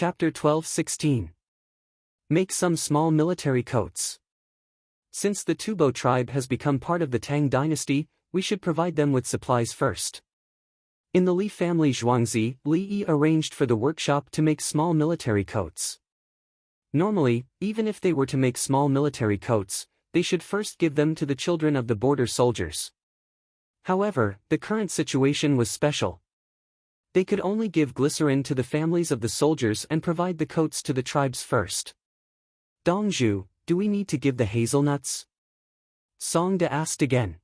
Chapter 12:16. Make some small military coats. Since the Tubo tribe has become part of the Tang dynasty, we should provide them with supplies first. In the Li family Zhuangzi, Li Yi arranged for the workshop to make small military coats. Normally, even if they were to make small military coats, they should first give them to the children of the border soldiers. However, the current situation was special. They could only give glycerin to the families of the soldiers and provide the coats to the tribes first. Dongzhu, do we need to give the hazelnuts? Songde asked again.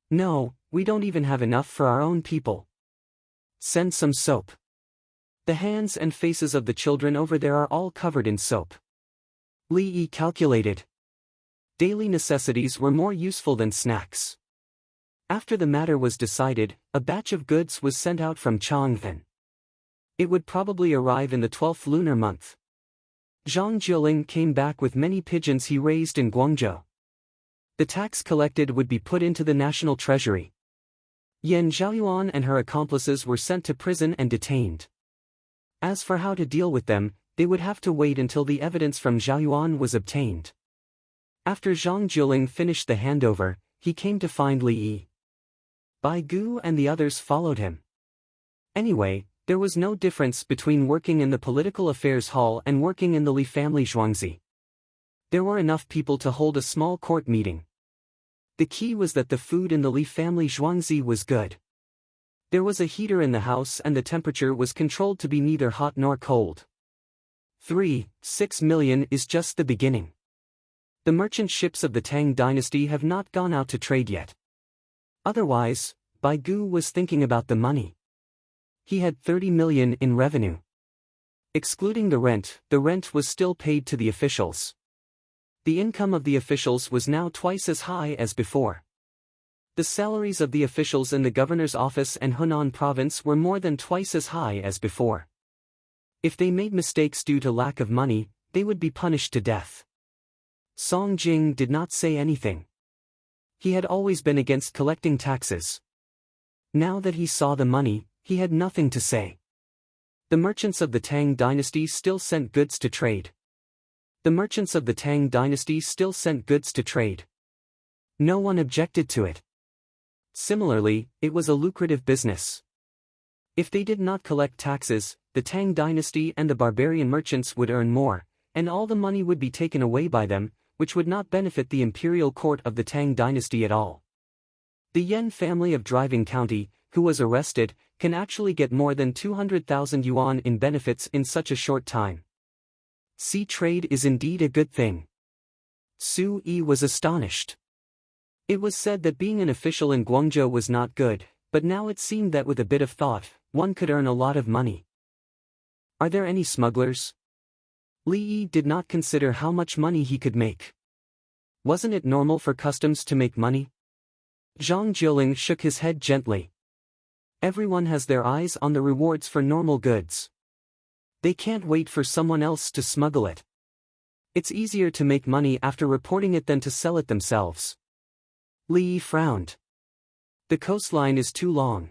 No, we don't even have enough for our own people. Send some soap. The hands and faces of the children over there are all covered in soap. Li Yi calculated. Daily necessities were more useful than snacks. After the matter was decided, a batch of goods was sent out from Chang'an. It would probably arrive in the 12th lunar month. Zhang Jialing came back with many pigeons he raised in Guangzhou. The tax collected would be put into the national treasury. Yan Zhaoyuan and her accomplices were sent to prison and detained. As for how to deal with them, they would have to wait until the evidence from Zhaoyuan was obtained. After Zhang Jialing finished the handover, he came to find Li Yi. Bai Gu and the others followed him. Anyway, there was no difference between working in the political affairs hall and working in the Li family Zhuangzi. There were enough people to hold a small court meeting. The key was that the food in the Li family Zhuangzi was good. There was a heater in the house and the temperature was controlled to be neither hot nor cold. 6 million is just the beginning. The merchant ships of the Tang dynasty have not gone out to trade yet. Otherwise, Bai Gu was thinking about the money. He had 30 million in revenue. Excluding the rent was still paid to the officials. The income of the officials was now twice as high as before. The salaries of the officials in the governor's office and Hunan province were more than twice as high as before. If they made mistakes due to lack of money, they would be punished to death. Song Jing did not say anything. He had always been against collecting taxes. Now that he saw the money, he had nothing to say. The merchants of the Tang dynasty still sent goods to trade. No one objected to it. Similarly, it was a lucrative business. If they did not collect taxes, the Tang dynasty and the barbarian merchants would earn more, and all the money would be taken away by them, which would not benefit the imperial court of the Tang dynasty at all. The Yan family of Driving County, who was arrested, can actually get more than 200,000 yuan in benefits in such a short time. Sea trade is indeed a good thing. Su Yi was astonished. It was said that being an official in Guangzhou was not good, but now it seemed that with a bit of thought, one could earn a lot of money. Are there any smugglers? Li Yi did not consider how much money he could make. Wasn't it normal for customs to make money? Zhang Jialing shook his head gently. Everyone has their eyes on the rewards for normal goods. They can't wait for someone else to smuggle it. It's easier to make money after reporting it than to sell it themselves. Li Yi frowned. The coastline is too long.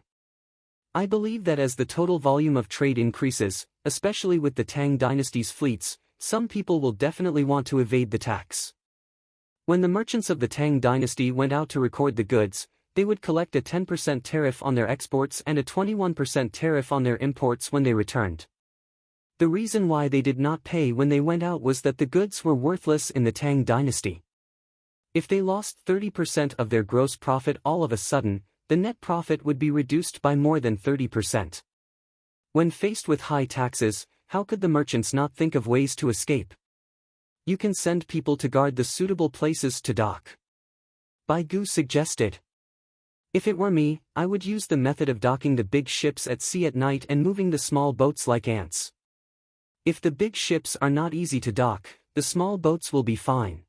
I believe that as the total volume of trade increases, especially with the Tang dynasty's fleets, some people will definitely want to evade the tax. When the merchants of the Tang dynasty went out to record the goods, they would collect a 10% tariff on their exports and a 21% tariff on their imports when they returned. The reason why they did not pay when they went out was that the goods were worthless in the Tang dynasty. If they lost 30% of their gross profit all of a sudden, the net profit would be reduced by more than 30%. When faced with high taxes, how could the merchants not think of ways to escape? You can send people to guard the suitable places to dock. Bai Gu suggested. If it were me, I would use the method of docking the big ships at sea at night and moving the small boats like ants. If the big ships are not easy to dock, the small boats will be fine.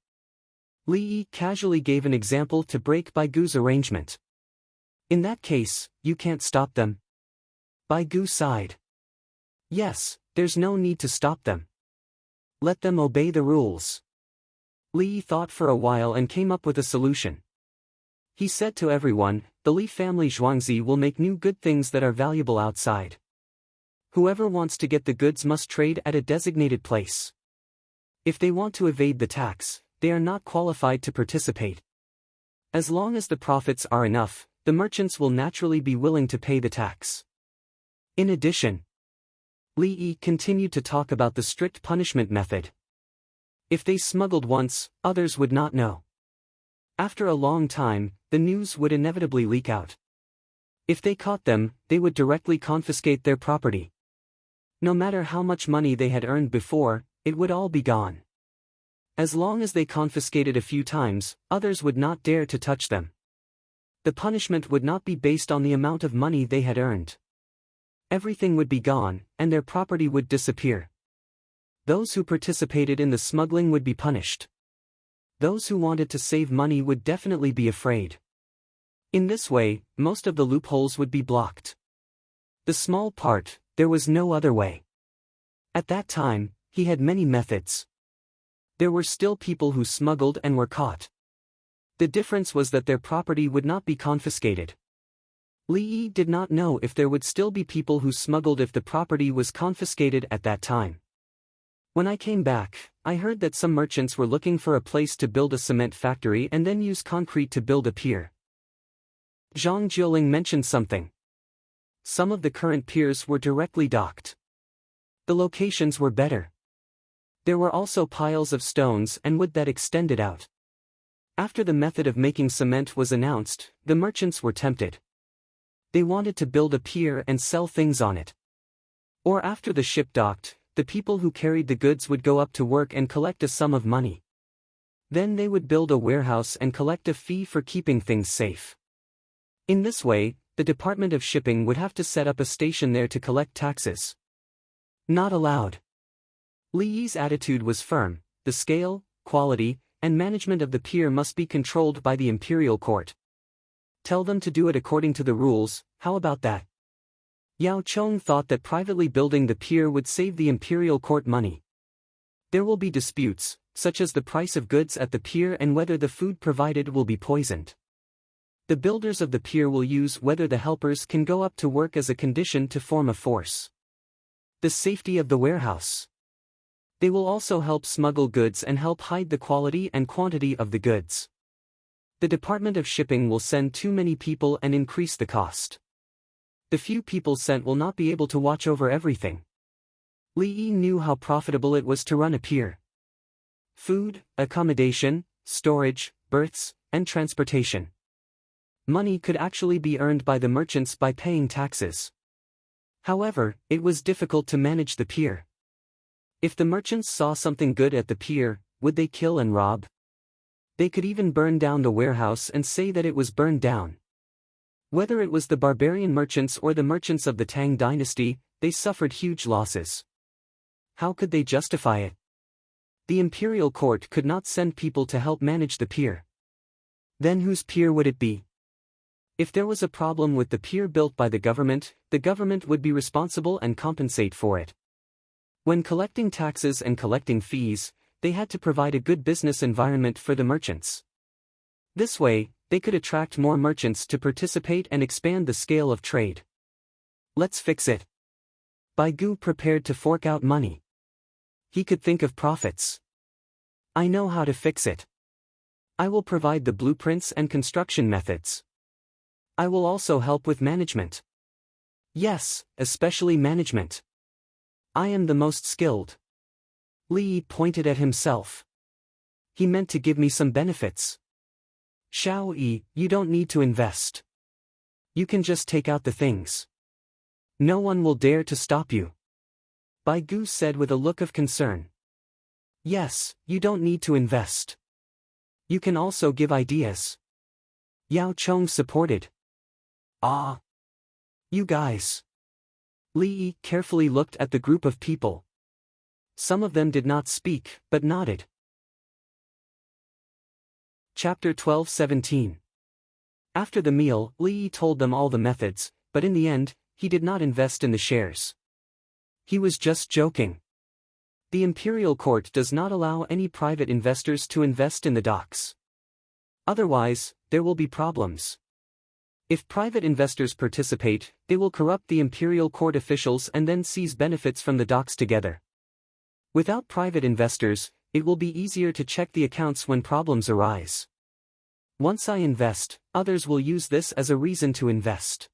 Li Yi casually gave an example to break Bai Gu's arrangement. In that case, you can't stop them. Bai Gu sighed. Yes, there's no need to stop them. Let them obey the rules. Li Yi thought for a while and came up with a solution. He said to everyone, the Li family Zhuangzi will make new good things that are valuable outside. Whoever wants to get the goods must trade at a designated place. If they want to evade the tax, they are not qualified to participate. As long as the profits are enough, the merchants will naturally be willing to pay the tax. In addition, Li Yi continued to talk about the strict punishment method. If they smuggled once, others would not know. After a long time, the news would inevitably leak out. If they caught them, they would directly confiscate their property. No matter how much money they had earned before, it would all be gone. As long as they confiscated a few times, others would not dare to touch them. The punishment would not be based on the amount of money they had earned. Everything would be gone, and their property would disappear. Those who participated in the smuggling would be punished. Those who wanted to save money would definitely be afraid. In this way, most of the loopholes would be blocked. The small part, there was no other way. At that time, he had many methods. There were still people who smuggled and were caught. The difference was that their property would not be confiscated. Li Yi did not know if there would still be people who smuggled if the property was confiscated at that time. When I came back, I heard that some merchants were looking for a place to build a cement factory and then use concrete to build a pier. Zhang Jiuling mentioned something. Some of the current piers were directly docked. The locations were better. There were also piles of stones and wood that extended out. After the method of making cement was announced, the merchants were tempted. They wanted to build a pier and sell things on it. Or after the ship docked, the people who carried the goods would go up to work and collect a sum of money. Then they would build a warehouse and collect a fee for keeping things safe. In this way, the Department of Shipping would have to set up a station there to collect taxes. Not allowed. Li Yi's attitude was firm. The scale, quality, and management of the pier must be controlled by the imperial court. Tell them to do it according to the rules, how about that? Yao Chong thought that privately building the pier would save the imperial court money. There will be disputes, such as the price of goods at the pier and whether the food provided will be poisoned. The builders of the pier will use whether the helpers can go up to work as a condition to form a force. The safety of the warehouse. They will also help smuggle goods and help hide the quality and quantity of the goods. The Department of Shipping will send too many people and increase the cost. The few people sent will not be able to watch over everything. Li Yi knew how profitable it was to run a pier. Food, accommodation, storage, berths, and transportation. Money could actually be earned by the merchants by paying taxes. However, it was difficult to manage the pier. If the merchants saw something good at the pier, would they kill and rob? They could even burn down the warehouse and say that it was burned down. Whether it was the barbarian merchants or the merchants of the Tang dynasty, they suffered huge losses. How could they justify it? The imperial court could not send people to help manage the pier. Then whose pier would it be? If there was a problem with the pier built by the government would be responsible and compensate for it. When collecting taxes and collecting fees, they had to provide a good business environment for the merchants. This way, they could attract more merchants to participate and expand the scale of trade. Let's fix it. Bai Gu prepared to fork out money. He could think of profits. I know how to fix it. I will provide the blueprints and construction methods. I will also help with management. Yes, especially management. I am the most skilled. Li Yi pointed at himself. He meant to give me some benefits. Xiao Yi, you don't need to invest. You can just take out the things. No one will dare to stop you. Bai Gu said with a look of concern. Yes, you don't need to invest. You can also give ideas. Yao Chong supported. Ah. You guys. Li Yi carefully looked at the group of people. Some of them did not speak, but nodded. Chapter 12-17. After the meal, Li Yi told them all the methods, but in the end, he did not invest in the shares. He was just joking. The imperial court does not allow any private investors to invest in the docks. Otherwise, there will be problems. If private investors participate, they will corrupt the imperial court officials and then seize benefits from the docks together. Without private investors, it will be easier to check the accounts when problems arise. Once I invest, others will use this as a reason to invest.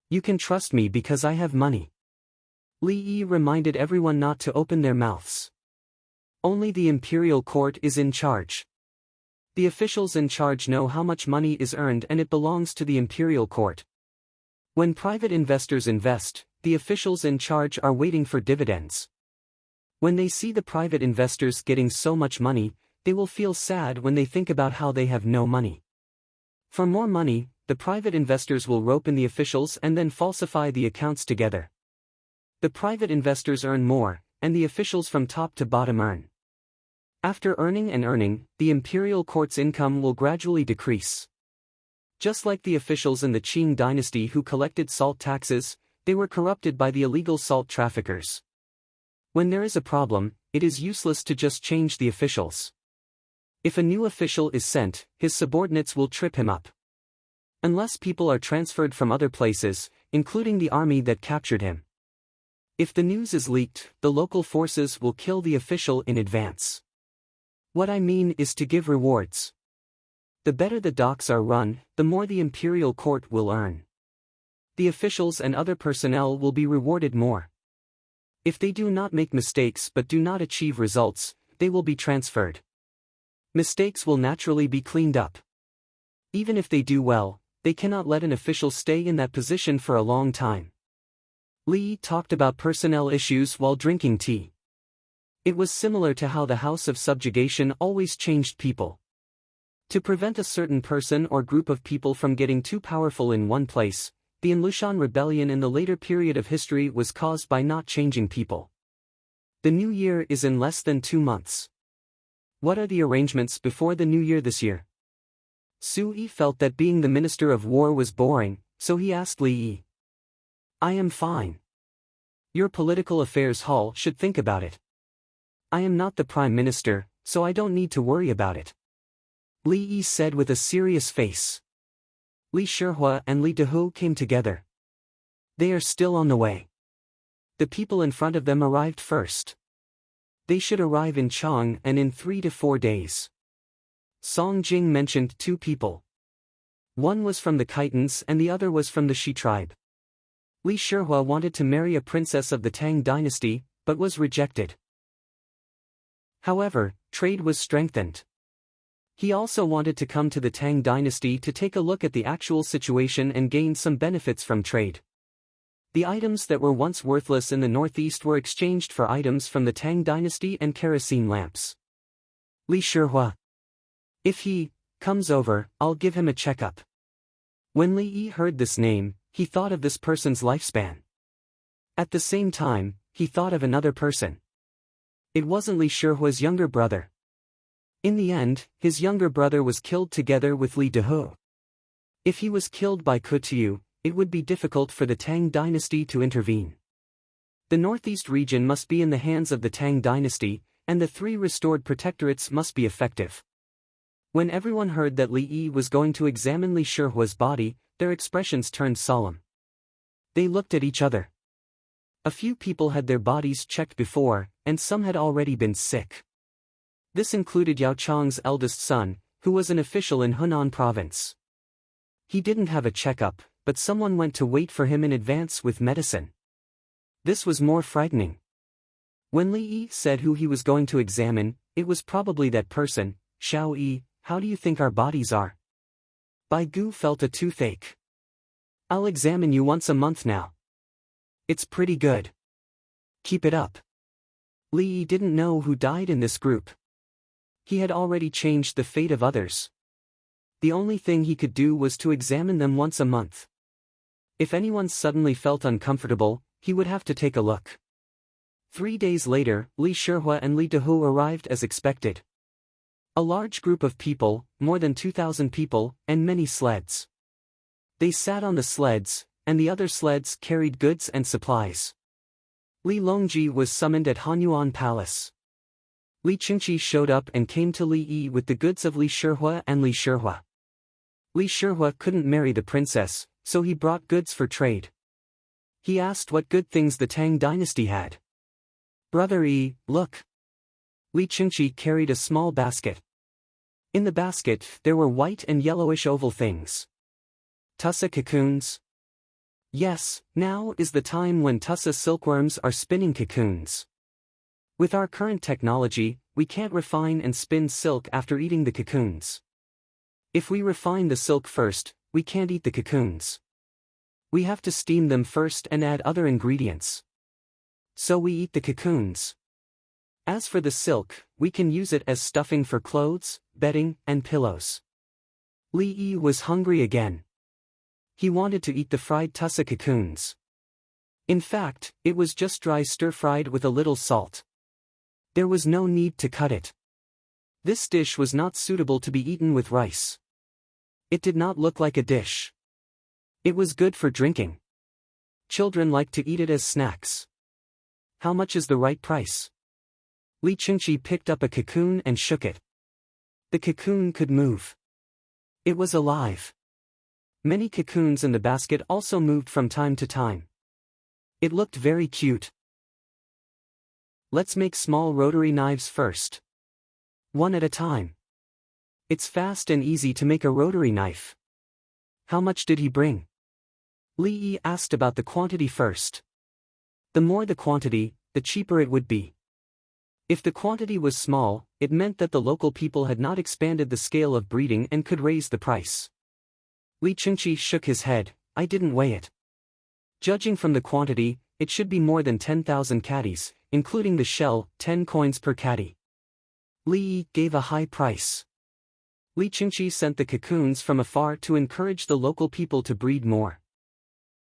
You can trust me because I have money. Li Yi reminded everyone not to open their mouths. Only the imperial court is in charge. The officials in charge know how much money is earned and it belongs to the imperial court. When private investors invest, the officials in charge are waiting for dividends. When they see the private investors getting so much money, they will feel sad when they think about how they have no money. For more money, the private investors will rope in the officials and then falsify the accounts together. The private investors earn more, and the officials from top to bottom earn. After earning and earning, the imperial court's income will gradually decrease. Just like the officials in the Qing dynasty who collected salt taxes, they were corrupted by the illegal salt traffickers. When there is a problem, it is useless to just change the officials. If a new official is sent, his subordinates will trip him up. Unless people are transferred from other places, including the army that captured him. If the news is leaked, the local forces will kill the official in advance. What I mean is to give rewards. The better the docks are run, the more the imperial court will earn. The officials and other personnel will be rewarded more. If they do not make mistakes but do not achieve results, they will be transferred. Mistakes will naturally be cleaned up. Even if they do well, they cannot let an official stay in that position for a long time. Li talked about personnel issues while drinking tea. It was similar to how the House of Subjugation always changed people. To prevent a certain person or group of people from getting too powerful in one place, the Inlushan rebellion in the later period of history was caused by not changing people. The new year is in less than 2 months. What are the arrangements before the new year this year? Su Yi felt that being the Minister of War was boring, so he asked Li Yi. I am fine. Your political affairs hall should think about it. I am not the Prime Minister, so I don't need to worry about it. Li Yi said with a serious face. Li Shihua and Li Dehu came together. They are still on the way. The people in front of them arrived first. They should arrive in Chang and in 3 to 4 days. Song Jing mentioned 2 people. One was from the Khitans and the other was from the Shi tribe. Li Shihua wanted to marry a princess of the Tang dynasty, but was rejected. However, trade was strengthened. He also wanted to come to the Tang dynasty to take a look at the actual situation and gain some benefits from trade. The items that were once worthless in the northeast were exchanged for items from the Tang dynasty and kerosene lamps. Li Shihua. If he comes over, I'll give him a checkup. When Li Yi heard this name, he thought of this person's lifespan. At the same time, he thought of another person. It wasn't Li Shihua's younger brother. In the end, his younger brother was killed together with Li Dehu. If he was killed by Kutiu, it would be difficult for the Tang dynasty to intervene. The northeast region must be in the hands of the Tang dynasty, and the 3 restored protectorates must be effective. When everyone heard that Li Yi was going to examine Li Shihua's body, their expressions turned solemn. They looked at each other. A few people had their bodies checked before, and some had already been sick. This included Yao Chang's eldest son, who was an official in Hunan province. He didn't have a checkup, but someone went to wait for him in advance with medicine. This was more frightening. When Li Yi said who he was going to examine, it was probably that person. Xiao Yi, how do you think our bodies are? Bai Gu felt a toothache. I'll examine you once a month now. It's pretty good. Keep it up. Li Yi didn't know who died in this group. He had already changed the fate of others. The only thing he could do was to examine them once a month. If anyone suddenly felt uncomfortable, he would have to take a look. 3 days later, Li Shihua and Li Dehu arrived as expected. A large group of people, more than 2,000 people, and many sleds. They sat on the sleds, and the other sleds carried goods and supplies. Li Longji was summoned at Hanyuan Palace. Li Qingqi showed up and came to Li Yi with the goods of Li Shihua and Li Shihua. Li Shihua couldn't marry the princess, so he brought goods for trade. He asked what good things the Tang dynasty had. Brother Yi, look. Li Qingqi carried a small basket. In the basket, there were white and yellowish oval things. Tussa cocoons? Yes, now is the time when Tussa silkworms are spinning cocoons. With our current technology, we can't refine and spin silk after eating the cocoons. If we refine the silk first, we can't eat the cocoons. We have to steam them first and add other ingredients. So we eat the cocoons. As for the silk, we can use it as stuffing for clothes, bedding, and pillows. Li Yi was hungry again. He wanted to eat the fried tussa cocoons. In fact, it was just dry stir-fried with a little salt. There was no need to cut it. This dish was not suitable to be eaten with rice. It did not look like a dish. It was good for drinking. Children like to eat it as snacks. How much is the right price? Li Qingqi picked up a cocoon and shook it. The cocoon could move. It was alive. Many cocoons in the basket also moved from time to time. It looked very cute. Let's make small rotary knives first. One at a time. It's fast and easy to make a rotary knife. How much did he bring? Li Yi asked about the quantity first. The more the quantity, the cheaper it would be. If the quantity was small, it meant that the local people had not expanded the scale of breeding and could raise the price. Li Qingqi shook his head. I didn't weigh it. Judging from the quantity, it should be more than 10,000 caddies, including the shell, 10 coins per caddy. Li Yi gave a high price. Li Qingqi sent the cocoons from afar to encourage the local people to breed more.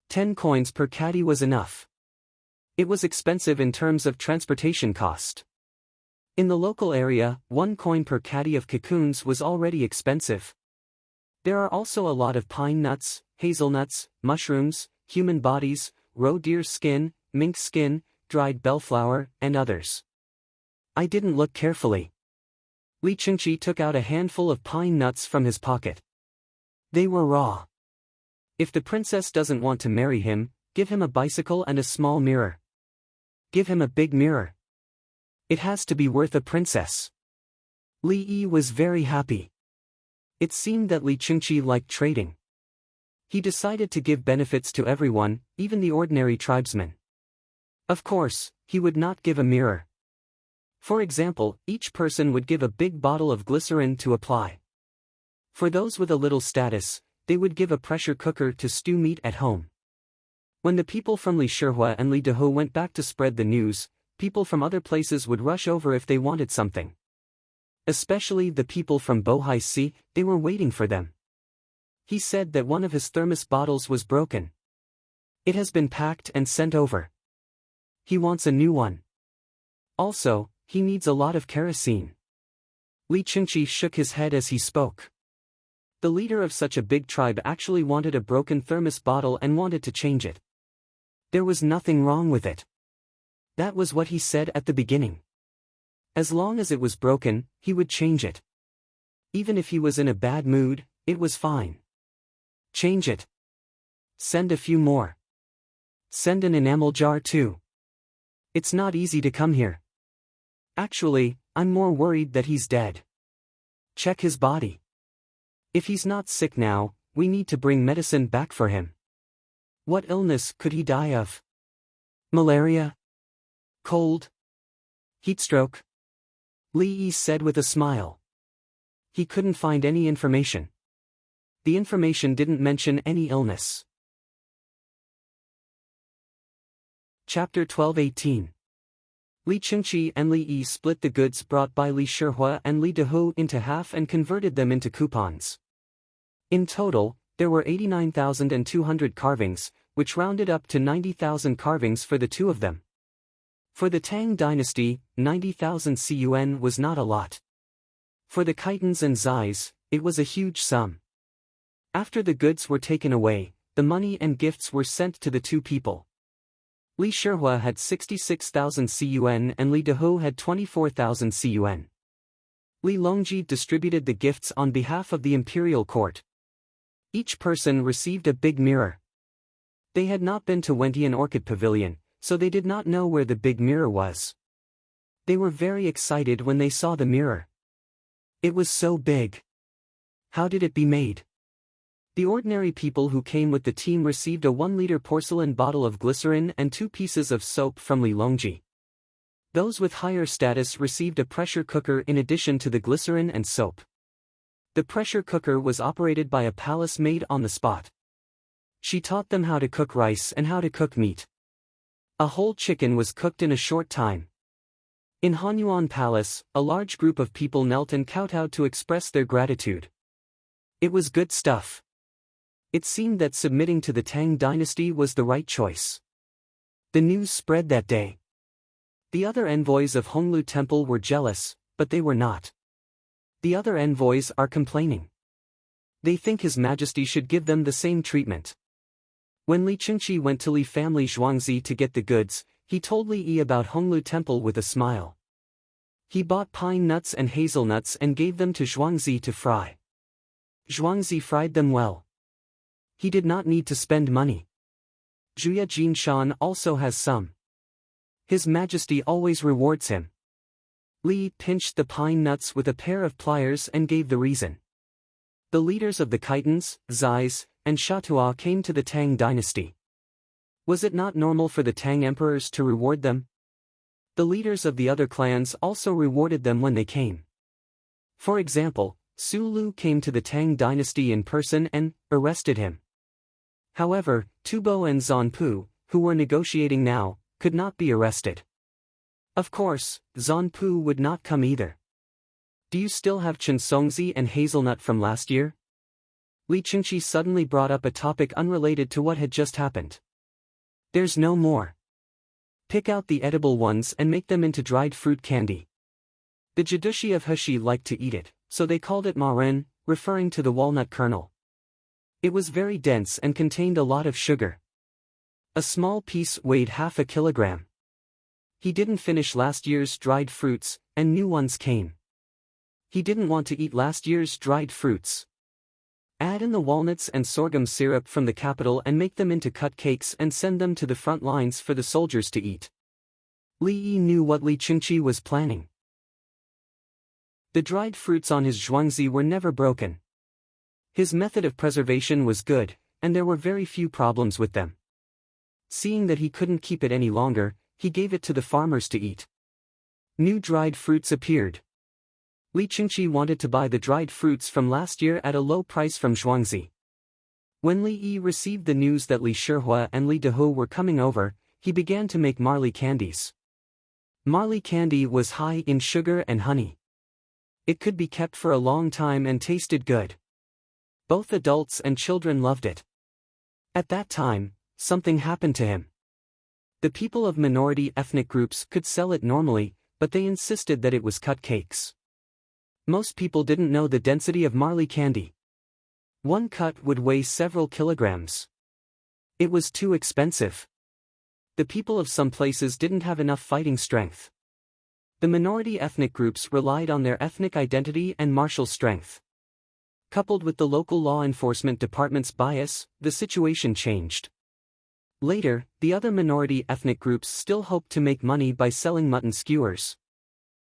10 coins per caddy was enough. It was expensive in terms of transportation cost. In the local area, 1 coin per caddy of cocoons was already expensive. There are also a lot of pine nuts, hazelnuts, mushrooms, human bodies, roe deer skin, mink skin, dried bellflower, and others. I didn't look carefully. Li Qingqi took out a handful of pine nuts from his pocket. They were raw. If the princess doesn't want to marry him, give him a bicycle and a small mirror. Give him a big mirror. It has to be worth a princess. Li Yi was very happy. It seemed that Li Qingqi liked trading. He decided to give benefits to everyone, even the ordinary tribesmen. Of course, he would not give a mirror. For example, each person would give a big bottle of glycerin to apply. For those with a little status, they would give a pressure cooker to stew meat at home. When the people from Li Shihua and Li Dehu went back to spread the news, people from other places would rush over if they wanted something. Especially the people from Bohai Si, they were waiting for them. He said that one of his thermos bottles was broken. It has been packed and sent over. He wants a new one. Also, he needs a lot of kerosene. Li Qingqi shook his head as he spoke. The leader of such a big tribe actually wanted a broken thermos bottle and wanted to change it. There was nothing wrong with it. That was what he said at the beginning. As long as it was broken, he would change it. Even if he was in a bad mood, it was fine. Change it. Send a few more. Send an enamel jar too. It's not easy to come here. Actually, I'm more worried that he's dead. Check his body. If he's not sick now, we need to bring medicine back for him. What illness could he die of? Malaria? Cold? Heatstroke? Li Yi said with a smile. He couldn't find any information. The information didn't mention any illness. Chapter 12:18. Li Qingqi and Li Yi split the goods brought by Li Shihua and Li Dehu into half and converted them into coupons. In total, there were 89,200 carvings, which rounded up to 90,000 carvings for the two of them. For the Tang dynasty, 90,000 CUN was not a lot. For the Khitans and Zais, it was a huge sum. After the goods were taken away, the money and gifts were sent to the two people. Li Shihua had 66,000 CUN and Li Dehu had 24,000 CUN. Li Longji distributed the gifts on behalf of the imperial court. Each person received a big mirror. They had not been to Wentian Orchid Pavilion, so they did not know where the big mirror was. They were very excited when they saw the mirror. It was so big. How did it be made? The ordinary people who came with the team received a 1-liter porcelain bottle of glycerin and 2 pieces of soap from Li Longji. Those with higher status received a pressure cooker in addition to the glycerin and soap. The pressure cooker was operated by a palace maid on the spot. She taught them how to cook rice and how to cook meat. A whole chicken was cooked in a short time. In Hanyuan Palace, a large group of people knelt and kowtowed to express their gratitude. It was good stuff. It seemed that submitting to the Tang dynasty was the right choice. The news spread that day. The other envoys of Honglu Temple were jealous, but they were not. The other envoys are complaining. They think His Majesty should give them the same treatment. When Li Chengqi went to Li family Zhuangzi to get the goods, he told Li Yi about Honglu Temple with a smile. He bought pine nuts and hazelnuts and gave them to Zhuangzi to fry. Zhuangzi fried them well. He did not need to spend money. Zhuya Jinshan also has some. His Majesty always rewards him. Li pinched the pine nuts with a pair of pliers and gave the reason. The leaders of the Khitans, Zais, and Shatua came to the Tang dynasty. Was it not normal for the Tang emperors to reward them? The leaders of the other clans also rewarded them when they came. For example, Su Lu came to the Tang dynasty in person and arrested him. However, Tubo and Zanpu, who were negotiating now, could not be arrested. Of course, Zanpu would not come either. Do you still have Chinsongzi and hazelnut from last year? Li Chengqi suddenly brought up a topic unrelated to what had just happened. There's no more. Pick out the edible ones and make them into dried fruit candy. The Jadushi of Heshi liked to eat it, so they called it marin, referring to the walnut kernel. It was very dense and contained a lot of sugar. A small piece weighed half a kilogram. He didn't finish last year's dried fruits, and new ones came. He didn't want to eat last year's dried fruits. Add in the walnuts and sorghum syrup from the capital and make them into cut cakes and send them to the front lines for the soldiers to eat. Li Yi knew what Li Chengqi was planning. The dried fruits on his zhuangzi were never broken. His method of preservation was good, and there were very few problems with them. Seeing that he couldn't keep it any longer, he gave it to the farmers to eat. New dried fruits appeared. Li Chengqi wanted to buy the dried fruits from last year at a low price from Zhuangzi. When Li Yi received the news that Li Shihua and Li Dehu were coming over, he began to make marley candies. Marley candy was high in sugar and honey. It could be kept for a long time and tasted good. Both adults and children loved it. At that time, something happened to him. The people of minority ethnic groups could sell it normally, but they insisted that it was cut cakes. Most people didn't know the density of marley candy. One cut would weigh several kilograms. It was too expensive. The people of some places didn't have enough fighting strength. The minority ethnic groups relied on their ethnic identity and martial strength. Coupled with the local law enforcement department's bias, the situation changed. Later, the other minority ethnic groups still hoped to make money by selling mutton skewers.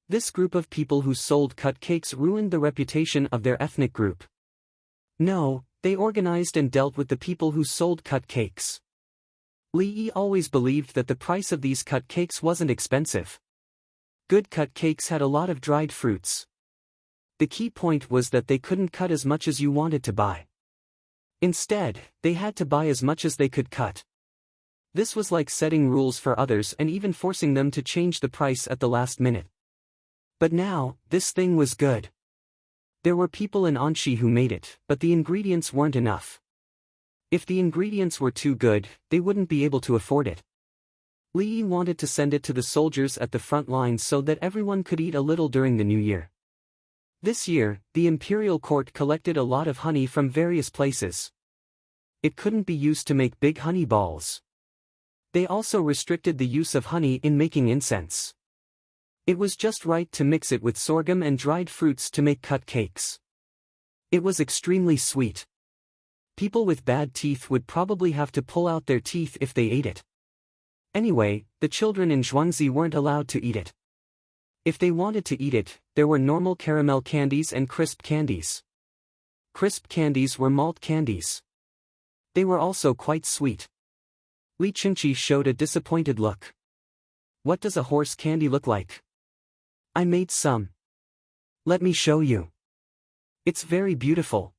This group of people who sold cut cakes ruined the reputation of their ethnic group. No, they organized and dealt with the people who sold cut cakes. Li Yi always believed that the price of these cut cakes wasn't expensive. Good cut cakes had a lot of dried fruits. The key point was that they couldn't cut as much as you wanted to buy. Instead, they had to buy as much as they could cut. This was like setting rules for others and even forcing them to change the price at the last minute. But now, this thing was good. There were people in Anxi who made it, but the ingredients weren't enough. If the ingredients were too good, they wouldn't be able to afford it. Li Yi wanted to send it to the soldiers at the front lines so that everyone could eat a little during the new year. This year, the imperial court collected a lot of honey from various places. It couldn't be used to make big honey balls. They also restricted the use of honey in making incense. It was just right to mix it with sorghum and dried fruits to make cut cakes. It was extremely sweet. People with bad teeth would probably have to pull out their teeth if they ate it. Anyway, the children in Zhuangzi weren't allowed to eat it. If they wanted to eat it, there were normal caramel candies and crisp candies. Crisp candies were malt candies. They were also quite sweet. Li Chunqi showed a disappointed look. What does a horse candy look like? I made some. Let me show you. It's very beautiful.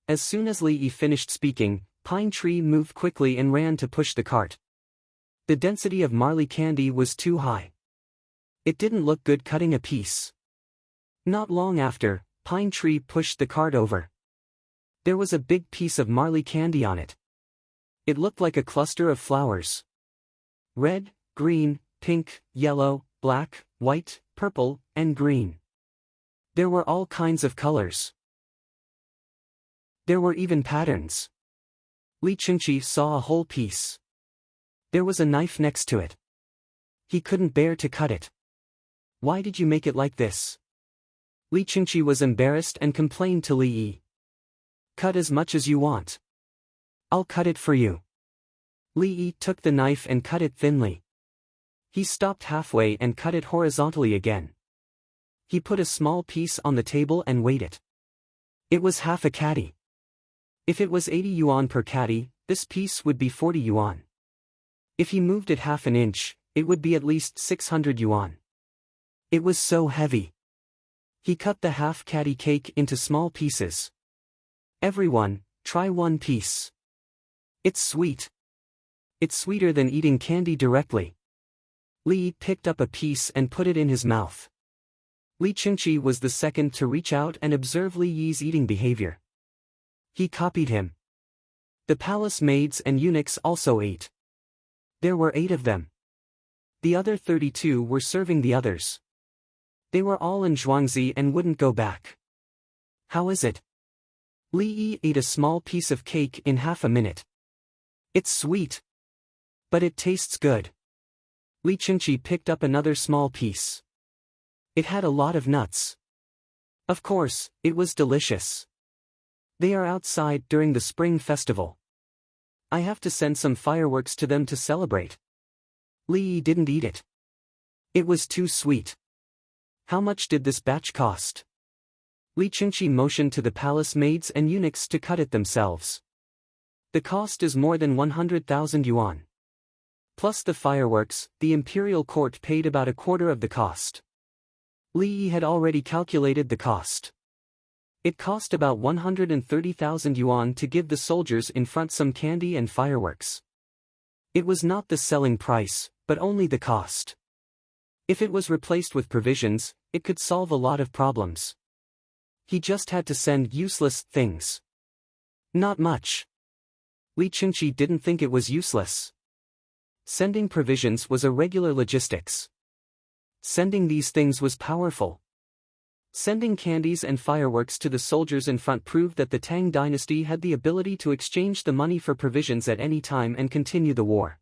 As soon as Li Yi finished speaking, Pine Tree moved quickly and ran to push the cart. The density of Marley candy was too high. It didn't look good cutting a piece. Not long after, Pine Tree pushed the cart over. There was a big piece of Marley candy on it. It looked like a cluster of flowers. Red, green, pink, yellow, black, white, purple, and green. There were all kinds of colors. There were even patterns. Li Chunqi saw a whole piece. There was a knife next to it. He couldn't bear to cut it. Why did you make it like this? Li Chunqi was embarrassed and complained to Li Yi. Cut as much as you want. I'll cut it for you. Li Yi took the knife and cut it thinly. He stopped halfway and cut it horizontally again. He put a small piece on the table and weighed it. It was half a catty. If it was 80 yuan per catty, this piece would be 40 yuan. If he moved it half an inch, it would be at least 600 yuan. It was so heavy. He cut the half catty cake into small pieces. Everyone, try one piece. It's sweet. It's sweeter than eating candy directly. Li picked up a piece and put it in his mouth. Li Chunqi was the second to reach out and observe Li Yi's eating behavior. He copied him. The palace maids and eunuchs also ate. There were 8 of them. The other 32 were serving the others. They were all in Zhuangzi and wouldn't go back. How is it? Li Yi ate a small piece of cake in half a minute. It's sweet. But it tastes good. Li Chunqi picked up another small piece. It had a lot of nuts. Of course, it was delicious. They are outside during the spring festival. I have to send some fireworks to them to celebrate. Li Yi didn't eat it. It was too sweet. How much did this batch cost? Li Chunqi motioned to the palace maids and eunuchs to cut it themselves. The cost is more than 100,000 yuan. Plus the fireworks, the imperial court paid about a quarter of the cost. Li Yi had already calculated the cost. It cost about 130,000 yuan to give the soldiers in front some candy and fireworks. It was not the selling price, but only the cost. If it was replaced with provisions, it could solve a lot of problems. He just had to send useless things. Not much. Li Chunqi didn't think it was useless. Sending provisions was a regular logistics. Sending these things was powerful. Sending candies and fireworks to the soldiers in front proved that the Tang dynasty had the ability to exchange the money for provisions at any time and continue the war.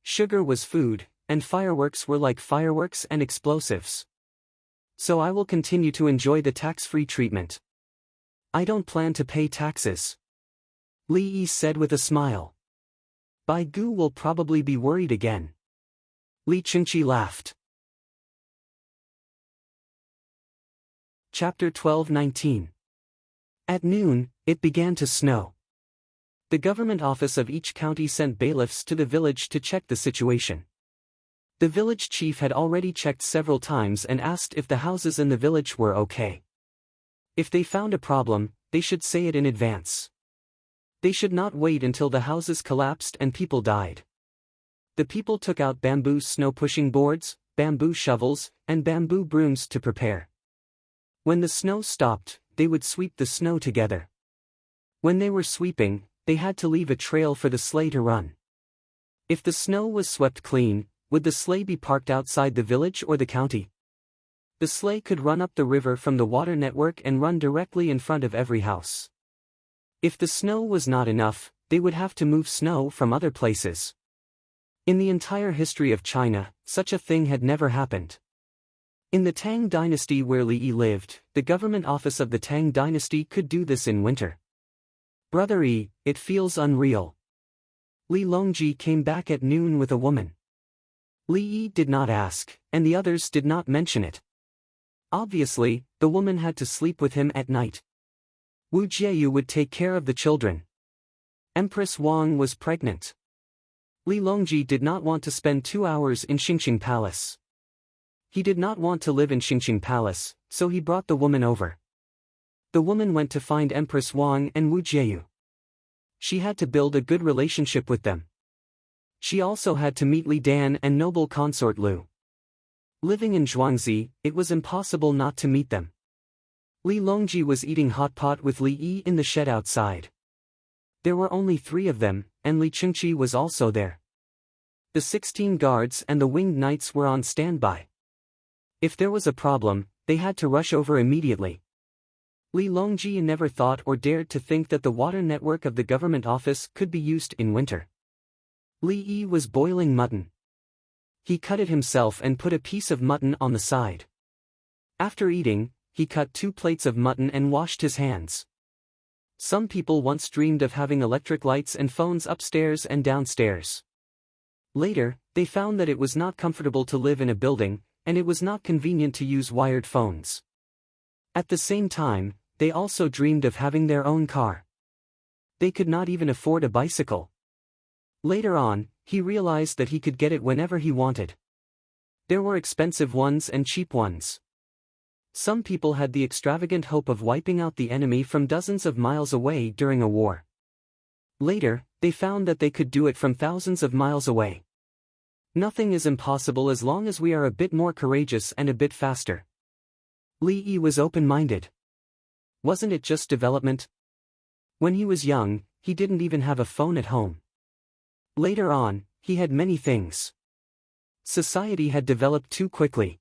Sugar was food, and fireworks were like fireworks and explosives. So I will continue to enjoy the tax-free treatment. I don't plan to pay taxes. Li Yi said with a smile. Bai Gu will probably be worried again. Li Chunqi laughed. Chapter 12:19. At noon, it began to snow. The government office of each county sent bailiffs to the village to check the situation. The village chief had already checked several times and asked if the houses in the village were okay. If they found a problem, they should say it in advance. They should not wait until the houses collapsed and people died. The people took out bamboo snow-pushing boards, bamboo shovels, and bamboo brooms to prepare. When the snow stopped, they would sweep the snow together. When they were sweeping, they had to leave a trail for the sleigh to run. If the snow was swept clean, would the sleigh be parked outside the village or the county? The sleigh could run up the river from the water network and run directly in front of every house. If the snow was not enough, they would have to move snow from other places. In the entire history of China, such a thing had never happened. In the Tang dynasty where Li Yi lived, the government office of the Tang dynasty could do this in winter. Brother E, it feels unreal. Li Longji came back at noon with a woman. Li Yi did not ask, and the others did not mention it. Obviously, the woman had to sleep with him at night. Wu Jieyu would take care of the children. Empress Wang was pregnant. Li Longji did not want to spend 2 hours in Xingqing Palace. He did not want to live in Xingqing Palace, so he brought the woman over. The woman went to find Empress Wang and Wu Jieyu. She had to build a good relationship with them. She also had to meet Li Dan and noble consort Lu. Living in Zhuangzi, it was impossible not to meet them. Li Longji was eating hot pot with Li Yi in the shed outside. There were only 3 of them, and Li Chengqi was also there. The 16 guards and the winged knights were on standby. If there was a problem, they had to rush over immediately. Li Longji never thought or dared to think that the water network of the government office could be used in winter. Li Yi was boiling mutton. He cut it himself and put a piece of mutton on the side. After eating, he cut 2 plates of mutton and washed his hands. Some people once dreamed of having electric lights and phones upstairs and downstairs. Later, they found that it was not comfortable to live in a building, and it was not convenient to use wired phones. At the same time, they also dreamed of having their own car. They could not even afford a bicycle. Later on, he realized that he could get it whenever he wanted. There were expensive ones and cheap ones. Some people had the extravagant hope of wiping out the enemy from dozens of miles away during a war. Later, they found that they could do it from thousands of miles away. Nothing is impossible as long as we are a bit more courageous and a bit faster. Li Yi was open-minded. Wasn't it just development? When he was young, he didn't even have a phone at home. Later on, he had many things. Society had developed too quickly.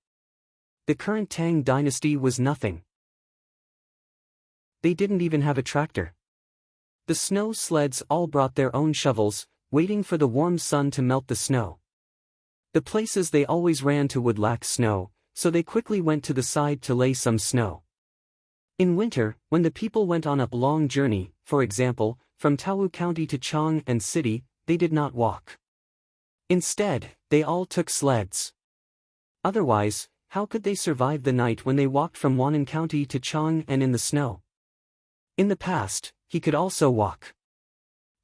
The current Tang dynasty was nothing. They didn't even have a tractor. The snow sleds all brought their own shovels, waiting for the warm sun to melt the snow. The places they always ran to would lack snow, so they quickly went to the side to lay some snow. In winter, when the people went on a long journey, for example, from Taowu County to Chang and City, they did not walk. Instead, they all took sleds. Otherwise, how could they survive the night when they walked from Wannan County to Chang and in the snow? In the past, he could also walk.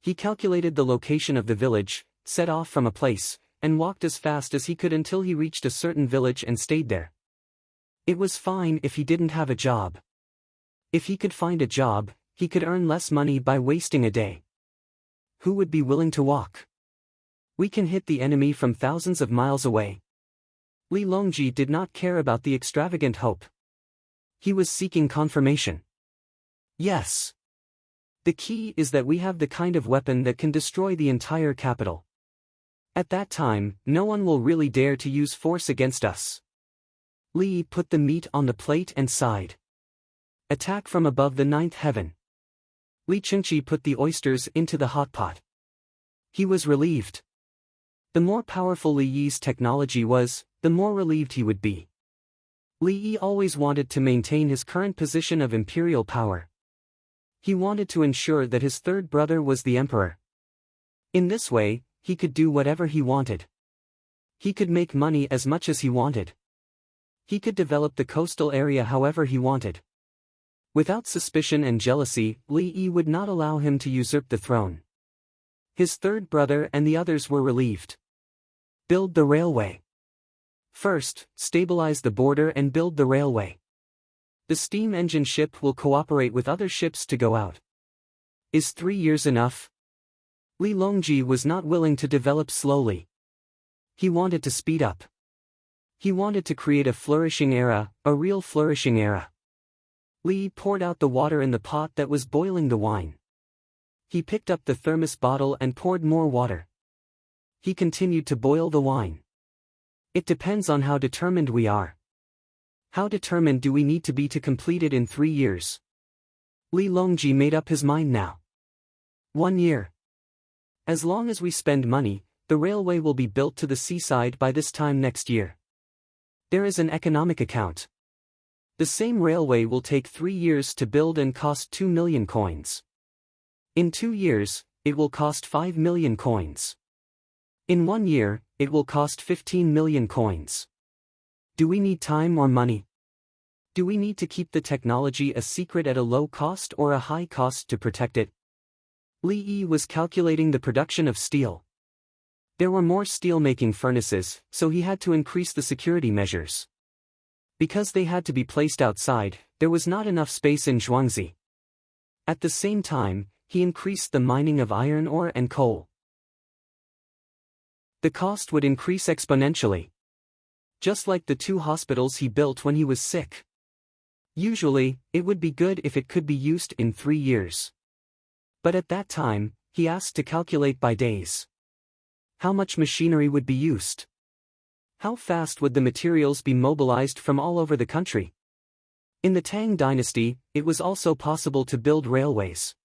He calculated the location of the village, set off from a place, and walked as fast as he could until he reached a certain village and stayed there. It was fine if he didn't have a job. If he could find a job, he could earn less money by wasting a day. Who would be willing to walk? We can hit the enemy from thousands of miles away. Li Longji did not care about the extravagant hope. He was seeking confirmation. Yes. The key is that we have the kind of weapon that can destroy the entire capital. At that time, no one will really dare to use force against us. Li put the meat on the plate and sighed. Attack from above the 9th heaven. Li Chengqi put the oysters into the hot pot. He was relieved. The more powerful Li Yi's technology was, the more relieved he would be. Li Yi always wanted to maintain his current position of imperial power. He wanted to ensure that his 3rd brother was the emperor. In this way, he could do whatever he wanted. He could make money as much as he wanted. He could develop the coastal area however he wanted. Without suspicion and jealousy, Li Yi would not allow him to usurp the throne. His 3rd brother and the others were relieved. Build the railway. First, stabilize the border and build the railway. The steam engine ship will cooperate with other ships to go out. Is 3 years enough? Li Longji was not willing to develop slowly. He wanted to speed up. He wanted to create a flourishing era, a real flourishing era. Li poured out the water in the pot that was boiling the wine. He picked up the thermos bottle and poured more water. He continued to boil the wine. It depends on how determined we are. How determined do we need to be to complete it in 3 years? Li Longji made up his mind now. 1 year. As long as we spend money, the railway will be built to the seaside by this time next year. There is an economic account. The same railway will take 3 years to build and cost 2 million coins. In 2 years, it will cost 5 million coins. In 1 year, it will cost 15 million coins. Do we need time or money? Do we need to keep the technology a secret at a low cost or a high cost to protect it? Li Yi was calculating the production of steel. There were more steel-making furnaces, so he had to increase the security measures. Because they had to be placed outside, there was not enough space in Zhuangzi. At the same time, he increased the mining of iron ore and coal. The cost would increase exponentially. Just like the 2 hospitals he built when he was sick. Usually, it would be good if it could be used in 3 years. But at that time, he asked to calculate by days. How much machinery would be used? How fast would the materials be mobilized from all over the country? In the Tang dynasty, it was also possible to build railways.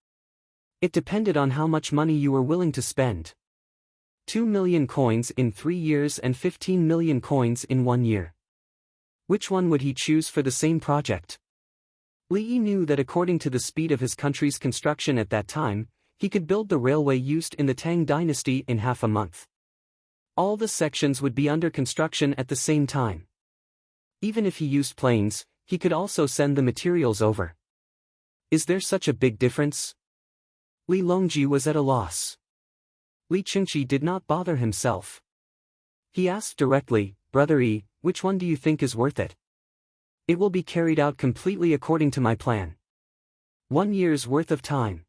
It depended on how much money you were willing to spend. 2 million coins in 3 years and 15 million coins in 1 year. Which one would he choose for the same project? Li Yi knew that according to the speed of his country's construction at that time, he could build the railway used in the Tang dynasty in half a month. All the sections would be under construction at the same time. Even if he used planes, he could also send the materials over. Is there such a big difference? Li Longji was at a loss. Li Qingqi did not bother himself. He asked directly, "Brother Yi, which one do you think is worth it? It will be carried out completely according to my plan. 1 year's worth of time.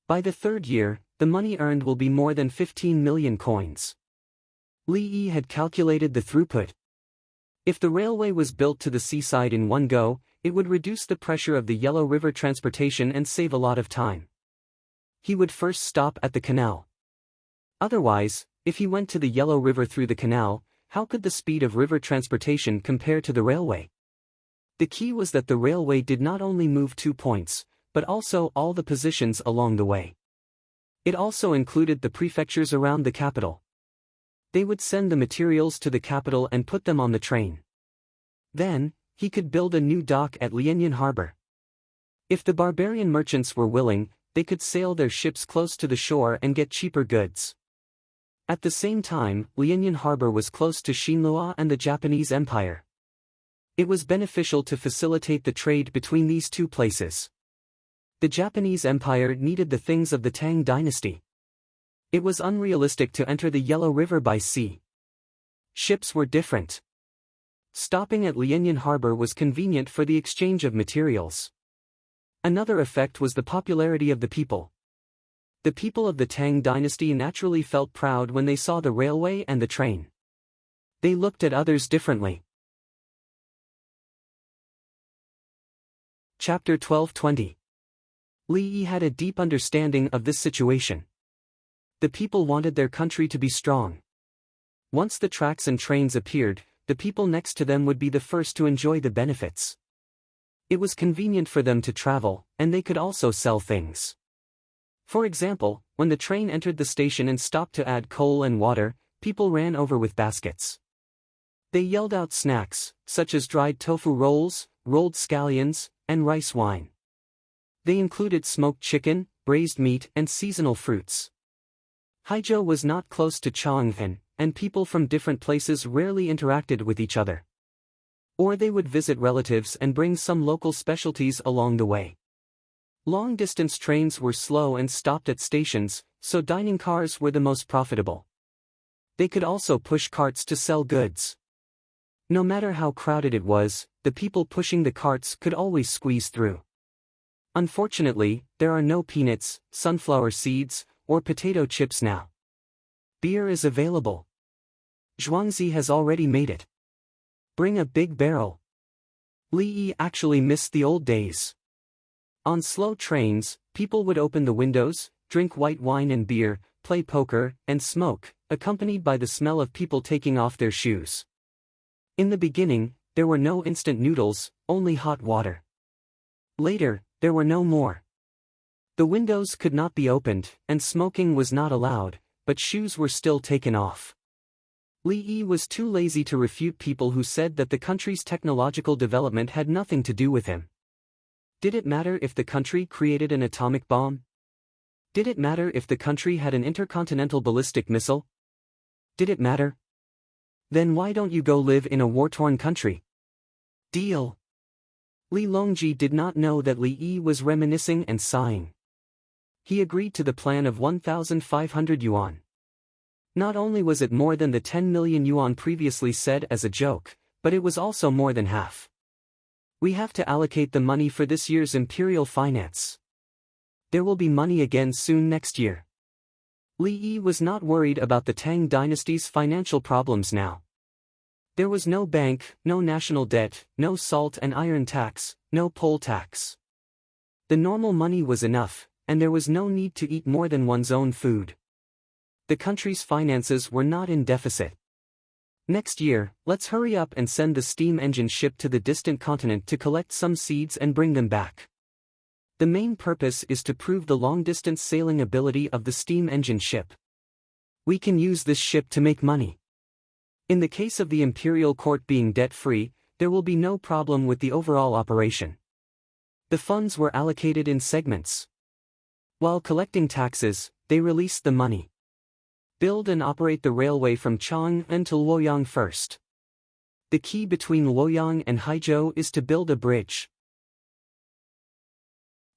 By the 3rd year, the money earned will be more than 15 million coins." Li Yi had calculated the throughput. If the railway was built to the seaside in one go, it would reduce the pressure of the Yellow River transportation and save a lot of time. He would first stop at the canal. Otherwise, if he went to the Yellow River through the canal, how could the speed of river transportation compare to the railway? The key was that the railway did not only move 2 points, but also all the positions along the way. It also included the prefectures around the capital. They would send the materials to the capital and put them on the train. Then, he could build a new dock at Lianyan Harbor. If the barbarian merchants were willing, they could sail their ships close to the shore and get cheaper goods. At the same time, Lianyan Harbor was close to Xinhua and the Japanese Empire. It was beneficial to facilitate the trade between these 2 places. The Japanese Empire needed the things of the Tang dynasty. It was unrealistic to enter the Yellow River by sea. Ships were different. Stopping at Lianyan Harbor was convenient for the exchange of materials. Another effect was the popularity of the people. The people of the Tang dynasty naturally felt proud when they saw the railway and the train. They looked at others differently. Chapter 12:20. Li Yi had a deep understanding of this situation. The people wanted their country to be strong. Once the tracks and trains appeared, the people next to them would be the first to enjoy the benefits. It was convenient for them to travel, and they could also sell things. For example, when the train entered the station and stopped to add coal and water, people ran over with baskets. They yelled out snacks, such as dried tofu rolls, rolled scallions, and rice wine. They included smoked chicken, braised meat, and seasonal fruits. Haizhou was not close to Chang'an, and people from different places rarely interacted with each other. Or they would visit relatives and bring some local specialties along the way. Long-distance trains were slow and stopped at stations, so dining cars were the most profitable. They could also push carts to sell goods. No matter how crowded it was, the people pushing the carts could always squeeze through. Unfortunately, there are no peanuts, sunflower seeds, or potato chips now. Beer is available. Zhuangzi has already made it. Bring a big barrel. Li Yi actually missed the old days. On slow trains, people would open the windows, drink white wine and beer, play poker, and smoke, accompanied by the smell of people taking off their shoes. In the beginning, there were no instant noodles, only hot water. Later, there were no more. The windows could not be opened, and smoking was not allowed, but shoes were still taken off. Li Yi was too lazy to refute people who said that the country's technological development had nothing to do with him. Did it matter if the country created an atomic bomb? Did it matter if the country had an intercontinental ballistic missile? Did it matter? Then why don't you go live in a war-torn country? Deal. Li Longji did not know that Li Yi was reminiscing and sighing. He agreed to the plan of 1,500 yuan. Not only was it more than the 10 million yuan previously said as a joke, but it was also more than half. We have to allocate the money for this year's imperial finance. There will be money again soon next year. Li Yi was not worried about the Tang dynasty's financial problems now. There was no bank, no national debt, no salt and iron tax, no poll tax. The normal money was enough, and there was no need to eat more than one's own food. The country's finances were not in deficit. Next year, let's hurry up and send the steam engine ship to the distant continent to collect some seeds and bring them back. The main purpose is to prove the long-distance sailing ability of the steam engine ship. We can use this ship to make money. In the case of the imperial court being debt-free, there will be no problem with the overall operation. The funds were allocated in segments. While collecting taxes, they released the money. Build and operate the railway from Chang'an to Luoyang first. The key between Luoyang and Haizhou is to build a bridge.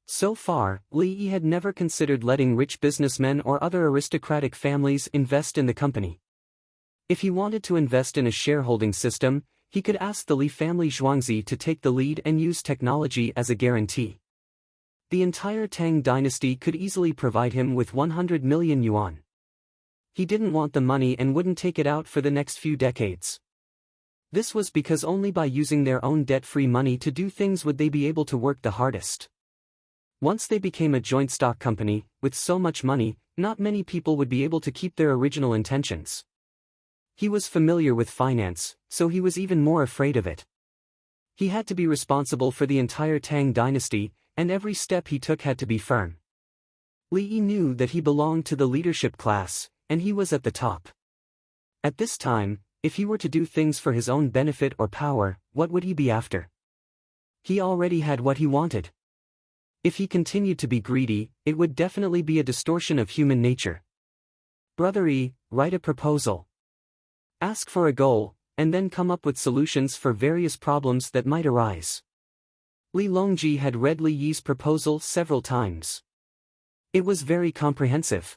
So far, Li Yi had never considered letting rich businessmen or other aristocratic families invest in the company. If he wanted to invest in a shareholding system, he could ask the Li family Zhuangzi to take the lead and use technology as a guarantee. The entire Tang dynasty could easily provide him with 100 million yuan. He didn't want the money and wouldn't take it out for the next few decades. This was because only by using their own debt-free money to do things would they be able to work the hardest. Once they became a joint stock company, with so much money, not many people would be able to keep their original intentions. He was familiar with finance, so he was even more afraid of it. He had to be responsible for the entire Tang dynasty, and every step he took had to be firm. Li Yi knew that he belonged to the leadership class, and he was at the top. At this time, if he were to do things for his own benefit or power, what would he be after? He already had what he wanted. If he continued to be greedy, it would definitely be a distortion of human nature. Brother Yi, write a proposal. Ask for a goal, and then come up with solutions for various problems that might arise. Li Longji had read Li Yi's proposal several times. It was very comprehensive.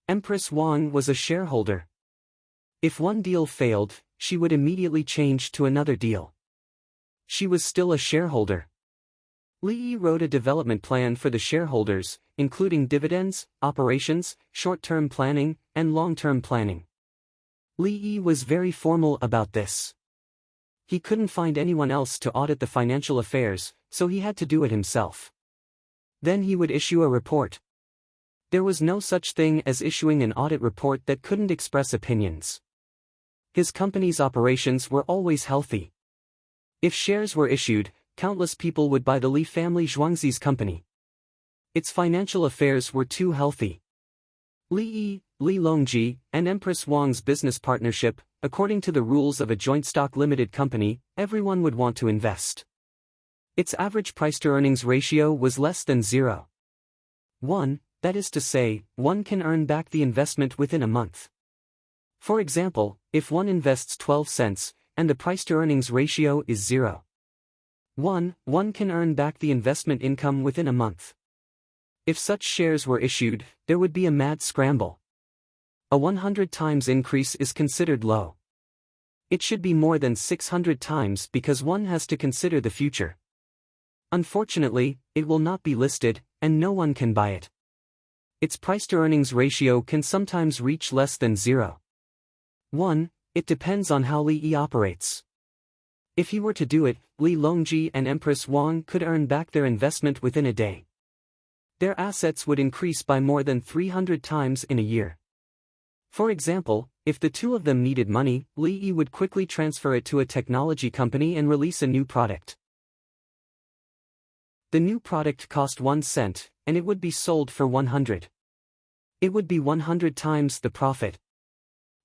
Empress Wang was a shareholder. If one deal failed, she would immediately change to another deal. She was still a shareholder. Li Yi wrote a development plan for the shareholders, including dividends, operations, short-term planning, and long-term planning. Li Yi was very formal about this. He couldn't find anyone else to audit the financial affairs, so he had to do it himself. Then he would issue a report. There was no such thing as issuing an audit report that couldn't express opinions. His company's operations were always healthy. If shares were issued, countless people would buy the Li family Zhuangzi's company. Its financial affairs were too healthy. Li Yi, Li Longji, and Empress Wang's business partnership, according to the rules of a joint stock limited company, everyone would want to invest. Its average price-to-earnings ratio was less than 0.1, that is to say, one can earn back the investment within a month. For example, if one invests 12 cents, and the price-to-earnings ratio is 0.1, one can earn back the investment income within a month. If such shares were issued, there would be a mad scramble. A 100 times increase is considered low. It should be more than 600 times because one has to consider the future. Unfortunately, it will not be listed, and no one can buy it. Its price-to-earnings ratio can sometimes reach less than 0.1. It depends on how Li Yi operates. If he were to do it, Li Longji and Empress Wang could earn back their investment within a day. Their assets would increase by more than 300 times in a year. For example, if the two of them needed money, Li Yi would quickly transfer it to a technology company and release a new product. The new product cost 1 cent, and it would be sold for 100. It would be 100 times the profit.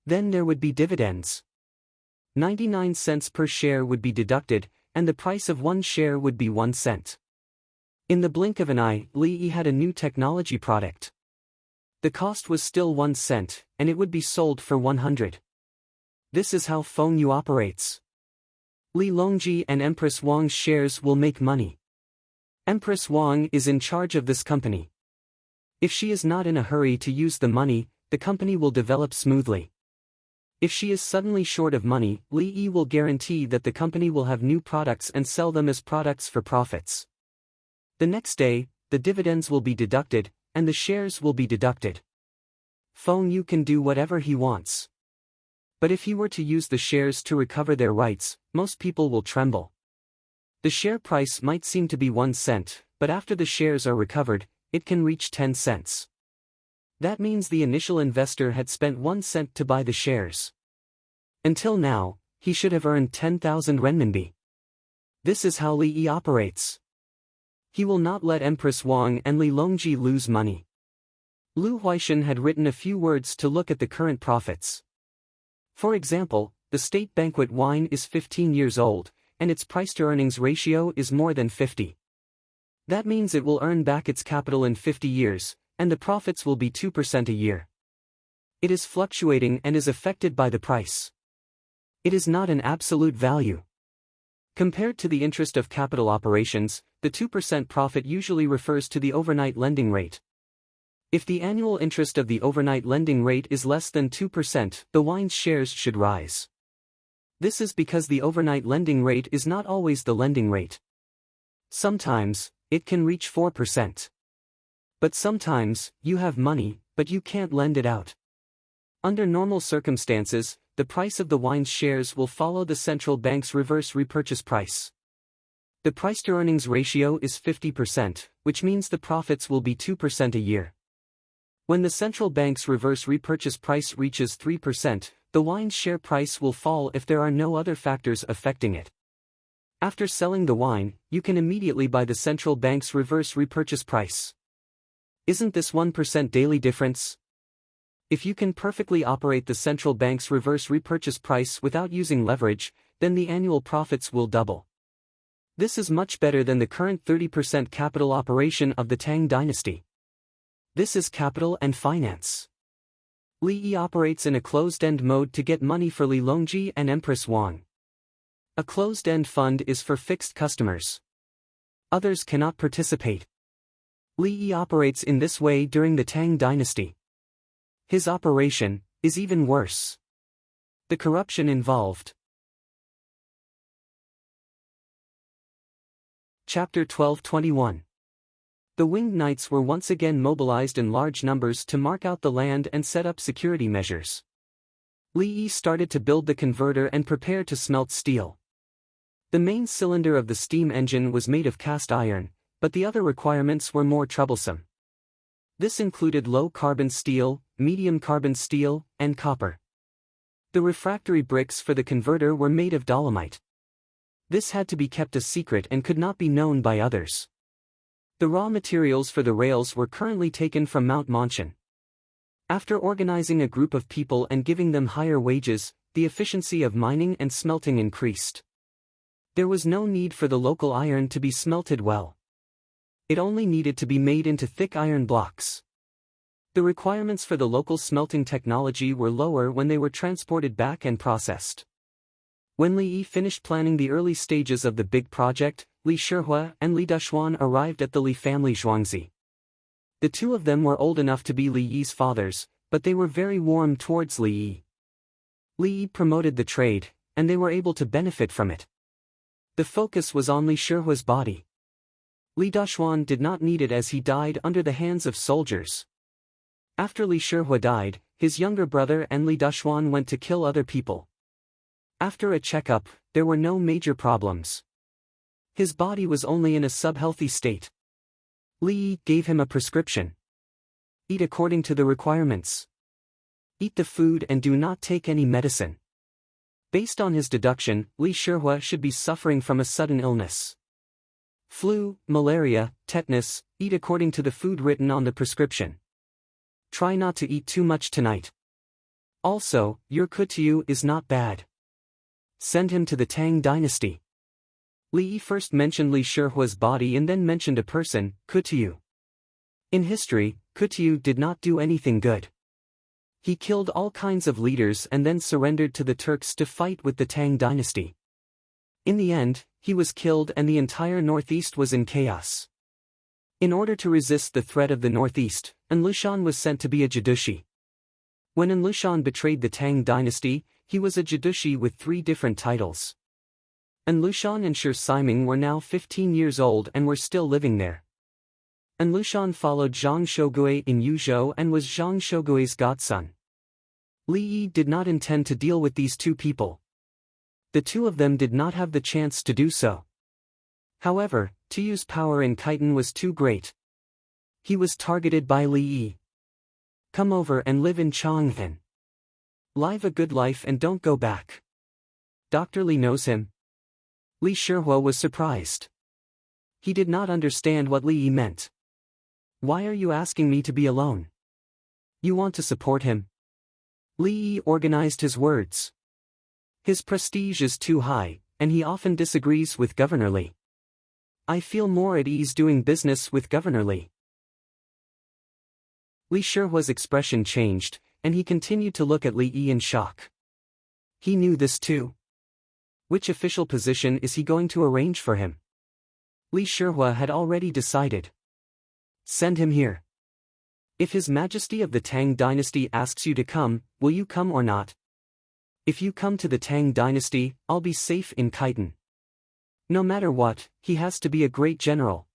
Then there would be dividends. 99 cents per share would be deducted, and the price of one share would be 1 cent. In the blink of an eye, Li Yi had a new technology product. The cost was still 1 cent, and it would be sold for 100. This is how Feng Yu operates. Li Longji and Empress Wang's shares will make money. Empress Wang is in charge of this company. If she is not in a hurry to use the money, the company will develop smoothly. If she is suddenly short of money, Li Yi will guarantee that the company will have new products and sell them as products for profits. The next day, the dividends will be deducted, and the shares will be deducted. Feng Yu can do whatever he wants. But if he were to use the shares to recover their rights, most people will tremble. The share price might seem to be 1 cent, but after the shares are recovered, it can reach 10 cents. That means the initial investor had spent 1 cent to buy the shares. Until now, he should have earned 10,000 renminbi. This is how Li Yi operates. He will not let Empress Wang and Li Longji lose money. Lu Huaishan had written a few words to look at the current profits. For example, the state banquet wine is 15 years old, and its price-to-earnings ratio is more than 50. That means it will earn back its capital in 50 years, and the profits will be 2% a year. It is fluctuating and is affected by the price. It is not an absolute value. Compared to the interest of capital operations, the 2% profit usually refers to the overnight lending rate. If the annual interest of the overnight lending rate is less than 2%, the wine's shares should rise. This is because the overnight lending rate is not always the lending rate. Sometimes, it can reach 4%. But sometimes, you have money, but you can't lend it out. Under normal circumstances, the price of the wine's shares will follow the central bank's reverse repurchase price. The price-to-earnings ratio is 50%, which means the profits will be 2% a year. When the central bank's reverse repurchase price reaches 3%, the wine's share price will fall if there are no other factors affecting it. After selling the wine, you can immediately buy the central bank's reverse repurchase price. Isn't this 1% daily difference? If you can perfectly operate the central bank's reverse repurchase price without using leverage, then the annual profits will double. This is much better than the current 30% capital operation of the Tang dynasty. This is capital and finance. Li Yi operates in a closed-end mode to get money for Li Longji and Empress Wang. A closed-end fund is for fixed customers. Others cannot participate. Li Yi operates in this way during the Tang dynasty. His operation is even worse. The corruption involved. Chapter 12:21. The winged knights were once again mobilized in large numbers to mark out the land and set up security measures. Li Yi started to build the converter and prepare to smelt steel. The main cylinder of the steam engine was made of cast iron, but the other requirements were more troublesome. This included low-carbon steel, medium-carbon steel, and copper. The refractory bricks for the converter were made of dolomite. This had to be kept a secret and could not be known by others. The raw materials for the rails were currently taken from Mount Monshan. After organizing a group of people and giving them higher wages, the efficiency of mining and smelting increased. There was no need for the local iron to be smelted well. It only needed to be made into thick iron blocks. The requirements for the local smelting technology were lower when they were transported back and processed. When Li Yi finished planning the early stages of the big project, Li Shihua and Li Dushuan arrived at the Li family Zhuangzi. The two of them were old enough to be Li Yi's fathers, but they were very warm towards Li Yi. Li Yi promoted the trade, and they were able to benefit from it. The focus was on Li Shihua's body. Li Dushuan did not need it as he died under the hands of soldiers. After Li Shihua died, his younger brother and Li Dushuan went to kill other people. After a checkup, there were no major problems. His body was only in a sub-healthy state. Li Yi gave him a prescription. Eat according to the requirements. Eat the food and do not take any medicine. Based on his deduction, Li Shihua should be suffering from a sudden illness. Flu, malaria, tetanus, eat according to the food written on the prescription. Try not to eat too much tonight. Also, your Kutiyu is not bad. Send him to the Tang dynasty. Li Yi first mentioned Li Shihua's body and then mentioned a person, Kutiyu. In history, Kutiyu did not do anything good. He killed all kinds of leaders and then surrendered to the Turks to fight with the Tang dynasty. In the end, he was killed and the entire northeast was in chaos. In order to resist the threat of the northeast, Enlushan was sent to be a Jadushi. When Enlushan betrayed the Tang dynasty, he was a Jadushi with 3 different titles. Enlushan and Shur Siming were now 15 years old and were still living there. Enlushan followed Zhang Shogui in Yuzhou and was Zhang Shogui's godson. Li Yi did not intend to deal with these 2 people. The 2 of them did not have the chance to do so. However, Tuyu's power in Khitan was too great. He was targeted by Li Yi. Come over and live in Chang'an. Live a good life and don't go back. Dr. Li knows him. Li Shihua was surprised. He did not understand what Li Yi meant. Why are you asking me to be alone? You want to support him? Li Yi organized his words. His prestige is too high, and he often disagrees with Governor Li. I feel more at ease doing business with Governor Li. Li Shihua's expression changed, and he continued to look at Li Yi in shock. He knew this too. Which official position is he going to arrange for him? Li Shihua had already decided. Send him here. If His Majesty of the Tang dynasty asks you to come, will you come or not? If you come to the Tang dynasty, I'll be safe in Khitan. No matter what, he has to be a great general.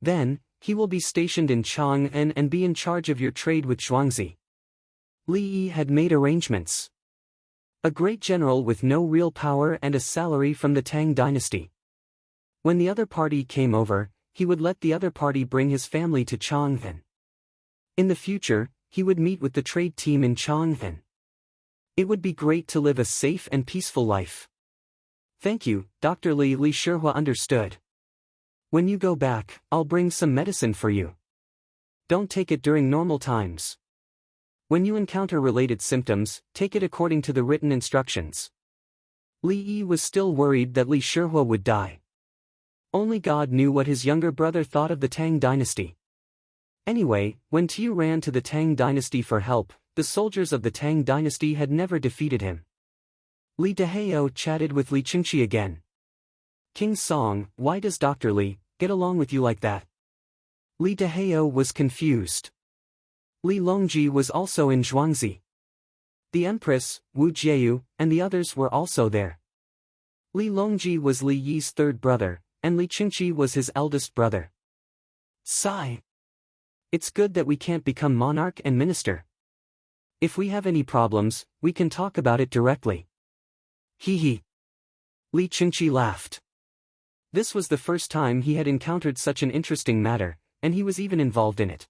Then, he will be stationed in Chang'an and be in charge of your trade with Zhuangzi. Li Yi had made arrangements. A great general with no real power and a salary from the Tang dynasty. When the other party came over, he would let the other party bring his family to Chang'an. In the future, he would meet with the trade team in Chang'an. It would be great to live a safe and peaceful life. Thank you, Dr. Li. Li Shihua understood. When you go back, I'll bring some medicine for you. Don't take it during normal times. When you encounter related symptoms, take it according to the written instructions. Li Yi was still worried that Li Shihua would die. Only God knew what his younger brother thought of the Tang dynasty. Anyway, when Tuyu ran to the Tang dynasty for help, the soldiers of the Tang dynasty had never defeated him. Li Dehao chatted with Li Qingqi again. King Song, why does Dr. Li get along with you like that? Li Dehao was confused. Li Longji was also in Zhuangzi. The Empress, Wu Jieyu, and the others were also there. Li Longji was Li Yi's 3rd brother, and Li Qingqi was his eldest brother. Sigh. It's good that we can't become monarch and minister. If we have any problems, we can talk about it directly. Hee hee. Li Qingqi laughed. This was the first time he had encountered such an interesting matter, and he was even involved in it.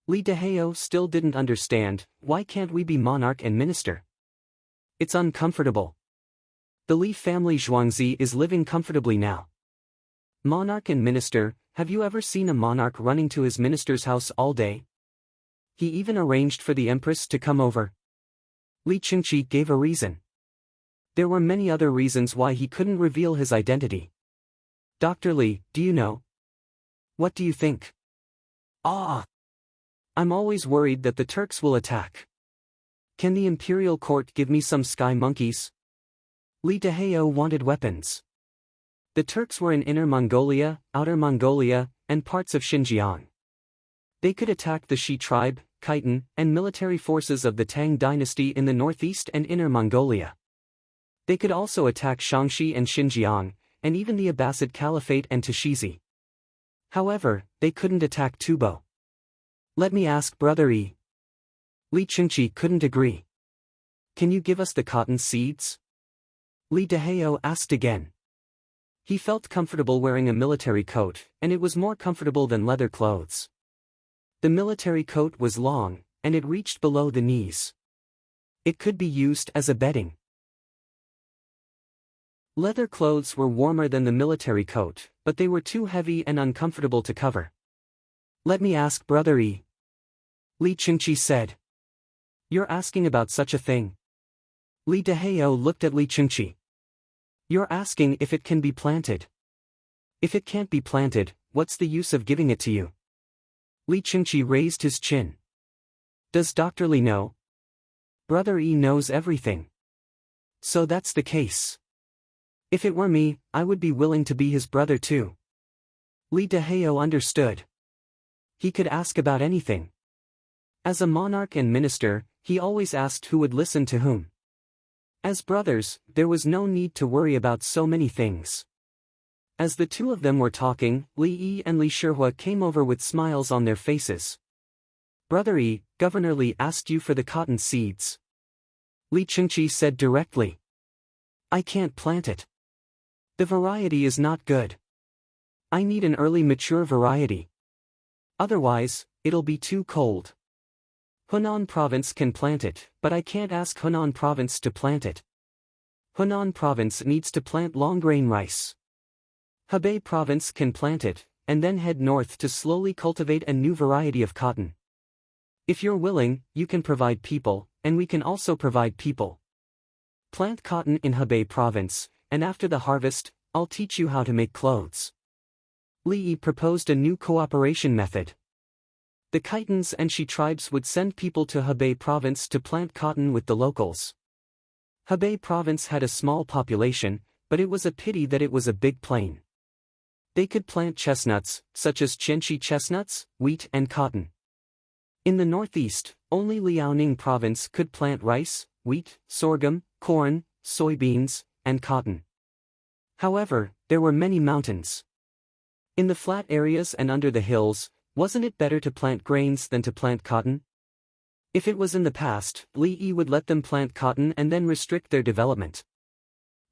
Li Dehao still didn't understand, why can't we be monarch and minister? It's uncomfortable. The Li family Zhuangzi is living comfortably now. Monarch and minister, have you ever seen a monarch running to his minister's house all day? He even arranged for the empress to come over. Li Qingqi gave a reason. There were many other reasons why he couldn't reveal his identity. Dr. Li, do you know? What do you think? I'm always worried that the Turks will attack. Can the imperial court give me some sky monkeys? Li Dehao wanted weapons. The Turks were in Inner Mongolia, Outer Mongolia, and parts of Xinjiang. They could attack the Shi tribe, Khitan, and military forces of the Tang dynasty in the northeast and Inner Mongolia. They could also attack Shaanxi and Xinjiang, and even the Abbasid Caliphate and Tashizi. However, they couldn't attack Tubo. Let me ask Brother Yi. Li Qingqi couldn't agree. Can you give us the cotton seeds? Li Dehao asked again. He felt comfortable wearing a military coat, and it was more comfortable than leather clothes. The military coat was long, and it reached below the knees. It could be used as a bedding. Leather clothes were warmer than the military coat, but they were too heavy and uncomfortable to cover. Let me ask Brother Yi. Li Qingqi said. You're asking about such a thing? Li Dehao looked at Li Qingqi. You're asking if it can be planted. If it can't be planted, what's the use of giving it to you? Li Qingqi raised his chin. Does Dr. Li know? Brother Yi knows everything. So that's the case. If it were me, I would be willing to be his brother too. Li Dehao understood. He could ask about anything. As a monarch and minister, he always asked who would listen to whom. As brothers, there was no need to worry about so many things. As the two of them were talking, Li Yi and Li Shihua came over with smiles on their faces. Brother Yi, Governor Li asked you for the cotton seeds. Li Qingqi said directly. I can't plant it. The variety is not good. I need an early mature variety. Otherwise, it'll be too cold. Hunan Province can plant it, but I can't ask Hunan Province to plant it. Hunan Province needs to plant long-grain rice. Hebei Province can plant it, and then head north to slowly cultivate a new variety of cotton. If you're willing, you can provide people, and we can also provide people. Plant cotton in Hebei Province, and after the harvest, I'll teach you how to make clothes. Li Yi proposed a new cooperation method. The Khitans and Shi tribes would send people to Hebei Province to plant cotton with the locals. Hebei Province had a small population, but it was a pity that it was a big plain. They could plant chestnuts, such as Qianxi chestnuts, wheat and cotton. In the northeast, only Liaoning Province could plant rice, wheat, sorghum, corn, soybeans, and cotton. However, there were many mountains. In the flat areas and under the hills, wasn't it better to plant grains than to plant cotton? If it was in the past, Li Yi would let them plant cotton and then restrict their development.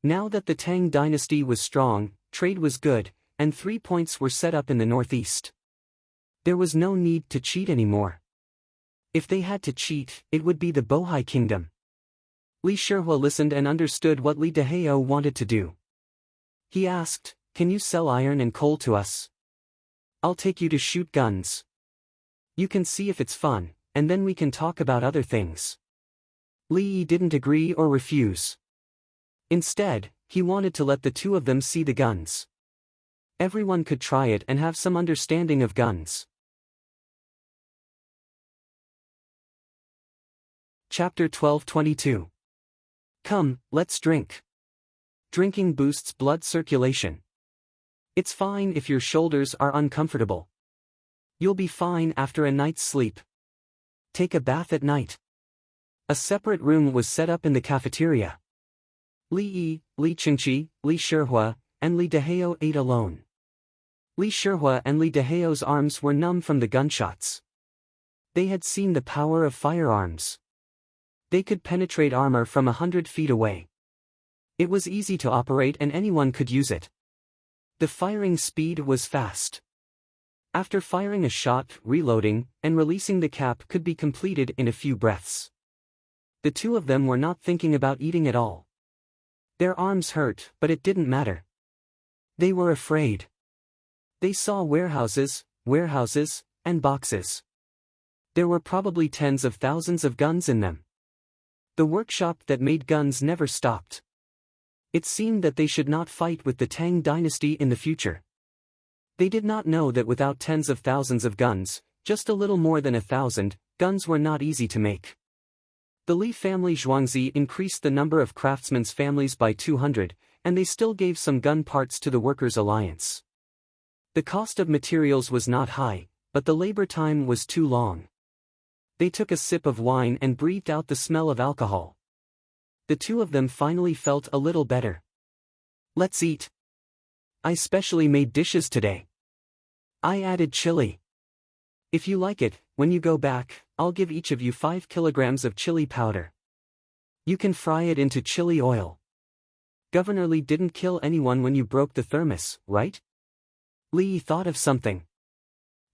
Now that the Tang dynasty was strong, trade was good, and 3 points were set up in the northeast. There was no need to cheat anymore. If they had to cheat, it would be the Bohai kingdom. Li Shihua listened and understood what Li Dehao wanted to do. He asked, can you sell iron and coal to us? I'll take you to shoot guns. You can see if it's fun, and then we can talk about other things. Li Yi didn't agree or refuse. Instead, he wanted to let the two of them see the guns. Everyone could try it and have some understanding of guns. Chapter 12:22. Come, let's drink. Drinking boosts blood circulation. It's fine if your shoulders are uncomfortable. You'll be fine after a night's sleep. Take a bath at night. A separate room was set up in the cafeteria. Li Yi, Li Qingqi, Li Shihua, and Li Dehao ate alone. Li Shihua and Li Dehao's arms were numb from the gunshots. They had seen the power of firearms. They could penetrate armor from 100 feet away. It was easy to operate and anyone could use it. The firing speed was fast. After firing a shot, reloading, and releasing the cap could be completed in a few breaths. The two of them were not thinking about eating at all. Their arms hurt, but it didn't matter. They were afraid. They saw warehouses, and boxes. There were probably tens of thousands of guns in them. The workshop that made guns never stopped. It seemed that they should not fight with the Tang dynasty in the future. They did not know that without tens of thousands of guns, just a little more than 1,000, guns were not easy to make. The Li family Zhuangzi increased the number of craftsmen's families by 200, and they still gave some gun parts to the Workers' Alliance. The cost of materials was not high, but the labor time was too long. They took a sip of wine and breathed out the smell of alcohol. The two of them finally felt a little better. Let's eat. I specially made dishes today. I added chili. If you like it, when you go back, I'll give each of you 5 kilograms of chili powder. You can fry it into chili oil. Governor Li didn't kill anyone when you broke the thermos, right? Li thought of something.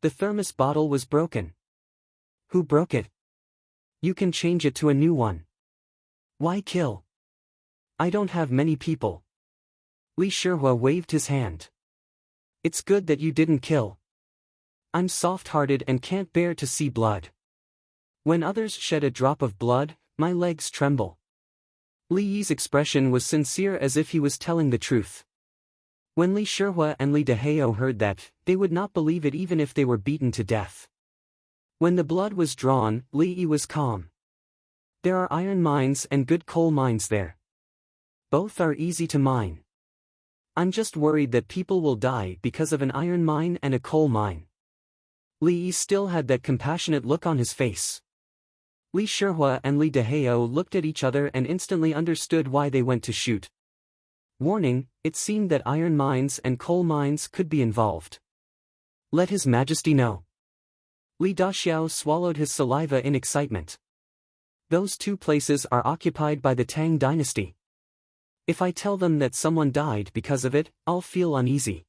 The thermos bottle was broken. Who broke it? You can change it to a new one. Why kill? I don't have many people. Li Shihua waved his hand. It's good that you didn't kill. I'm soft-hearted and can't bear to see blood. When others shed a drop of blood, my legs tremble. Li Yi's expression was sincere as if he was telling the truth. When Li Shihua and Li Dehao heard that, they would not believe it even if they were beaten to death. When the blood was drawn, Li Yi was calm. There are iron mines and good coal mines there. Both are easy to mine. I'm just worried that people will die because of an iron mine and a coal mine. Li Yi still had that compassionate look on his face. Li Shihua and Li Dehao looked at each other and instantly understood why they went to shoot. Warning, it seemed that iron mines and coal mines could be involved. Let His Majesty know. Li Daxiao swallowed his saliva in excitement. Those two places are occupied by the Tang dynasty. If I tell them that someone died because of it, I'll feel uneasy.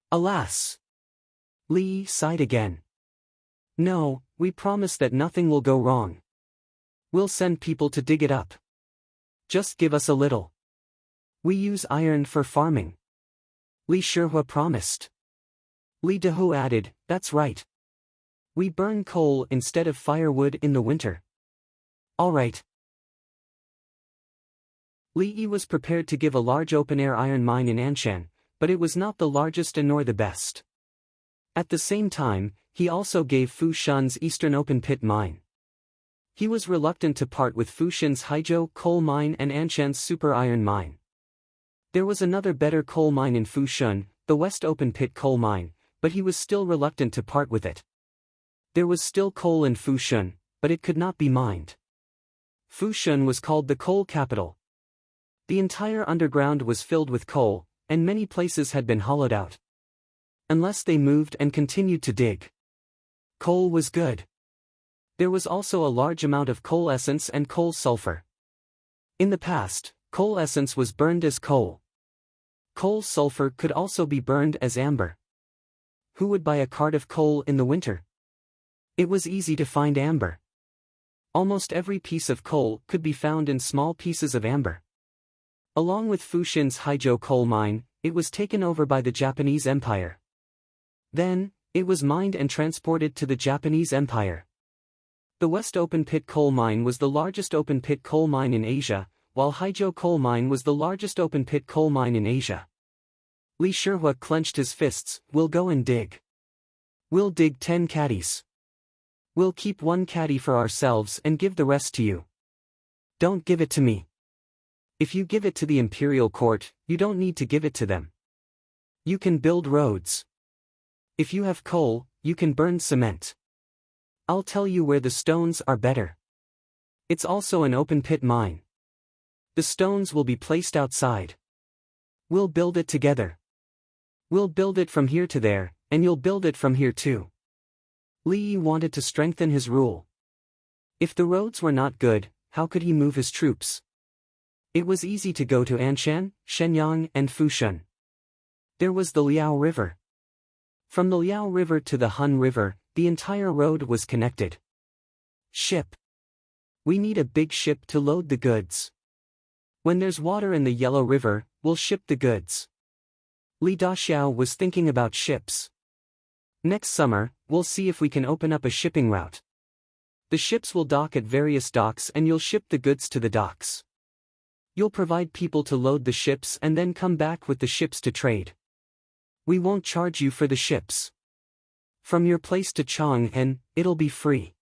Alas! Li Yi sighed again. No, we promise that nothing will go wrong. We'll send people to dig it up. Just give us a little. We use iron for farming. Li Shihua promised. Li Dehao added, that's right. We burn coal instead of firewood in the winter. All right. Li Yi was prepared to give a large open-air iron mine in Anshan, but it was not the largest and nor the best. At the same time, he also gave Fu Shun's eastern open-pit mine. He was reluctant to part with Fu Shun's Haizhou coal mine and Anshan's super iron mine. There was another better coal mine in Fu Shun, the west open-pit coal mine, but he was still reluctant to part with it. There was still coal in Fu Shun, but it could not be mined. Fu Shun was called the coal capital. The entire underground was filled with coal, and many places had been hollowed out. Unless they moved and continued to dig. Coal was good. There was also a large amount of coal essence and coal sulfur. In the past, coal essence was burned as coal. Coal sulfur could also be burned as amber. Who would buy a cart of coal in the winter? It was easy to find amber. Almost every piece of coal could be found in small pieces of amber. Along with Fu Shun's Haizhou coal mine, it was taken over by the Japanese Empire. Then, it was mined and transported to the Japanese Empire. The West open-pit coal mine was the largest open-pit coal mine in Asia, while Haizhou coal mine was the largest open-pit coal mine in Asia. Li Shihua clenched his fists. We'll go and dig. We'll dig 10 caddies. We'll keep 1 caddy for ourselves and give the rest to you. Don't give it to me. If you give it to the imperial court, you don't need to give it to them. You can build roads. If you have coal, you can burn cement. I'll tell you where the stones are better. It's also an open-pit mine. The stones will be placed outside. We'll build it together. We'll build it from here to there, and you'll build it from here too. Li Yi wanted to strengthen his rule. If the roads were not good, how could he move his troops? It was easy to go to Anshan, Shenyang and Fushun. There was the Liao River. From the Liao River to the Hun River, the entire road was connected. Ship. We need a big ship to load the goods. When there's water in the Yellow River, we'll ship the goods. Li Daxiao was thinking about ships. Next summer, we'll see if we can open up a shipping route. The ships will dock at various docks and you'll ship the goods to the docks. You'll provide people to load the ships and then come back with the ships to trade. We won't charge you for the ships. From your place to Chang'an, it'll be free.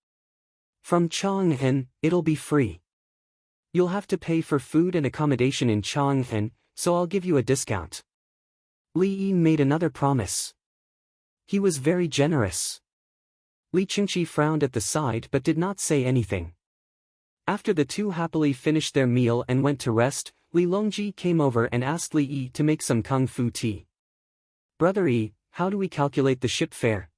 From Chang'an, it'll be free. You'll have to pay for food and accommodation in Chang'an, so I'll give you a discount. Li Yi made another promise. He was very generous. Li Qingqi frowned at the side but did not say anything. After the two happily finished their meal and went to rest, Li Longji came over and asked Li Yi to make some kung fu tea. Brother Yi, how do we calculate the ship fare?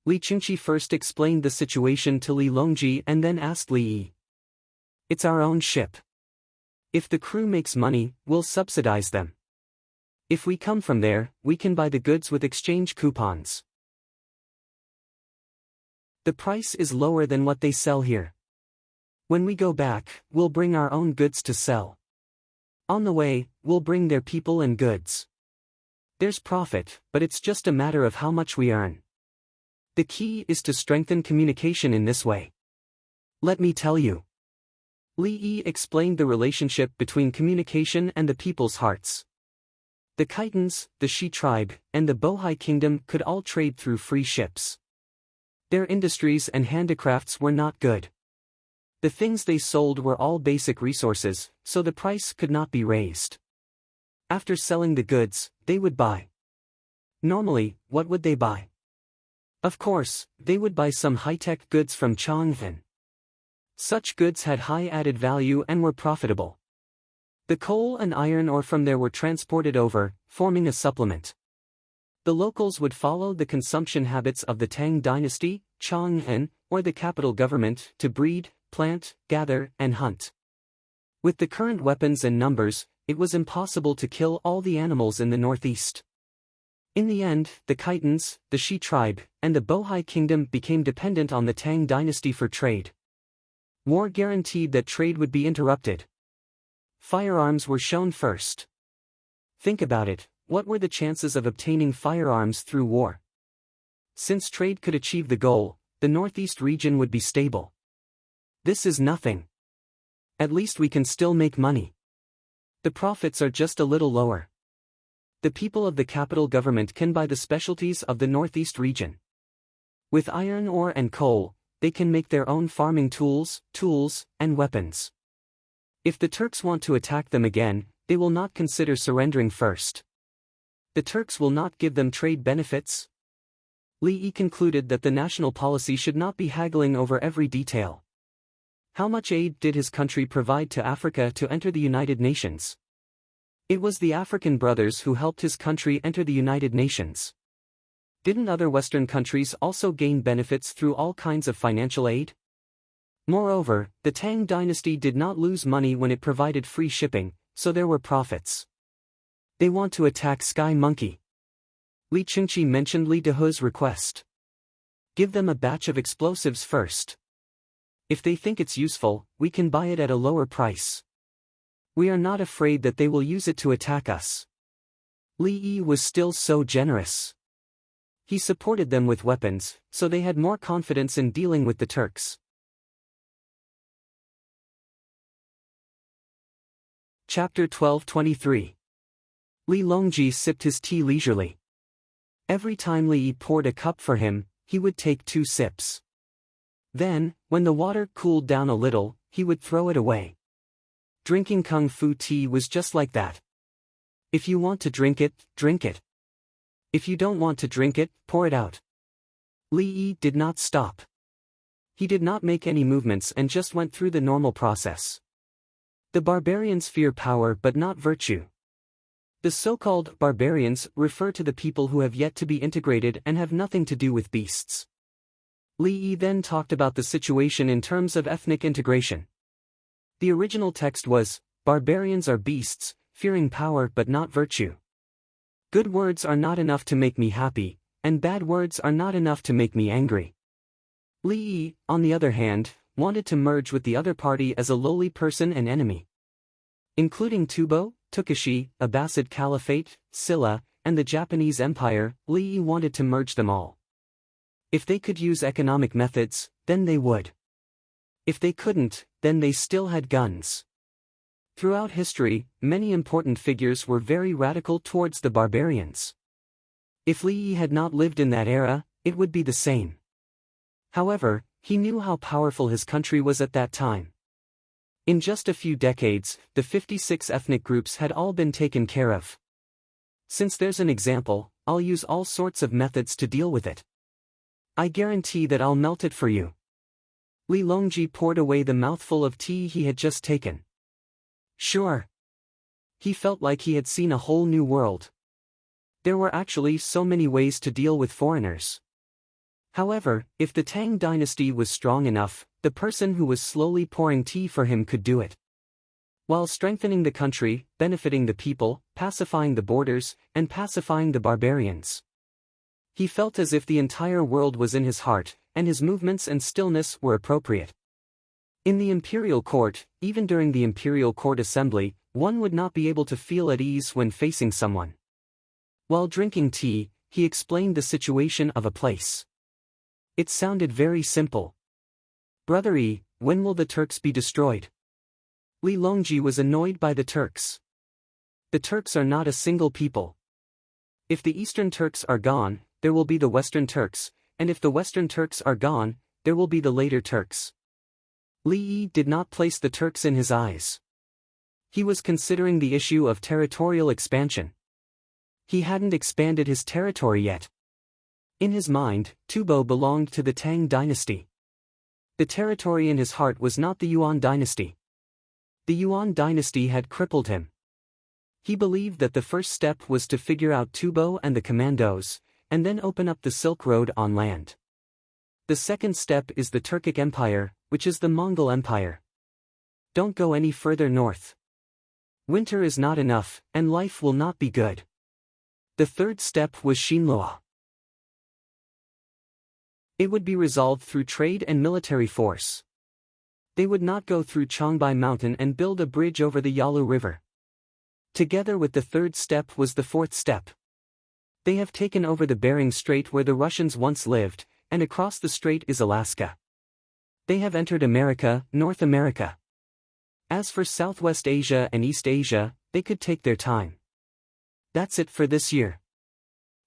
Li Qingqi first explained the situation to Li Longji and then asked Li Yi. It's our own ship. If the crew makes money, we'll subsidize them. If we come from there, we can buy the goods with exchange coupons. The price is lower than what they sell here. When we go back, we'll bring our own goods to sell. On the way, we'll bring their people and goods. There's profit, but it's just a matter of how much we earn. The key is to strengthen communication in this way. Let me tell you. Li Yi explained the relationship between communication and the people's hearts. The Khitans, the Shi tribe, and the Bohai kingdom could all trade through free ships. Their industries and handicrafts were not good. The things they sold were all basic resources, so the price could not be raised. After selling the goods, they would buy. Normally, what would they buy? Of course, they would buy some high-tech goods from Chang'an. Such goods had high added value and were profitable. The coal and iron ore from there were transported over, forming a supplement. The locals would follow the consumption habits of the Tang dynasty, Chang'an, or the capital government, to breed, plant, gather, and hunt. With the current weapons and numbers, it was impossible to kill all the animals in the northeast. In the end, the Khitans, the Shi tribe, and the Bohai kingdom became dependent on the Tang dynasty for trade. War guaranteed that trade would be interrupted. Firearms were shown first. Think about it, what were the chances of obtaining firearms through war? Since trade could achieve the goal, the northeast region would be stable. This is nothing. At least we can still make money. The profits are just a little lower. The people of the capital government can buy the specialties of the northeast region. With iron ore and coal, they can make their own farming tools, and weapons. If the Turks want to attack them again, they will not consider surrendering first. The Turks will not give them trade benefits. Li Yi concluded that the national policy should not be haggling over every detail. How much aid did his country provide to Africa to enter the United Nations? It was the African brothers who helped his country enter the United Nations. Didn't other Western countries also gain benefits through all kinds of financial aid? Moreover, the Tang dynasty did not lose money when it provided free shipping, so there were profits. They want to attack Sky Monkey. Li Chengqi mentioned Li Dehu's request. Give them a batch of explosives first. If they think it's useful, we can buy it at a lower price. We are not afraid that they will use it to attack us. Li Yi was still so generous. He supported them with weapons, so they had more confidence in dealing with the Turks. Chapter 12:23. Li Longji sipped his tea leisurely. Every time Li Yi poured a cup for him, he would take 2 sips. Then, when the water cooled down a little, he would throw it away. Drinking kung fu tea was just like that. If you want to drink it, drink it. If you don't want to drink it, pour it out. Li Yi did not stop. He did not make any movements and just went through the normal process. The barbarians fear power but not virtue. The so-called barbarians refer to the people who have yet to be integrated and have nothing to do with beasts. Li Yi then talked about the situation in terms of ethnic integration. The original text was, "Barbarians are beasts, fearing power but not virtue. Good words are not enough to make me happy, and bad words are not enough to make me angry." Li Yi, on the other hand, wanted to merge with the other party as a lowly person and enemy. Including Tubo, Tukashi, Abbasid Caliphate, Silla, and the Japanese Empire, Li Yi wanted to merge them all. If they could use economic methods, then they would. If they couldn't, then they still had guns. Throughout history, many important figures were very radical towards the barbarians. If Li Yi had not lived in that era, it would be the same. However, he knew how powerful his country was at that time. In just a few decades, the 56 ethnic groups had all been taken care of. Since there's an example, I'll use all sorts of methods to deal with it. I guarantee that I'll melt it for you. Li Longji poured away the mouthful of tea he had just taken. Sure. He felt like he had seen a whole new world. There were actually so many ways to deal with foreigners. However, if the Tang dynasty was strong enough, the person who was slowly pouring tea for him could do it. While strengthening the country, benefiting the people, pacifying the borders, and pacifying the barbarians. He felt as if the entire world was in his heart, and his movements and stillness were appropriate. In the imperial court, even during the imperial court assembly, one would not be able to feel at ease when facing someone. While drinking tea, he explained the situation of a place. It sounded very simple. Brother Yi, when will the Turks be destroyed? Li Longji was annoyed by the Turks. The Turks are not a single people. If the Eastern Turks are gone, there will be the Western Turks, and if the Western Turks are gone, there will be the later Turks. Li Yi did not place the Turks in his eyes. He was considering the issue of territorial expansion. He hadn't expanded his territory yet. In his mind, Tubo belonged to the Tang dynasty. The territory in his heart was not the Yuan dynasty. The Yuan dynasty had crippled him. He believed that the first step was to figure out Tubo and the commandos, and then open up the Silk Road on land. The second step is the Turkic Empire, which is the Mongol Empire. Don't go any further north. Winter is not enough, and life will not be good. The third step was Xinluo. It would be resolved through trade and military force. They would not go through Changbai Mountain and build a bridge over the Yalu River. Together with the third step was the fourth step. They have taken over the Bering Strait where the Russians once lived, and across the strait is Alaska. They have entered America, North America. As for Southwest Asia and East Asia, they could take their time. That's it for this year.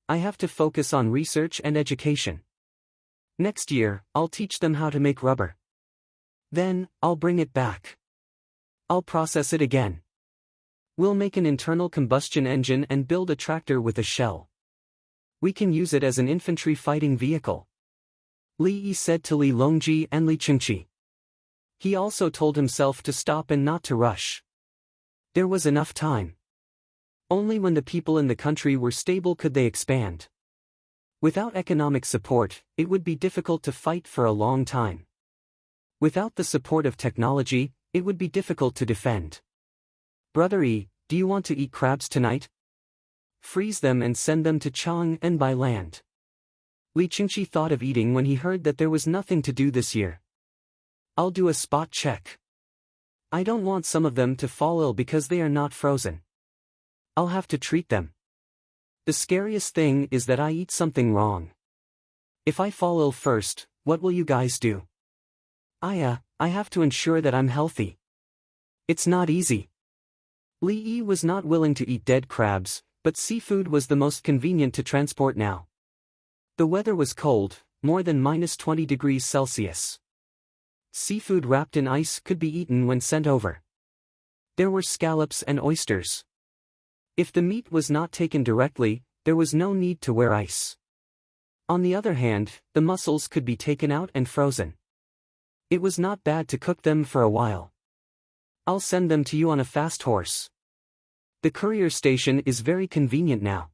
I have to focus on research and education. Next year, I'll teach them how to make rubber. Then, I'll bring it back. I'll process it again. We'll make an internal combustion engine and build a tractor with a shell. We can use it as an infantry fighting vehicle. Li Yi said to Li Longji and Li Qingqi. He also told himself to stop and not to rush. There was enough time. Only when the people in the country were stable could they expand. Without economic support, it would be difficult to fight for a long time. Without the support of technology, it would be difficult to defend. Brother Yi, do you want to eat crabs tonight? Freeze them and send them to Chang'an by land. Li Qingqi thought of eating when he heard that there was nothing to do this year. I'll do a spot check. I don't want some of them to fall ill because they are not frozen. I'll have to treat them. The scariest thing is that I eat something wrong. If I fall ill first, what will you guys do? I have to ensure that I'm healthy. It's not easy. Li Yi was not willing to eat dead crabs, but seafood was the most convenient to transport now. The weather was cold, more than -20 degrees Celsius. Seafood wrapped in ice could be eaten when sent over. There were scallops and oysters. If the meat was not taken directly, there was no need to wear ice. On the other hand, the mussels could be taken out and frozen. It was not bad to cook them for a while. I'll send them to you on a fast horse. The courier station is very convenient now.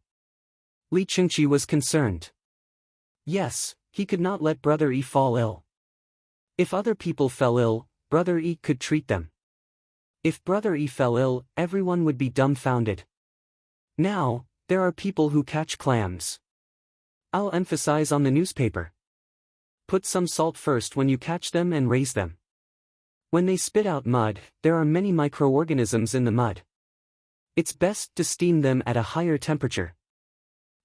Li Qingqi was concerned. Yes, he could not let Brother Yi fall ill. If other people fell ill, Brother Yi could treat them. If Brother Yi fell ill, everyone would be dumbfounded. Now, there are people who catch clams. I'll emphasize on the newspaper. Put some salt first when you catch them and raise them. When they spit out mud, there are many microorganisms in the mud. It's best to steam them at a higher temperature.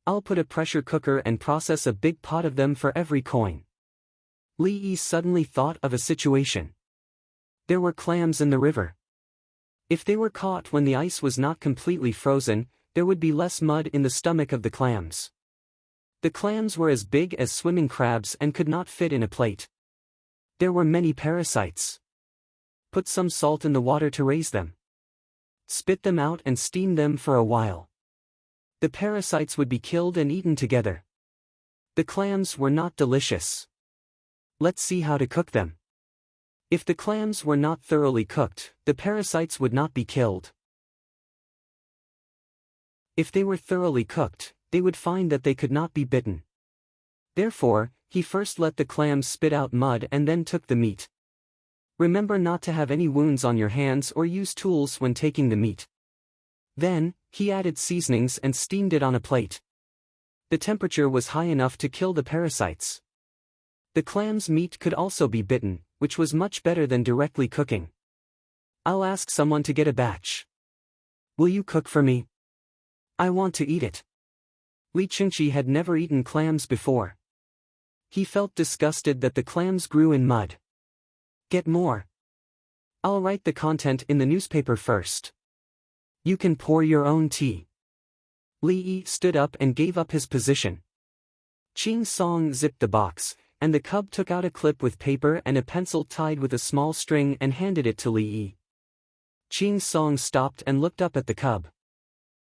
I'll put a pressure cooker and process a big pot of them for every coin. Li Yi suddenly thought of a situation. There were clams in the river. If they were caught when the ice was not completely frozen, there would be less mud in the stomach of the clams. The clams were as big as swimming crabs and could not fit in a plate. There were many parasites. Put some salt in the water to raise them. Spit them out and steam them for a while. The parasites would be killed and eaten together. The clams were not delicious. Let's see how to cook them. If the clams were not thoroughly cooked, the parasites would not be killed. If they were thoroughly cooked, they would find that they could not be bitten. Therefore, he first let the clams spit out mud and then took the meat. Remember not to have any wounds on your hands or use tools when taking the meat. Then, he added seasonings and steamed it on a plate. The temperature was high enough to kill the parasites. The clam's meat could also be bitten, which was much better than directly cooking. I'll ask someone to get a batch. Will you cook for me? I want to eat it. Li Qingqi had never eaten clams before. He felt disgusted that the clams grew in mud. Get more. I'll write the content in the newspaper first. You can pour your own tea. Li Yi stood up and gave up his position. Ching Song zipped the box, and the cub took out a clip with paper and a pencil tied with a small string and handed it to Li Yi. Ching Song stopped and looked up at the cub.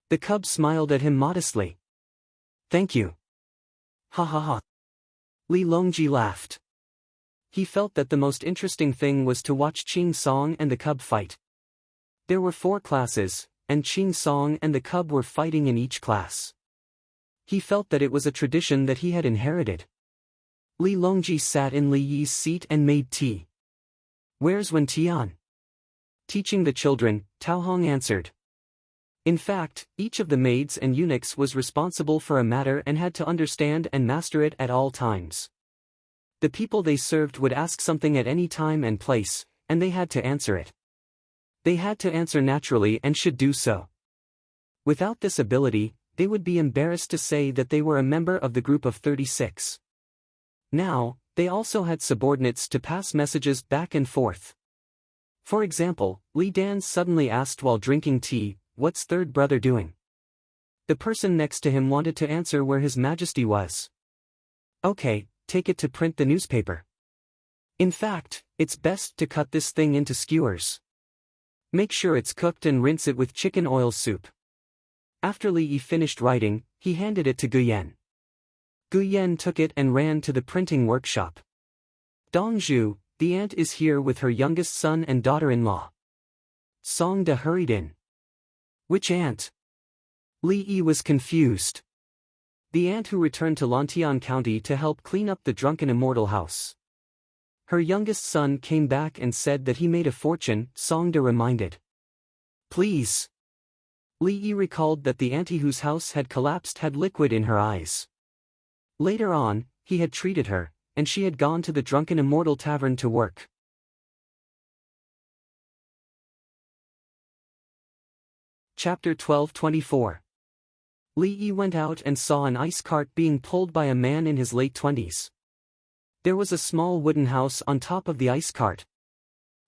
The cub smiled at him modestly. "Thank you." "Ha ha ha." Li Longji laughed. He felt that the most interesting thing was to watch Ching Song and the cub fight. There were 4 classes, and Ching Song and the cub were fighting in each class. He felt that it was a tradition that he had inherited. Li Longji sat in Li Yi's seat and made tea. "Where's Wen Tian?" "Teaching the children," Tao Hong answered. In fact, each of the maids and eunuchs was responsible for a matter and had to understand and master it at all times. The people they served would ask something at any time and place, and they had to answer it. They had to answer naturally and should do so. Without this ability, they would be embarrassed to say that they were a member of the group of 36. Now, they also had subordinates to pass messages back and forth. For example, Li Dan suddenly asked while drinking tea, "What's third brother doing?" The person next to him wanted to answer where His Majesty was. "Okay, take it to print the newspaper. In fact, it's best to cut this thing into skewers. Make sure it's cooked and rinse it with chicken oil soup." After Li Yi finished writing, he handed it to Guyen. Guyen took it and ran to the printing workshop. "Dongzhu, the aunt is here with her youngest son and daughter-in-law." Song De hurried in. "Which aunt?" Li Yi was confused. "The aunt who returned to Lantian County to help clean up the drunken immortal house. Her youngest son came back and said that he made a fortune," Song De reminded. "Please." Li Yi recalled that the auntie whose house had collapsed had liquid in her eyes. Later on, he had treated her, and she had gone to the drunken immortal tavern to work. Chapter 12:24. Li Yi went out and saw an ice cart being pulled by a man in his late 20s. There was a small wooden house on top of the ice cart.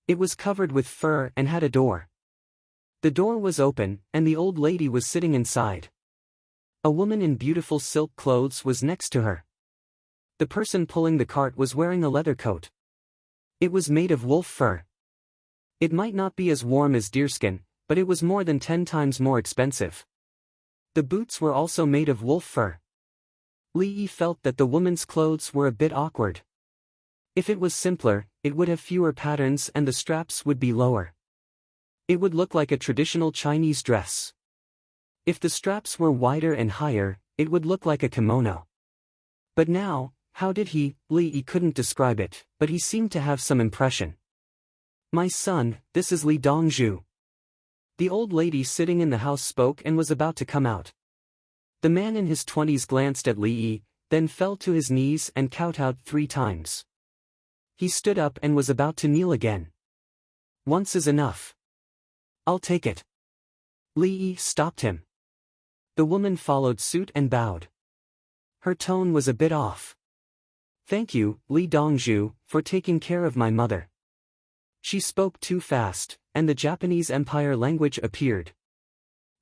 It was covered with fur and had a door. The door was open, and the old lady was sitting inside. A woman in beautiful silk clothes was next to her. The person pulling the cart was wearing a leather coat. It was made of wolf fur. It might not be as warm as deerskin, but it was more than 10 times more expensive. The boots were also made of wolf fur. Li Yi felt that the woman's clothes were a bit awkward. If it was simpler, it would have fewer patterns and the straps would be lower. It would look like a traditional Chinese dress. If the straps were wider and higher, it would look like a kimono. But now, how did he? Li Yi couldn't describe it, but he seemed to have some impression. "My son, this is Li Dongzhu." The old lady sitting in the house spoke and was about to come out. The man in his 20s glanced at Li Yi, then fell to his knees and kowtowed 3 times. He stood up and was about to kneel again. "Once is enough. I'll take it." Li Yi stopped him. The woman followed suit and bowed. Her tone was a bit off. "Thank you, Li Dongzhu, for taking care of my mother." She spoke too fast, and the Japanese Empire language appeared.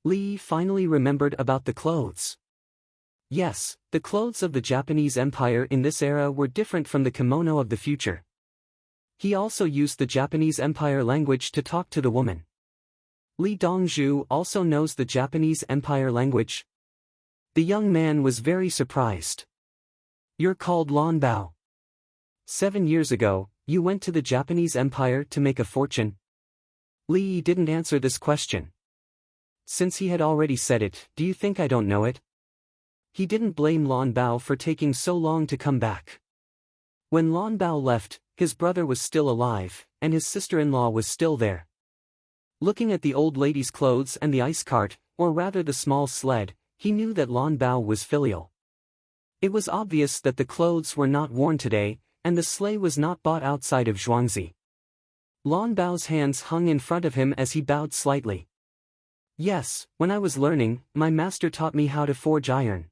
Li Yi finally remembered about the clothes. Yes, the clothes of the Japanese Empire in this era were different from the kimono of the future. He also used the Japanese Empire language to talk to the woman. Li Dongzhu also knows the Japanese Empire language. The young man was very surprised. "You're called Lan Bao. 7 years ago, you went to the Japanese Empire to make a fortune?" Li Yi didn't answer this question. Since he had already said it, "Do you think I don't know it?" He didn't blame Lan Bao for taking so long to come back. When Lan Bao left, his brother was still alive, and his sister-in-law was still there. Looking at the old lady's clothes and the ice cart, or rather the small sled, he knew that Lan Bao was filial. It was obvious that the clothes were not worn today, and the sleigh was not bought outside of Zhuangzi. Lan Bao's hands hung in front of him as he bowed slightly. "Yes, when I was learning, my master taught me how to forge iron.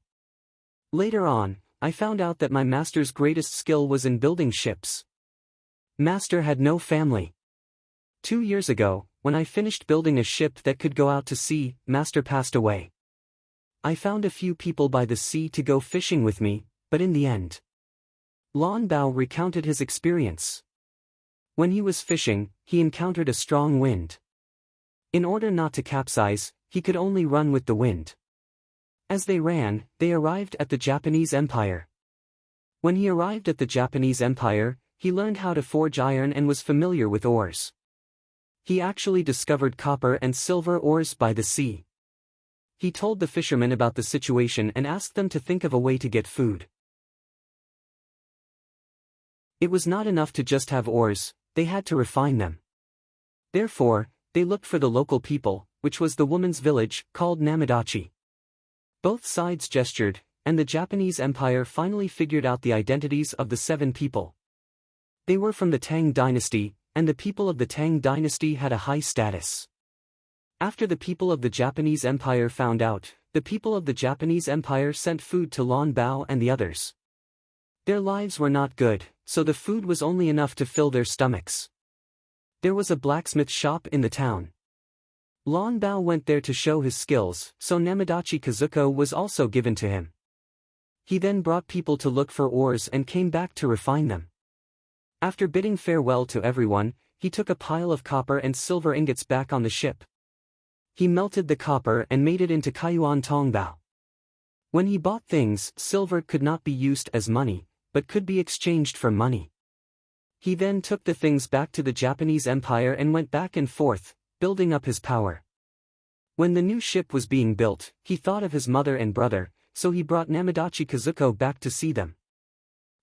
Later on, I found out that my master's greatest skill was in building ships. Master had no family. 2 years ago, when I finished building a ship that could go out to sea, Master passed away. I found a few people by the sea to go fishing with me, But in the end, Lan Bao recounted his experience. When he was fishing, he encountered a strong wind. In order not to capsize, he could only run with the wind. As they ran, they arrived at the Japanese Empire. When he arrived at the Japanese Empire, he learned how to forge iron and was familiar with ores. He actually discovered copper and silver ores by the sea. He told the fishermen about the situation and asked them to think of a way to get food. It was not enough to just have ores, they had to refine them. Therefore, they looked for the local people, which was the woman's village, called Namadachi. Both sides gestured, and the Japanese Empire finally figured out the identities of the 7 people. They were from the Tang dynasty, and the people of the Tang dynasty had a high status. After the people of the Japanese Empire found out, the people of the Japanese Empire sent food to Lan Bao and the others. Their lives were not good, so the food was only enough to fill their stomachs. There was a blacksmith shop in the town. Lan Bao went there to show his skills, so Namadachi Kazuko was also given to him. He then brought people to look for ores and came back to refine them. After bidding farewell to everyone, he took a pile of copper and silver ingots back on the ship. He melted the copper and made it into Kaiyuan Tongbao. When he bought things, silver could not be used as money, but could be exchanged for money. He then took the things back to the Japanese Empire and went back and forth, building up his power. When the new ship was being built, he thought of his mother and brother, so he brought Namadachi Kazuko back to see them.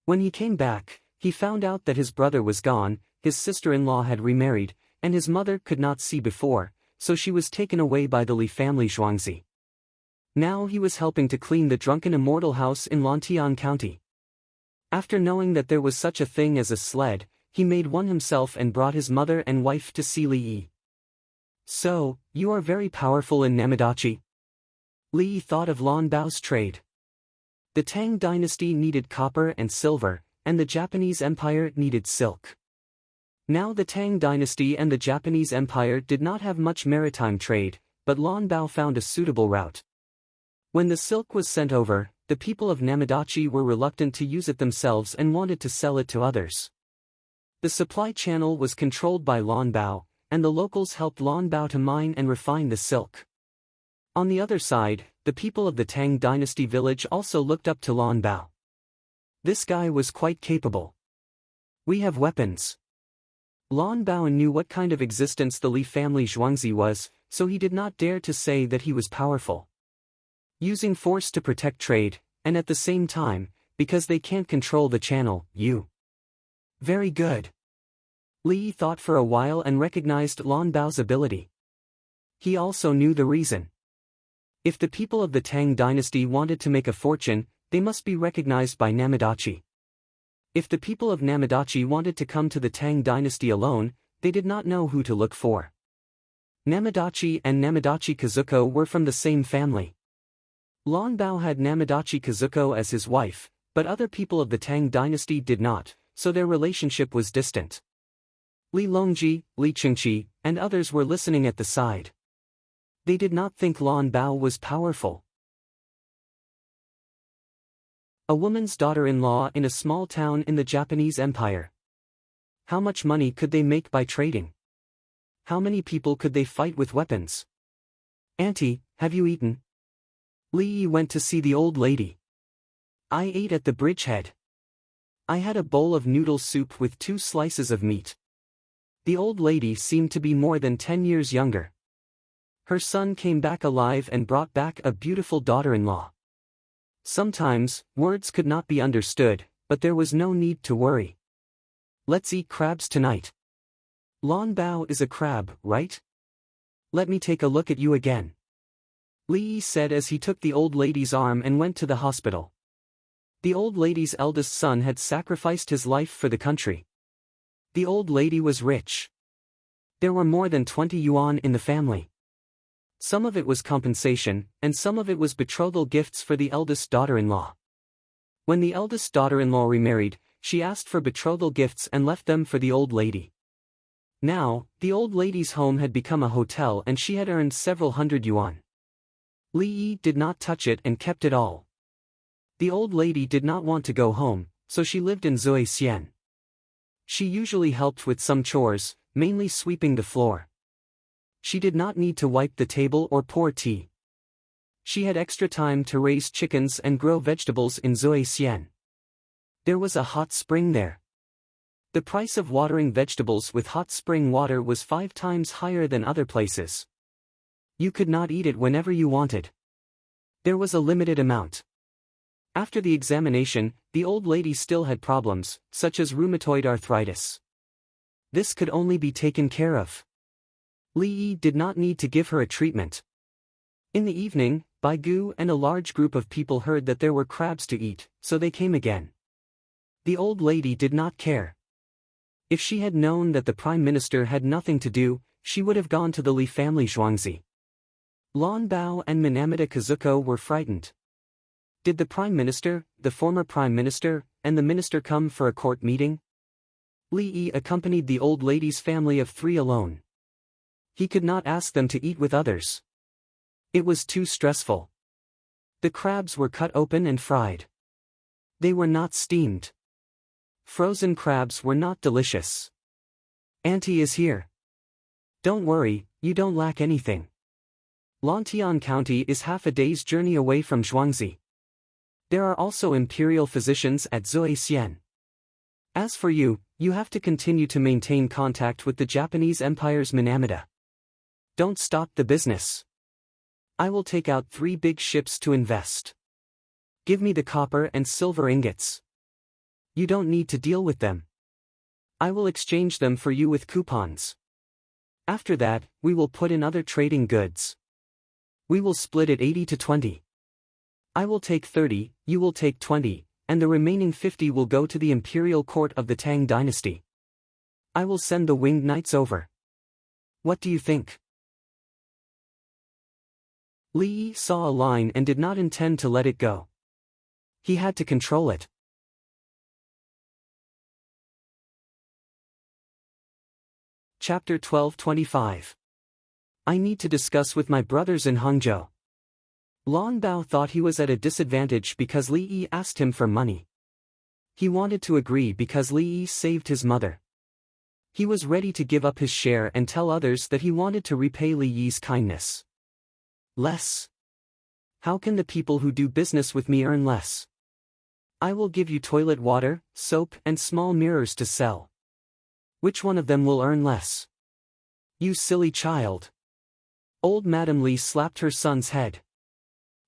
When he came back, he found out that his brother was gone, his sister-in-law had remarried, and his mother could not see before, so she was taken away by the Li family Zhuangzi. Now he was helping to clean the drunken immortal house in Lantian County. After knowing that there was such a thing as a sled, he made one himself and brought his mother and wife to see Li. So, you are very powerful in Namadachi? Li thought of Lan Bao's trade. The Tang dynasty needed copper and silver, and the Japanese Empire needed silk. Now the Tang dynasty and the Japanese Empire did not have much maritime trade, but Lan Bao found a suitable route. When the silk was sent over, the people of Namadachi were reluctant to use it themselves and wanted to sell it to others. The supply channel was controlled by Lan Bao, and the locals helped Lan Bao to mine and refine the silk. On the other side, the people of the Tang dynasty village also looked up to Lan Bao. This guy was quite capable. We have weapons. Lan Bao knew what kind of existence the Li family Zhuangzi was, so he did not dare to say that he was powerful. Using force to protect trade, and at the same time, because they can't control the channel, you. Very good. Li thought for a while and recognized Lan Bao's ability. He also knew the reason. If the people of the Tang dynasty wanted to make a fortune, they must be recognized by Namadachi. If the people of Namadachi wanted to come to the Tang dynasty alone, they did not know who to look for. Namadachi and Namadachi Kazuko were from the same family. Lan Bao had Namadachi Kazuko as his wife, but other people of the Tang dynasty did not, so their relationship was distant. Li Longji, Li Qingqi, and others were listening at the side. They did not think Lan Bao was powerful. A woman's daughter-in-law in a small town in the Japanese Empire. How much money could they make by trading? How many people could they fight with weapons? Auntie, have you eaten? Li went to see the old lady. I ate at the bridgehead. I had a bowl of noodle soup with 2 slices of meat. The old lady seemed to be more than 10 years younger. Her son came back alive and brought back a beautiful daughter-in-law. Sometimes, words could not be understood, but there was no need to worry. Let's eat crabs tonight. Lan Bao is a crab, right? Let me take a look at you again. Li said as he took the old lady's arm and went to the hospital. The old lady's eldest son had sacrificed his life for the country. The old lady was rich. There were more than 20 yuan in the family. Some of it was compensation, and some of it was betrothal gifts for the eldest daughter-in-law. When the eldest daughter-in-law remarried, she asked for betrothal gifts and left them for the old lady. Now, the old lady's home had become a hotel and she had earned several hundred yuan. Li did not touch it and kept it all. The old lady did not want to go home, so she lived in Zhuixian. She usually helped with some chores, mainly sweeping the floor. She did not need to wipe the table or pour tea. She had extra time to raise chickens and grow vegetables in Zhuixian. There was a hot spring there. The price of watering vegetables with hot spring water was 5 times higher than other places. You could not eat it whenever you wanted. There was a limited amount. After the examination, the old lady still had problems, such as rheumatoid arthritis. This could only be taken care of. Li Yi did not need to give her a treatment. In the evening, Bai Gu and a large group of people heard that there were crabs to eat, so they came again. The old lady did not care. If she had known that the Prime Minister had nothing to do, she would have gone to the Li family Zhuangzi. Lan Bao and Minamata Kazuko were frightened. Did the Prime Minister, the former Prime Minister, and the Minister come for a court meeting? Li Yi accompanied the old lady's family of 3 alone. He could not ask them to eat with others. It was too stressful. The crabs were cut open and fried. They were not steamed. Frozen crabs were not delicious. Auntie is here. Don't worry, you don't lack anything. Lantian County is half a day's journey away from Zhuangzi. There are also imperial physicians at Zhuixian. As for you, you have to continue to maintain contact with the Japanese Empire's Minamata. Don't stop the business. I will take out 3 big ships to invest. Give me the copper and silver ingots. You don't need to deal with them. I will exchange them for you with coupons. After that, we will put in other trading goods. We will split it 80 to 20. I will take 30, you will take 20, and the remaining 50 will go to the imperial court of the Tang dynasty. I will send the winged knights over. What do you think? Li Yi saw a line and did not intend to let it go. He had to control it. Chapter 12:25. I need to discuss with my brothers in Hangzhou. Lan Bao thought he was at a disadvantage because Li Yi asked him for money. He wanted to agree because Li Yi saved his mother. He was ready to give up his share and tell others that he wanted to repay Li Yi's kindness. Less? How can the people who do business with me earn less? I will give you toilet water, soap, and small mirrors to sell. Which one of them will earn less? You silly child. Old Madame Li slapped her son's head.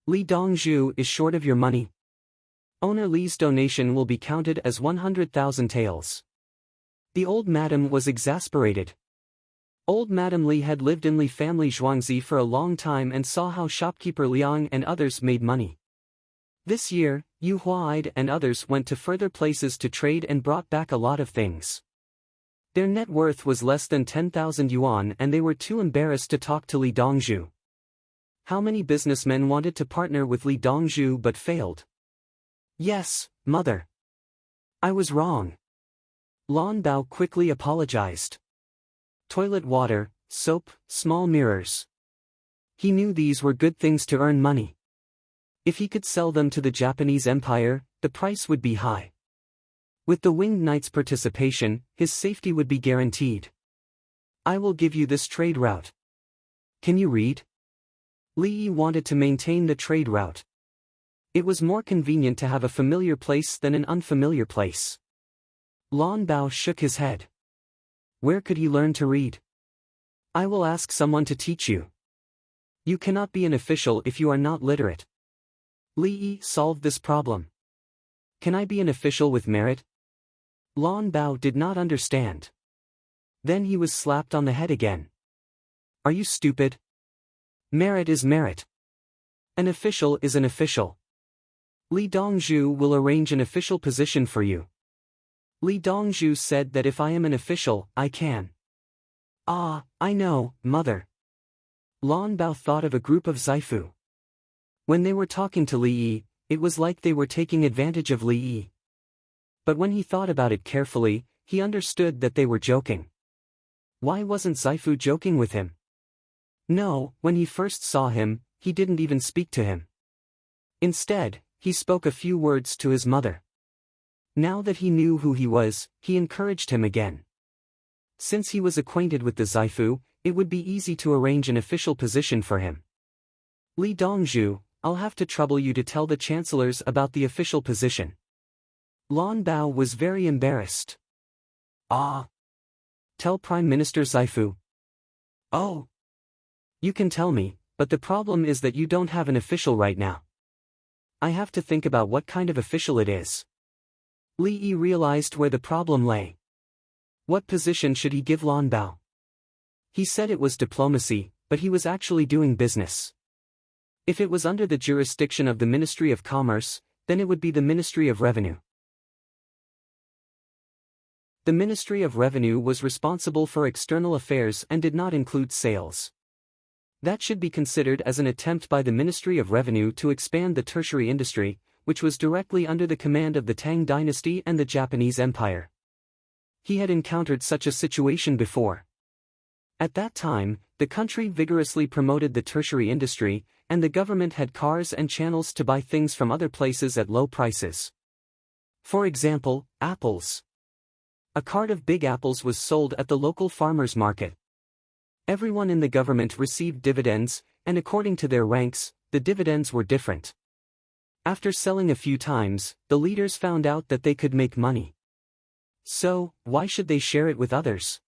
Li Dongzhu is short of your money. Owner Li's donation will be counted as 100,000 taels. The old madam was exasperated. Old Madame Li had lived in Li family Zhuangzi for a long time and saw how shopkeeper Liang and others made money. This year, Yu Huaid and others went to further places to trade and brought back a lot of things. Their net worth was less than 10,000 yuan and they were too embarrassed to talk to Li Dongzhu. How many businessmen wanted to partner with Li Dongzhu but failed? Yes, mother. I was wrong. Lan Bao quickly apologized. Toilet water, soap, small mirrors. He knew these were good things to earn money. If he could sell them to the Japanese Empire, the price would be high. With the Winged Knight's participation, his safety would be guaranteed. I will give you this trade route. Can you read? Li Yi wanted to maintain the trade route. It was more convenient to have a familiar place than an unfamiliar place. Lan Bao shook his head. Where could he learn to read? I will ask someone to teach you. You cannot be an official if you are not literate. Li Yi solved this problem. Can I be an official with merit? Lan Bao did not understand. Then he was slapped on the head again. Are you stupid? Merit is merit. An official is an official. Li Dongzhu will arrange an official position for you. Li Dongzhu said that if I am an official, I can. Ah, I know, mother. Lan Bao thought of a group of Zaifu. When they were talking to Li Yi, it was like they were taking advantage of Li Yi. But when he thought about it carefully, he understood that they were joking. Why wasn't Zaifu joking with him? No, when he first saw him, he didn't even speak to him. Instead, He spoke a few words to his mother. Now that he knew who he was, he encouraged him again. Since he was acquainted with the Zaifu, it would be easy to arrange an official position for him. Li Dongzhu, I'll have to trouble you to tell the chancellors about the official position. Lan Bao was very embarrassed. Ah. Tell Prime Minister Zaifu. Oh. You can tell me, but the problem is that you don't have an official right now. I have to think about what kind of official it is. Li Yi realized where the problem lay. What position should he give Lan Bao? He said it was diplomacy, but he was actually doing business. If it was under the jurisdiction of the Ministry of Commerce, then it would be the Ministry of Revenue. The Ministry of Revenue was responsible for external affairs and did not include sales. That should be considered as an attempt by the Ministry of Revenue to expand the tertiary industry, which was directly under the command of the Tang dynasty and the Japanese Empire. He had encountered such a situation before. At that time, the country vigorously promoted the tertiary industry, and the government had cars and channels to buy things from other places at low prices. For example, apples. A cart of big apples was sold at the local farmers' market. Everyone in the government received dividends, and according to their ranks, the dividends were different. After selling a few times, the leaders found out that they could make money. So, why should they share it with others?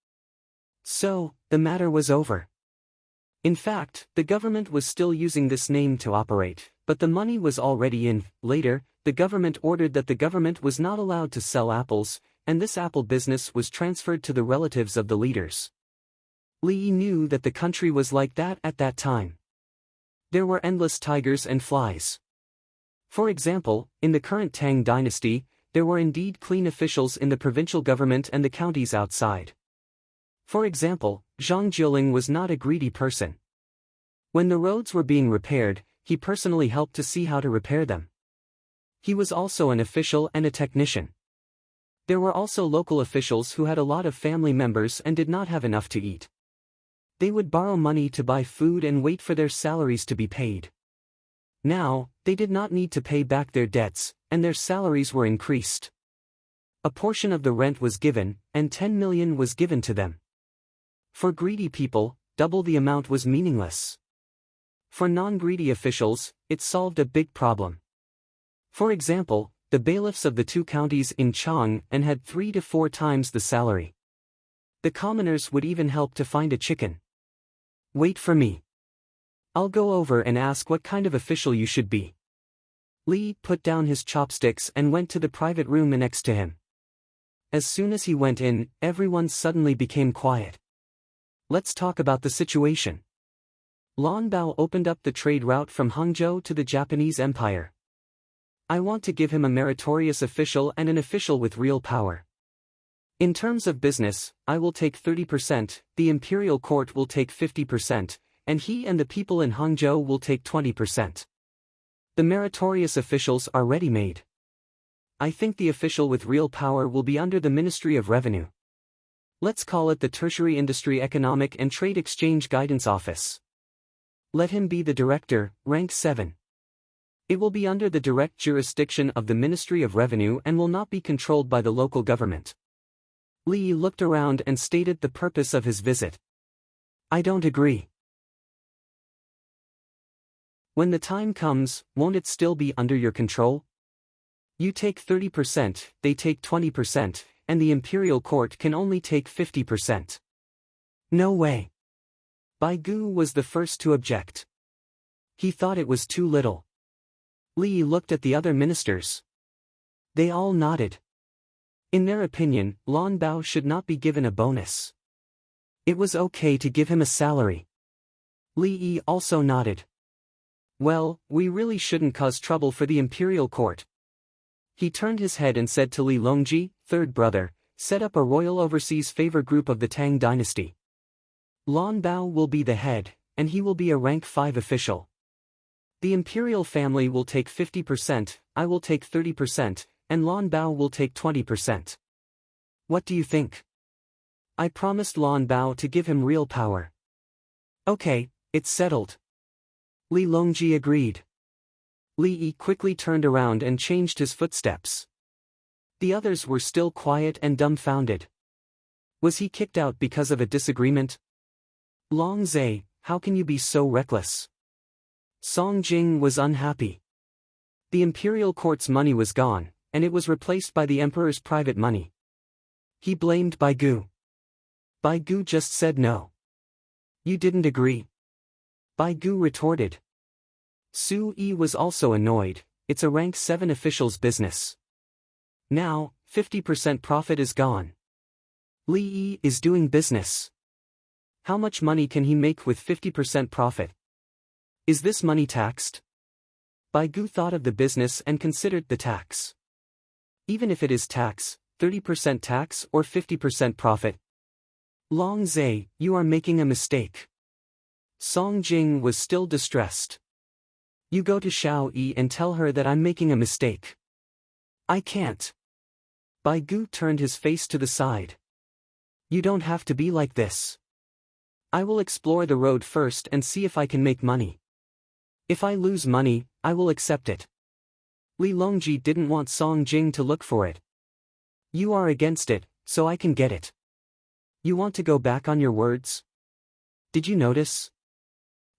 So, the matter was over. In fact, the government was still using this name to operate, but the money was already in. Later, the government ordered that the government was not allowed to sell apples, and this apple business was transferred to the relatives of the leaders. Li Yi knew that the country was like that at that time. There were endless tigers and flies. For example, in the current Tang dynasty, there were indeed clean officials in the provincial government and the counties outside. For example, Zhang Jiuling was not a greedy person. When the roads were being repaired, he personally helped to see how to repair them. He was also an official and a technician. There were also local officials who had a lot of family members and did not have enough to eat. They would borrow money to buy food and wait for their salaries to be paid. Now, they did not need to pay back their debts, and their salaries were increased. A portion of the rent was given, and 10 million was given to them. For greedy people, double the amount was meaningless. For non-greedy officials, it solved a big problem. For example, the bailiffs of the two counties in Chang'an had 3 to 4 times the salary. The commoners would even help to find a chicken. Wait for me. I'll go over and ask what kind of official you should be. Li put down his chopsticks and went to the private room next to him. As soon as he went in, everyone suddenly became quiet. Let's talk about the situation. Lan Bao opened up the trade route from Hangzhou to the Japanese Empire. I want to give him a meritorious official and an official with real power. In terms of business, I will take 30%, the imperial court will take 50%, and he and the people in Hangzhou will take 20%. The meritorious officials are ready-made. I think the official with real power will be under the Ministry of Revenue. Let's call it the Tertiary Industry Economic and Trade Exchange Guidance Office. Let him be the director, rank 7. It will be under the direct jurisdiction of the Ministry of Revenue and will not be controlled by the local government. Li looked around and stated the purpose of his visit. I don't agree. When the time comes, won't it still be under your control? You take 30%, they take 20%, and the imperial court can only take 50%. No way. Bai Gu was the first to object. He thought it was too little. Li looked at the other ministers. They all nodded. In their opinion, Lan Bao should not be given a bonus. It was okay to give him a salary. Li Yi also nodded. Well, we really shouldn't cause trouble for the imperial court. He turned his head and said to Li Longji, third brother, set up a royal overseas favor group of the Tang dynasty. Lan Bao will be the head, and he will be a rank 5 official. The imperial family will take 50%, I will take 30%, and Lan Bao will take 20%. What do you think? I promised Lan Bao to give him real power. Okay, it's settled. Li Longji agreed. Li Yi quickly turned around and changed his footsteps. The others were still quiet and dumbfounded. Was he kicked out because of a disagreement? Long Zhe, how can you be so reckless? Song Jing was unhappy. The imperial court's money was gone, and it was replaced by the emperor's private money. He blamed Bai Gu. Bai Gu just said no. You didn't agree. Bai Gu retorted. Su Yi was also annoyed. It's a rank 7 official's business. Now, 50% profit is gone. Li Yi is doing business. How much money can he make with 50% profit? Is this money taxed? Bai Gu thought of the business and considered the tax. Even if it is tax, 30% tax or 50% profit. Long Zhe, you are making a mistake. Song Jing was still distressed. You go to Xiao Yi and tell her that I'm making a mistake. I can't. Bai Gu turned his face to the side. You don't have to be like this. I will explore the road first and see if I can make money. If I lose money, I will accept it. Li Longji didn't want Song Jing to look for it. You are against it, so I can get it. You want to go back on your words? Did you notice?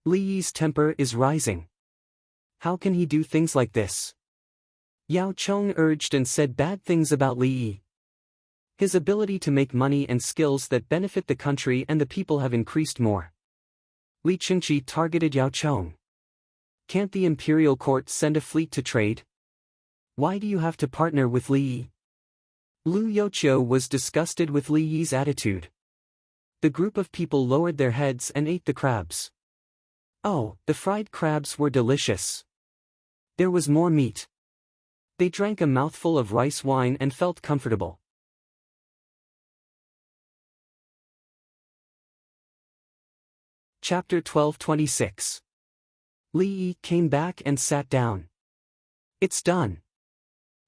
Li Yi's temper is rising. How can he do things like this? Yao Chong urged and said bad things about Li Yi. His ability to make money and skills that benefit the country and the people have increased more. Li Qingqi targeted Yao Chong. Can't the imperial court send a fleet to trade? Why do you have to partner with Li Yi? Lu Youqiu was disgusted with Li Yi's attitude. The group of people lowered their heads and ate the crabs. Oh, the fried crabs were delicious. There was more meat. They drank a mouthful of rice wine and felt comfortable. Chapter 12:26. Li Yi came back and sat down. It's done.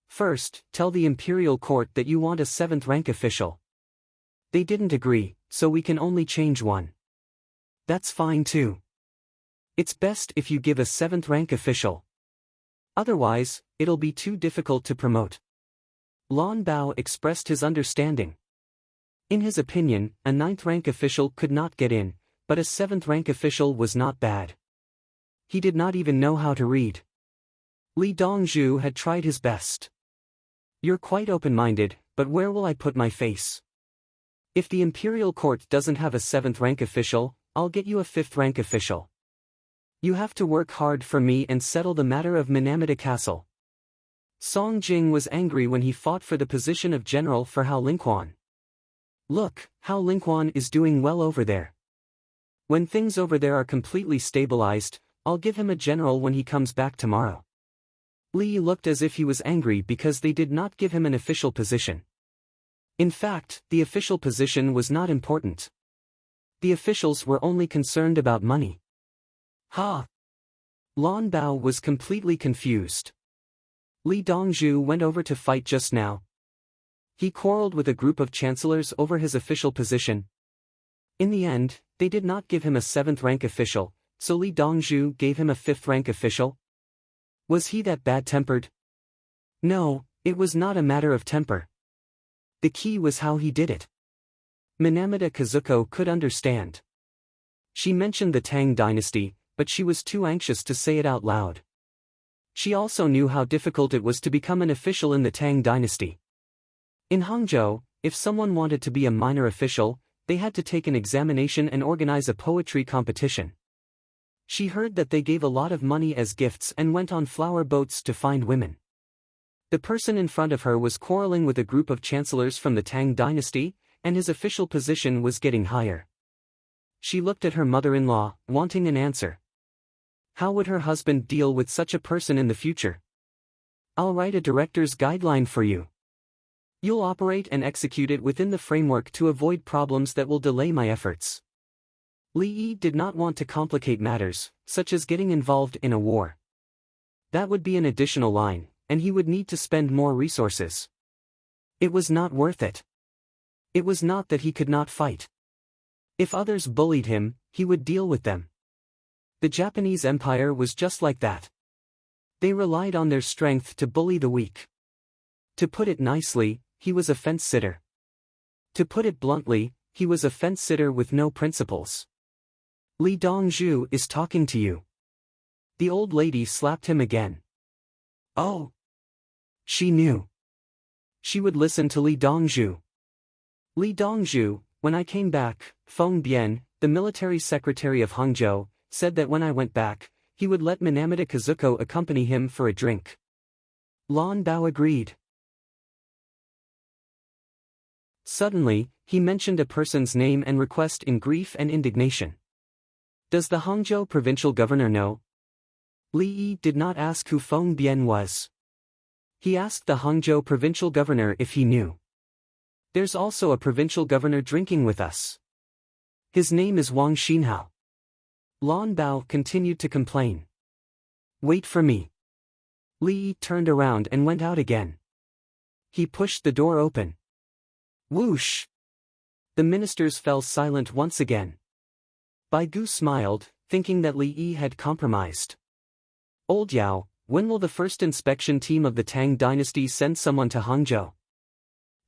First, tell the imperial court that you want a 7th rank official. They didn't agree, so we can only change one. That's fine too. It's best if you give a 7th rank official. Otherwise, it'll be too difficult to promote. Lan Bao expressed his understanding. In his opinion, a 9th rank official could not get in, but a 7th rank official was not bad. He did not even know how to read. Li Dongzhu had tried his best. You're quite open-minded, but where will I put my face? If the imperial court doesn't have a 7th rank official, I'll get you a 5th rank official. You have to work hard for me and settle the matter of Minamida Castle. Song Jing was angry when he fought for the position of general for Hao Lingquan. Look, Hao Lingquan is doing well over there. When things over there are completely stabilized, I'll give him a general when he comes back tomorrow. Li looked as if he was angry because they did not give him an official position. In fact, the official position was not important. The officials were only concerned about money. Ha! Lan Bao was completely confused. Li Dongzhu went over to fight just now. He quarreled with a group of chancellors over his official position. In the end, they did not give him a 7th rank official, so Li Dongzhu gave him a 5th rank official. Was he that bad-tempered? No, it was not a matter of temper. The key was how he did it. Minamida Kazuko could understand. She mentioned the Tang dynasty, but she was too anxious to say it out loud. She also knew how difficult it was to become an official in the Tang dynasty. In Hangzhou, if someone wanted to be a minor official, they had to take an examination and organize a poetry competition. She heard that they gave a lot of money as gifts and went on flower boats to find women. The person in front of her was quarreling with a group of chancellors from the Tang dynasty, and his official position was getting higher. She looked at her mother-in-law, wanting an answer. How would her husband deal with such a person in the future? I'll write a director's guideline for you. You'll operate and execute it within the framework to avoid problems that will delay my efforts. Li Yi did not want to complicate matters, such as getting involved in a war. That would be an additional line, and he would need to spend more resources. It was not worth it. It was not that he could not fight. If others bullied him, he would deal with them. The Japanese Empire was just like that. They relied on their strength to bully the weak. To put it nicely, he was a fence-sitter. To put it bluntly, he was a fence-sitter with no principles. Li Dongzhu is talking to you. The old lady slapped him again. Oh! She knew. She would listen to Li Dongzhu. Li Dongzhu, when I came back, Feng Bian, the military secretary of Hangzhou, said that when I went back, he would let Minamata Kazuko accompany him for a drink. Lan Bao agreed. Suddenly, he mentioned a person's name and request in grief and indignation. Does the Hangzhou provincial governor know? Li Yi did not ask who Feng Bian was. He asked the Hangzhou provincial governor if he knew. There's also a provincial governor drinking with us. His name is Wang Xinhao. Lan Bao continued to complain. Wait for me. Li Yi turned around and went out again. He pushed the door open. Whoosh! The ministers fell silent once again. Bai Gu smiled, thinking that Li Yi had compromised. Old Yao, when will the first inspection team of the Tang dynasty send someone to Hangzhou?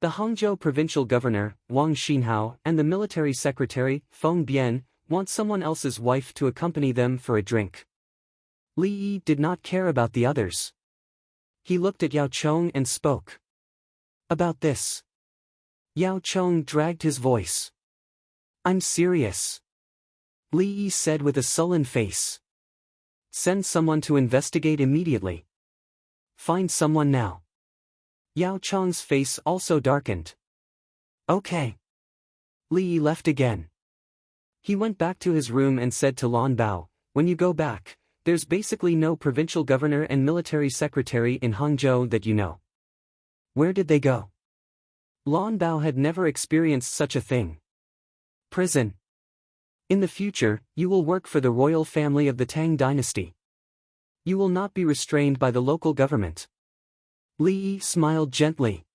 The Hangzhou provincial governor, Wang Xinhao, and the military secretary, Feng Bian, want someone else's wife to accompany them for a drink. Li Yi did not care about the others. He looked at Yao Chong and spoke. About this. Yao Chong dragged his voice. I'm serious. Li Yi said with a sullen face. Send someone to investigate immediately. Find someone now. Yao Chong's face also darkened. Okay. Li Yi left again. He went back to his room and said to Lan Bao, when you go back, there's basically no provincial governor and military secretary in Hangzhou that you know. Where did they go? Lan Bao had never experienced such a thing. Prison. In the future, you will work for the royal family of the Tang dynasty. You will not be restrained by the local government. Li Yi smiled gently.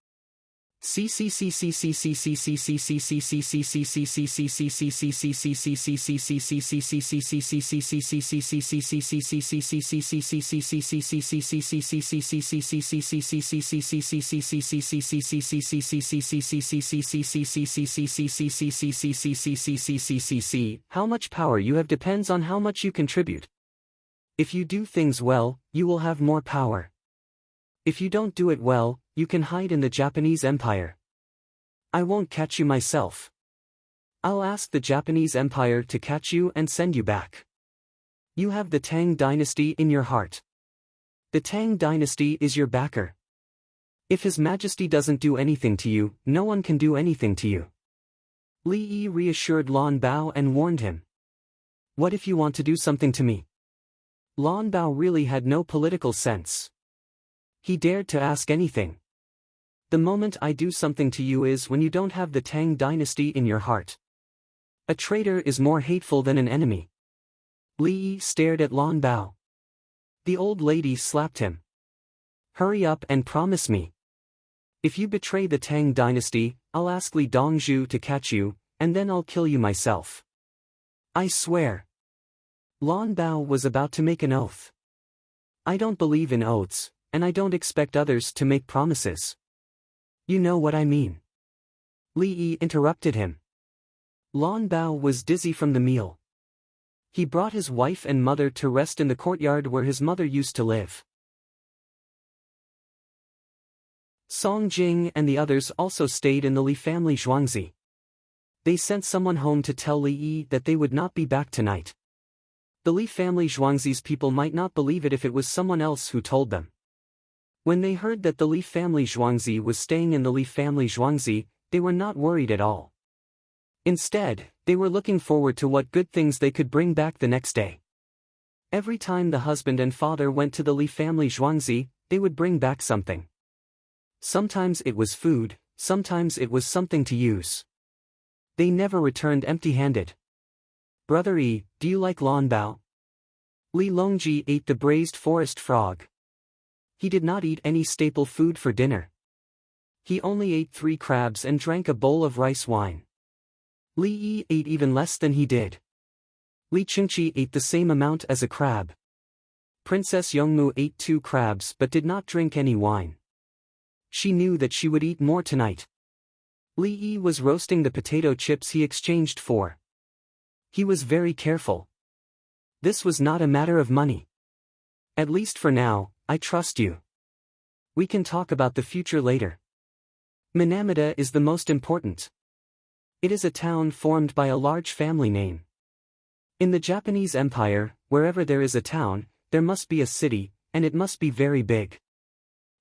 How much power you have depends on how much you contribute. If you do things well, you will have more power. If you don't do it well, you can hide in the Japanese Empire. I won't catch you myself. I'll ask the Japanese Empire to catch you and send you back. You have the Tang dynasty in your heart. The Tang dynasty is your backer. If His Majesty doesn't do anything to you, no one can do anything to you. Li Yi reassured Lan Bao and warned him. What if you want to do something to me? Lan Bao really had no political sense. He dared to ask anything. The moment I do something to you is when you don't have the Tang dynasty in your heart. A traitor is more hateful than an enemy. Li Yi stared at Lan Bao. The old lady slapped him. Hurry up and promise me. If you betray the Tang dynasty, I'll ask Li Dongzhu to catch you, and then I'll kill you myself. I swear. Lan Bao was about to make an oath. I don't believe in oaths, and I don't expect others to make promises. You know what I mean. Li Yi interrupted him. Lan Bao was dizzy from the meal. He brought his wife and mother to rest in the courtyard where his mother used to live. Song Jing and the others also stayed in the Li family Zhuangzi. They sent someone home to tell Li Yi that they would not be back tonight. The Li family Zhuangzi's people might not believe it if it was someone else who told them. When they heard that the Li family Zhuangzi was staying in the Li family Zhuangzi, they were not worried at all. Instead, they were looking forward to what good things they could bring back the next day. Every time the husband and father went to the Li family Zhuangzi, they would bring back something. Sometimes it was food, sometimes it was something to use. They never returned empty-handed. Brother Yi, do you like Lan Bao? Li Longji ate the braised forest frog. He did not eat any staple food for dinner. He only ate 3 crabs and drank a bowl of rice wine. Li Yi ate even less than he did. Li Chengqi ate the same amount as a crab. Princess Yongmu ate 2 crabs but did not drink any wine. She knew that she would eat more tonight. Li Yi was roasting the potato chips he exchanged for. He was very careful. This was not a matter of money. At least for now, I trust you. We can talk about the future later. Minamida is the most important. It is a town formed by a large family name. In the Japanese Empire, wherever there is a town, there must be a city, and it must be very big.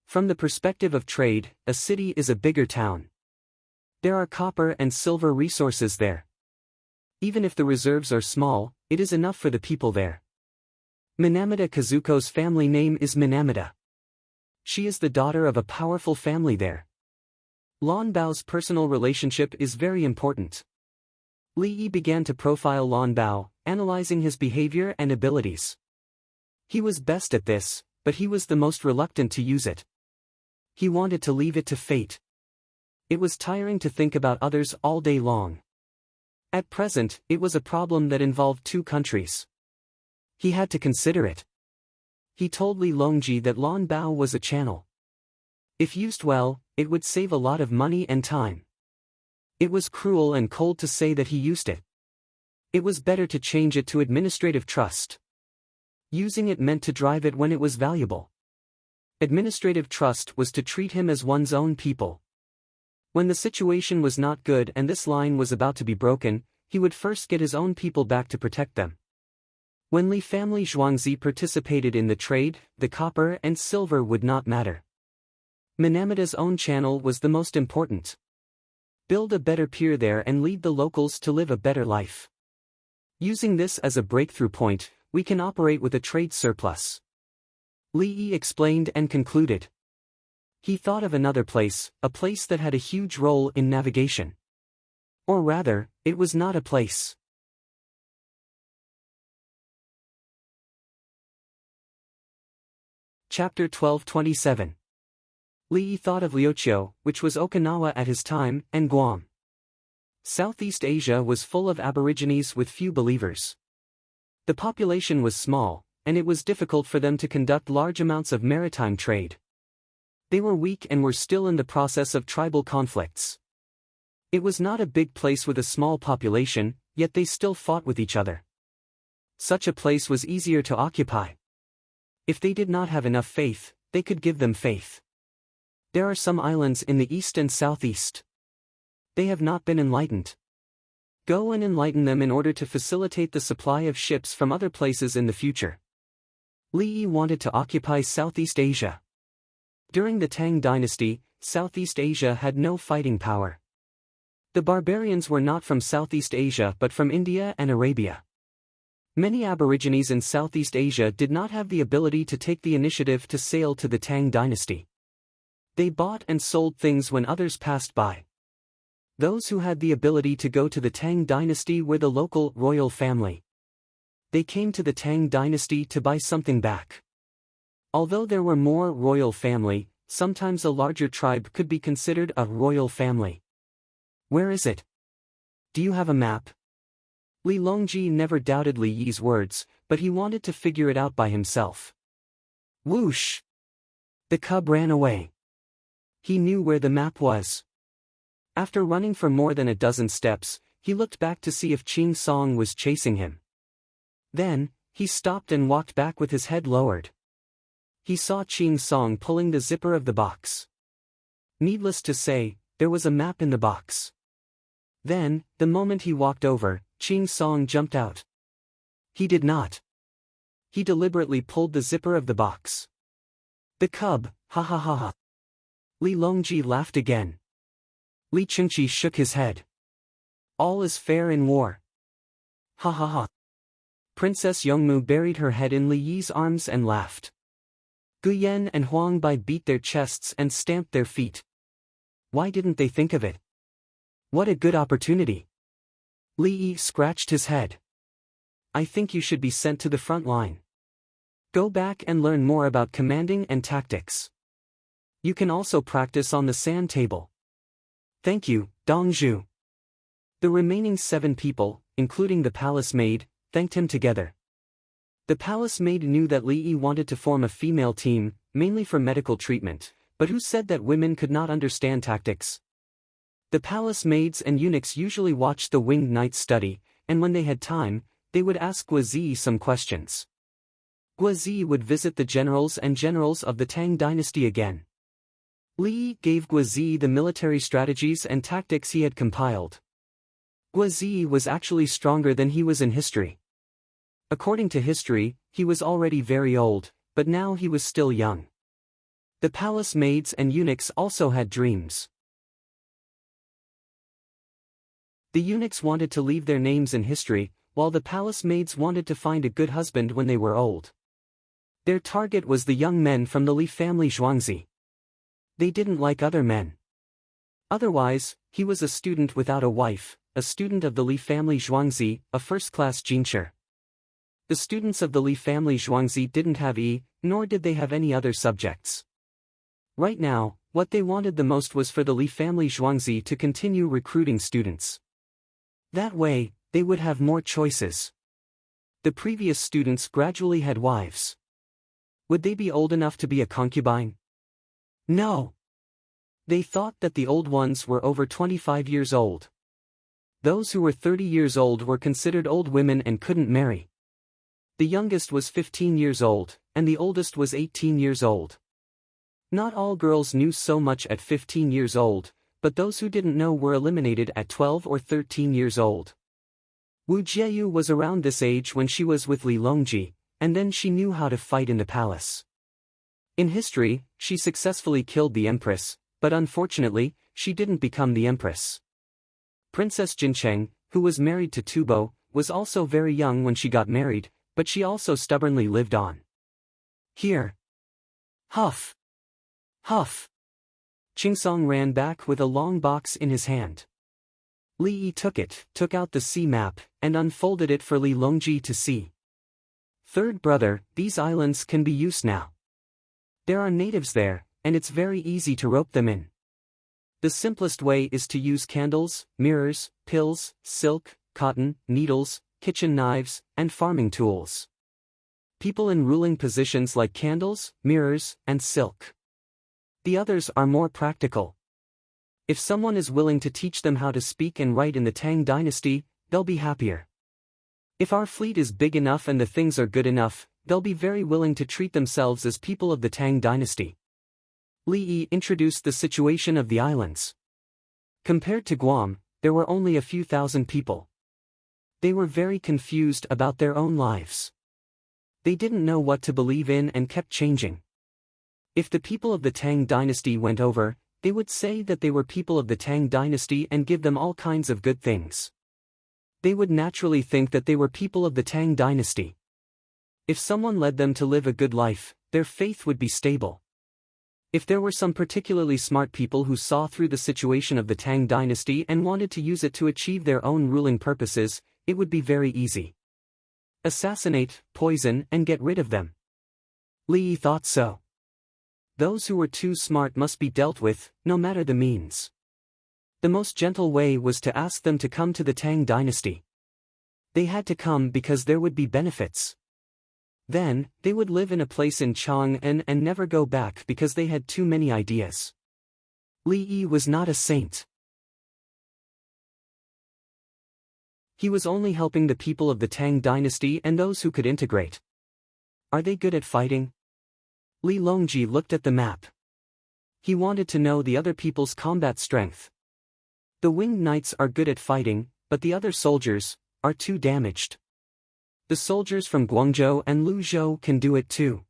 From the perspective of trade, a city is a bigger town. There are copper and silver resources there. Even if the reserves are small, it is enough for the people there. Minamida Kazuko's family name is Minamida. She is the daughter of a powerful family there. Lan Bao's personal relationship is very important. Li Yi began to profile Lan Bao, analyzing his behavior and abilities. He was best at this, but he was the most reluctant to use it. He wanted to leave it to fate. It was tiring to think about others all day long. At present, it was a problem that involved 2 countries. He had to consider it. He told Li Longji that Lan Bao was a channel. If used well, it would save a lot of money and time. It was cruel and cold to say that he used it. It was better to change it to administrative trust. Using it meant to drive it when it was valuable. Administrative trust was to treat him as one's own people. When the situation was not good and this line was about to be broken, he would first get his own people back to protect them. When Li family Zhuangzi participated in the trade, the copper and silver would not matter. Minamida's own channel was the most important. Build a better pier there and lead the locals to live a better life. Using this as a breakthrough point, we can operate with a trade surplus. Li Yi explained and concluded. He thought of another place, a place that had a huge role in navigation. Or rather, it was not a place. Chapter 12:27. Li Yi thought of Liuqiu, which was Okinawa at his time, and Guam. Southeast Asia was full of aborigines with few believers. The population was small, and it was difficult for them to conduct large amounts of maritime trade. They were weak and were still in the process of tribal conflicts. It was not a big place with a small population, yet they still fought with each other. Such a place was easier to occupy. If they did not have enough faith, they could give them faith. There are some islands in the east and southeast. They have not been enlightened. Go and enlighten them in order to facilitate the supply of ships from other places in the future. Li Yi wanted to occupy Southeast Asia. During the Tang dynasty, Southeast Asia had no fighting power. The barbarians were not from Southeast Asia but from India and Arabia. Many aborigines in Southeast Asia did not have the ability to take the initiative to sail to the Tang dynasty. They bought and sold things when others passed by. Those who had the ability to go to the Tang dynasty were the local royal family. They came to the Tang dynasty to buy something back. Although there were more royal family, sometimes a larger tribe could be considered a royal family. Where is it? Do you have a map? Li Longji never doubted Li Yi's words, but he wanted to figure it out by himself. Whoosh! The cub ran away. He knew where the map was. After running for more than a dozen steps, he looked back to see if Ching Song was chasing him. Then, he stopped and walked back with his head lowered. He saw Ching Song pulling the zipper of the box. Needless to say, there was a map in the box. Then, the moment he walked over, Ching Song jumped out. He did not. He deliberately pulled the zipper of the box. The cub, ha ha ha ha. Li Longji laughed again. Li Chengqi shook his head. All is fair in war. Ha ha ha. Princess Yongmu buried her head in Li Yi's arms and laughed. Guyen and Huang Bai beat their chests and stamped their feet. Why didn't they think of it? What a good opportunity. Li Yi scratched his head. I think you should be sent to the front line. Go back and learn more about commanding and tactics. You can also practice on the sand table. Thank you, Dongzhu. The remaining 7 people, including the palace maid, thanked him together. The palace maid knew that Li Yi wanted to form a female team, mainly for medical treatment, but who said that women could not understand tactics? The palace maids and eunuchs usually watched the winged knights study, and when they had time, they would ask Guazi some questions. Guazi would visit the generals of the Tang dynasty again. Li Yi gave Guazi the military strategies and tactics he had compiled. Guazi was actually stronger than he was in history. According to history, he was already very old, but now he was still young. The palace maids and eunuchs also had dreams. The eunuchs wanted to leave their names in history, while the palace maids wanted to find a good husband when they were old. Their target was the young men from the Li family Zhuangzi. They didn't like other men. Otherwise, he was a student without a wife, a student of the Li family Zhuangzi, a first-class jincher. The students of the Li family Zhuangzi didn't have nor did they have any other subjects. Right now, what they wanted the most was for the Li family Zhuangzi to continue recruiting students. That way, they would have more choices. The previous students gradually had wives. Would they be old enough to be a concubine? No. They thought that the old ones were over 25 years old. Those who were 30 years old were considered old women and couldn't marry. The youngest was 15 years old, and the oldest was 18 years old. Not all girls knew so much at 15 years old, but those who didn't know were eliminated at 12 or 13 years old. Wu Jieyu was around this age when she was with Li Longji, and then she knew how to fight in the palace. In history, she successfully killed the empress, but unfortunately, she didn't become the empress. Princess Jincheng, who was married to Tubo, was also very young when she got married, but she also stubbornly lived on. Here. Huff. Huff. Qingsong ran back with a long box in his hand. Li Yi took out the sea map, and unfolded it for Li Longji to see. Third brother, these islands can be used now. There are natives there, and it's very easy to rope them in. The simplest way is to use candles, mirrors, pills, silk, cotton, needles, kitchen knives, and farming tools. People in ruling positions like candles, mirrors, and silk. The others are more practical. If someone is willing to teach them how to speak and write in the Tang dynasty, they'll be happier. If our fleet is big enough and the things are good enough, they'll be very willing to treat themselves as people of the Tang dynasty. Li Yi introduced the situation of the islands. Compared to Guam, there were only a few thousand people. They were very confused about their own lives. They didn't know what to believe in and kept changing. If the people of the Tang dynasty went over, they would say that they were people of the Tang dynasty and give them all kinds of good things. They would naturally think that they were people of the Tang dynasty. If someone led them to live a good life, their faith would be stable. If there were some particularly smart people who saw through the situation of the Tang dynasty and wanted to use it to achieve their own ruling purposes, it would be very easy. Assassinate, poison, and get rid of them. Li Yi thought so. Those who were too smart must be dealt with, no matter the means. The most gentle way was to ask them to come to the Tang dynasty. They had to come because there would be benefits. Then, they would live in a place in Chang'an and never go back because they had too many ideas. Li Yi was not a saint. He was only helping the people of the Tang dynasty and those who could integrate. Are they good at fighting? Li Longji looked at the map. He wanted to know the other people's combat strength. The winged knights are good at fighting, but the other soldiers are too damaged. The soldiers from Guangzhou and Luzhou can do it too.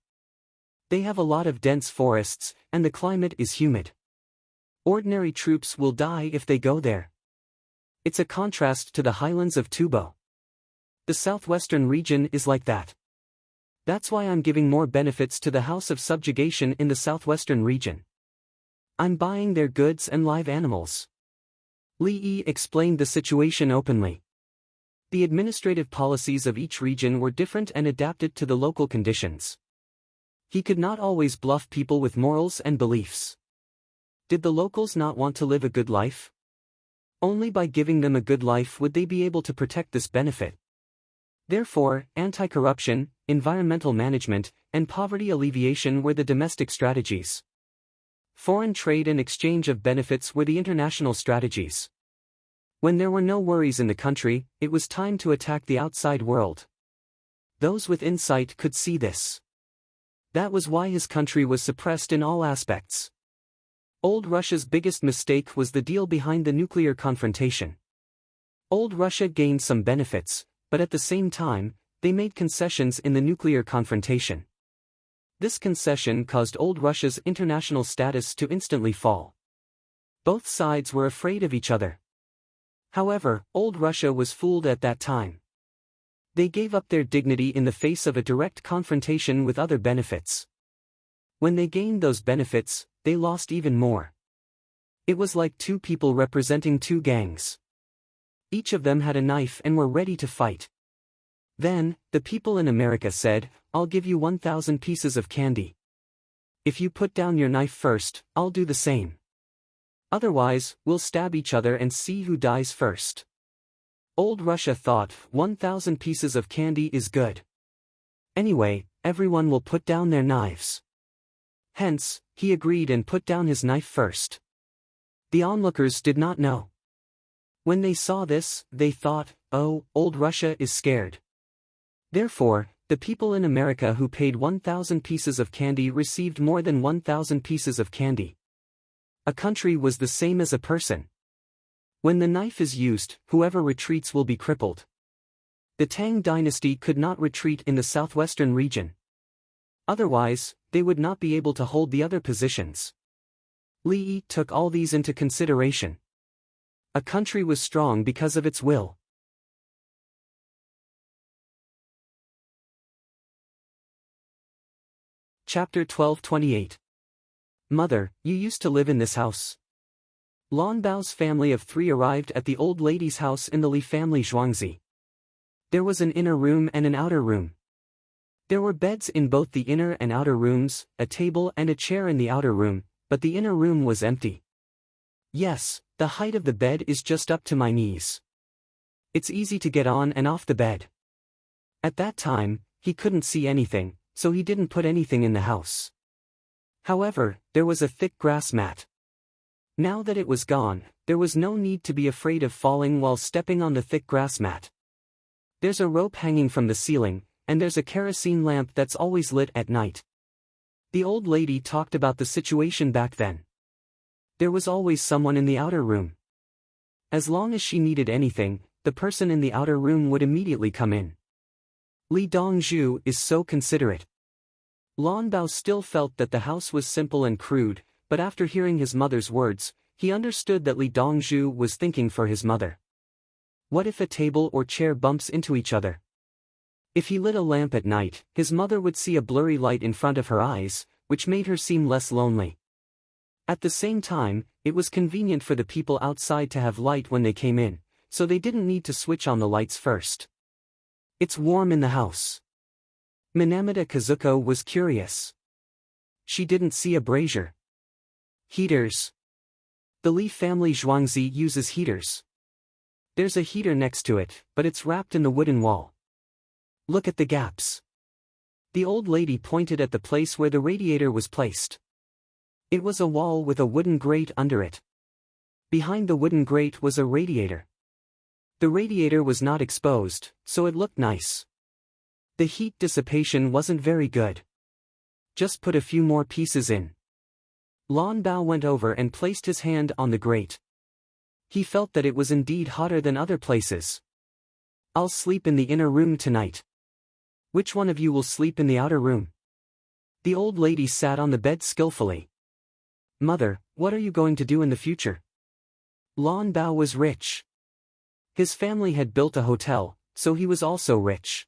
They have a lot of dense forests, and the climate is humid. Ordinary troops will die if they go there. It's a contrast to the highlands of Tubo. The southwestern region is like that. That's why I'm giving more benefits to the House of Subjugation in the southwestern region. I'm buying their goods and live animals. Li Yi explained the situation openly. The administrative policies of each region were different and adapted to the local conditions. He could not always bluff people with morals and beliefs. Did the locals not want to live a good life? Only by giving them a good life would they be able to protect this benefit. Therefore, anti-corruption, environmental management, and poverty alleviation were the domestic strategies. Foreign trade and exchange of benefits were the international strategies. When there were no worries in the country, it was time to attack the outside world. Those with insight could see this. That was why his country was suppressed in all aspects. Old Russia's biggest mistake was the deal behind the nuclear confrontation. Old Russia gained some benefits, but at the same time, they made concessions in the nuclear confrontation. This concession caused Old Russia's international status to instantly fall. Both sides were afraid of each other. However, Old Russia was fooled at that time. They gave up their dignity in the face of a direct confrontation with other benefits. When they gained those benefits, they lost even more. It was like two people representing two gangs. Each of them had a knife and were ready to fight. Then, the people in America said, "I'll give you 1,000 pieces of candy. If you put down your knife first, I'll do the same. Otherwise, we'll stab each other and see who dies first." Old Russia thought, 1,000 pieces of candy is good. Anyway, everyone will put down their knives. Hence, he agreed and put down his knife first. The onlookers did not know. When they saw this, they thought, "Oh, Old Russia is scared." Therefore, the people in America who paid 1,000 pieces of candy received more than 1,000 pieces of candy. A country was the same as a person. When the knife is used, whoever retreats will be crippled. The Tang dynasty could not retreat in the southwestern region. Otherwise, they would not be able to hold the other positions. Li Yi took all these into consideration. A country was strong because of its will. Chapter 12:28. Mother, you used to live in this house. Lan Bao's family of 3 arrived at the old lady's house in the Li family Zhuangzi. There was an inner room and an outer room. There were beds in both the inner and outer rooms, a table and a chair in the outer room, but the inner room was empty. Yes, the height of the bed is just up to my knees. It's easy to get on and off the bed. At that time, he couldn't see anything, so he didn't put anything in the house. However, there was a thick grass mat. Now that it was gone, there was no need to be afraid of falling while stepping on the thick grass mat. There's a rope hanging from the ceiling, and there's a kerosene lamp that's always lit at night. The old lady talked about the situation back then. There was always someone in the outer room. As long as she needed anything, the person in the outer room would immediately come in. Li Dongzhu is so considerate. Lan Bao still felt that the house was simple and crude, but after hearing his mother's words, he understood that Li Dongzhu was thinking for his mother. What if a table or chair bumps into each other? If he lit a lamp at night, his mother would see a blurry light in front of her eyes, which made her seem less lonely. At the same time, it was convenient for the people outside to have light when they came in, so they didn't need to switch on the lights first. It's warm in the house. Minamata Kazuko was curious. She didn't see a brazier. Heaters. The Li family Zhuangzi uses heaters. There's a heater next to it, but it's wrapped in the wooden wall. Look at the gaps. The old lady pointed at the place where the radiator was placed. It was a wall with a wooden grate under it. Behind the wooden grate was a radiator. The radiator was not exposed, so it looked nice. The heat dissipation wasn't very good. Just put a few more pieces in. Lan Bao went over and placed his hand on the grate. He felt that it was indeed hotter than other places. I'll sleep in the inner room tonight. Which one of you will sleep in the outer room? The old lady sat on the bed skillfully. Mother, what are you going to do in the future? Lan Bao was rich. His family had built a hotel, so he was also rich.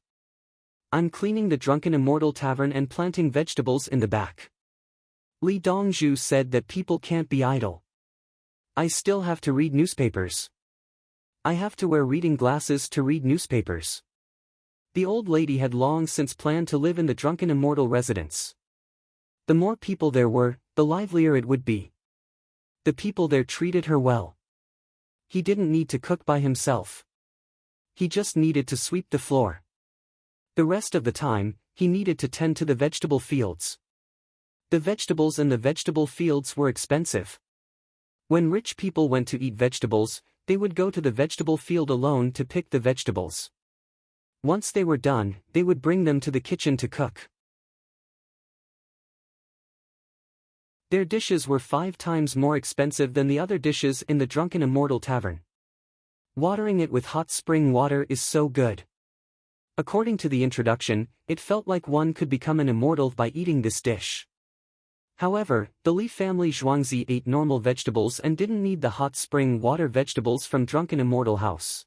I'm cleaning the Drunken Immortal Tavern and planting vegetables in the back. Li Dongzhu said that people can't be idle. I still have to read newspapers. I have to wear reading glasses to read newspapers. The old lady had long since planned to live in the Drunken Immortal residence. The more people there were, the livelier it would be. The people there treated her well. He didn't need to cook by himself. He just needed to sweep the floor. The rest of the time, he needed to tend to the vegetable fields. The vegetables in the vegetable fields were expensive. When rich people went to eat vegetables, they would go to the vegetable field alone to pick the vegetables. Once they were done, they would bring them to the kitchen to cook. Their dishes were 5 times more expensive than the other dishes in the Drunken Immortal Tavern. Watering it with hot spring water is so good. According to the introduction, it felt like one could become an immortal by eating this dish. However, the Li family Zhuangzi ate normal vegetables and didn't need the hot spring water vegetables from Drunken Immortal House.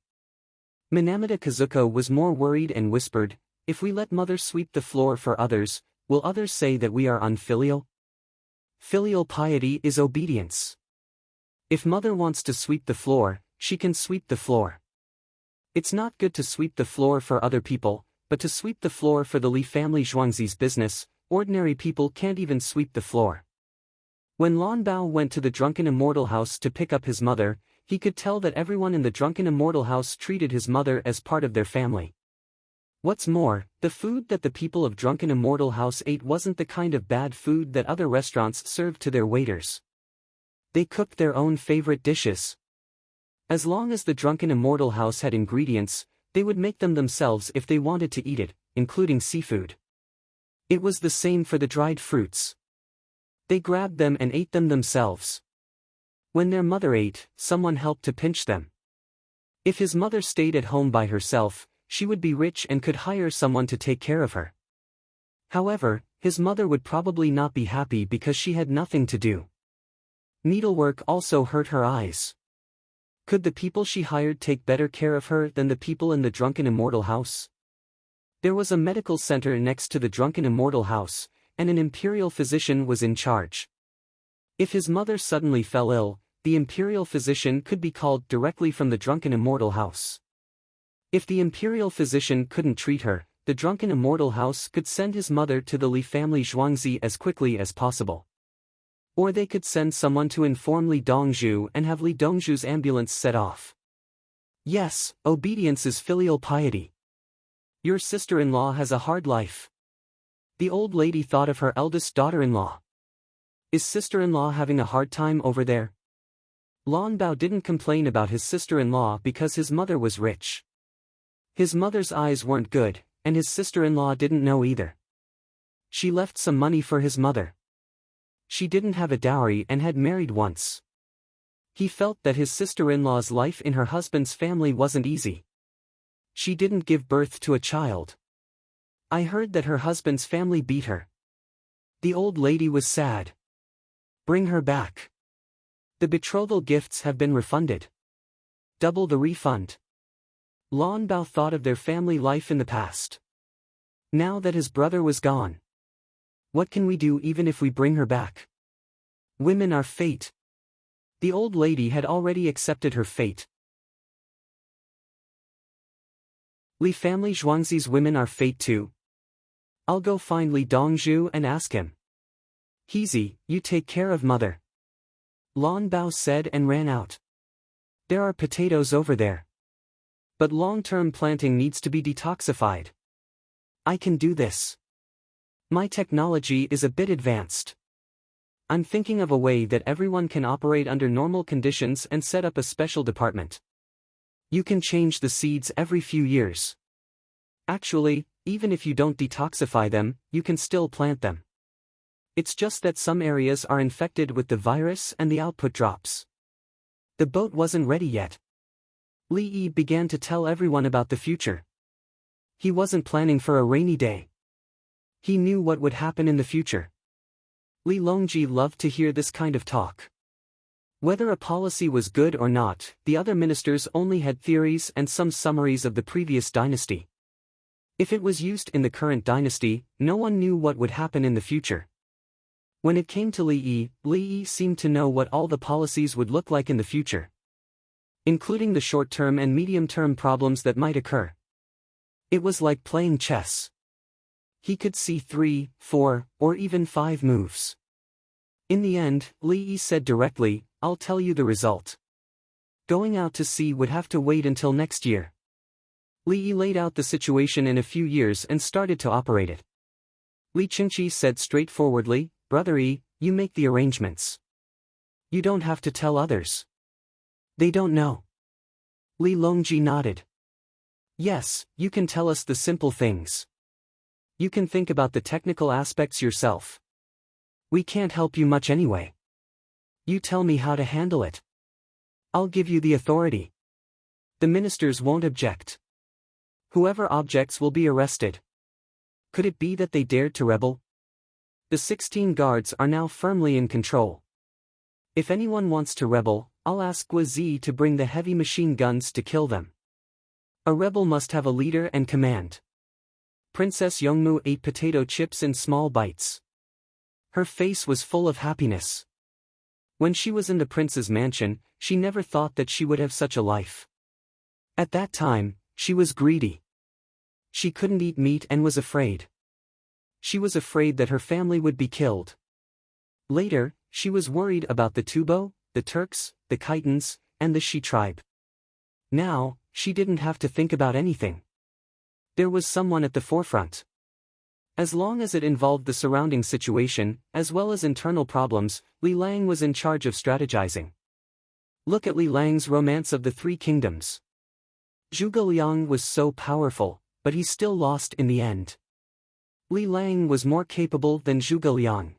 Minamata Kazuko was more worried and whispered, "If we let mother sweep the floor for others, will others say that we are unfilial? Filial piety is obedience. If mother wants to sweep the floor, she can sweep the floor. It's not good to sweep the floor for other people, but to sweep the floor for the Li family Zhuangzi's business. Ordinary people can't even sweep the floor." When Lan Bao went to the Drunken Immortal House to pick up his mother, he could tell that everyone in the Drunken Immortal House treated his mother as part of their family. What's more, the food that the people of Drunken Immortal House ate wasn't the kind of bad food that other restaurants served to their waiters. They cooked their own favorite dishes. As long as the Drunken Immortal House had ingredients, they would make them themselves if they wanted to eat it, including seafood. It was the same for the dried fruits. They grabbed them and ate them themselves. When their mother ate, someone helped to pinch them. If his mother stayed at home by herself, she would be rich and could hire someone to take care of her. However, his mother would probably not be happy because she had nothing to do. Needlework also hurt her eyes. Could the people she hired take better care of her than the people in the Drunken Immortal House? There was a medical center next to the Drunken Immortal House, and an imperial physician was in charge. If his mother suddenly fell ill, the imperial physician could be called directly from the Drunken Immortal House. If the imperial physician couldn't treat her, the Drunken Immortal House could send his mother to the Li family Zhuangzi as quickly as possible. Or they could send someone to inform Li Dongzhu and have Li Dongzhu's ambulance set off. Yes, obedience is filial piety. Your sister-in-law has a hard life. The old lady thought of her eldest daughter-in-law. Is sister-in-law having a hard time over there? Lan Bao didn't complain about his sister-in-law because his mother was rich. His mother's eyes weren't good, and his sister-in-law didn't know either. She left some money for his mother. She didn't have a dowry and had married once. He felt that his sister-in-law's life in her husband's family wasn't easy. She didn't give birth to a child. I heard that her husband's family beat her. The old lady was sad. Bring her back. The betrothal gifts have been refunded. Double the refund. Lan Bao thought of their family life in the past. Now that his brother was gone. What can we do even if we bring her back? Women are fate. The old lady had already accepted her fate. Li family Zhuangzi's women are fate too. I'll go find Li Dongzhu and ask him. Heezy, you take care of mother. Lan Bao said and ran out. There are potatoes over there. But long-term planting needs to be detoxified. I can do this. My technology is a bit advanced. I'm thinking of a way that everyone can operate under normal conditions and set up a special department. You can change the seeds every few years. Actually, even if you don't detoxify them, you can still plant them. It's just that some areas are infected with the virus and the output drops. The boat wasn't ready yet. Li Yi began to tell everyone about the future. He wasn't planning for a rainy day. He knew what would happen in the future. Li Longji loved to hear this kind of talk. Whether a policy was good or not, the other ministers only had theories and some summaries of the previous dynasty. If it was used in the current dynasty, no one knew what would happen in the future. When it came to Li Yi seemed to know what all the policies would look like in the future, including the short-term and medium-term problems that might occur. It was like playing chess. He could see 3, 4, or even 5 moves. In the end, Li Yi said directly, I'll tell you the result. Going out to sea would have to wait until next year. Li Yi laid out the situation in a few years and started to operate it. Li Qingqi said straightforwardly, Brother Yi, you make the arrangements. You don't have to tell others. They don't know. Li Longji nodded. Yes, you can tell us the simple things. You can think about the technical aspects yourself. We can't help you much anyway. You tell me how to handle it. I'll give you the authority. The ministers won't object. Whoever objects will be arrested. Could it be that they dared to rebel? The 16 guards are now firmly in control. If anyone wants to rebel, I'll ask Guazi to bring the heavy machine guns to kill them. A rebel must have a leader and command. Princess Yongmu ate potato chips in small bites. Her face was full of happiness. When she was in the prince's mansion, she never thought that she would have such a life. At that time, she was greedy. She couldn't eat meat and was afraid. She was afraid that her family would be killed. Later, she was worried about the Tubo, the Turks, the Khitans, and the Shi tribe. Now, she didn't have to think about anything. There was someone at the forefront. As long as it involved the surrounding situation, as well as internal problems, Li Lang was in charge of strategizing. Look at Li Lang's Romance of the Three Kingdoms. Zhuge Liang was so powerful, but he still lost in the end. Li Lang was more capable than Zhuge Liang.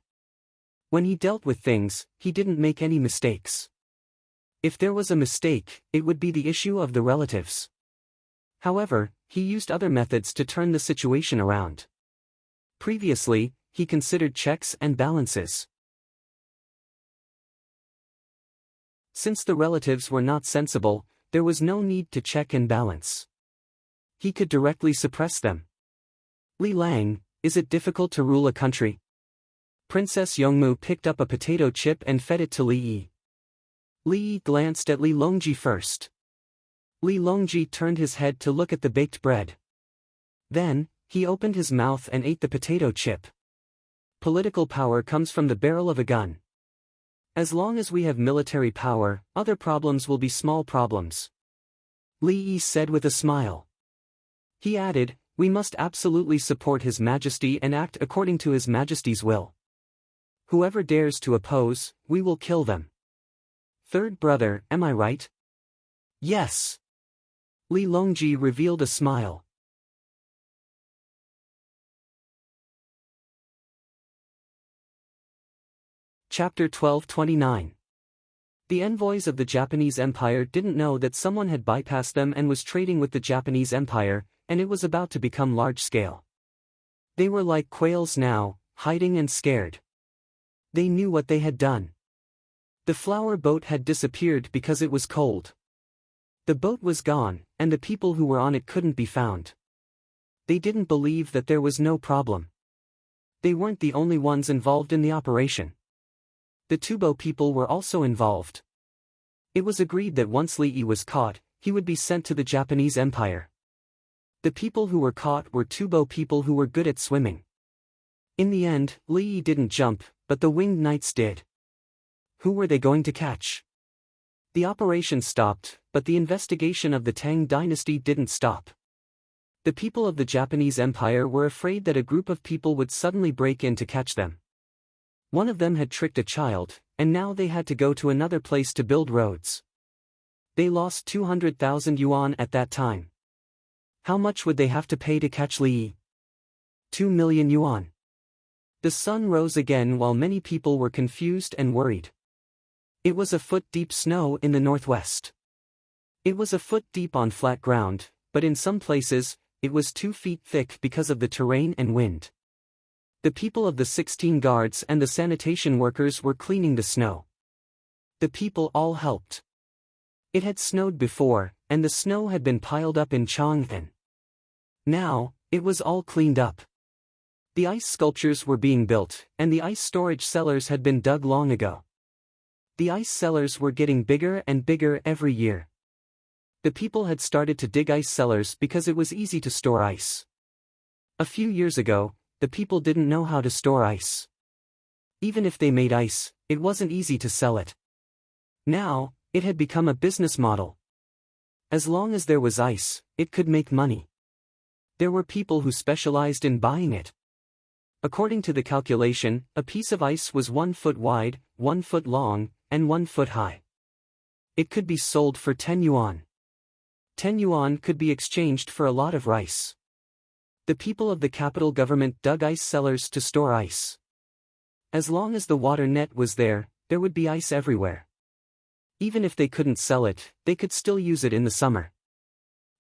When he dealt with things, he didn't make any mistakes. If there was a mistake, it would be the issue of the relatives. However, he used other methods to turn the situation around. Previously, he considered checks and balances. Since the relatives were not sensible, there was no need to check and balance. He could directly suppress them. Li Lang, is it difficult to rule a country? Princess Yongmu picked up a potato chip and fed it to Li Yi. Li Yi glanced at Li Longji first. Li Longji turned his head to look at the baked bread. Then, he opened his mouth and ate the potato chip. Political power comes from the barrel of a gun. As long as we have military power, other problems will be small problems. Li Yi said with a smile. He added, we must absolutely support His Majesty and act according to His Majesty's will. Whoever dares to oppose, we will kill them. Third brother, am I right? Yes. Li Longji revealed a smile. Chapter 1229. The envoys of the Japanese Empire didn't know that someone had bypassed them and was trading with the Japanese Empire, and it was about to become large-scale. They were like quails now, hiding and scared. They knew what they had done. The flower boat had disappeared because it was cold. The boat was gone, and the people who were on it couldn't be found. They didn't believe that there was no problem. They weren't the only ones involved in the operation. The Tubo people were also involved. It was agreed that once Li Yi was caught, he would be sent to the Japanese Empire. The people who were caught were Tubo people who were good at swimming. In the end, Li Yi didn't jump, but the winged knights did. Who were they going to catch? The operation stopped, but the investigation of the Tang dynasty didn't stop. The people of the Japanese Empire were afraid that a group of people would suddenly break in to catch them. One of them had tricked a child, and now they had to go to another place to build roads. They lost 200,000 yuan at that time. How much would they have to pay to catch Li Yi? 2 million yuan. The sun rose again while many people were confused and worried. It was a foot-deep snow in the northwest. It was a foot deep on flat ground, but in some places, it was 2 feet thick because of the terrain and wind. The people of the 16 guards and the sanitation workers were cleaning the snow. The people all helped. It had snowed before, and the snow had been piled up in Chang'an. Now, it was all cleaned up. The ice sculptures were being built, and the ice storage cellars had been dug long ago. The ice cellars were getting bigger and bigger every year. The people had started to dig ice cellars because it was easy to store ice. A few years ago, the people didn't know how to store ice. Even if they made ice, it wasn't easy to sell it. Now, it had become a business model. As long as there was ice, it could make money. There were people who specialized in buying it. According to the calculation, a piece of ice was 1 foot wide, 1 foot long, and 1 foot high. It could be sold for 10 yuan. 10 yuan could be exchanged for a lot of rice. The people of the capital government dug ice cellars to store ice. As long as the water net was there would be ice everywhere. Even if they couldn't sell it, they could still use it in the summer.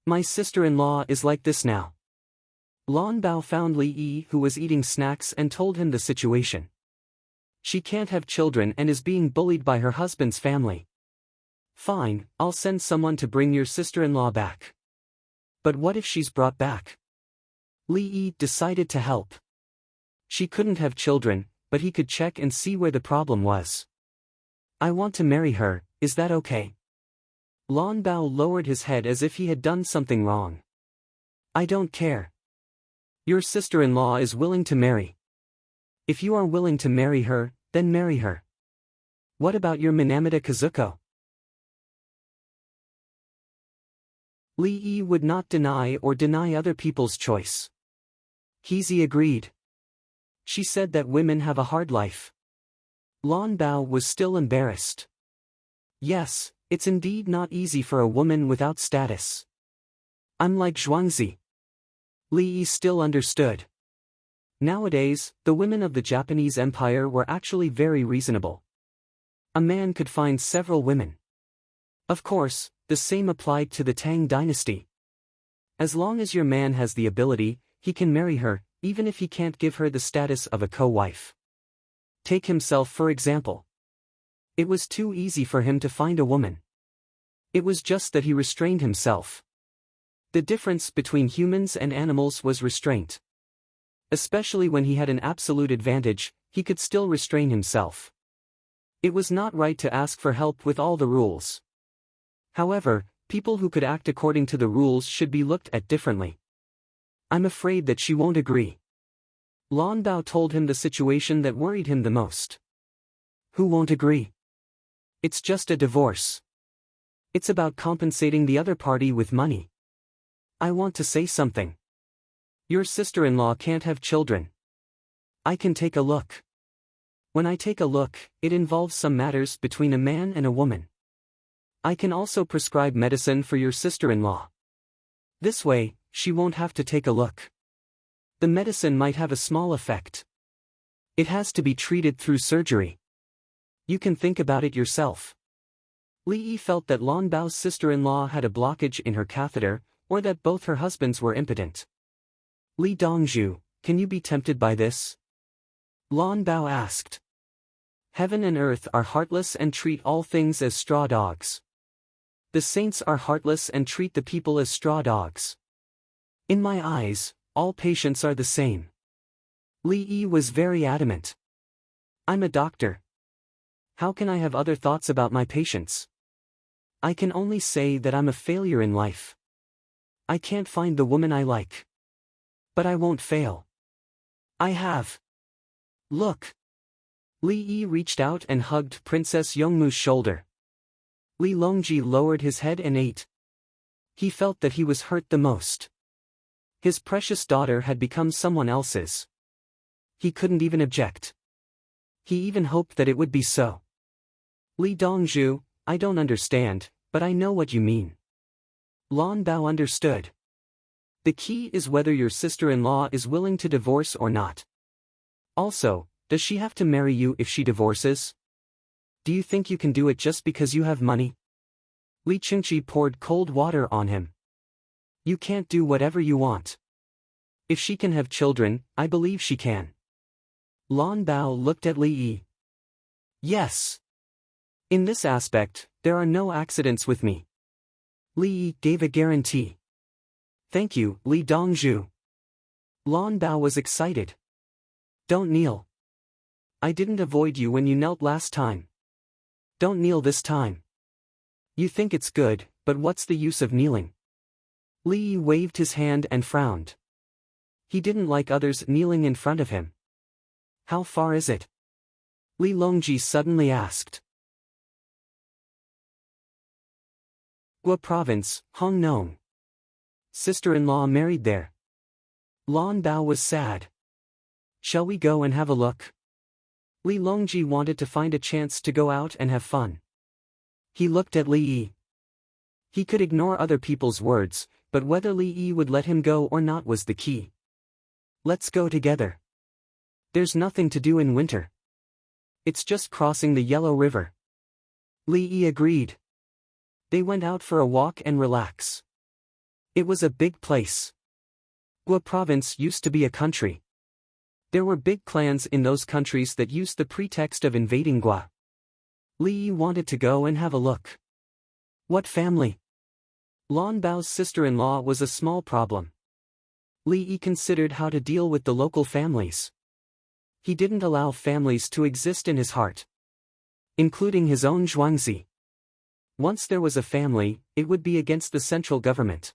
My sister-in-law is like this now. Lan Bao found Li Yi, who was eating snacks, and told him the situation. She can't have children and is being bullied by her husband's family. Fine, I'll send someone to bring your sister-in-law back. But what if she's brought back? Li Yi decided to help. She couldn't have children, but he could check and see where the problem was. I want to marry her, is that okay? Lan Bao lowered his head as if he had done something wrong. I don't care. Your sister-in-law is willing to marry. If you are willing to marry her, then marry her. What about your Minamida Kazuko? Li Yi would not deny other people's choice. Kizi agreed. She said that women have a hard life. Lan Bao was still embarrassed. Yes, it's indeed not easy for a woman without status. I'm like Zhuangzi. Li Yi still understood. Nowadays, the women of the Japanese Empire were actually very reasonable. A man could find several women. Of course, the same applied to the Tang dynasty. As long as your man has the ability, he can marry her, even if he can't give her the status of a co-wife. Take himself for example. It was too easy for him to find a woman. It was just that he restrained himself. The difference between humans and animals was restraint. Especially when he had an absolute advantage, he could still restrain himself. It was not right to ask for help with all the rules. However, people who could act according to the rules should be looked at differently. I'm afraid that she won't agree. Lan Bao told him the situation that worried him the most. Who won't agree? It's just a divorce. It's about compensating the other party with money. I want to say something. Your sister-in-law can't have children. I can take a look. When I take a look, it involves some matters between a man and a woman. I can also prescribe medicine for your sister-in-law. This way, she won't have to take a look. The medicine might have a small effect. It has to be treated through surgery. You can think about it yourself. Li Yi felt that Lan Bao's sister-in-law had a blockage in her catheter, or that both her husbands were impotent. Li Dongzhu, can you be tempted by this? Lan Bao asked. Heaven and earth are heartless and treat all things as straw dogs. The saints are heartless and treat the people as straw dogs. In my eyes, all patients are the same. Li Yi was very adamant. I'm a doctor. How can I have other thoughts about my patients? I can only say that I'm a failure in life. I can't find the woman I like. But I won't fail. I have. Look. Li Yi reached out and hugged Princess Yongmu's shoulder. Li Longji lowered his head and ate. He felt that he was hurt the most. His precious daughter had become someone else's. He couldn't even object. He even hoped that it would be so. Li Dongzhu, I don't understand, but I know what you mean. Lan Bao understood. The key is whether your sister-in-law is willing to divorce or not. Also, does she have to marry you if she divorces? Do you think you can do it just because you have money? Li Qingqi poured cold water on him. You can't do whatever you want. If she can have children, I believe she can. Lan Bao looked at Li Yi. Yes. In this aspect, there are no accidents with me. Li Yi gave a guarantee. Thank you, Li Dongzhu. Lan Bao was excited. Don't kneel. I didn't avoid you when you knelt last time. Don't kneel this time. You think it's good, but what's the use of kneeling? Li Yi waved his hand and frowned. He didn't like others kneeling in front of him. How far is it? Li Longji suddenly asked. Gua Province, Hongnong. Sister-in-law married there. Lan Bao was sad. Shall we go and have a look? Li Longji wanted to find a chance to go out and have fun. He looked at Li Yi. He could ignore other people's words, but whether Li Yi would let him go or not was the key. Let's go together. There's nothing to do in winter. It's just crossing the Yellow River. Li Yi agreed. They went out for a walk and relax. It was a big place. Gua province used to be a country. There were big clans in those countries that used the pretext of invading Gua. Li Yi wanted to go and have a look. What family? Lan Bao's sister-in-law was a small problem. Li Yi considered how to deal with the local families. He didn't allow families to exist in his heart, including his own Zhuangzi. Once there was a family, it would be against the central government.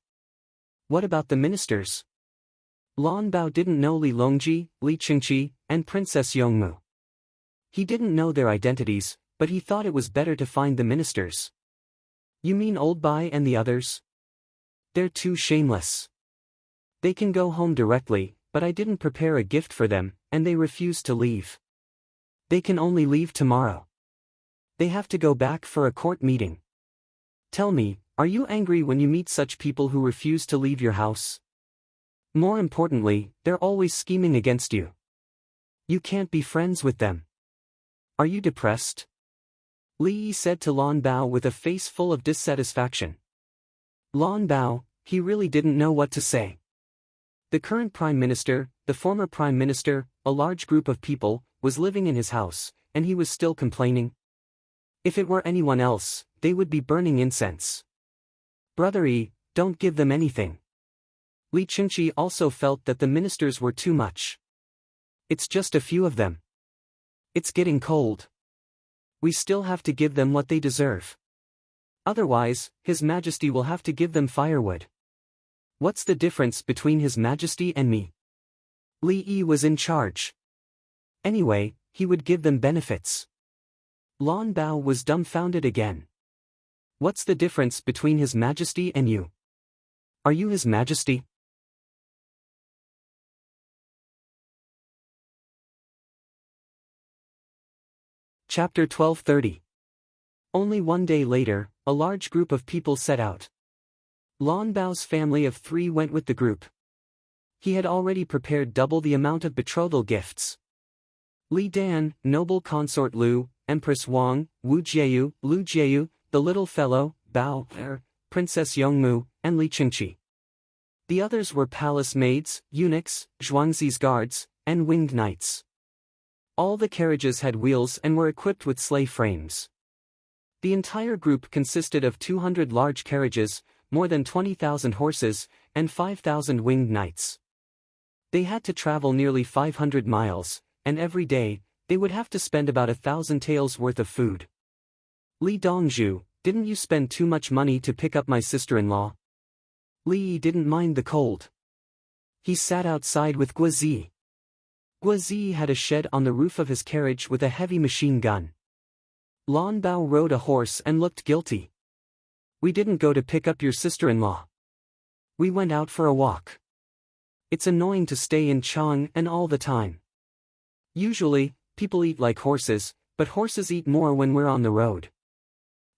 What about the ministers? Lan Bao didn't know Li Longji, Li Qingqi, and Princess Yongmu. He didn't know their identities, but he thought it was better to find the ministers. You mean Old Bai and the others? They're too shameless. They can go home directly, but I didn't prepare a gift for them, and they refuse to leave. They can only leave tomorrow. They have to go back for a court meeting. Tell me, are you angry when you meet such people who refuse to leave your house? More importantly, they're always scheming against you. You can't be friends with them. Are you depressed? Li Yi said to Lan Bao with a face full of dissatisfaction. Lan Bao, he really didn't know what to say. The current prime minister, the former prime minister, a large group of people, was living in his house, and he was still complaining. If it were anyone else, they would be burning incense. Brother Yi, don't give them anything. Li Qingqi also felt that the ministers were too much. It's just a few of them. It's getting cold. We still have to give them what they deserve. Otherwise, His Majesty will have to give them firewood. What's the difference between His Majesty and me? Li Yi was in charge. Anyway, he would give them benefits. Lan Bao was dumbfounded again. What's the difference between His Majesty and you? Are you His Majesty? Chapter 12:30. Only one day later, a large group of people set out. Lan Bao's family of 3 went with the group. He had already prepared double the amount of betrothal gifts. Li Dan, noble consort Lu, Empress Wang, Wu Jieyu, Lu Jieyu, the little fellow, Bao, Princess Yongmu, and Li Qingqi. The others were palace maids, eunuchs, Zhuangzi's guards, and winged knights. All the carriages had wheels and were equipped with sleigh frames. The entire group consisted of 200 large carriages, more than 20,000 horses, and 5,000 winged knights. They had to travel nearly 500 miles, and every day, they would have to spend about 1,000 taels worth of food. Li Dongzhu, didn't you spend too much money to pick up my sister-in-law? Li Yi didn't mind the cold. He sat outside with Guazi. Guazi had a shed on the roof of his carriage with a heavy machine gun. Lan Bao rode a horse and looked guilty. We didn't go to pick up your sister-in-law. We went out for a walk. It's annoying to stay in Chang'an all the time. Usually, people eat like horses, but horses eat more when we're on the road.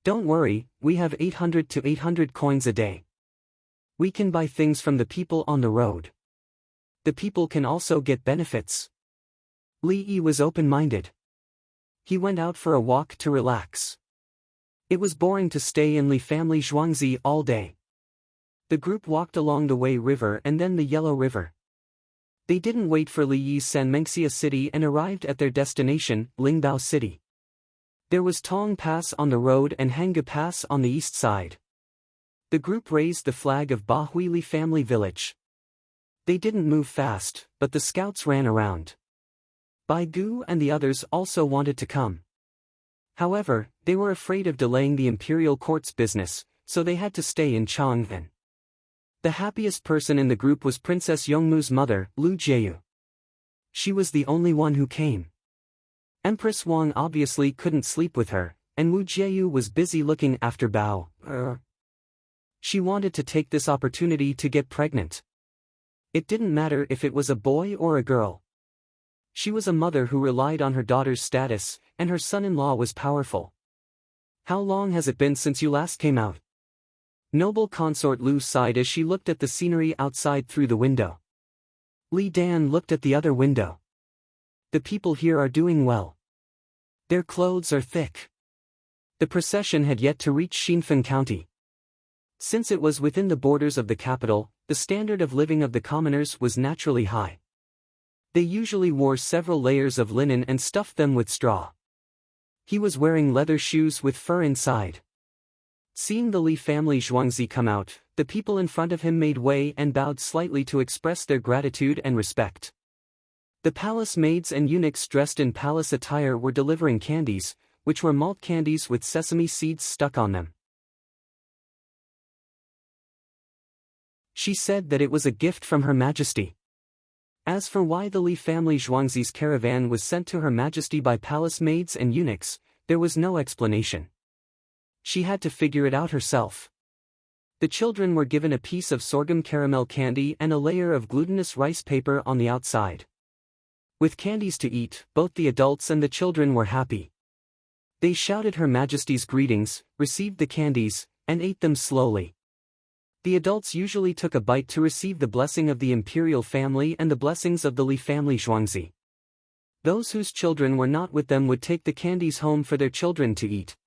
Don't worry, we have 800 to 800 coins a day. We can buy things from the people on the road. The people can also get benefits. Li Yi was open-minded. He went out for a walk to relax. It was boring to stay in Li family Zhuangzi all day. The group walked along the Wei River and then the Yellow River. They didn't wait for Li Yi's Sanmengxia city and arrived at their destination, Lingbao City. There was Tong Pass on the road and Hanga Pass on the east side. The group raised the flag of Bahui Li family village. They didn't move fast, but the scouts ran around. Bai Gu and the others also wanted to come. However, they were afraid of delaying the imperial court's business, so they had to stay in Chang'an. The happiest person in the group was Princess Yongmu's mother, Lu Jieyu. She was the only one who came. Empress Wang obviously couldn't sleep with her, and Wu Jieyu was busy looking after Bao. She wanted to take this opportunity to get pregnant. It didn't matter if it was a boy or a girl. She was a mother who relied on her daughter's status, and her son-in-law was powerful. How long has it been since you last came out? Noble consort Lu sighed as she looked at the scenery outside through the window. Li Dan looked at the other window. The people here are doing well. Their clothes are thick. The procession had yet to reach Xinfen County. Since it was within the borders of the capital, the standard of living of the commoners was naturally high. They usually wore several layers of linen and stuffed them with straw. He was wearing leather shoes with fur inside. Seeing the Li family Zhuangzi come out, the people in front of him made way and bowed slightly to express their gratitude and respect. The palace maids and eunuchs dressed in palace attire were delivering candies, which were malt candies with sesame seeds stuck on them. She said that it was a gift from Her Majesty. As for why the Li family Zhuangzi's caravan was sent to Her Majesty by palace maids and eunuchs, there was no explanation. She had to figure it out herself. The children were given a piece of sorghum caramel candy and a layer of glutinous rice paper on the outside. With candies to eat, both the adults and the children were happy. They shouted Her Majesty's greetings, received the candies, and ate them slowly. The adults usually took a bite to receive the blessing of the imperial family and the blessings of the Li family Zhuangzi. Those whose children were not with them would take the candies home for their children to eat.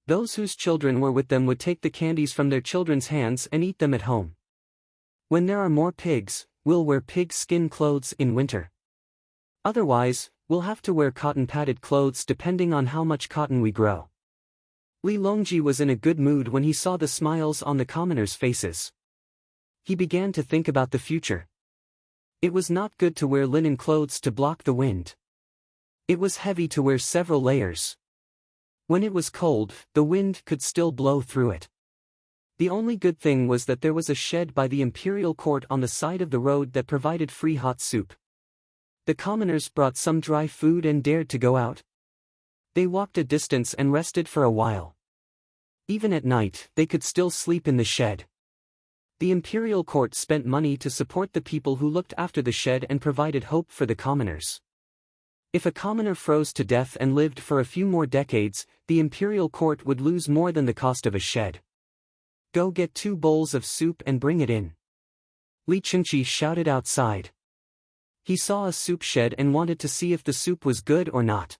Those whose children were with them would take the candies from their children's hands and eat them at home. When there are more pigs, we'll wear pig skin clothes in winter. Otherwise, we'll have to wear cotton-padded clothes depending on how much cotton we grow. Li Longji was in a good mood when he saw the smiles on the commoners' faces. He began to think about the future. It was not good to wear linen clothes to block the wind. It was heavy to wear several layers. When it was cold, the wind could still blow through it. The only good thing was that there was a shed by the imperial court on the side of the road that provided free hot soup. The commoners brought some dry food and dared to go out. They walked a distance and rested for a while. Even at night, they could still sleep in the shed. The imperial court spent money to support the people who looked after the shed and provided hope for the commoners. If a commoner froze to death and lived for a few more decades, the imperial court would lose more than the cost of a shed. Go get 2 bowls of soup and bring it in. Li Chengqi shouted outside. He saw a soup shed and wanted to see if the soup was good or not.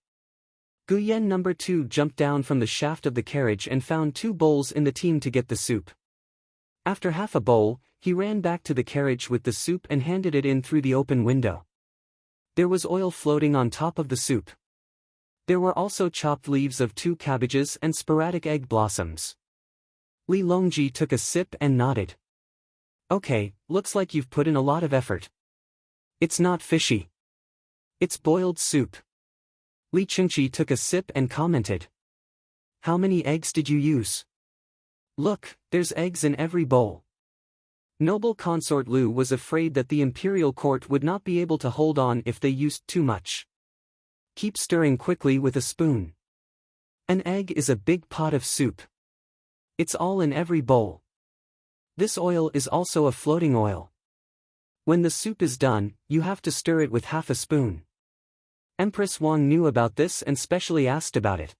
Guyen No. 2 jumped down from the shaft of the carriage and found 2 bowls in the team to get the soup. After half a bowl, he ran back to the carriage with the soup and handed it in through the open window. There was oil floating on top of the soup. There were also chopped leaves of 2 cabbages and sporadic egg blossoms. Li Longji took a sip and nodded. Okay, looks like you've put in a lot of effort. It's not fishy. It's boiled soup. Li Chengqi took a sip and commented. How many eggs did you use? Look, there's eggs in every bowl. Noble consort Lu was afraid that the imperial court would not be able to hold on if they used too much. Keep stirring quickly with a spoon. An egg is a big pot of soup. It's all in every bowl. This oil is also a floating oil. When the soup is done, you have to stir it with half a spoon. Empress Wang knew about this and specially asked about it.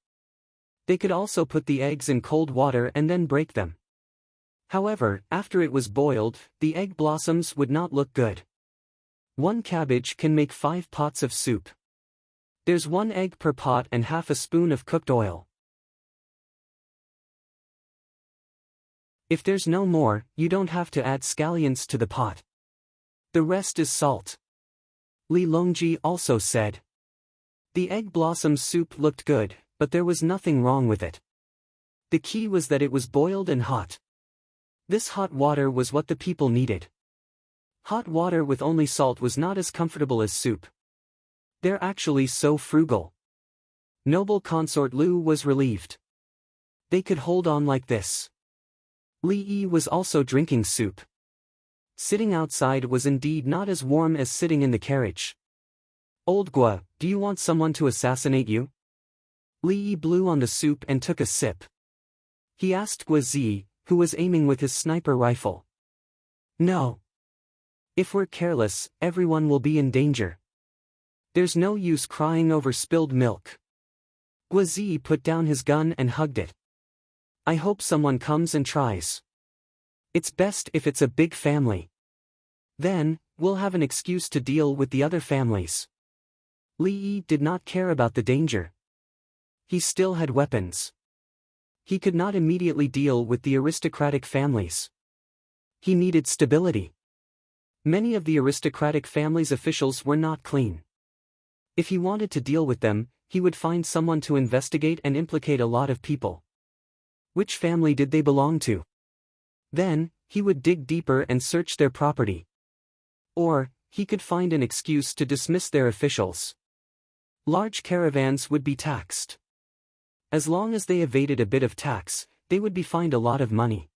They could also put the eggs in cold water and then break them. However, after it was boiled, the egg blossoms would not look good. 1 cabbage can make 5 pots of soup. There's 1 egg per pot and half a spoon of cooked oil. If there's no more, you don't have to add scallions to the pot. The rest is salt. Li Longji also said. The egg blossom soup looked good, but there was nothing wrong with it. The key was that it was boiled and hot. This hot water was what the people needed. Hot water with only salt was not as comfortable as soup. They're actually so frugal. Noble consort Lu was relieved. They could hold on like this. Li Yi was also drinking soup. Sitting outside was indeed not as warm as sitting in the carriage. Old Gua, do you want someone to assassinate you? Li Yi blew on the soup and took a sip. He asked Gua Zi, who was aiming with his sniper rifle. No. If we're careless, everyone will be in danger. There's no use crying over spilled milk. Guazi put down his gun and hugged it. I hope someone comes and tries. It's best if it's a big family. Then, we'll have an excuse to deal with the other families. Li Yi did not care about the danger. He still had weapons. He could not immediately deal with the aristocratic families. He needed stability. Many of the aristocratic family's officials were not clean. If he wanted to deal with them, he would find someone to investigate and implicate a lot of people. Which family did they belong to? Then, he would dig deeper and search their property. Or, he could find an excuse to dismiss their officials. Large caravans would be taxed. As long as they evaded a bit of tax, they would be fined a lot of money.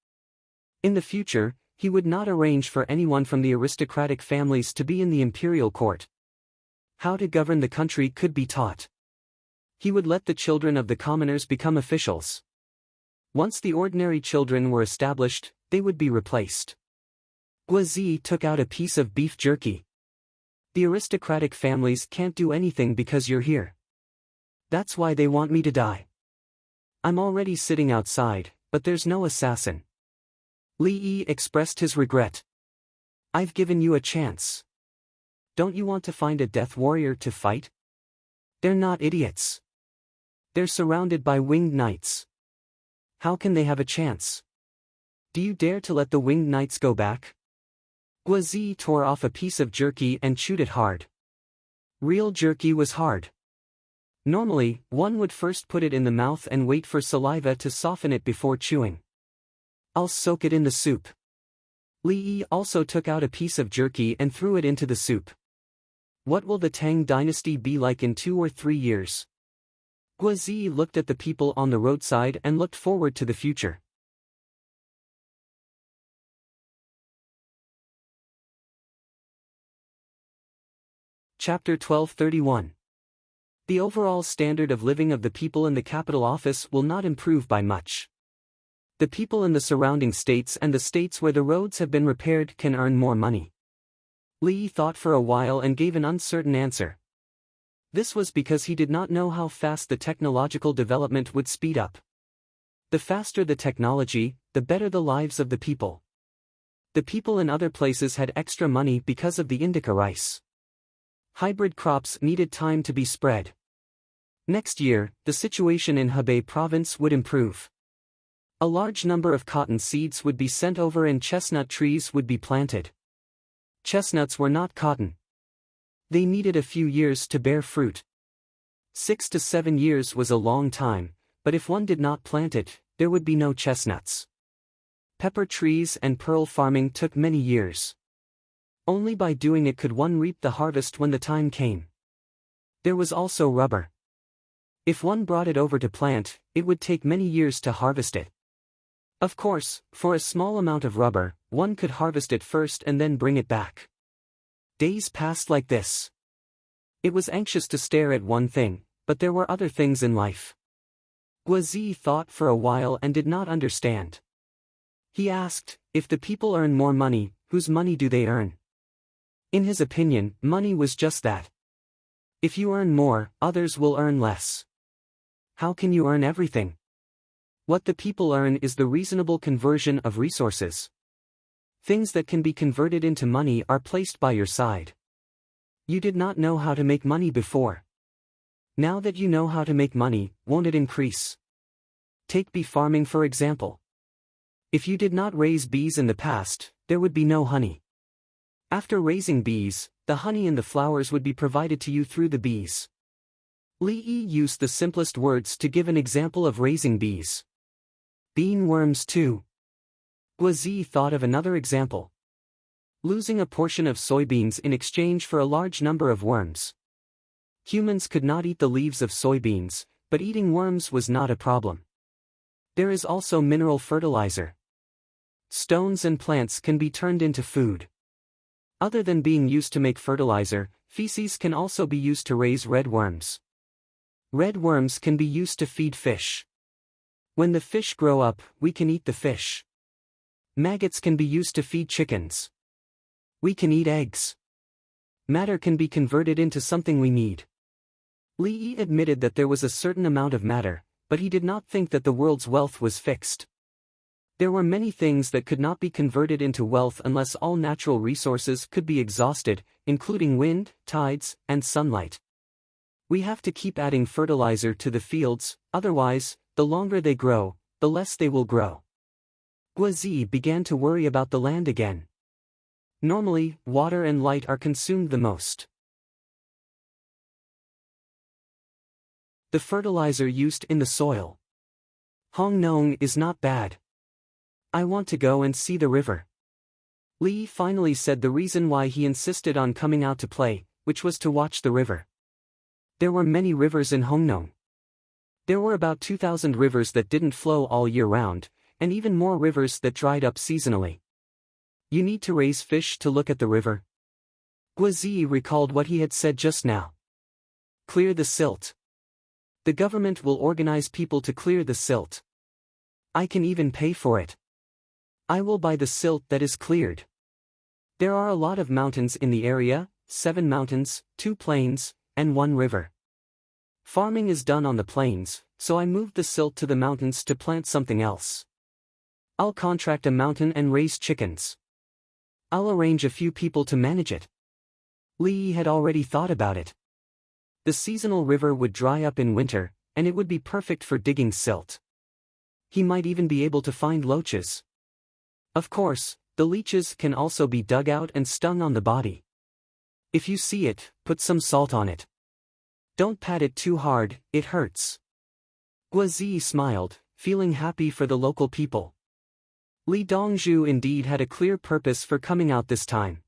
In the future, he would not arrange for anyone from the aristocratic families to be in the imperial court. How to govern the country could be taught. He would let the children of the commoners become officials. Once the ordinary children were established, they would be replaced. Guazi took out a piece of beef jerky. The aristocratic families can't do anything because you're here. That's why they want me to die. I'm already sitting outside, but there's no assassin. Li Yi expressed his regret. I've given you a chance. Don't you want to find a death warrior to fight? They're not idiots. They're surrounded by winged knights. How can they have a chance? Do you dare to let the winged knights go back? Guazi tore off a piece of jerky and chewed it hard. Real jerky was hard. Normally, one would first put it in the mouth and wait for saliva to soften it before chewing. I'll soak it in the soup. Li Yi also took out a piece of jerky and threw it into the soup. What will the Tang dynasty be like in 2 or 3 years? Guazi looked at the people on the roadside and looked forward to the future. Chapter 1231. The overall standard of living of the people in the capital office will not improve by much. The people in the surrounding states and the states where the roads have been repaired can earn more money. Li thought for a while and gave an uncertain answer. This was because he did not know how fast the technological development would speed up. The faster the technology, the better the lives of the people. The people in other places had extra money because of the indica rice. Hybrid crops needed time to be spread. Next year, the situation in Hebei province would improve. A large number of cotton seeds would be sent over and chestnut trees would be planted. Chestnuts were not cotton. They needed a few years to bear fruit. 6 to 7 years was a long time, but if one did not plant it, there would be no chestnuts. Pepper trees and pearl farming took many years. Only by doing it could one reap the harvest when the time came. There was also rubber. If one brought it over to plant, it would take many years to harvest it. Of course, for a small amount of rubber, one could harvest it first and then bring it back. Days passed like this. It was anxious to stare at one thing, but there were other things in life. Guazi thought for a while and did not understand. He asked, if the people earn more money, whose money do they earn? In his opinion, money was just that. If you earn more, others will earn less. How can you earn everything? What the people earn is the reasonable conversion of resources. Things that can be converted into money are placed by your side. You did not know how to make money before. Now that you know how to make money, won't it increase? Take bee farming for example. If you did not raise bees in the past, there would be no honey. After raising bees, the honey and the flowers would be provided to you through the bees. Li Yi used the simplest words to give an example of raising bees. Bean worms too. Guazi thought of another example. Losing a portion of soybeans in exchange for a large number of worms. Humans could not eat the leaves of soybeans, but eating worms was not a problem. There is also mineral fertilizer. Stones and plants can be turned into food. Other than being used to make fertilizer, feces can also be used to raise red worms. Red worms can be used to feed fish. When the fish grow up, we can eat the fish. Maggots can be used to feed chickens. We can eat eggs. Matter can be converted into something we need. Li Yi admitted that there was a certain amount of matter, but he did not think that the world's wealth was fixed. There were many things that could not be converted into wealth unless all natural resources could be exhausted, including wind, tides, and sunlight. We have to keep adding fertilizer to the fields, otherwise, the longer they grow, the less they will grow. Guozi began to worry about the land again. Normally, water and light are consumed the most. The fertilizer used in the soil. Hong Nong is not bad. I want to go and see the river. Li finally said the reason why he insisted on coming out to play, which was to watch the river. There were many rivers in Hong Nong. There were about 2,000 rivers that didn't flow all year round, and even more rivers that dried up seasonally. You need to raise fish to look at the river. Guozi recalled what he had said just now. Clear the silt. The government will organize people to clear the silt. I can even pay for it. I will buy the silt that is cleared. There are a lot of mountains in the area, 7 mountains, 2 plains, and 1 river. Farming is done on the plains, so I moved the silt to the mountains to plant something else. I'll contract a mountain and raise chickens. I'll arrange a few people to manage it. Li had already thought about it. The seasonal river would dry up in winter, and it would be perfect for digging silt. He might even be able to find loaches. Of course, the leeches can also be dug out and stung on the body. If you see it, put some salt on it. Don't pat it too hard, it hurts. Guozi smiled, feeling happy for the local people. Li Dongzhu indeed had a clear purpose for coming out this time.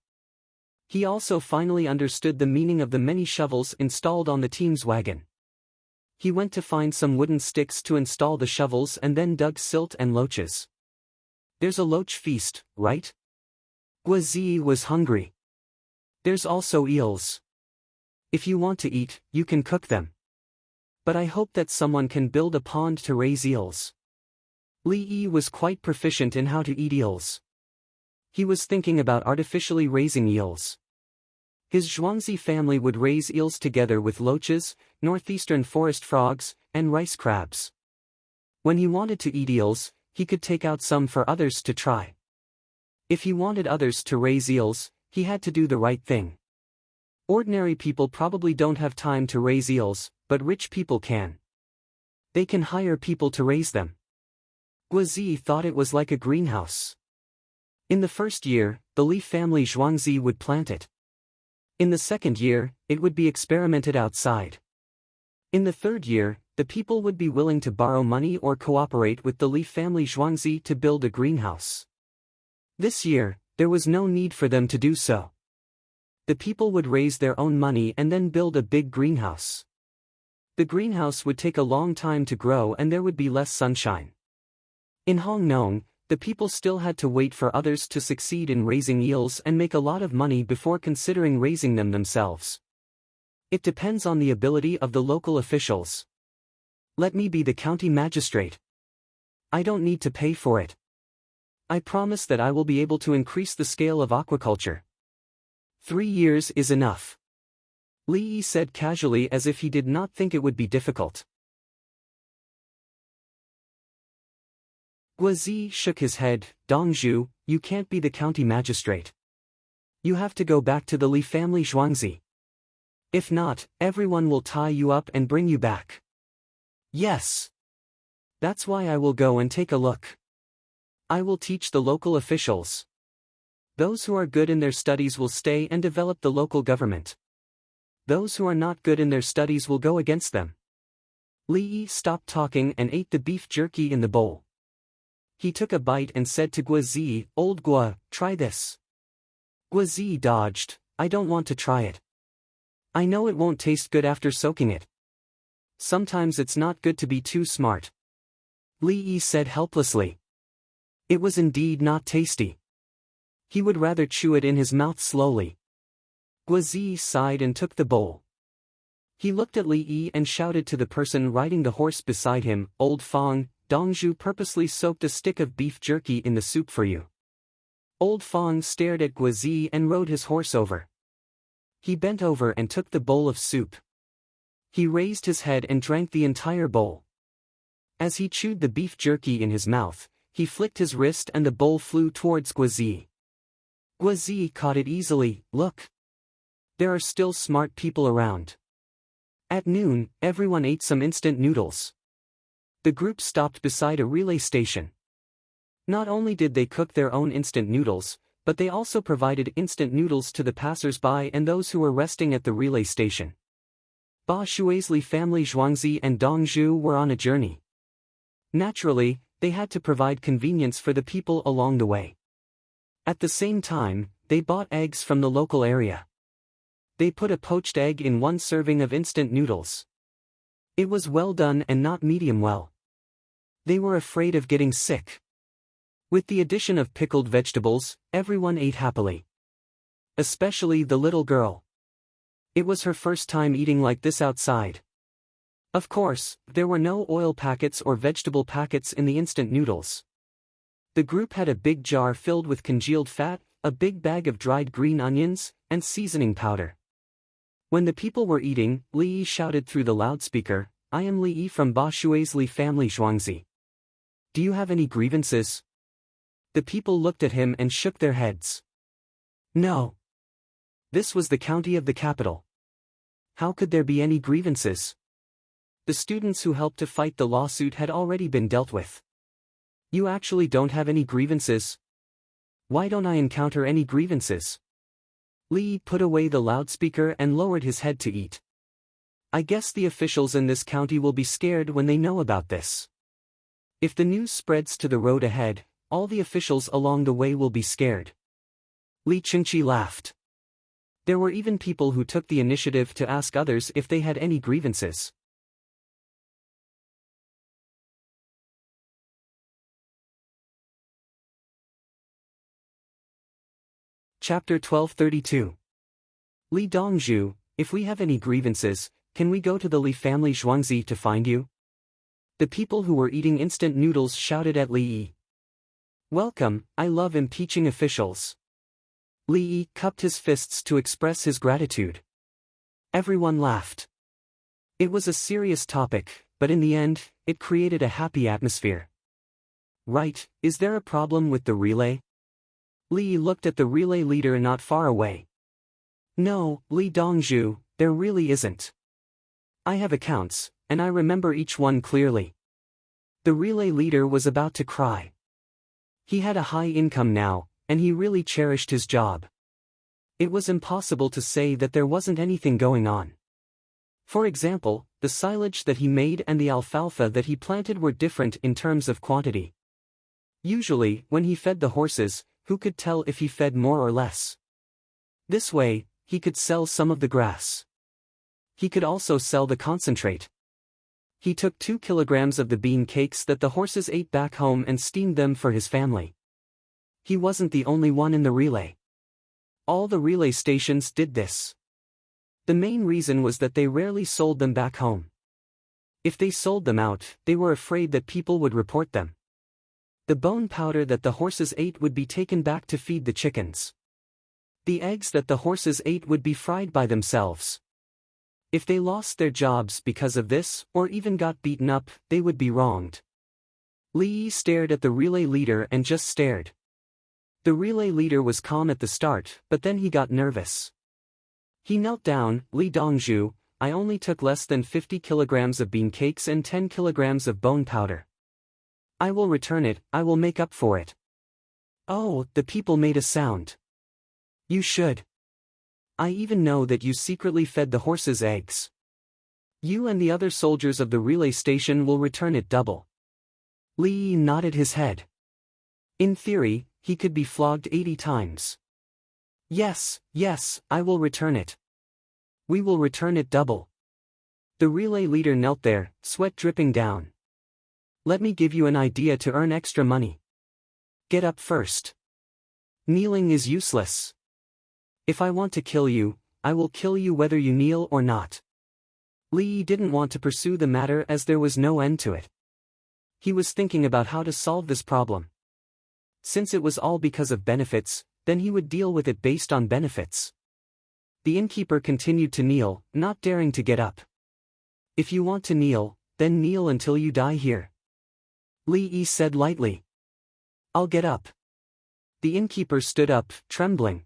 He also finally understood the meaning of the many shovels installed on the team's wagon. He went to find some wooden sticks to install the shovels and then dug silt and loaches. There's a loach feast, right? Guozi was hungry. There's also eels. If you want to eat, you can cook them. But I hope that someone can build a pond to raise eels. Li Yi was quite proficient in how to eat eels. He was thinking about artificially raising eels. His Zhuangzi family would raise eels together with loaches, northeastern forest frogs, and rice crabs. When he wanted to eat eels, he could take out some for others to try. If he wanted others to raise eels, he had to do the right thing. Ordinary people probably don't have time to raise eels, but rich people can. They can hire people to raise them. Guozi thought it was like a greenhouse. In the first year, the Li family Zhuangzi would plant it. In the second year, it would be experimented outside. In the third year, the people would be willing to borrow money or cooperate with the Li family Zhuangzi to build a greenhouse. This year, there was no need for them to do so. The people would raise their own money and then build a big greenhouse. The greenhouse would take a long time to grow and there would be less sunshine. In Hong Nong, the people still had to wait for others to succeed in raising eels and make a lot of money before considering raising them themselves. It depends on the ability of the local officials. Let me be the county magistrate. I don't need to pay for it. I promise that I will be able to increase the scale of aquaculture. 3 years is enough. Li Yi said casually as if he did not think it would be difficult. Guozi shook his head. Dongzhu, you can't be the county magistrate. You have to go back to the Li family Zhuangzi. If not, everyone will tie you up and bring you back. Yes. That's why I will go and take a look. I will teach the local officials. Those who are good in their studies will stay and develop the local government. Those who are not good in their studies will go against them. Li Yi stopped talking and ate the beef jerky in the bowl. He took a bite and said to Guozi, "Old Guo, try this." Guozi dodged, "I don't want to try it. I know it won't taste good after soaking it. Sometimes it's not good to be too smart." Li Yi said helplessly. It was indeed not tasty. He would rather chew it in his mouth slowly. Guozi sighed and took the bowl. He looked at Li Yi and shouted to the person riding the horse beside him, "Old Fong, Dongzhu purposely soaked a stick of beef jerky in the soup for you." Old Fong stared at Guozi and rode his horse over. He bent over and took the bowl of soup. He raised his head and drank the entire bowl. As he chewed the beef jerky in his mouth, he flicked his wrist and the bowl flew towards Guazi. Guazi caught it easily. Look! There are still smart people around. At noon, everyone ate some instant noodles. The group stopped beside a relay station. Not only did they cook their own instant noodles, but they also provided instant noodles to the passers-by and those who were resting at the relay station. Ba Shui's Li family Zhuangzi and Dong Zhu were on a journey. Naturally, they had to provide convenience for the people along the way. At the same time, they bought eggs from the local area. They put a poached egg in one serving of instant noodles. It was well done and not medium well. They were afraid of getting sick. With the addition of pickled vegetables, everyone ate happily. Especially the little girl. It was her first time eating like this outside. Of course, there were no oil packets or vegetable packets in the instant noodles. The group had a big jar filled with congealed fat, a big bag of dried green onions, and seasoning powder. When the people were eating, Li Yi shouted through the loudspeaker, "I am Li Yi from Ba Shui's Li family Zhuangzi. Do you have any grievances?" The people looked at him and shook their heads. No. This was the county of the capital. How could there be any grievances? The students who helped to fight the lawsuit had already been dealt with. You actually don't have any grievances? Why don't I encounter any grievances? Li put away the loudspeaker and lowered his head to eat. I guess the officials in this county will be scared when they know about this. If the news spreads to the road ahead, all the officials along the way will be scared. Li Chengqi laughed. There were even people who took the initiative to ask others if they had any grievances. Chapter 1232. Li Dongzhu, if we have any grievances, can we go to the Li family Zhuangzi to find you? The people who were eating instant noodles shouted at Li Yi. Welcome, I love impeaching officials. Li Yi cupped his fists to express his gratitude. Everyone laughed. It was a serious topic, but in the end, it created a happy atmosphere. Right, is there a problem with the relay? Li looked at the relay leader not far away. No, Li Dongzhu, there really isn't. I have accounts, and I remember each one clearly. The relay leader was about to cry. He had a high income now, and he really cherished his job. It was impossible to say that there wasn't anything going on. For example, the silage that he made and the alfalfa that he planted were different in terms of quantity. Usually, when he fed the horses, who could tell if he fed more or less? This way, he could sell some of the grass. He could also sell the concentrate. He took 2 kilograms of the bean cakes that the horses ate back home and steamed them for his family. He wasn't the only one in the relay. All the relay stations did this. The main reason was that they rarely sold them back home. If they sold them out, they were afraid that people would report them. The bone powder that the horses ate would be taken back to feed the chickens. The eggs that the horses ate would be fried by themselves. If they lost their jobs because of this, or even got beaten up, they would be wronged. Li Yi stared at the relay leader and just stared. The relay leader was calm at the start, but then he got nervous. He knelt down. Li Dongzhu, I only took less than 50 kilograms of bean cakes and 10 kilograms of bone powder. I will return it, I will make up for it. Oh, the people made a sound. You should. I even know that you secretly fed the horses eggs. You and the other soldiers of the relay station will return it double. Li Yi nodded his head. In theory, he could be flogged 80 times. Yes, I will return it. We will return it double. The relay leader knelt there, sweat dripping down. Let me give you an idea to earn extra money. Get up first. Kneeling is useless. If I want to kill you, I will kill you whether you kneel or not. Li Yi didn't want to pursue the matter as there was no end to it. He was thinking about how to solve this problem. Since it was all because of benefits, then he would deal with it based on benefits. The innkeeper continued to kneel, not daring to get up. If you want to kneel, then kneel until you die here. Li Yi said lightly. I'll get up. The innkeeper stood up, trembling.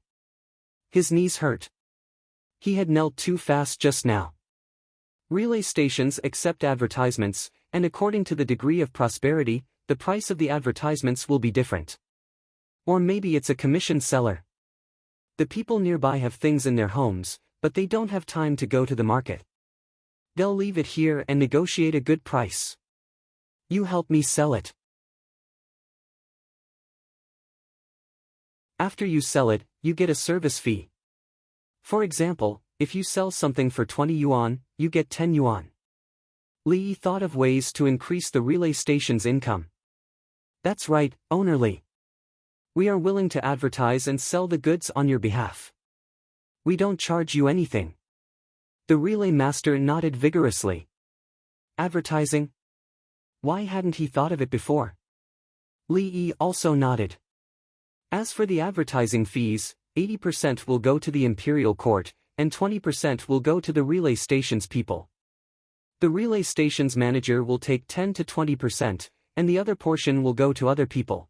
His knees hurt. He had knelt too fast just now. Relay stations accept advertisements, and according to the degree of prosperity, the price of the advertisements will be different. Or maybe it's a commission seller. The people nearby have things in their homes, but they don't have time to go to the market. They'll leave it here and negotiate a good price. You help me sell it. After you sell it, you get a service fee. For example, if you sell something for 20 yuan, you get 10 yuan. Li Yi thought of ways to increase the relay station's income. That's right, owner Li. We are willing to advertise and sell the goods on your behalf. We don't charge you anything. The relay master nodded vigorously. Advertising? Why hadn't he thought of it before? Li Yi also nodded. As for the advertising fees, 80% will go to the imperial court, and 20% will go to the relay station's people. The relay station's manager will take 10 to 20%, and the other portion will go to other people.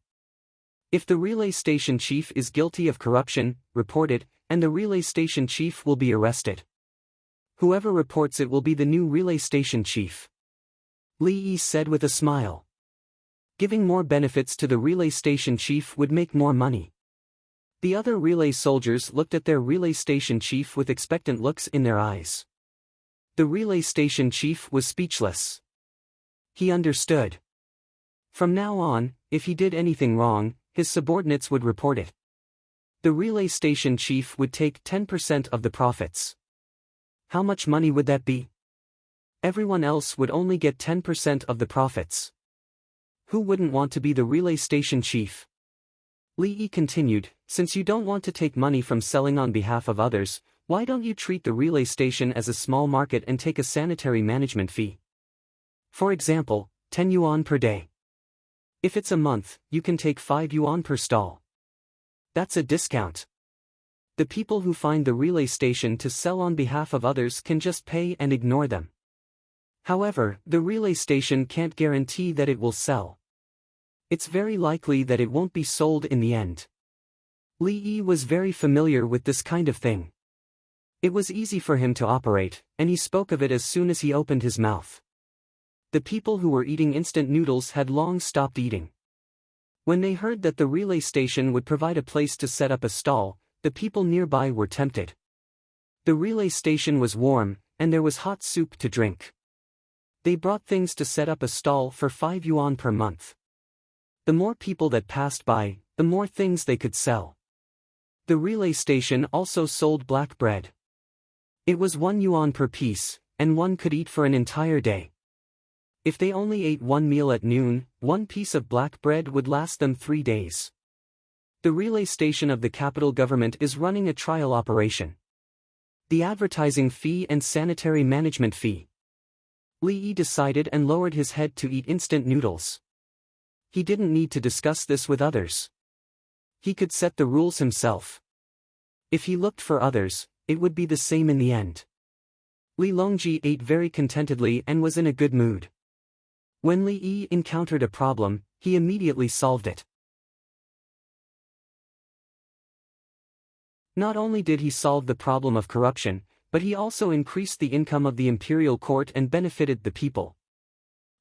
If the relay station chief is guilty of corruption, report it, and the relay station chief will be arrested. Whoever reports it will be the new relay station chief. Li Yi said with a smile. Giving more benefits to the relay station chief would make more money. The other relay soldiers looked at their relay station chief with expectant looks in their eyes. The relay station chief was speechless. He understood. From now on, if he did anything wrong, his subordinates would report it. The relay station chief would take 10% of the profits. How much money would that be? Everyone else would only get 10% of the profits. Who wouldn't want to be the relay station chief? Li Yi continued, since you don't want to take money from selling on behalf of others, why don't you treat the relay station as a small market and take a sanitary management fee? For example, 10 yuan per day. If it's a month, you can take 5 yuan per stall. That's a discount. The people who find the relay station to sell on behalf of others can just pay and ignore them. However, the relay station can't guarantee that it will sell. It's very likely that it won't be sold in the end. Li Yi was very familiar with this kind of thing. It was easy for him to operate, and he spoke of it as soon as he opened his mouth. The people who were eating instant noodles had long stopped eating. When they heard that the relay station would provide a place to set up a stall, the people nearby were tempted. The relay station was warm, and there was hot soup to drink. They brought things to set up a stall for 5 yuan per month. The more people that passed by, the more things they could sell. The relay station also sold black bread. It was 1 yuan per piece, and one could eat for an entire day. If they only ate one meal at noon, one piece of black bread would last them 3 days. The relay station of the capital government is running a trial operation. The advertising fee and sanitary management fee. Li Yi decided and lowered his head to eat instant noodles. He didn't need to discuss this with others. He could set the rules himself. If he looked for others, it would be the same in the end. Li Longji ate very contentedly and was in a good mood. When Li Yi encountered a problem, he immediately solved it. Not only did he solve the problem of corruption, but he also increased the income of the imperial court and benefited the people.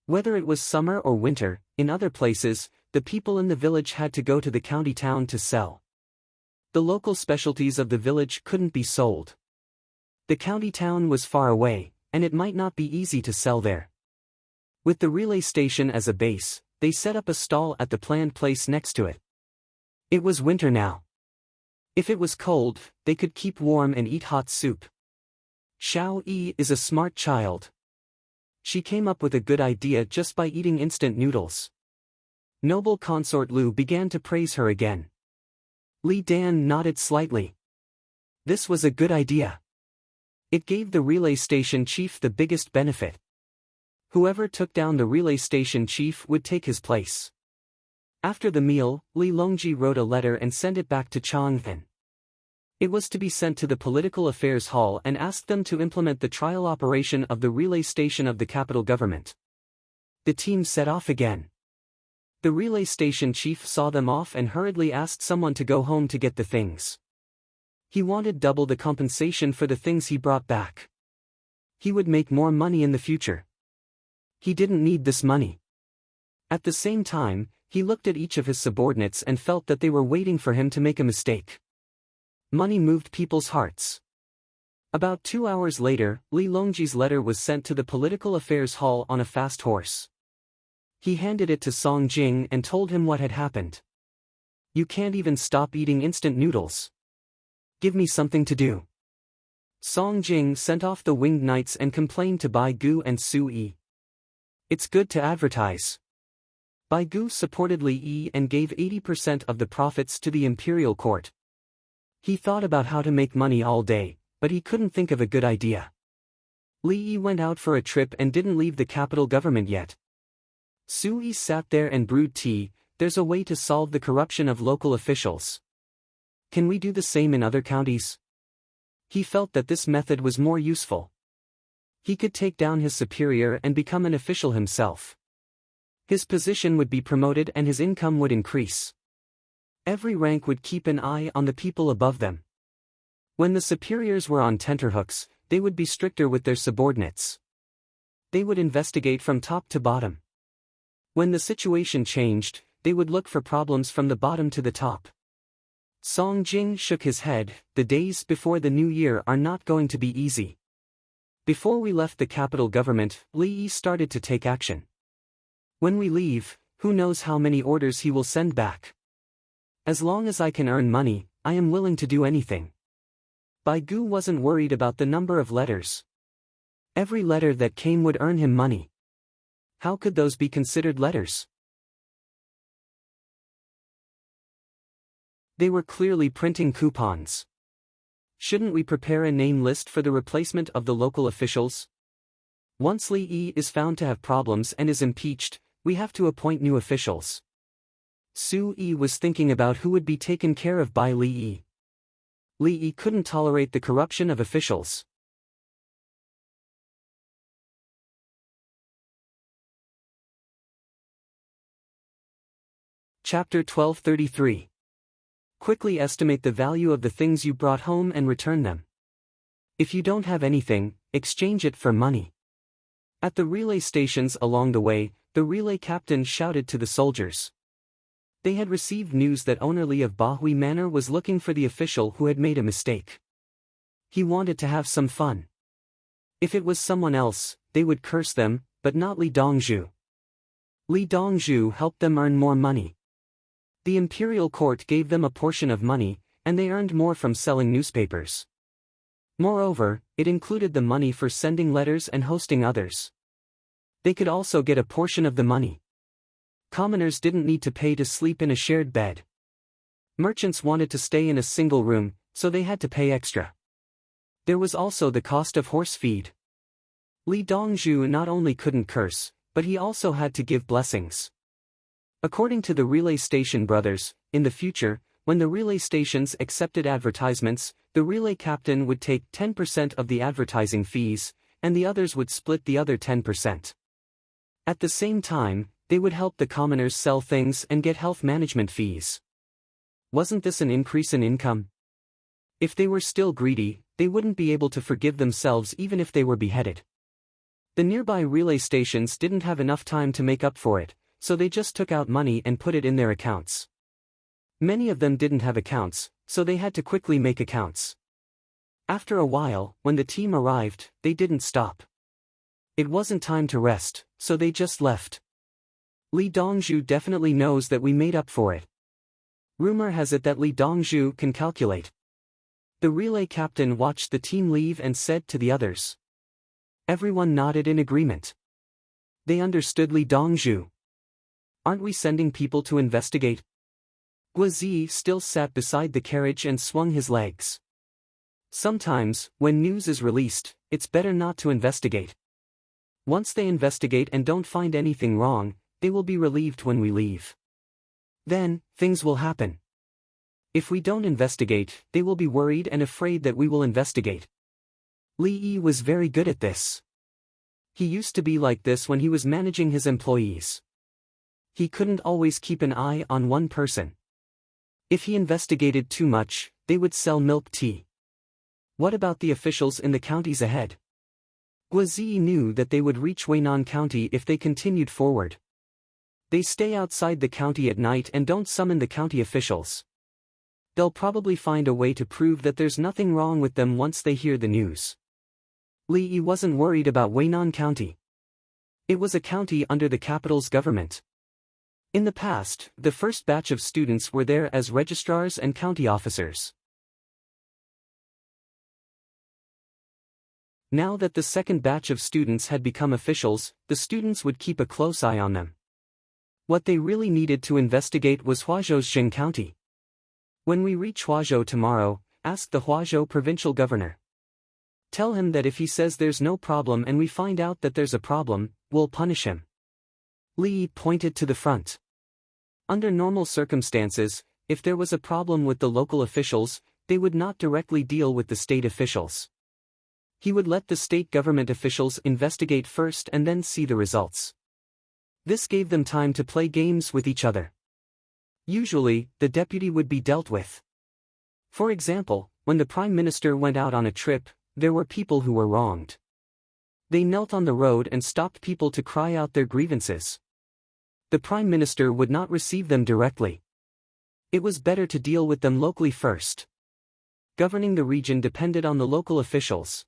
Whether it was summer or winter, in other places, the people in the village had to go to the county town to sell. The local specialties of the village couldn't be sold. The county town was far away, and it might not be easy to sell there. With the relay station as a base, they set up a stall at the planned place next to it. It was winter now. If it was cold, they could keep warm and eat hot soup. Xiao Yi is a smart child. She came up with a good idea just by eating instant noodles. Noble consort Lu began to praise her again. Li Dan nodded slightly. This was a good idea. It gave the relay station chief the biggest benefit. Whoever took down the relay station chief would take his place. After the meal, Li Longji wrote a letter and sent it back to Chang'an. It was to be sent to the Political Affairs Hall and asked them to implement the trial operation of the relay station of the capital government. The team set off again. The relay station chief saw them off and hurriedly asked someone to go home to get the things. He wanted double the compensation for the things he brought back. He would make more money in the future. He didn't need this money. At the same time, he looked at each of his subordinates and felt that they were waiting for him to make a mistake. Money moved people's hearts. About 2 hours later, Li Longji's letter was sent to the Political Affairs Hall on a fast horse. He handed it to Song Jing and told him what had happened. You can't even stop eating instant noodles. Give me something to do. Song Jing sent off the winged knights and complained to Bai Gu and Su Yi. It's good to advertise. Bai Gu supported Li Yi and gave 80% of the profits to the imperial court. He thought about how to make money all day, but he couldn't think of a good idea. Li Yi went out for a trip and didn't leave the capital government yet. Su Yi sat there and brewed tea. There's a way to solve the corruption of local officials. Can we do the same in other counties? He felt that this method was more useful. He could take down his superior and become an official himself. His position would be promoted and his income would increase. Every rank would keep an eye on the people above them. When the superiors were on tenterhooks, they would be stricter with their subordinates. They would investigate from top to bottom. When the situation changed, they would look for problems from the bottom to the top. Song Jing shook his head. The days before the new year are not going to be easy. Before we left the capital government, Li Yi started to take action. When we leave, who knows how many orders he will send back. As long as I can earn money, I am willing to do anything. Bai Gu wasn't worried about the number of letters. Every letter that came would earn him money. How could those be considered letters? They were clearly printing coupons. Shouldn't we prepare a name list for the replacement of the local officials? Once Li Yi is found to have problems and is impeached, we have to appoint new officials. Su Yi was thinking about who would be taken care of by Li Yi. Li Yi couldn't tolerate the corruption of officials. Chapter 1233. Quickly estimate the value of the things you brought home and return them. If you don't have anything, exchange it for money. At the relay stations along the way, the relay captain shouted to the soldiers. They had received news that owner Li of Bahui Manor was looking for the official who had made a mistake. He wanted to have some fun. If it was someone else, they would curse them, but not Li Dongzhu. Li Dongzhu helped them earn more money. The imperial court gave them a portion of money, and they earned more from selling newspapers. Moreover, it included the money for sending letters and hosting others. They could also get a portion of the money. Commoners didn't need to pay to sleep in a shared bed. Merchants wanted to stay in a single room, so they had to pay extra. There was also the cost of horse feed. Li Dongzhu not only couldn't curse, but he also had to give blessings. According to the relay station brothers, in the future, when the relay stations accepted advertisements, the relay captain would take 10% of the advertising fees, and the others would split the other 10%. At the same time, they would help the commoners sell things and get health management fees. Wasn't this an increase in income? If they were still greedy, they wouldn't be able to forgive themselves even if they were beheaded. The nearby relay stations didn't have enough time to make up for it, so they just took out money and put it in their accounts. Many of them didn't have accounts, so they had to quickly make accounts. After a while, when the team arrived, they didn't stop. It wasn't time to rest, so they just left. Li Dongzhu definitely knows that we made up for it. Rumor has it that Li Dongzhu can calculate. The relay captain watched the team leave and said to the others. Everyone nodded in agreement. They understood Li Dongzhu. Aren't we sending people to investigate? Guozi still sat beside the carriage and swung his legs. Sometimes, when news is released, it's better not to investigate. Once they investigate and don't find anything wrong, they will be relieved when we leave. Then, things will happen. If we don't investigate, they will be worried and afraid that we will investigate. Li Yi was very good at this. He used to be like this when he was managing his employees. He couldn't always keep an eye on one person. If he investigated too much, they would sell milk tea. What about the officials in the counties ahead? Guazi knew that they would reach Weinan County if they continued forward. They stay outside the county at night and don't summon the county officials. They'll probably find a way to prove that there's nothing wrong with them once they hear the news. Li Yi wasn't worried about Weinan County. It was a county under the capital's government. In the past, the first batch of students were there as registrars and county officers. Now that the second batch of students had become officials, the students would keep a close eye on them. What they really needed to investigate was Huazhou's Jing County. When we reach Huazhou tomorrow, ask the Huazhou provincial governor. Tell him that if he says there's no problem and we find out that there's a problem, we'll punish him. Li pointed to the front. Under normal circumstances, if there was a problem with the local officials, they would not directly deal with the state officials. He would let the state government officials investigate first and then see the results. This gave them time to play games with each other. Usually, the deputy would be dealt with. For example, when the prime minister went out on a trip, there were people who were wronged. They knelt on the road and stopped people to cry out their grievances. The prime minister would not receive them directly. It was better to deal with them locally first. Governing the region depended on the local officials.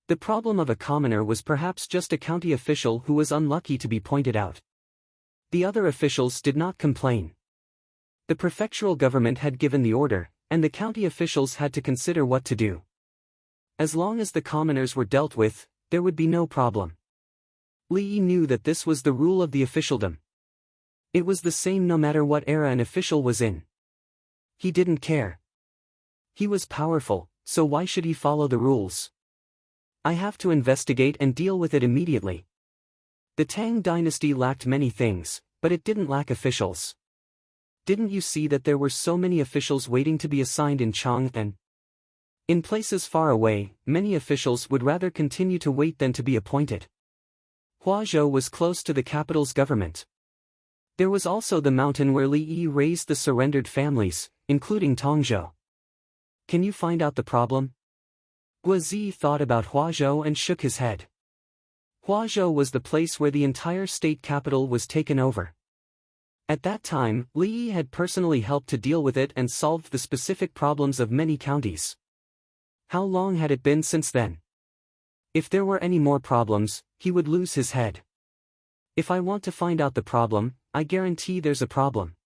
The problem of a commoner was perhaps just a county official who was unlucky to be pointed out. The other officials did not complain. The prefectural government had given the order, and the county officials had to consider what to do. As long as the commoners were dealt with, there would be no problem. Li Yi knew that this was the rule of the officialdom. It was the same no matter what era an official was in. He didn't care. He was powerful, so why should he follow the rules? I have to investigate and deal with it immediately. The Tang dynasty lacked many things, but it didn't lack officials. Didn't you see that there were so many officials waiting to be assigned in Chang'an? In places far away, many officials would rather continue to wait than to be appointed. Huazhou was close to the capital's government. There was also the mountain where Li Yi raised the surrendered families, including Tongzhou. Can you find out the problem? Guazi thought about Huazhou and shook his head. Huazhou was the place where the entire state capital was taken over. At that time, Li Yi had personally helped to deal with it and solved the specific problems of many counties. How long had it been since then? If there were any more problems, he would lose his head. If I want to find out the problem, I guarantee there's a problem.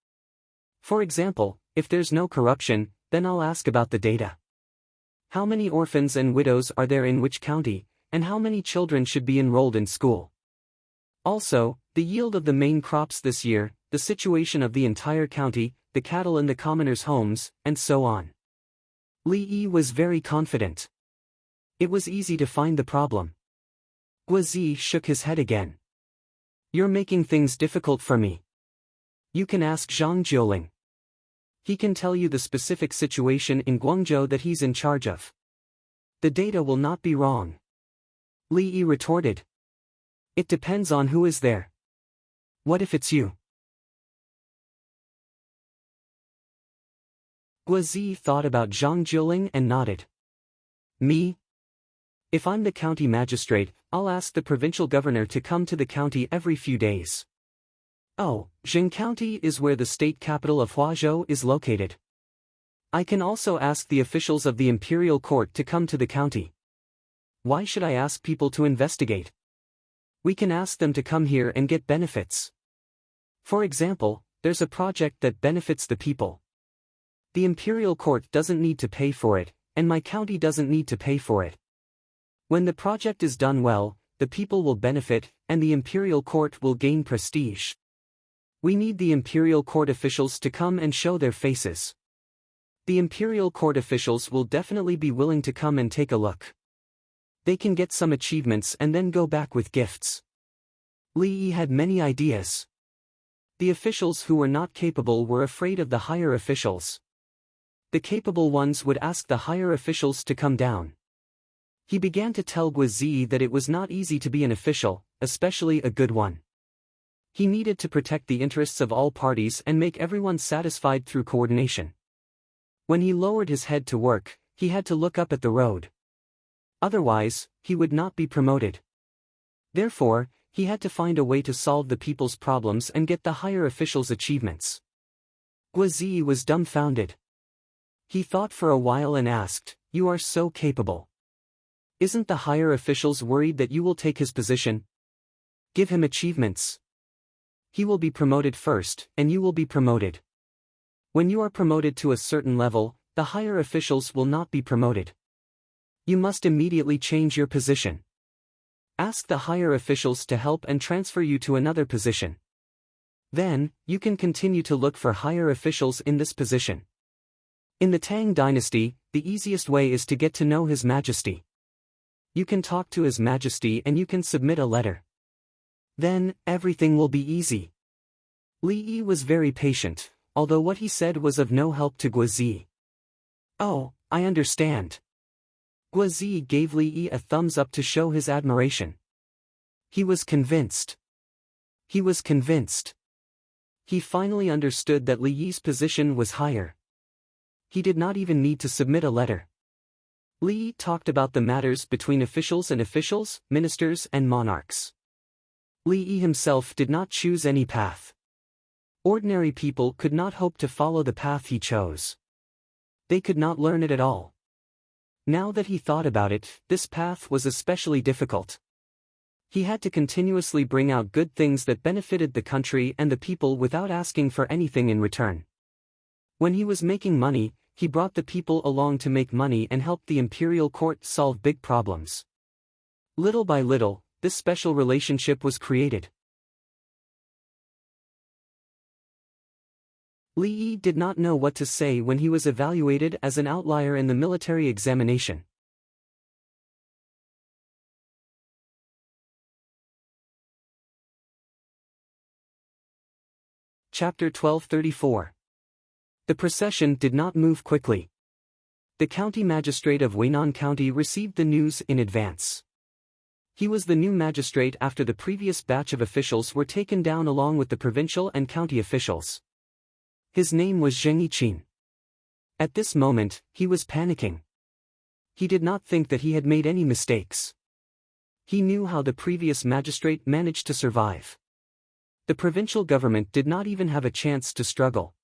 For example, if there's no corruption, then I'll ask about the data. How many orphans and widows are there in which county, and how many children should be enrolled in school? Also, the yield of the main crops this year, the situation of the entire county, the cattle in the commoners' homes, and so on. Li Yi was very confident. It was easy to find the problem. Guazi shook his head again. You're making things difficult for me. You can ask Zhang Jiuling. He can tell you the specific situation in Guangzhou that he's in charge of. The data will not be wrong. Li Yi retorted. It depends on who is there. What if it's you? Guazi thought about Zhang Jiuling and nodded. Me? If I'm the county magistrate, I'll ask the provincial governor to come to the county every few days. Oh, Jing County is where the state capital of Huazhou is located. I can also ask the officials of the imperial court to come to the county. Why should I ask people to investigate? We can ask them to come here and get benefits. For example, there's a project that benefits the people. The imperial court doesn't need to pay for it, and my county doesn't need to pay for it. When the project is done well, the people will benefit, and the imperial court will gain prestige. We need the imperial court officials to come and show their faces. The imperial court officials will definitely be willing to come and take a look. They can get some achievements and then go back with gifts. Li Yi had many ideas. The officials who were not capable were afraid of the higher officials. The capable ones would ask the higher officials to come down. He began to tell Guizi that it was not easy to be an official, especially a good one. He needed to protect the interests of all parties and make everyone satisfied through coordination. When he lowered his head to work, he had to look up at the road. Otherwise, he would not be promoted. Therefore, he had to find a way to solve the people's problems and get the higher officials' achievements. Guizi was dumbfounded. He thought for a while and asked, "You are so capable. Isn't the higher officials worried that you will take his position? Give him achievements. He will be promoted first, and you will be promoted. When you are promoted to a certain level, the higher officials will not be promoted. You must immediately change your position. Ask the higher officials to help and transfer you to another position. Then, you can continue to look for higher officials in this position. In the Tang dynasty, the easiest way is to get to know His Majesty. You can talk to His Majesty and you can submit a letter. Then, everything will be easy." Li Yi was very patient, although what he said was of no help to Guizi. "Oh, I understand." Guizi gave Li Yi a thumbs up to show his admiration. He was convinced. He was convinced. He finally understood that Li Yi's position was higher. He did not even need to submit a letter. Li Yi talked about the matters between officials and officials, ministers and monarchs. Li Yi himself did not choose any path. Ordinary people could not hope to follow the path he chose. They could not learn it at all. Now that he thought about it, this path was especially difficult. He had to continuously bring out good things that benefited the country and the people without asking for anything in return. When he was making money, he brought the people along to make money and helped the imperial court solve big problems. Little by little, this special relationship was created. Li Yi did not know what to say when he was evaluated as an outlier in the military examination. Chapter 1234. The procession did not move quickly. The county magistrate of Weinan County received the news in advance. He was the new magistrate after the previous batch of officials were taken down along with the provincial and county officials. His name was Zheng Yiqin. At this moment, he was panicking. He did not think that he had made any mistakes. He knew how the previous magistrate managed to survive. The provincial government did not even have a chance to struggle.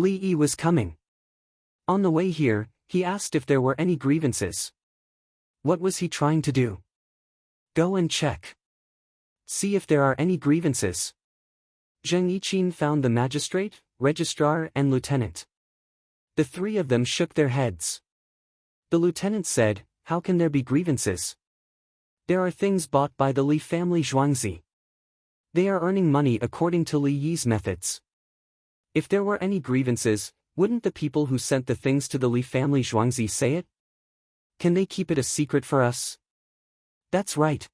Li Yi was coming. On the way here, he asked if there were any grievances. What was he trying to do? Go and check. See if there are any grievances. Zheng Yiqin found the magistrate, registrar and lieutenant. The three of them shook their heads. The lieutenant said, "How can there be grievances? There are things bought by the Li family Zhuangzi. They are earning money according to Li Yi's methods. If there were any grievances, wouldn't the people who sent the things to the Li family Zhuangzi say it? Can they keep it a secret for us?" "That's right.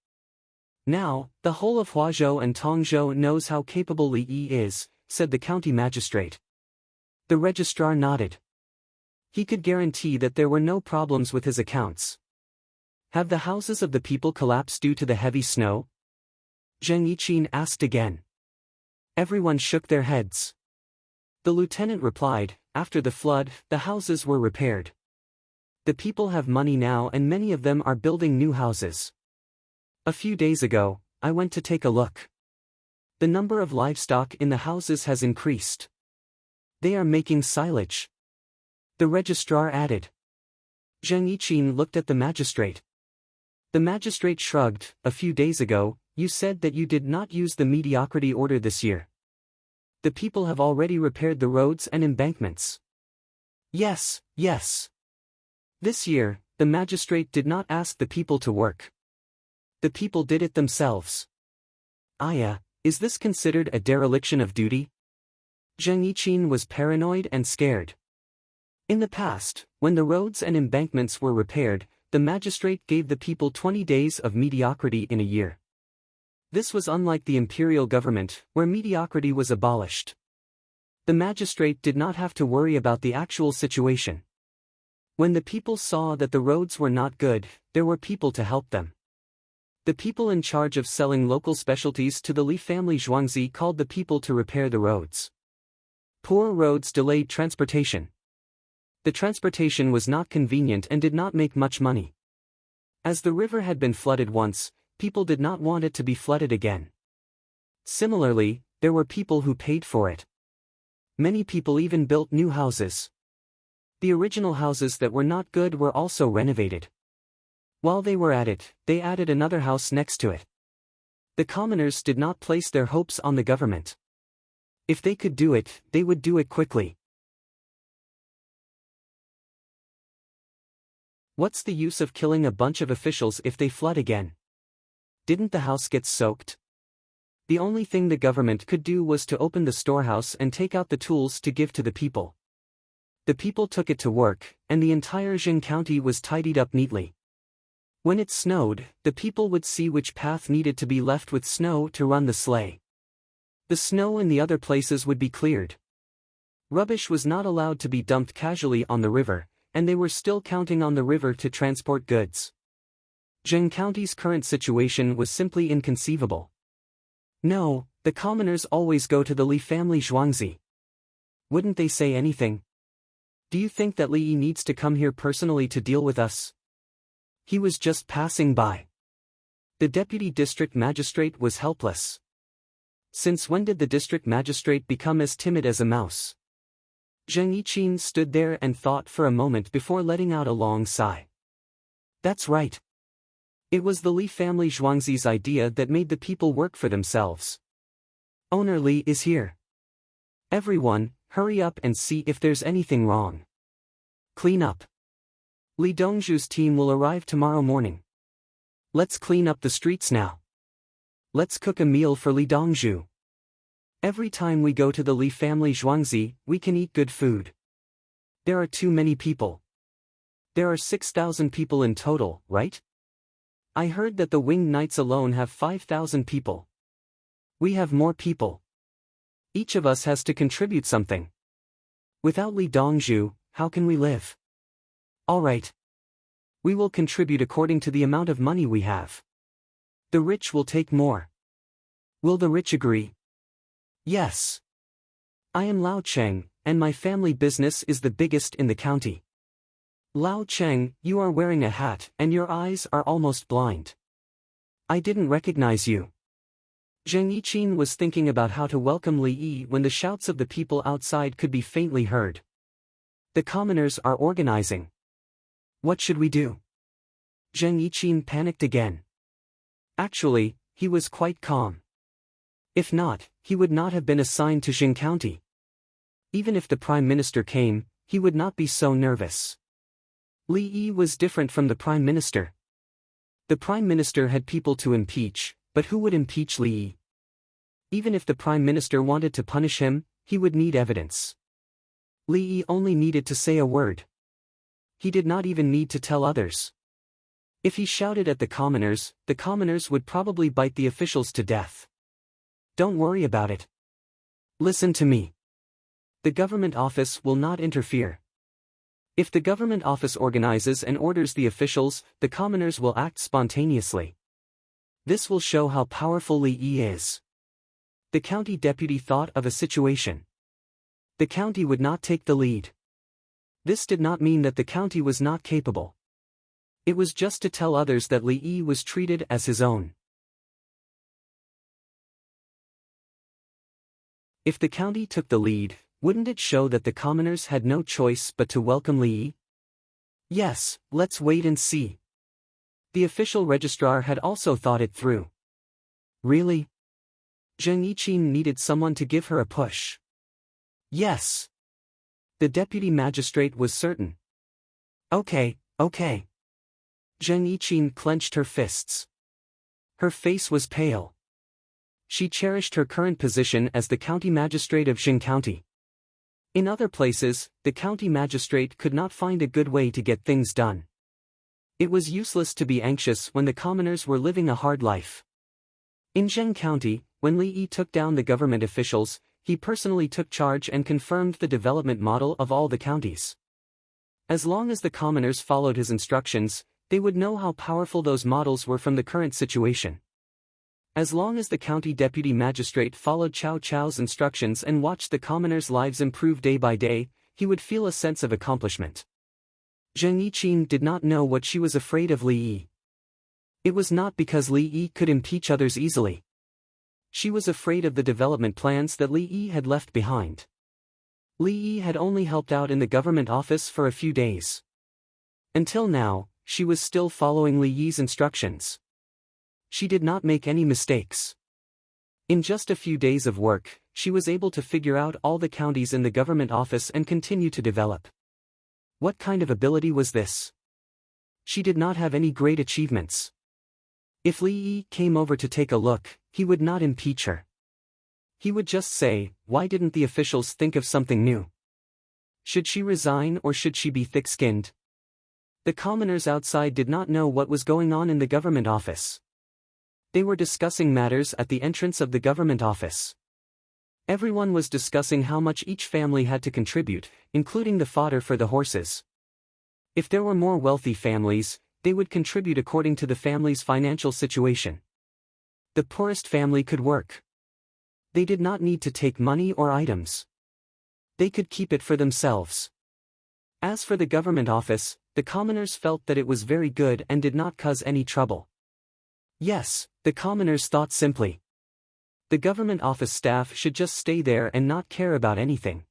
Now, the whole of Huazhou and Tongzhou knows how capable Li Yi is," said the county magistrate. The registrar nodded. He could guarantee that there were no problems with his accounts. "Have the houses of the people collapsed due to the heavy snow?" Zheng Yiqin asked again. Everyone shook their heads. The lieutenant replied, "After the flood, the houses were repaired. The people have money now and many of them are building new houses. A few days ago, I went to take a look. The number of livestock in the houses has increased. They are making silage." The registrar added. Zheng Yiqin looked at the magistrate. The magistrate shrugged. "A few days ago, you said that you did not use the mediocrity order this year. The people have already repaired the roads and embankments." "Yes, yes. This year, the magistrate did not ask the people to work. The people did it themselves." Is this considered a dereliction of duty?" Zheng Yiqin was paranoid and scared. In the past, when the roads and embankments were repaired, the magistrate gave the people 20 days of mediocrity in a year. This was unlike the imperial government, where mediocrity was abolished. The magistrate did not have to worry about the actual situation. When the people saw that the roads were not good, there were people to help them. The people in charge of selling local specialties to the Li family Zhuangzi called the people to repair the roads. Poor roads delayed transportation. The transportation was not convenient and did not make much money. As the river had been flooded once, people did not want it to be flooded again. Similarly, there were people who paid for it. Many people even built new houses. The original houses that were not good were also renovated. While they were at it, they added another house next to it. The commoners did not place their hopes on the government. If they could do it, they would do it quickly. What's the use of killing a bunch of officials if they flood again? Didn't the house get soaked? The only thing the government could do was to open the storehouse and take out the tools to give to the people. The people took it to work, and the entire Jing County was tidied up neatly. When it snowed, the people would see which path needed to be left with snow to run the sleigh. The snow in the other places would be cleared. Rubbish was not allowed to be dumped casually on the river, and they were still counting on the river to transport goods. Jing County's current situation was simply inconceivable. No, the commoners always go to the Li family Zhuangzi. Wouldn't they say anything? Do you think that Li Yi needs to come here personally to deal with us? He was just passing by. The deputy district magistrate was helpless. Since when did the district magistrate become as timid as a mouse? Zheng Yiqin stood there and thought for a moment before letting out a long sigh. That's right. It was the Li family Zhuangzi's idea that made the people work for themselves. Owner Li is here. Everyone, hurry up and see if there's anything wrong. Clean up. Li Dongzhu's team will arrive tomorrow morning. Let's clean up the streets now. Let's cook a meal for Li Dongzhu. Every time we go to the Li family Zhuangzi, we can eat good food. There are too many people. There are 6,000 people in total, right? I heard that the Winged Knights alone have 5,000 people. We have more people. Each of us has to contribute something. Without Li Dongzhu, how can we live? All right. We will contribute according to the amount of money we have. The rich will take more. Will the rich agree? Yes. I am Lao Cheng, and my family business is the biggest in the county. Lao Cheng, you are wearing a hat and your eyes are almost blind. I didn't recognize you. Zheng Yiqin was thinking about how to welcome Li Yi when the shouts of the people outside could be faintly heard. The commoners are organizing. What should we do? Zheng Yiqin panicked again. Actually, he was quite calm. If not, he would not have been assigned to Jing County. Even if the Prime Minister came, he would not be so nervous. Li Yi was different from the Prime Minister. The Prime Minister had people to impeach, but who would impeach Li Yi? Even if the Prime Minister wanted to punish him, he would need evidence. Li Yi only needed to say a word. He did not even need to tell others. If he shouted at the commoners would probably bite the officials to death. Don't worry about it. Listen to me. The government office will not interfere. If the government office organizes and orders the officials, the commoners will act spontaneously. This will show how powerful Li Yi is. The county deputy thought of a situation. The county would not take the lead. This did not mean that the county was not capable. It was just to tell others that Li Yi was treated as his own. If the county took the lead, wouldn't it show that the commoners had no choice but to welcome Li Yi? Yes, let's wait and see. The official registrar had also thought it through. Really? Zheng Yiqin needed someone to give her a push. Yes. The deputy magistrate was certain. Okay. Zheng Yiqin clenched her fists. Her face was pale. She cherished her current position as the county magistrate of Jing County. In other places, the county magistrate could not find a good way to get things done. It was useless to be anxious when the commoners were living a hard life. In Zheng County, when Li Yi took down the government officials, he personally took charge and confirmed the development model of all the counties. As long as the commoners followed his instructions, they would know how powerful those models were from the current situation. As long as the county deputy magistrate followed Cao Cao's instructions and watched the commoners' lives improve day by day, he would feel a sense of accomplishment. Zheng Yiqing did not know what she was afraid of Li Yi. It was not because Li Yi could impeach others easily. She was afraid of the development plans that Li Yi had left behind. Li Yi had only helped out in the government office for a few days. Until now, she was still following Li Yi's instructions. She did not make any mistakes. In just a few days of work, she was able to figure out all the counties in the government office and continue to develop. What kind of ability was this? She did not have any great achievements. If Li Yi came over to take a look, he would not impeach her. He would just say, why didn't the officials think of something new? Should she resign or should she be thick-skinned? The commoners outside did not know what was going on in the government office. They were discussing matters at the entrance of the government office. Everyone was discussing how much each family had to contribute, including the fodder for the horses. If there were more wealthy families, they would contribute according to the family's financial situation. The poorest family could work. They did not need to take money or items. They could keep it for themselves. As for the government office, the commoners felt that it was very good and did not cause any trouble. Yes, the commoners thought simply. The government office staff should just stay there and not care about anything.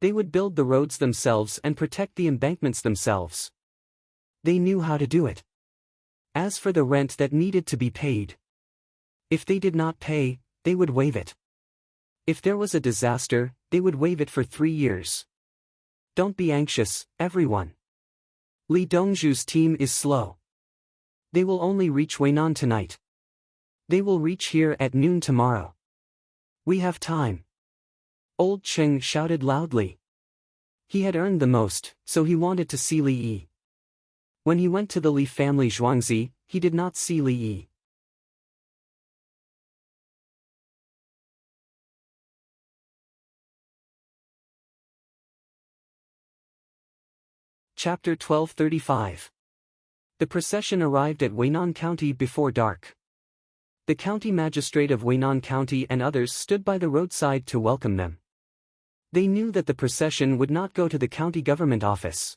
They would build the roads themselves and protect the embankments themselves. They knew how to do it. As for the rent that needed to be paid, if they did not pay, they would waive it. If there was a disaster, they would waive it for 3 years. Don't be anxious, everyone. Li Dongzhu's team is slow. They will only reach Weinan tonight. They will reach here at noon tomorrow. We have time. Old Cheng shouted loudly. He had earned the most, so he wanted to see Li Yi. When he went to the Li family Zhuangzi, he did not see Li Yi. Chapter 1235. The procession arrived at Weinan County before dark. The county magistrate of Weinan County and others stood by the roadside to welcome them. They knew that the procession would not go to the county government office.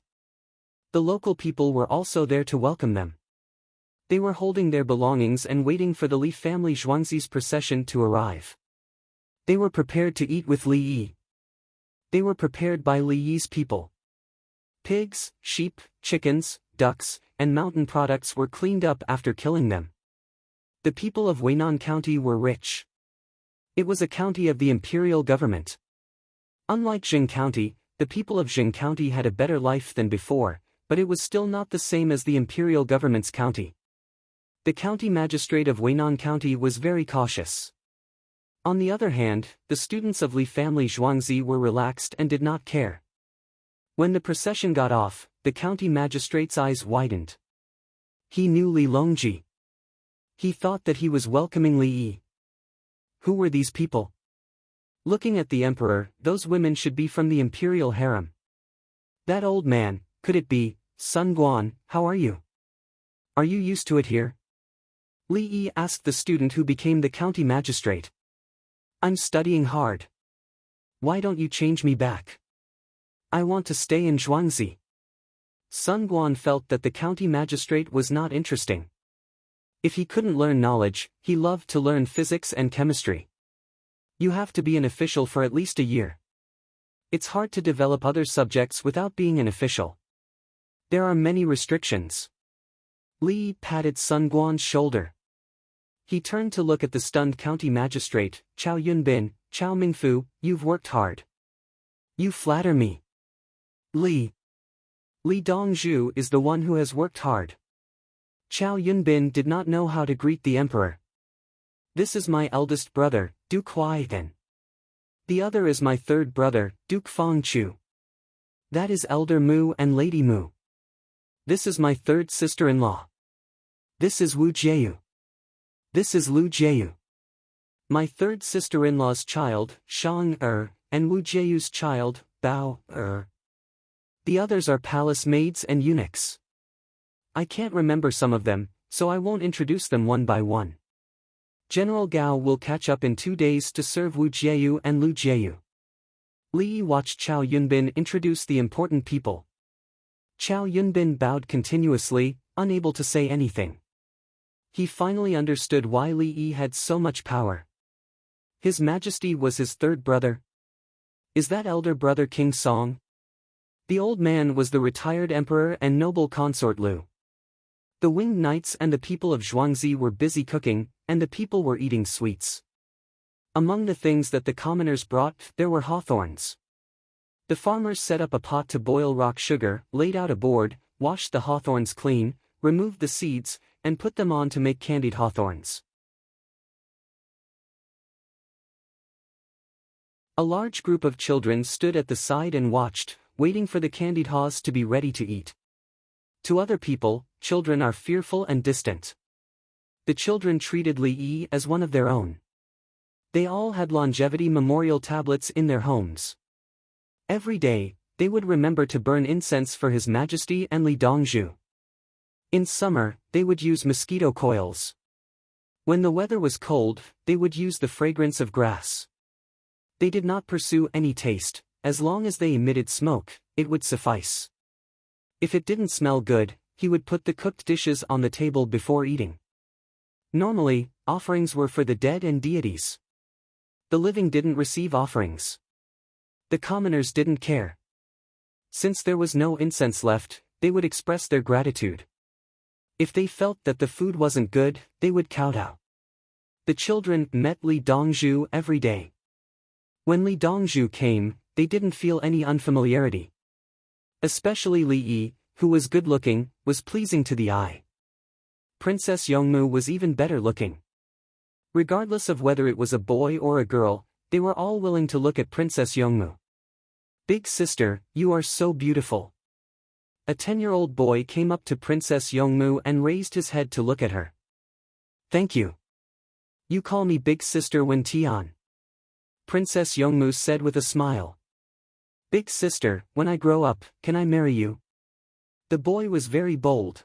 The local people were also there to welcome them. They were holding their belongings and waiting for the Li family Zhuangzi's procession to arrive. They were prepared to eat with Li Yi. They were prepared by Li Yi's people. Pigs, sheep, chickens, ducks, and mountain products were cleaned up after killing them. The people of Weinan County were rich. It was a county of the imperial government. Unlike Jing County, the people of Jing County had a better life than before, but it was still not the same as the imperial government's county. The county magistrate of Weinan County was very cautious. On the other hand, the students of Li family Zhuangzi were relaxed and did not care. When the procession got off, the county magistrate's eyes widened. He knew Li Longji. He thought that he was welcoming Li Yi. Who were these people? Looking at the emperor, those women should be from the imperial harem. That old man, could it be, Sun Guan, how are you? Are you used to it here? Li Yi asked the student who became the county magistrate. I'm studying hard. Why don't you change me back? I want to stay in Zhuangzi. Sun Guan felt that the county magistrate was not interesting. If he couldn't learn knowledge, he loved to learn physics and chemistry. You have to be an official for at least a year. It's hard to develop other subjects without being an official. There are many restrictions. Li patted Sun Guan's shoulder. He turned to look at the stunned county magistrate, Chao Yunbin. Chao Mingfu, you've worked hard. You flatter me. Li Dongzhu is the one who has worked hard. Chao Yunbin did not know how to greet the emperor. This is my eldest brother, Duke Huaidan. The other is my third brother, Duke Fangchu. That is Elder Mu and Lady Mu. This is my third sister-in-law. This is Wu Jiayu. This is Lu Jiayu. My third sister-in-law's child, Shang-er, and Wu Jieyu's child, Bao-er. The others are palace maids and eunuchs. I can't remember some of them, so I won't introduce them one by one. General Gao will catch up in 2 days to serve Wu Jieyu and Lu Jieyu. Li Yi watched Chow Yunbin introduce the important people. Chow Yunbin bowed continuously, unable to say anything. He finally understood why Li Yi had so much power. His Majesty was his third brother. Is that elder brother King Song? The old man was the retired emperor and noble consort Lu. The winged knights and the people of Zhuangzi were busy cooking, and the people were eating sweets. Among the things that the commoners brought, there were hawthorns. The farmers set up a pot to boil rock sugar, laid out a board, washed the hawthorns clean, removed the seeds, and put them on to make candied hawthorns. A large group of children stood at the side and watched, waiting for the candied haws to be ready to eat. To other people, children are fearful and distant. The children treated Li Yi as one of their own. They all had longevity memorial tablets in their homes. Every day, they would remember to burn incense for His Majesty and Li Dongzhu. In summer, they would use mosquito coils. When the weather was cold, they would use the fragrance of grass. They did not pursue any taste, as long as they emitted smoke, it would suffice. If it didn't smell good, he would put the cooked dishes on the table before eating. Normally, offerings were for the dead and deities. The living didn't receive offerings. The commoners didn't care. Since there was no incense left, they would express their gratitude. If they felt that the food wasn't good, they would kowtow. The children met Li Dongzhu every day. When Li Dongzhu came, they didn't feel any unfamiliarity. Especially Li Yi, who was good-looking, was pleasing to the eye. Princess Yongmu was even better looking. Regardless of whether it was a boy or a girl, they were all willing to look at Princess Yongmu. Big sister, you are so beautiful. A 10-year-old boy came up to Princess Yongmu and raised his head to look at her. Thank you. You call me big sister when Tian. Princess Yongmu said with a smile. Big sister, when I grow up, can I marry you? The boy was very bold.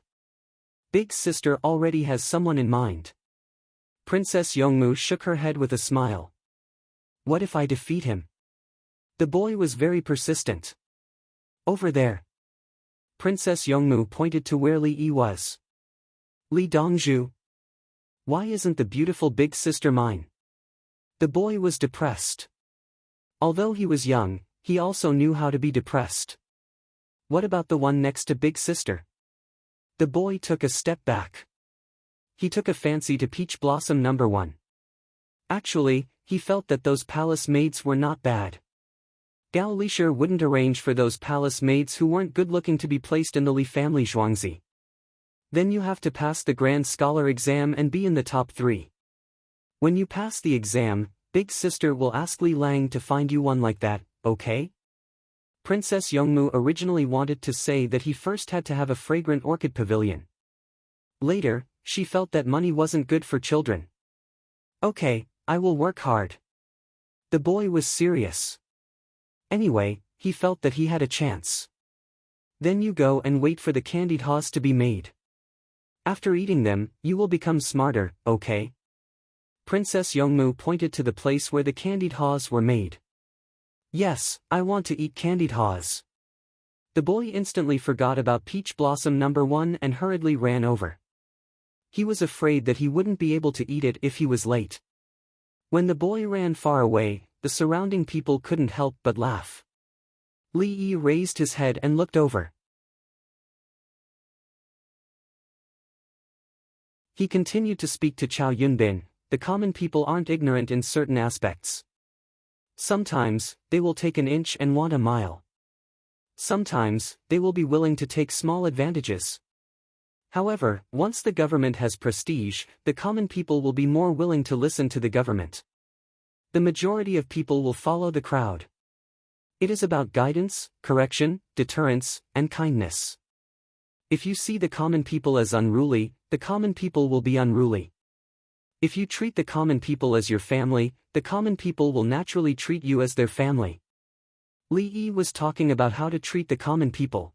Big sister already has someone in mind. Princess Yongmu shook her head with a smile. What if I defeat him? The boy was very persistent. Over there. Princess Yongmu pointed to where Li Yi was. Li Dongzhu. Why isn't the beautiful big sister mine? The boy was depressed. Although he was young, he also knew how to be depressed. What about the one next to big sister? The boy took a step back. He took a fancy to Peach Blossom number 1. Actually, he felt that those palace maids were not bad. Gao Lisher wouldn't arrange for those palace maids who weren't good-looking to be placed in the Li family Zhuangzi. Then you have to pass the Grand Scholar exam and be in the top 3. When you pass the exam, big sister will ask Li Lang to find you one like that, okay? Princess Yongmu originally wanted to say that he first had to have a fragrant orchid pavilion. Later, she felt that money wasn't good for children. Okay, I will work hard. The boy was serious. Anyway, he felt that he had a chance. Then you go and wait for the candied haws to be made. After eating them, you will become smarter, okay? Princess Yongmu pointed to the place where the candied haws were made. Yes, I want to eat candied haws. The boy instantly forgot about Peach Blossom number 1 and hurriedly ran over. He was afraid that he wouldn't be able to eat it if he was late. When the boy ran far away, the surrounding people couldn't help but laugh. Li Yi raised his head and looked over. He continued to speak to Chow Yunbin. The common people aren't ignorant in certain aspects. Sometimes, they will take an inch and want a mile. Sometimes, they will be willing to take small advantages. However, once the government has prestige, the common people will be more willing to listen to the government. The majority of people will follow the crowd. It is about guidance, correction, deterrence, and kindness. If you see the common people as unruly, the common people will be unruly. If you treat the common people as your family, the common people will naturally treat you as their family. Li Yi was talking about how to treat the common people.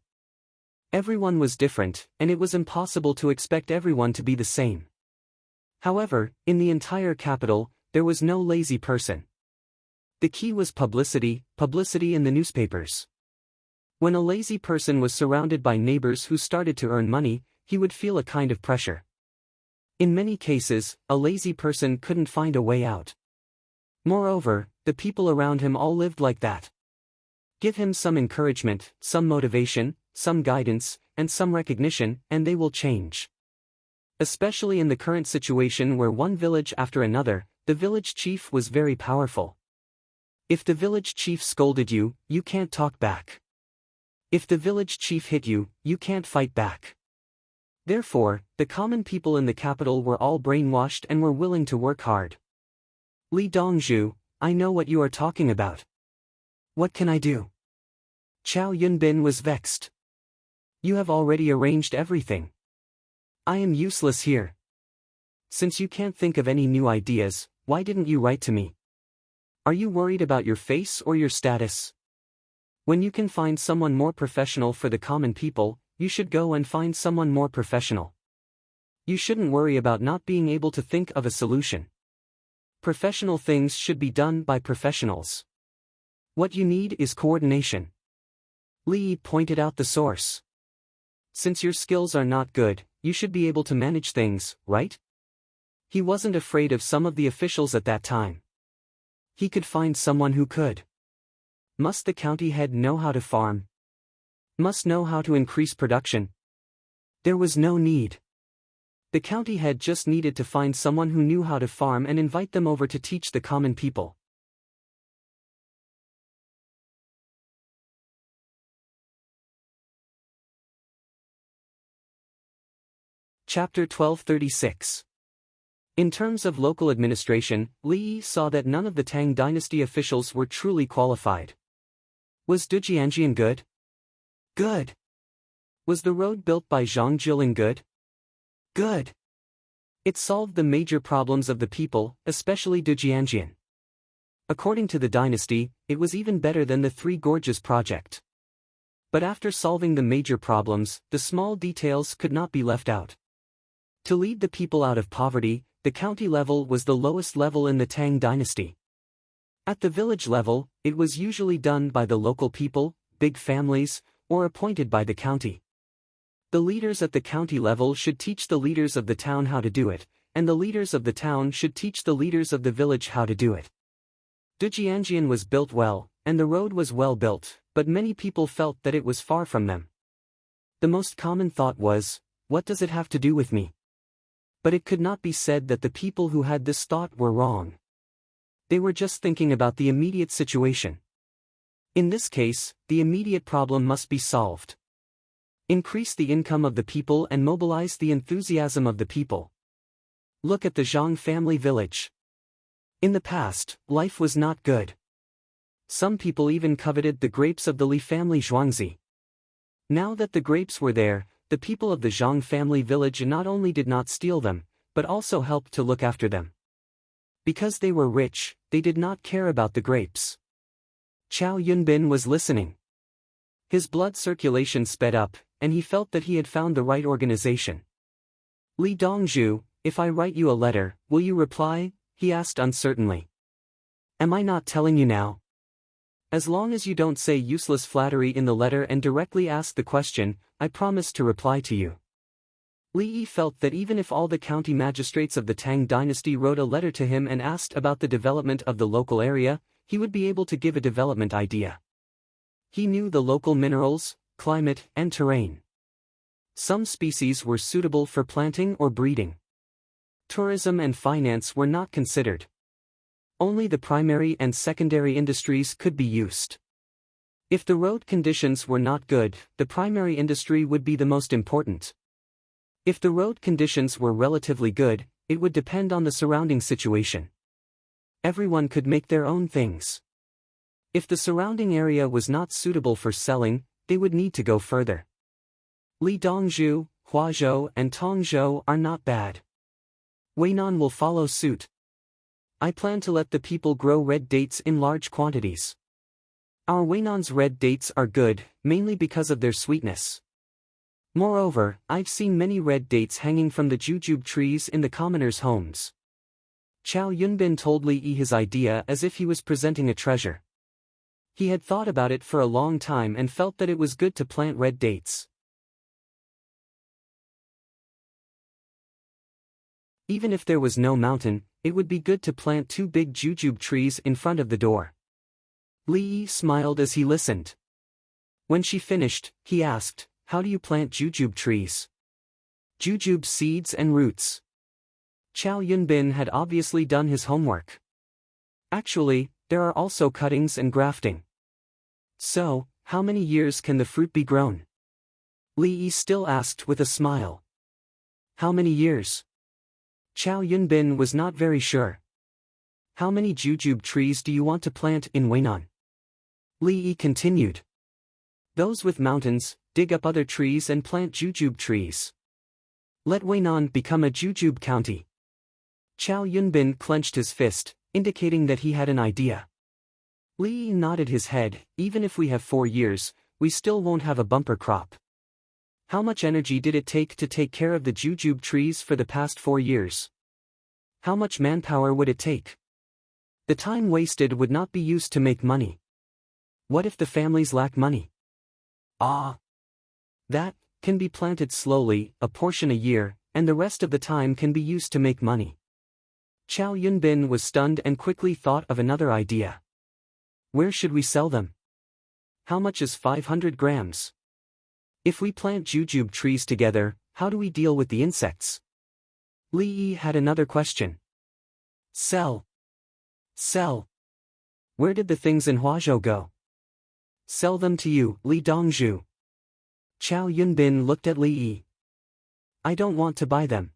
Everyone was different, and it was impossible to expect everyone to be the same. However, in the entire capital, there was no lazy person. The key was publicity in the newspapers. When a lazy person was surrounded by neighbors who started to earn money, he would feel a kind of pressure. In many cases, a lazy person couldn't find a way out. Moreover, the people around him all lived like that. Give him some encouragement, some motivation, some guidance, and some recognition, and they will change. Especially in the current situation where one village after another, the village chief was very powerful. If the village chief scolded you, you can't talk back. If the village chief hit you, you can't fight back. Therefore, the common people in the capital were all brainwashed and were willing to work hard. Li Dongzhu, I know what you are talking about. What can I do? Chow Yunbin was vexed. You have already arranged everything. I am useless here. Since you can't think of any new ideas, why didn't you write to me? Are you worried about your face or your status? When you can find someone more professional for the common people, you should go and find someone more professional. You shouldn't worry about not being able to think of a solution. Professional things should be done by professionals. What you need is coordination. Li pointed out the source. Since your skills are not good, you should be able to manage things, right? He wasn't afraid of some of the officials at that time. He could find someone who could. Must the county head know how to farm? Must know how to increase production? There was no need. The county head just needed to find someone who knew how to farm and invite them over to teach the common people. Chapter 1236. In terms of local administration, Li Yi saw that none of the Tang dynasty officials were truly qualified. Was Du Jianjian good? Good. Was the road built by Zhang Jilin good? Good. It solved the major problems of the people, especially Du Jianjian. According to the dynasty, it was even better than the Three Gorges project. But after solving the major problems, the small details could not be left out. To lead the people out of poverty, the county level was the lowest level in the Tang dynasty. At the village level, it was usually done by the local people, big families, or appointed by the county. The leaders at the county level should teach the leaders of the town how to do it, and the leaders of the town should teach the leaders of the village how to do it. Du Jianjian was built well, and the road was well built, but many people felt that it was far from them. The most common thought was, what does it have to do with me? But it could not be said that the people who had this thought were wrong. They were just thinking about the immediate situation. In this case, the immediate problem must be solved. Increase the income of the people and mobilize the enthusiasm of the people. Look at the Zhang family village. In the past, life was not good. Some people even coveted the grapes of the Li family Zhuangzi. Now that the grapes were there, the people of the Zhang family village not only did not steal them, but also helped to look after them. Because they were rich, they did not care about the grapes. Chow Yunbin was listening. His blood circulation sped up, and he felt that he had found the right organization. Li Dongzhu, if I write you a letter, will you reply? He asked uncertainly. Am I not telling you now? As long as you don't say useless flattery in the letter and directly ask the question, I promise to reply to you. Li Yi felt that even if all the county magistrates of the Tang dynasty wrote a letter to him and asked about the development of the local area, he would be able to give a development idea. He knew the local minerals, climate, and terrain. Some species were suitable for planting or breeding. Tourism and finance were not considered. Only the primary and secondary industries could be used. If the road conditions were not good, the primary industry would be the most important. If the road conditions were relatively good, it would depend on the surrounding situation. Everyone could make their own things. If the surrounding area was not suitable for selling, they would need to go further. Li Dongzhu, Huazhou, and Tongzhou are not bad. Weinan will follow suit. I plan to let the people grow red dates in large quantities. Our Weinan's red dates are good, mainly because of their sweetness. Moreover, I've seen many red dates hanging from the jujube trees in the commoners' homes. Chow Yunbin told Li Yi his idea as if he was presenting a treasure. He had thought about it for a long time and felt that it was good to plant red dates. Even if there was no mountain, it would be good to plant 2 big jujube trees in front of the door. Li Yi smiled as he listened. When she finished, he asked, "How do you plant jujube trees?" "Jujube seeds and roots." Chow Yunbin had obviously done his homework. Actually, there are also cuttings and grafting. So, how many years can the fruit be grown? Li Yi still asked with a smile. How many years? Chow Yunbin was not very sure. How many jujube trees do you want to plant in Weinan? Li Yi continued. Those with mountains, dig up other trees and plant jujube trees. Let Weinan become a jujube county. Chow Yunbin clenched his fist, indicating that he had an idea. Li Yi nodded his head. Even if we have 4 years, we still won't have a bumper crop. How much energy did it take to take care of the jujube trees for the past 4 years? How much manpower would it take? The time wasted would not be used to make money. What if the families lack money? That can be planted slowly, a portion a year, and the rest of the time can be used to make money. Chow Yunbin was stunned and quickly thought of another idea. Where should we sell them? How much is 500 grams? If we plant jujube trees together, how do we deal with the insects? Li Yi had another question. Sell. Sell. Where did the things in Huazhou go? Sell them to you, Li Dongzhu. Chow Yunbin looked at Li Yi. I don't want to buy them.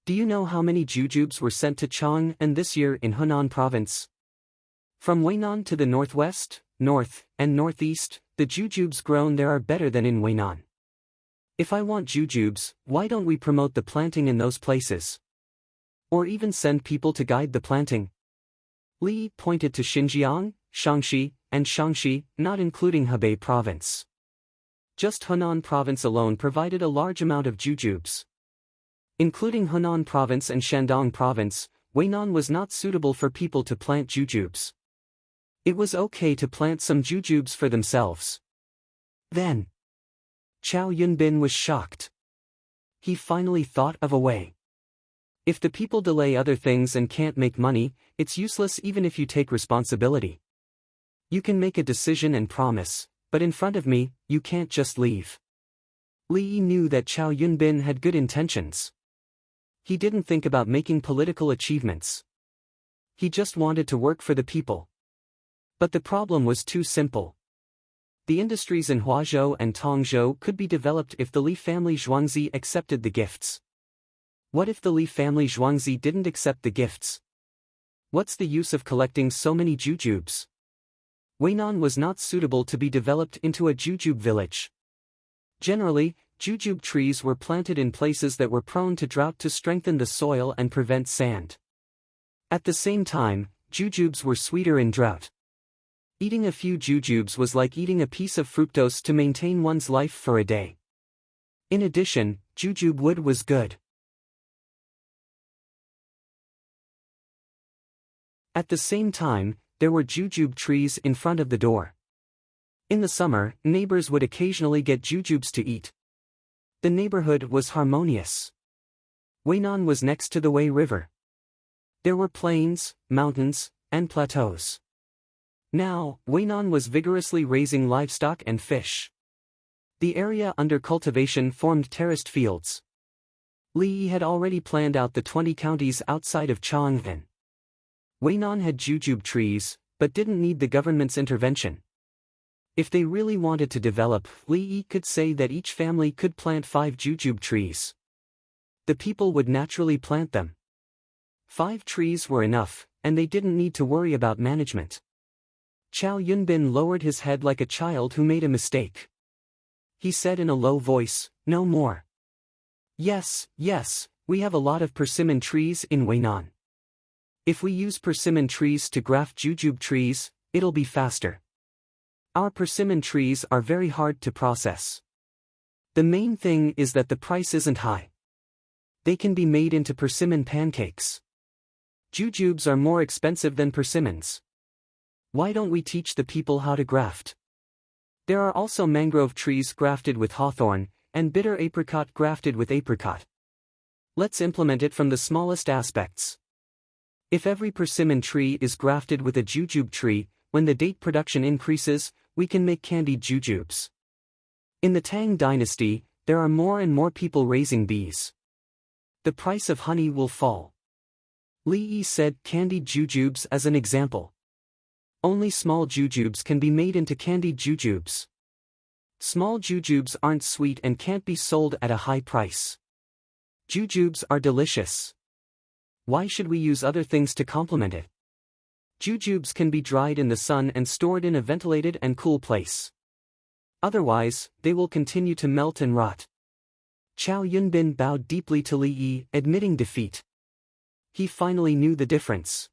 Do you know how many jujubes were sent to Chang'an this year in Henan province? From Weinan to the northwest, north, and northeast, the jujubes grown there are better than in Weinan. If I want jujubes, why don't we promote the planting in those places? Or even send people to guide the planting? Li pointed to Xinjiang, Shaanxi, and Shaanxi, not including Hebei province. Just Henan province alone provided a large amount of jujubes. Including Henan province and Shandong province, Weinan was not suitable for people to plant jujubes. It was okay to plant some jujubes for themselves. Then, Chow Yunbin was shocked. He finally thought of a way. If the people delay other things and can't make money, it's useless even if you take responsibility. You can make a decision and promise, but in front of me, you can't just leave. Li Yi knew that Chow Yunbin had good intentions. He didn't think about making political achievements. He just wanted to work for the people. But the problem was too simple. The industries in Huazhou and Tongzhou could be developed if the Li family Zhuangzi accepted the gifts. What if the Li family Zhuangzi didn't accept the gifts? What's the use of collecting so many jujubes? Weinan was not suitable to be developed into a jujube village. Generally, jujube trees were planted in places that were prone to drought to strengthen the soil and prevent sand. At the same time, jujubes were sweeter in drought. Eating a few jujubes was like eating a piece of fructose to maintain one's life for a day. In addition, jujube wood was good. At the same time, there were jujube trees in front of the door. In the summer, neighbors would occasionally get jujubes to eat. The neighborhood was harmonious. Weinan was next to the Wei River. There were plains, mountains, and plateaus. Now, Weinan was vigorously raising livestock and fish. The area under cultivation formed terraced fields. Li Yi had already planned out the 20 counties outside of Chang'an. Weinan had jujube trees, but didn't need the government's intervention. If they really wanted to develop, Li Yi could say that each family could plant 5 jujube trees. The people would naturally plant them. 5 trees were enough, and they didn't need to worry about management. Chow Yunbin lowered his head like a child who made a mistake. He said in a low voice, "No more." Yes, We have a lot of persimmon trees in Weinan. If we use persimmon trees to graft jujube trees, it'll be faster. Our persimmon trees are very hard to process. The main thing is that the price isn't high. They can be made into persimmon pancakes. Jujubes are more expensive than persimmons. Why don't we teach the people how to graft? There are also mangrove trees grafted with hawthorn, and bitter apricot grafted with apricot. Let's implement it from the smallest aspects. If every persimmon tree is grafted with a jujube tree, when the date production increases, we can make candied jujubes. In the Tang dynasty, there are more and more people raising bees. The price of honey will fall. Li Yi said candied jujubes as an example. Only small jujubes can be made into candied jujubes. Small jujubes aren't sweet and can't be sold at a high price. Jujubes are delicious. Why should we use other things to complement it? Jujubes can be dried in the sun and stored in a ventilated and cool place. Otherwise, they will continue to melt and rot. Chow Yunbin bowed deeply to Li Yi, admitting defeat. He finally knew the difference.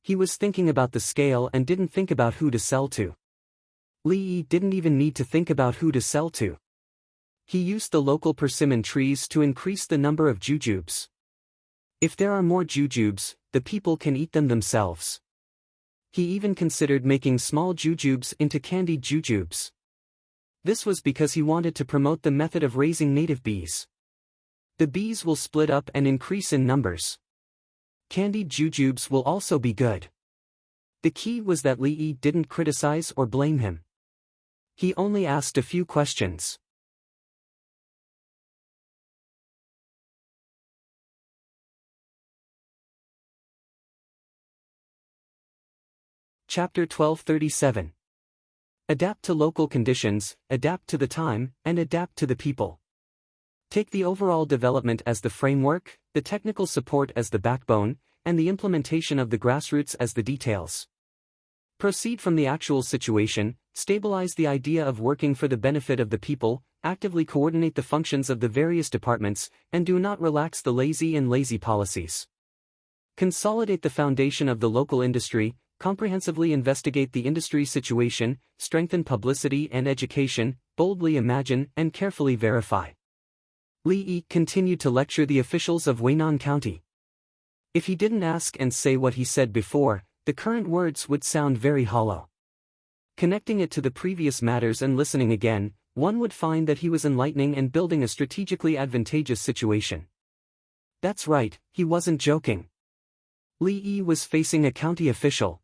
He was thinking about the scale and didn't think about who to sell to. Li Yi didn't even need to think about who to sell to. He used the local persimmon trees to increase the number of jujubes. If there are more jujubes, the people can eat them themselves. He even considered making small jujubes into candied jujubes. This was because he wanted to promote the method of raising native bees. The bees will split up and increase in numbers. Candied jujubes will also be good. The key was that Li Yi didn't criticize or blame him. He only asked a few questions. Chapter 1237. Adapt to local conditions, adapt to the time, and adapt to the people. Take the overall development as the framework, the technical support as the backbone, and the implementation of the grassroots as the details. Proceed from the actual situation, stabilize the idea of working for the benefit of the people, actively coordinate the functions of the various departments, and do not relax the lazy policies. Consolidate the foundation of the local industry, comprehensively investigate the industry situation, strengthen publicity and education, boldly imagine and carefully verify. Li Yi continued to lecture the officials of Weinan County. If he didn't ask and say what he said before, the current words would sound very hollow. Connecting it to the previous matters and listening again, one would find that he was enlightening and building a strategically advantageous situation. That's right, he wasn't joking. Li Yi was facing a county official.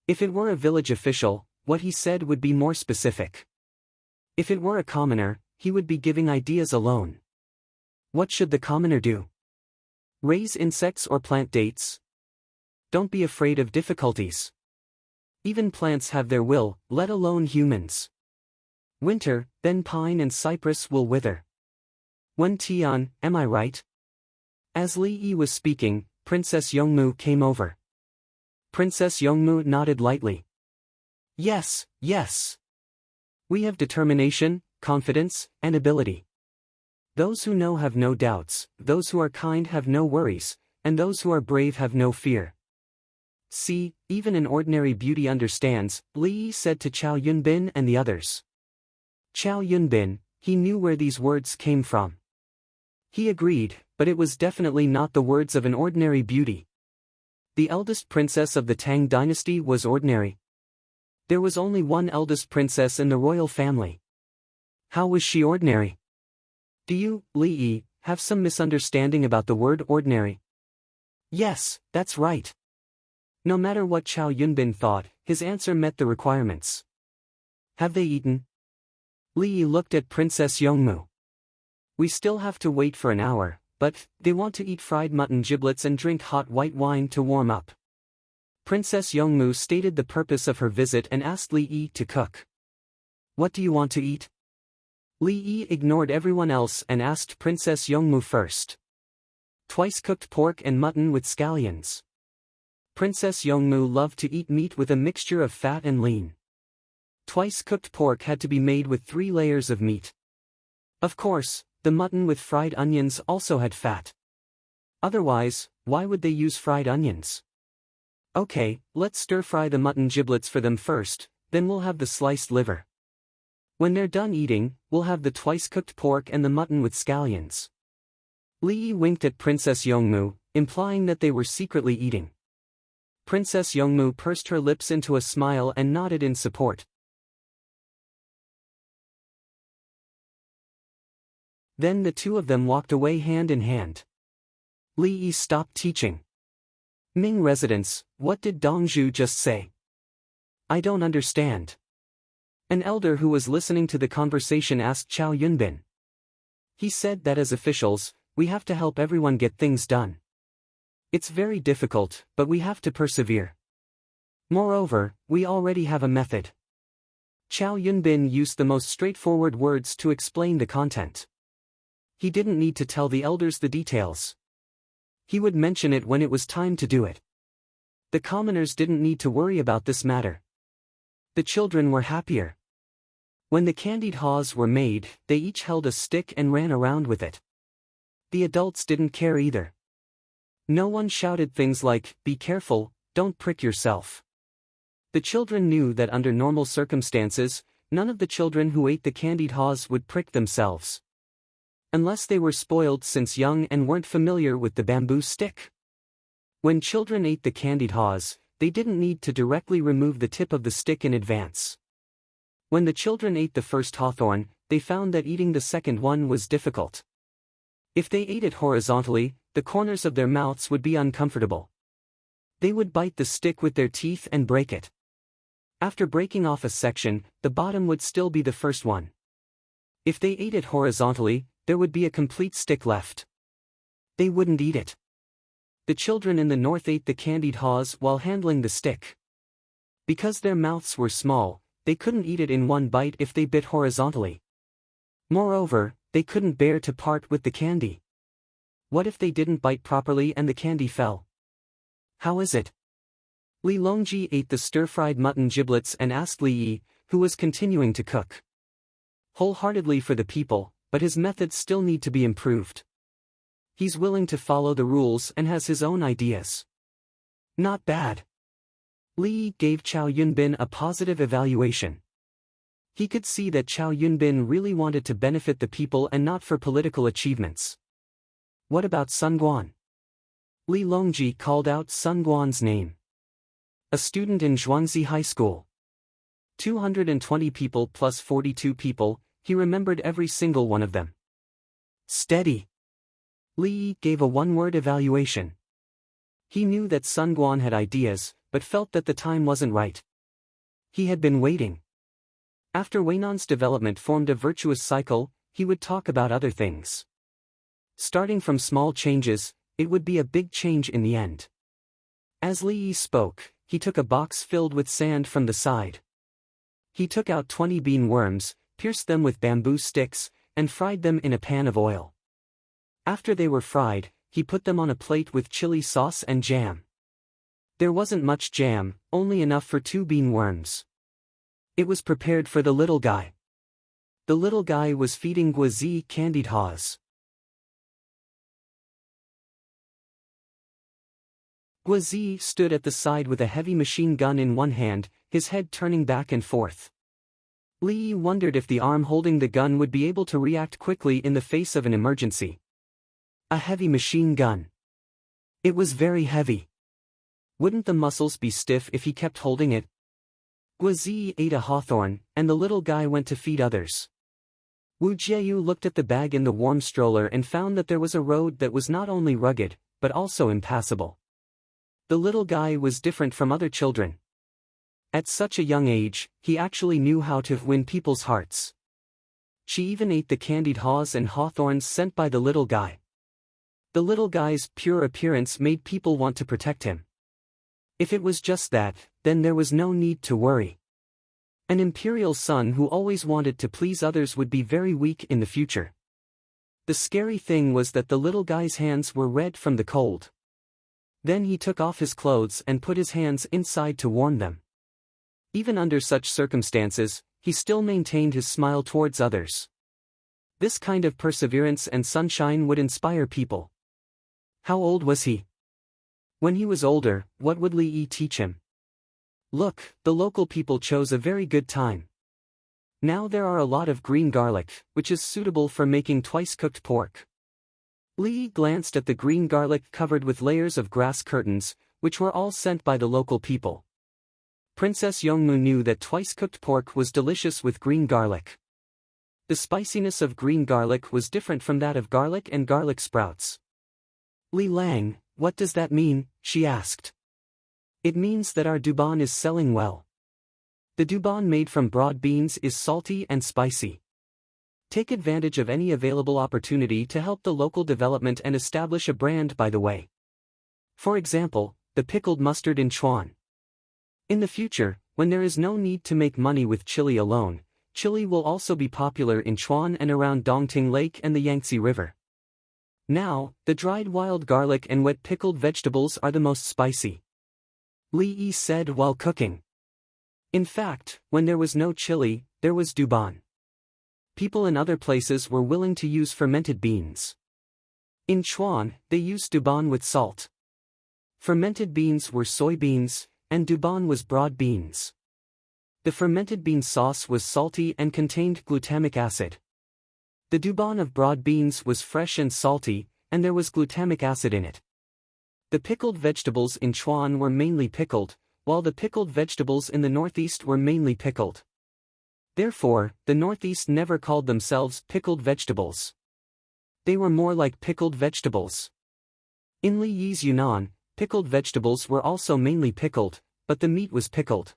If it were a village official, what he said would be more specific. If it were a commoner, he would be giving ideas alone. What should the commoner do? Raise insects or plant dates? Don't be afraid of difficulties. Even plants have their will, let alone humans. Winter, then pine and cypress will wither. When Tian, am I right? As Li Yi was speaking, Princess Yongmu came over. Princess Yongmu nodded lightly. Yes, yes. We have determination, confidence, and ability. Those who know have no doubts, those who are kind have no worries, and those who are brave have no fear. See, even an ordinary beauty understands, Li Yi said to Chow Yunbin and the others. Chow Yunbin, he knew where these words came from. He agreed, but it was definitely not the words of an ordinary beauty. The eldest princess of the Tang dynasty was ordinary. There was only one eldest princess in the royal family. How was she ordinary? Do you, Li Yi, have some misunderstanding about the word ordinary? Yes, that's right. No matter what Chow Yunbin thought, his answer met the requirements. Have they eaten? Li Yi looked at Princess Yongmu. We still have to wait for an hour, but they want to eat fried mutton giblets and drink hot white wine to warm up. Princess Yongmu stated the purpose of her visit and asked Li Yi to cook. What do you want to eat? Li Yi ignored everyone else and asked Princess Yongmu first. Twice cooked pork and mutton with scallions. Princess Yongmu loved to eat meat with a mixture of fat and lean. Twice cooked pork had to be made with 3 layers of meat. Of course, the mutton with fried onions also had fat. Otherwise, why would they use fried onions? Okay, let's stir-fry the mutton giblets for them first, then we'll have the sliced liver. When they're done eating, we'll have the twice-cooked pork and the mutton with scallions. Li Yi winked at Princess Yongmu, implying that they were secretly eating. Princess Yongmu pursed her lips into a smile and nodded in support. Then the two of them walked away hand in hand. Li Yi stopped teaching. Ming residents, what did Dongzhu just say? I don't understand. An elder who was listening to the conversation asked Chow Yunbin. He said that as officials, we have to help everyone get things done. It's very difficult, but we have to persevere. Moreover, we already have a method. Chow Yunbin used the most straightforward words to explain the content. He didn't need to tell the elders the details. He would mention it when it was time to do it. The commoners didn't need to worry about this matter. The children were happier. When the candied haws were made, they each held a stick and ran around with it. The adults didn't care either. No one shouted things like, "Be careful, don't prick yourself." The children knew that under normal circumstances, none of the children who ate the candied haws would prick themselves. Unless they were spoiled since young and weren't familiar with the bamboo stick. When children ate the candied haws, they didn't need to directly remove the tip of the stick in advance. When the children ate the first hawthorn, they found that eating the second one was difficult. If they ate it horizontally, the corners of their mouths would be uncomfortable. They would bite the stick with their teeth and break it. After breaking off a section, the bottom would still be the first one. If they ate it horizontally, there would be a complete stick left. They wouldn't eat it. The children in the north ate the candied haws while handling the stick. Because their mouths were small, they couldn't eat it in one bite if they bit horizontally. Moreover, they couldn't bear to part with the candy. What if they didn't bite properly and the candy fell? How is it? Li Longji ate the stir-fried mutton giblets and asked Li Yi, who was continuing to cook. Wholeheartedly for the people, but his methods still need to be improved. He's willing to follow the rules and has his own ideas. Not bad. Li Yi gave Chow Yunbin a positive evaluation. He could see that Chow Yunbin really wanted to benefit the people and not for political achievements. What about Sun Guan? Li Longji called out Sun Guan's name. A student in Zhuangzi High School. 220 people plus 42 people, he remembered every single one of them. Steady. Li Yi gave a one-word evaluation. He knew that Sun Guan had ideas, but felt that the time wasn't right. He had been waiting. After Wainan's development formed a virtuous cycle, he would talk about other things. Starting from small changes, it would be a big change in the end. As Li Yi spoke, he took a box filled with sand from the side. He took out 20 bean worms, pierced them with bamboo sticks, and fried them in a pan of oil. After they were fried, he put them on a plate with chili sauce and jam. There wasn't much jam, only enough for 2 bean worms. It was prepared for the little guy. The little guy was feeding Guazi candied haws. Guazi stood at the side with a heavy machine gun in one hand, his head turning back and forth. Li Yi wondered if the arm holding the gun would be able to react quickly in the face of an emergency. A heavy machine gun. It was very heavy. Wouldn't the muscles be stiff if he kept holding it? Guazi ate a hawthorn, and the little guy went to feed others. Wu Jieyu looked at the bag in the warm stroller and found that there was a road that was not only rugged, but also impassable. The little guy was different from other children. At such a young age, he actually knew how to win people's hearts. She even ate the candied haws and hawthorns sent by the little guy. The little guy's pure appearance made people want to protect him. If it was just that, then there was no need to worry. An imperial son who always wanted to please others would be very weak in the future. The scary thing was that the little guy's hands were red from the cold. Then he took off his clothes and put his hands inside to warm them. Even under such circumstances, he still maintained his smile towards others. This kind of perseverance and sunshine would inspire people. How old was he? When he was older, what would Li Yi teach him? Look, the local people chose a very good time. Now there are a lot of green garlic, which is suitable for making twice-cooked pork. Li Yi glanced at the green garlic covered with layers of grass curtains, which were all sent by the local people. Princess Yongmu knew that twice-cooked pork was delicious with green garlic. The spiciness of green garlic was different from that of garlic and garlic sprouts. Li Lang, what does that mean? She asked. It means that our duban is selling well. The duban made from broad beans is salty and spicy. Take advantage of any available opportunity to help the local development and establish a brand, by the way. For example, the pickled mustard in Chuan. In the future, when there is no need to make money with chili alone, chili will also be popular in Chuan and around Dongting Lake and the Yangtze River. Now, the dried wild garlic and wet pickled vegetables are the most spicy. Li Yi said while cooking. In fact, when there was no chili, there was duban. People in other places were willing to use fermented beans. In Chuan, they used duban with salt. Fermented beans were soybeans, and duban was broad beans. The fermented bean sauce was salty and contained glutamic acid. The duban of broad beans was fresh and salty, and there was glutamic acid in it. The pickled vegetables in Chuan were mainly pickled, while the pickled vegetables in the northeast were mainly pickled. Therefore, the northeast never called themselves pickled vegetables. They were more like pickled vegetables. In Li Yi's Yunnan, pickled vegetables were also mainly pickled, but the meat was pickled.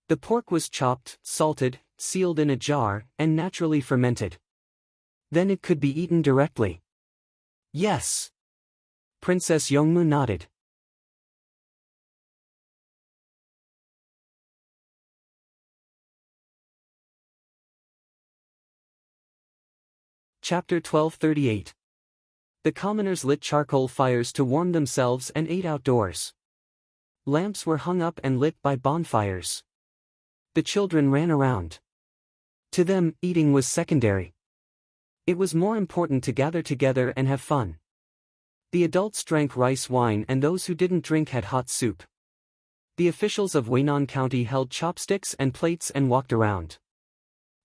The pork was chopped, salted, sealed in a jar, and naturally fermented. Then it could be eaten directly. Yes. Princess Yongmu nodded. Chapter 1238. The commoners lit charcoal fires to warm themselves and ate outdoors. Lamps were hung up and lit by bonfires. The children ran around. To them, eating was secondary. It was more important to gather together and have fun. The adults drank rice wine and those who didn't drink had hot soup. The officials of Weinan County held chopsticks and plates and walked around.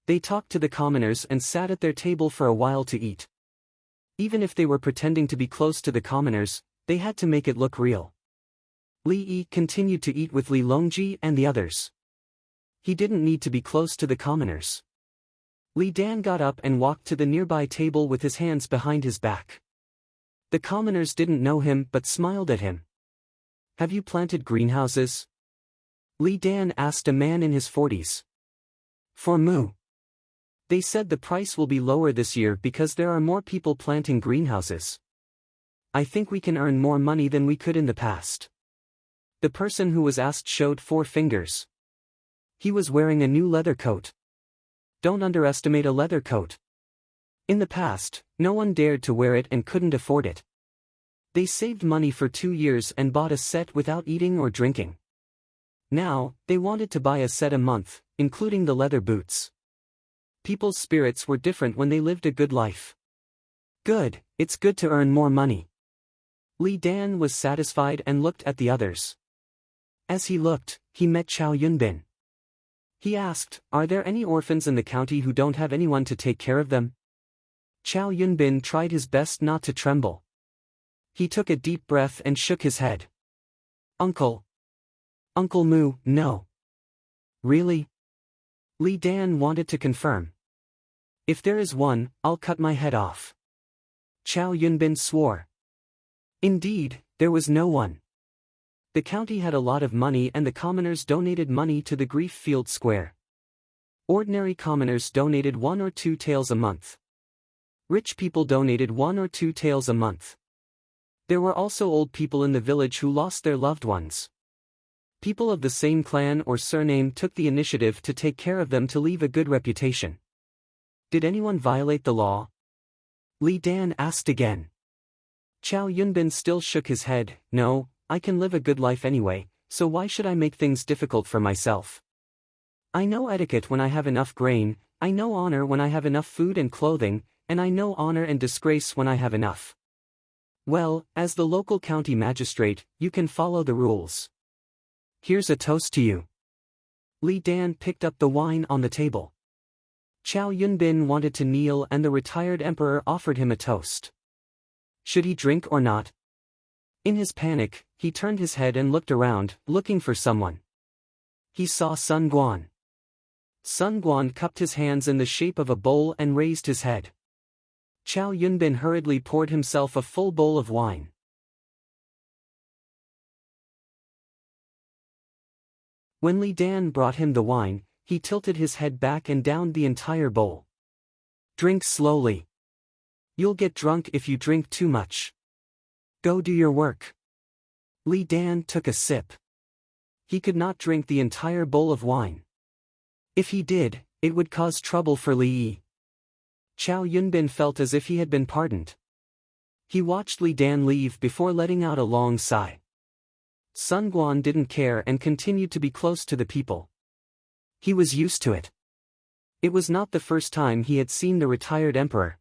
They talked to the commoners and sat at their table for a while to eat. Even if they were pretending to be close to the commoners, they had to make it look real. Li Yi continued to eat with Li Longji and the others. He didn't need to be close to the commoners. Li Dan got up and walked to the nearby table with his hands behind his back. The commoners didn't know him but smiled at him. Have you planted greenhouses? Li Dan asked a man in his 40s. For Mu. They said the price will be lower this year because there are more people planting greenhouses. I think we can earn more money than we could in the past. The person who was asked showed 4 fingers. He was wearing a new leather coat. Don't underestimate a leather coat. In the past, no one dared to wear it and couldn't afford it. They saved money for 2 years and bought a set without eating or drinking. Now, they wanted to buy a set a month, including the leather boots. People's spirits were different when they lived a good life. Good, it's good to earn more money. Li Dan was satisfied and looked at the others. As he looked, he met Chow Yunbin. He asked, are there any orphans in the county who don't have anyone to take care of them? Chow Yunbin tried his best not to tremble. He took a deep breath and shook his head. Uncle. Uncle Mu, no. Really? Li Dan wanted to confirm. If there is one, I'll cut my head off. Chow Yunbin swore. Indeed, there was no one. The county had a lot of money and the commoners donated money to the Grief Field Square. Ordinary commoners donated 1 or 2 taels a month. Rich people donated 1 or 2 taels a month. There were also old people in the village who lost their loved ones. People of the same clan or surname took the initiative to take care of them to leave a good reputation. Did anyone violate the law? Li Dan asked again. Chow Yunbin still shook his head. No, I can live a good life anyway, so why should I make things difficult for myself? I know etiquette when I have enough grain, I know honor when I have enough food and clothing, and I know honor and disgrace when I have enough. Well, as the local county magistrate, you can follow the rules. Here's a toast to you. Li Dan picked up the wine on the table. Chow Yunbin wanted to kneel and the retired emperor offered him a toast. Should he drink or not? In his panic, he turned his head and looked around, looking for someone. He saw Sun Guan. Sun Guan cupped his hands in the shape of a bowl and raised his head. Chow Yunbin hurriedly poured himself a full bowl of wine. When Li Dan brought him the wine, he tilted his head back and downed the entire bowl. Drink slowly. You'll get drunk if you drink too much. Go do your work. Li Dan took a sip. He could not drink the entire bowl of wine. If he did, it would cause trouble for Li Yi. Chow Yunbin felt as if he had been pardoned. He watched Li Dan leave before letting out a long sigh. Sun Guan didn't care and continued to be close to the people. He was used to it. It was not the first time he had seen the retired emperor.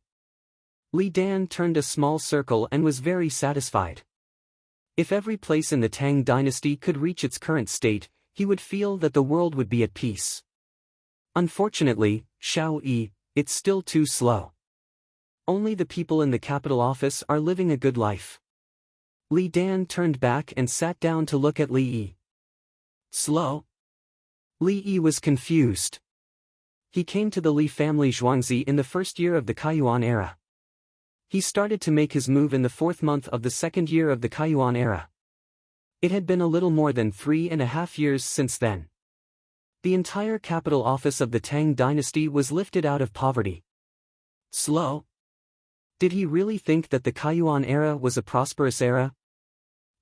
Li Dan turned a small circle and was very satisfied. If every place in the Tang dynasty could reach its current state, he would feel that the world would be at peace. Unfortunately, Shao Yi, it's still too slow. Only the people in the capital office are living a good life. Li Dan turned back and sat down to look at Li Yi. Slow? Li Yi was confused. He came to the Li family Zhuangzi in the first year of the Kaiyuan era. He started to make his move in the 4th month of the 2nd year of the Kaiyuan era. It had been a little more than 3.5 years since then. The entire capital office of the Tang dynasty was lifted out of poverty. Slow? Did he really think that the Kaiyuan era was a prosperous era?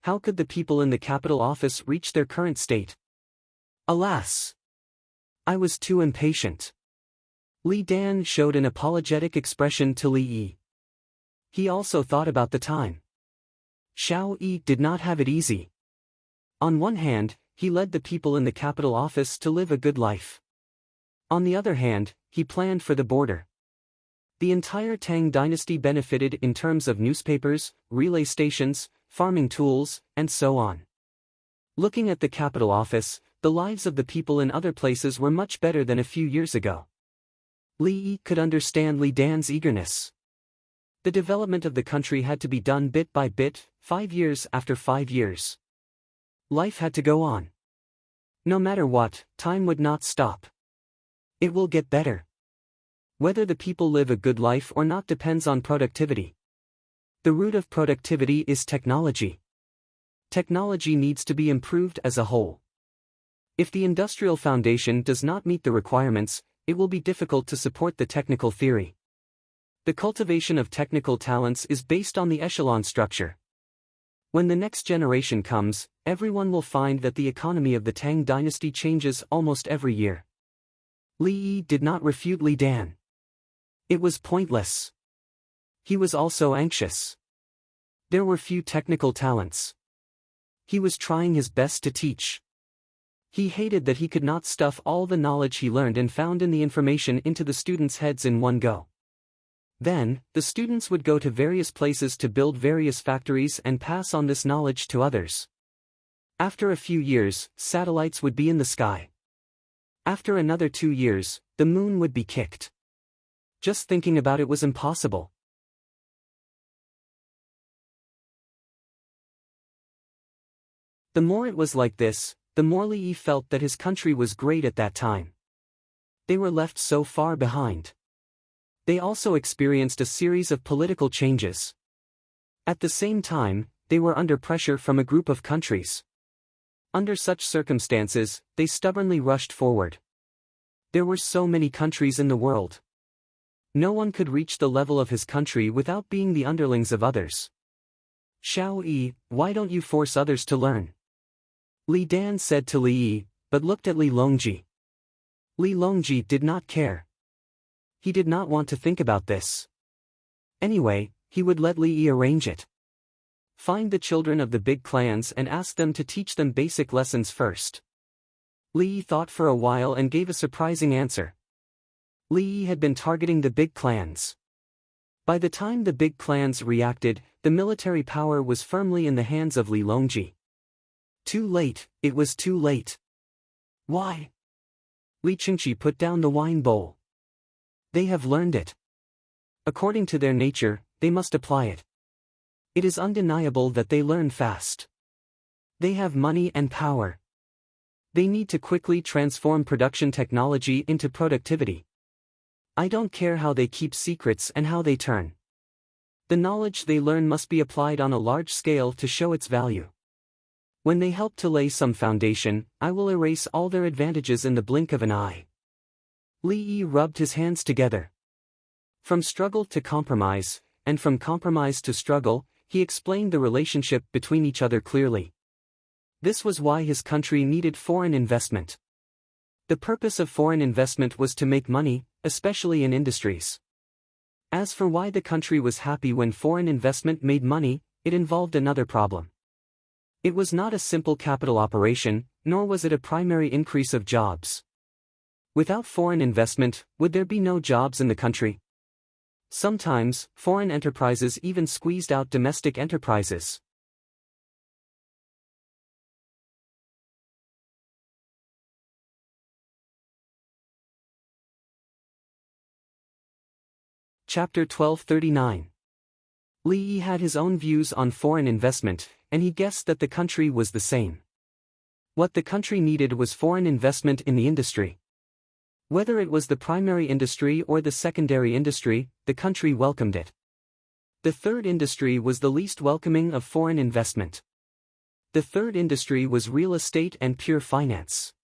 How could the people in the capital office reach their current state? Alas! I was too impatient. Li Dan showed an apologetic expression to Li Yi. He also thought about the time. Shao Yi did not have it easy. On one hand, he led the people in the capital office to live a good life. On the other hand, he planned for the border. The entire Tang dynasty benefited in terms of newspapers, relay stations, farming tools, and so on. Looking at the capital office, the lives of the people in other places were much better than a few years ago. Li Yi could understand Li Dan's eagerness. The development of the country had to be done bit by bit, 5 years after 5 years. Life had to go on. No matter what, time would not stop. It will get better. Whether the people live a good life or not depends on productivity. The root of productivity is technology. Technology needs to be improved as a whole. If the industrial foundation does not meet the requirements, it will be difficult to support the technical theory. The cultivation of technical talents is based on the echelon structure. When the next generation comes, everyone will find that the economy of the Tang dynasty changes almost every year. Li Yi did not refute Li Dan. It was pointless. He was also anxious. There were few technical talents. He was trying his best to teach. He hated that he could not stuff all the knowledge he learned and found in the information into the students' heads in one go. Then, the students would go to various places to build various factories and pass on this knowledge to others. After a few years, satellites would be in the sky. After another 2 years, the moon would be kicked. Just thinking about it was impossible. The more it was like this, the more Li Yi felt that his country was great at that time. They were left so far behind. They also experienced a series of political changes. At the same time, they were under pressure from a group of countries. Under such circumstances, they stubbornly rushed forward. There were so many countries in the world. No one could reach the level of his country without being the underlings of others. Shao Yi, why don't you force others to learn? Li Dan said to Li Yi, but looked at Li Longji. Li Longji did not care. He did not want to think about this. Anyway, he would let Li Yi arrange it. Find the children of the big clans and ask them to teach them basic lessons first. Li Yi thought for a while and gave a surprising answer. Li Yi had been targeting the big clans. By the time the big clans reacted, the military power was firmly in the hands of Li Longji. Too late, it was too late. Why? Li Qingqi put down the wine bowl. They have learned it. According to their nature, they must apply it. It is undeniable that they learn fast. They have money and power. They need to quickly transform production technology into productivity. I don't care how they keep secrets and how they turn. The knowledge they learn must be applied on a large scale to show its value. When they help to lay some foundation, I will erase all their advantages in the blink of an eye. Li Yi rubbed his hands together. From struggle to compromise, and from compromise to struggle, he explained the relationship between each other clearly. This was why his country needed foreign investment. The purpose of foreign investment was to make money, especially in industries. As for why the country was happy when foreign investment made money, it involved another problem. It was not a simple capital operation, nor was it a primary increase of jobs. Without foreign investment, would there be no jobs in the country? Sometimes, foreign enterprises even squeezed out domestic enterprises. Chapter 1239. Li Yi had his own views on foreign investment, and he guessed that the country was the same. What the country needed was foreign investment in the industry. Whether it was the primary industry or the secondary industry, the country welcomed it. The third industry was the least welcoming of foreign investment. The third industry was real estate and pure finance.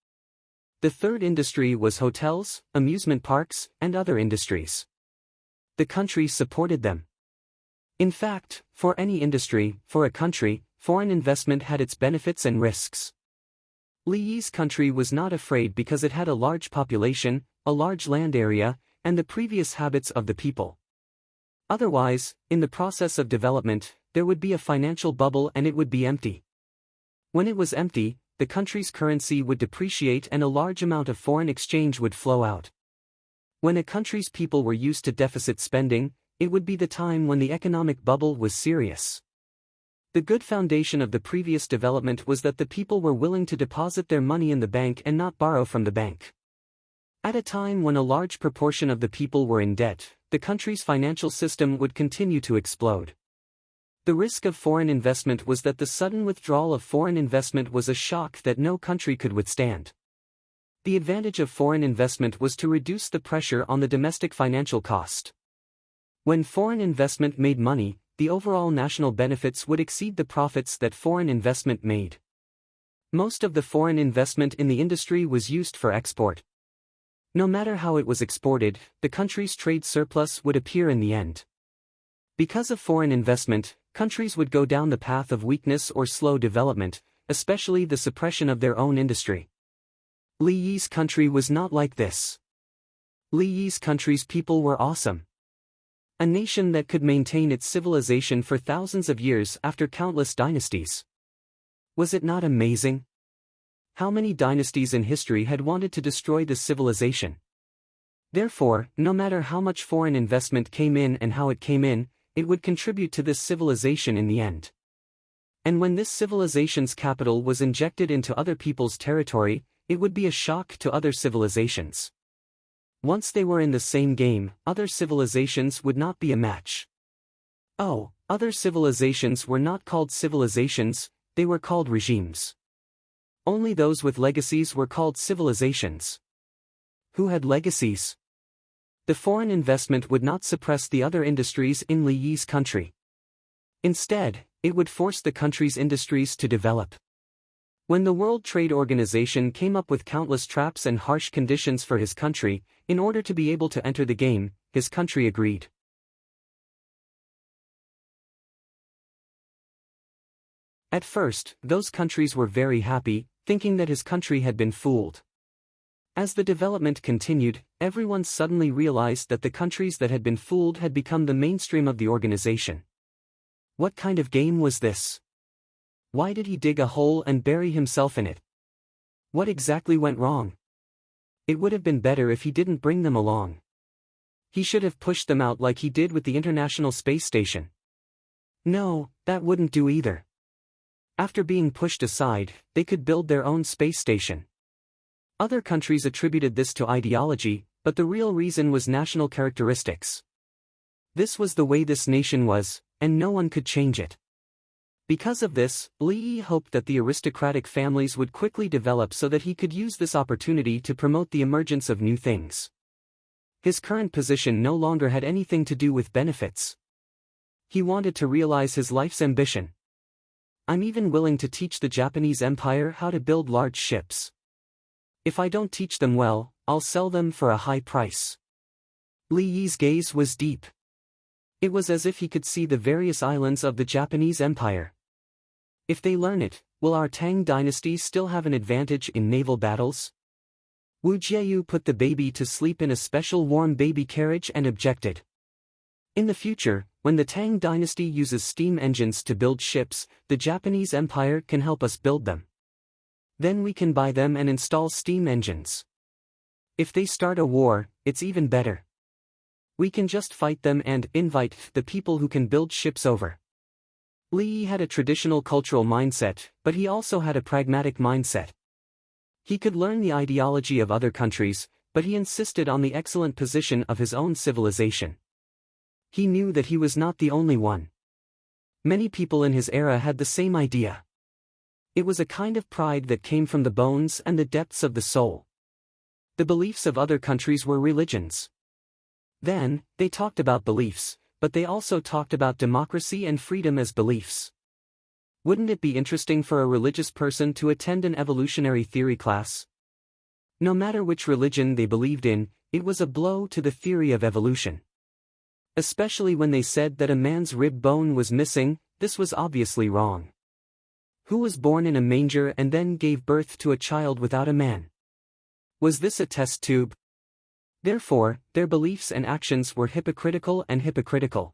The third industry was hotels, amusement parks, and other industries. The country supported them. In fact, for any industry, for a country, foreign investment had its benefits and risks. Li Yi's country was not afraid because it had a large population, a large land area, and the previous habits of the people. Otherwise, in the process of development, there would be a financial bubble and it would be empty. When it was empty, the country's currency would depreciate and a large amount of foreign exchange would flow out. When a country's people were used to deficit spending, it would be the time when the economic bubble was serious. The good foundation of the previous development was that the people were willing to deposit their money in the bank and not borrow from the bank. At a time when a large proportion of the people were in debt, the country's financial system would continue to explode. The risk of foreign investment was that the sudden withdrawal of foreign investment was a shock that no country could withstand. The advantage of foreign investment was to reduce the pressure on the domestic financial cost. When foreign investment made money, the overall national benefits would exceed the profits that foreign investment made. Most of the foreign investment in the industry was used for export. No matter how it was exported, the country's trade surplus would appear in the end. Because of foreign investment, countries would go down the path of weakness or slow development, especially the suppression of their own industry. Li Yi's country was not like this. Li Yi's country's people were awesome. A nation that could maintain its civilization for thousands of years after countless dynasties. Was it not amazing? How many dynasties in history had wanted to destroy this civilization? Therefore, no matter how much foreign investment came in and how it came in, it would contribute to this civilization in the end. And when this civilization's capital was injected into other people's territory, it would be a shock to other civilizations. Once they were in the same game, other civilizations would not be a match. Oh, other civilizations were not called civilizations, they were called regimes. Only those with legacies were called civilizations. Who had legacies? The foreign investment would not suppress the other industries in Li Yi's country. Instead, it would force the country's industries to develop. When the World Trade Organization came up with countless traps and harsh conditions for his country, in order to be able to enter the game, his country agreed. At first, those countries were very happy, thinking that his country had been fooled. As the development continued, everyone suddenly realized that the countries that had been fooled had become the mainstream of the organization. What kind of game was this? Why did he dig a hole and bury himself in it? What exactly went wrong? It would have been better if he didn't bring them along. He should have pushed them out like he did with the International Space Station. No, that wouldn't do either. After being pushed aside, they could build their own space station. Other countries attributed this to ideology, but the real reason was national characteristics. This was the way this nation was, and no one could change it. Because of this, Li Yi hoped that the aristocratic families would quickly develop so that he could use this opportunity to promote the emergence of new things. His current position no longer had anything to do with benefits. He wanted to realize his life's ambition. I'm even willing to teach the Japanese Empire how to build large ships. If I don't teach them well, I'll sell them for a high price. Li Yi's gaze was deep. It was as if he could see the various islands of the Japanese Empire. If they learn it, will our Tang dynasty still have an advantage in naval battles? Wu Jieyu put the baby to sleep in a special warm baby carriage and objected. In the future, when the Tang dynasty uses steam engines to build ships, the Japanese Empire can help us build them. Then we can buy them and install steam engines. If they start a war, it's even better. We can just fight them and invite the people who can build ships over. Li Yi had a traditional cultural mindset, but he also had a pragmatic mindset. He could learn the ideology of other countries, but he insisted on the excellent position of his own civilization. He knew that he was not the only one. Many people in his era had the same idea. It was a kind of pride that came from the bones and the depths of the soul. The beliefs of other countries were religions. Then, they talked about beliefs, but they also talked about democracy and freedom as beliefs. Wouldn't it be interesting for a religious person to attend an evolutionary theory class? No matter which religion they believed in, it was a blow to the theory of evolution. Especially when they said that a man's rib bone was missing, this was obviously wrong. Who was born in a manger and then gave birth to a child without a man? Was this a test tube? Therefore, their beliefs and actions were hypocritical and hypocritical.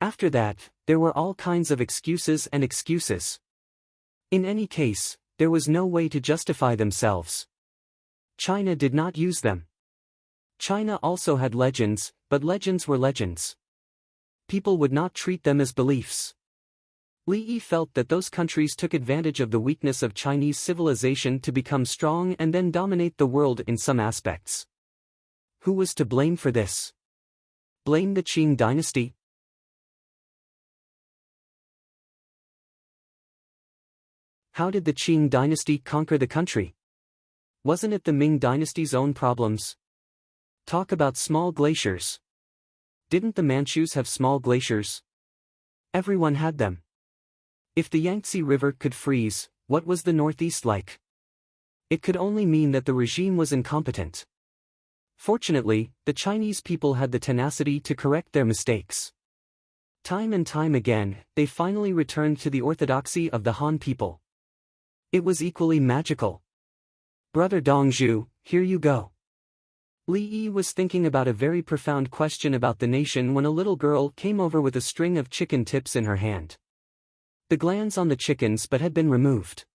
After that, there were all kinds of excuses and excuses. In any case, there was no way to justify themselves. China did not use them. China also had legends, but legends were legends. People would not treat them as beliefs. Li Yi felt that those countries took advantage of the weakness of Chinese civilization to become strong and then dominate the world in some aspects. Who was to blame for this? Blame the Qing dynasty? How did the Qing dynasty conquer the country? Wasn't it the Ming dynasty's own problems? Talk about small glaciers. Didn't the Manchus have small glaciers? Everyone had them. If the Yangtze River could freeze, what was the Northeast like? It could only mean that the regime was incompetent. Fortunately, the Chinese people had the tenacity to correct their mistakes. Time and time again, they finally returned to the orthodoxy of the Han people. It was equally magical. Brother Dongzhu, here you go. Li Yi was thinking about a very profound question about the nation when a little girl came over with a string of chicken tips in her hand. The glands on the chickens but had been removed.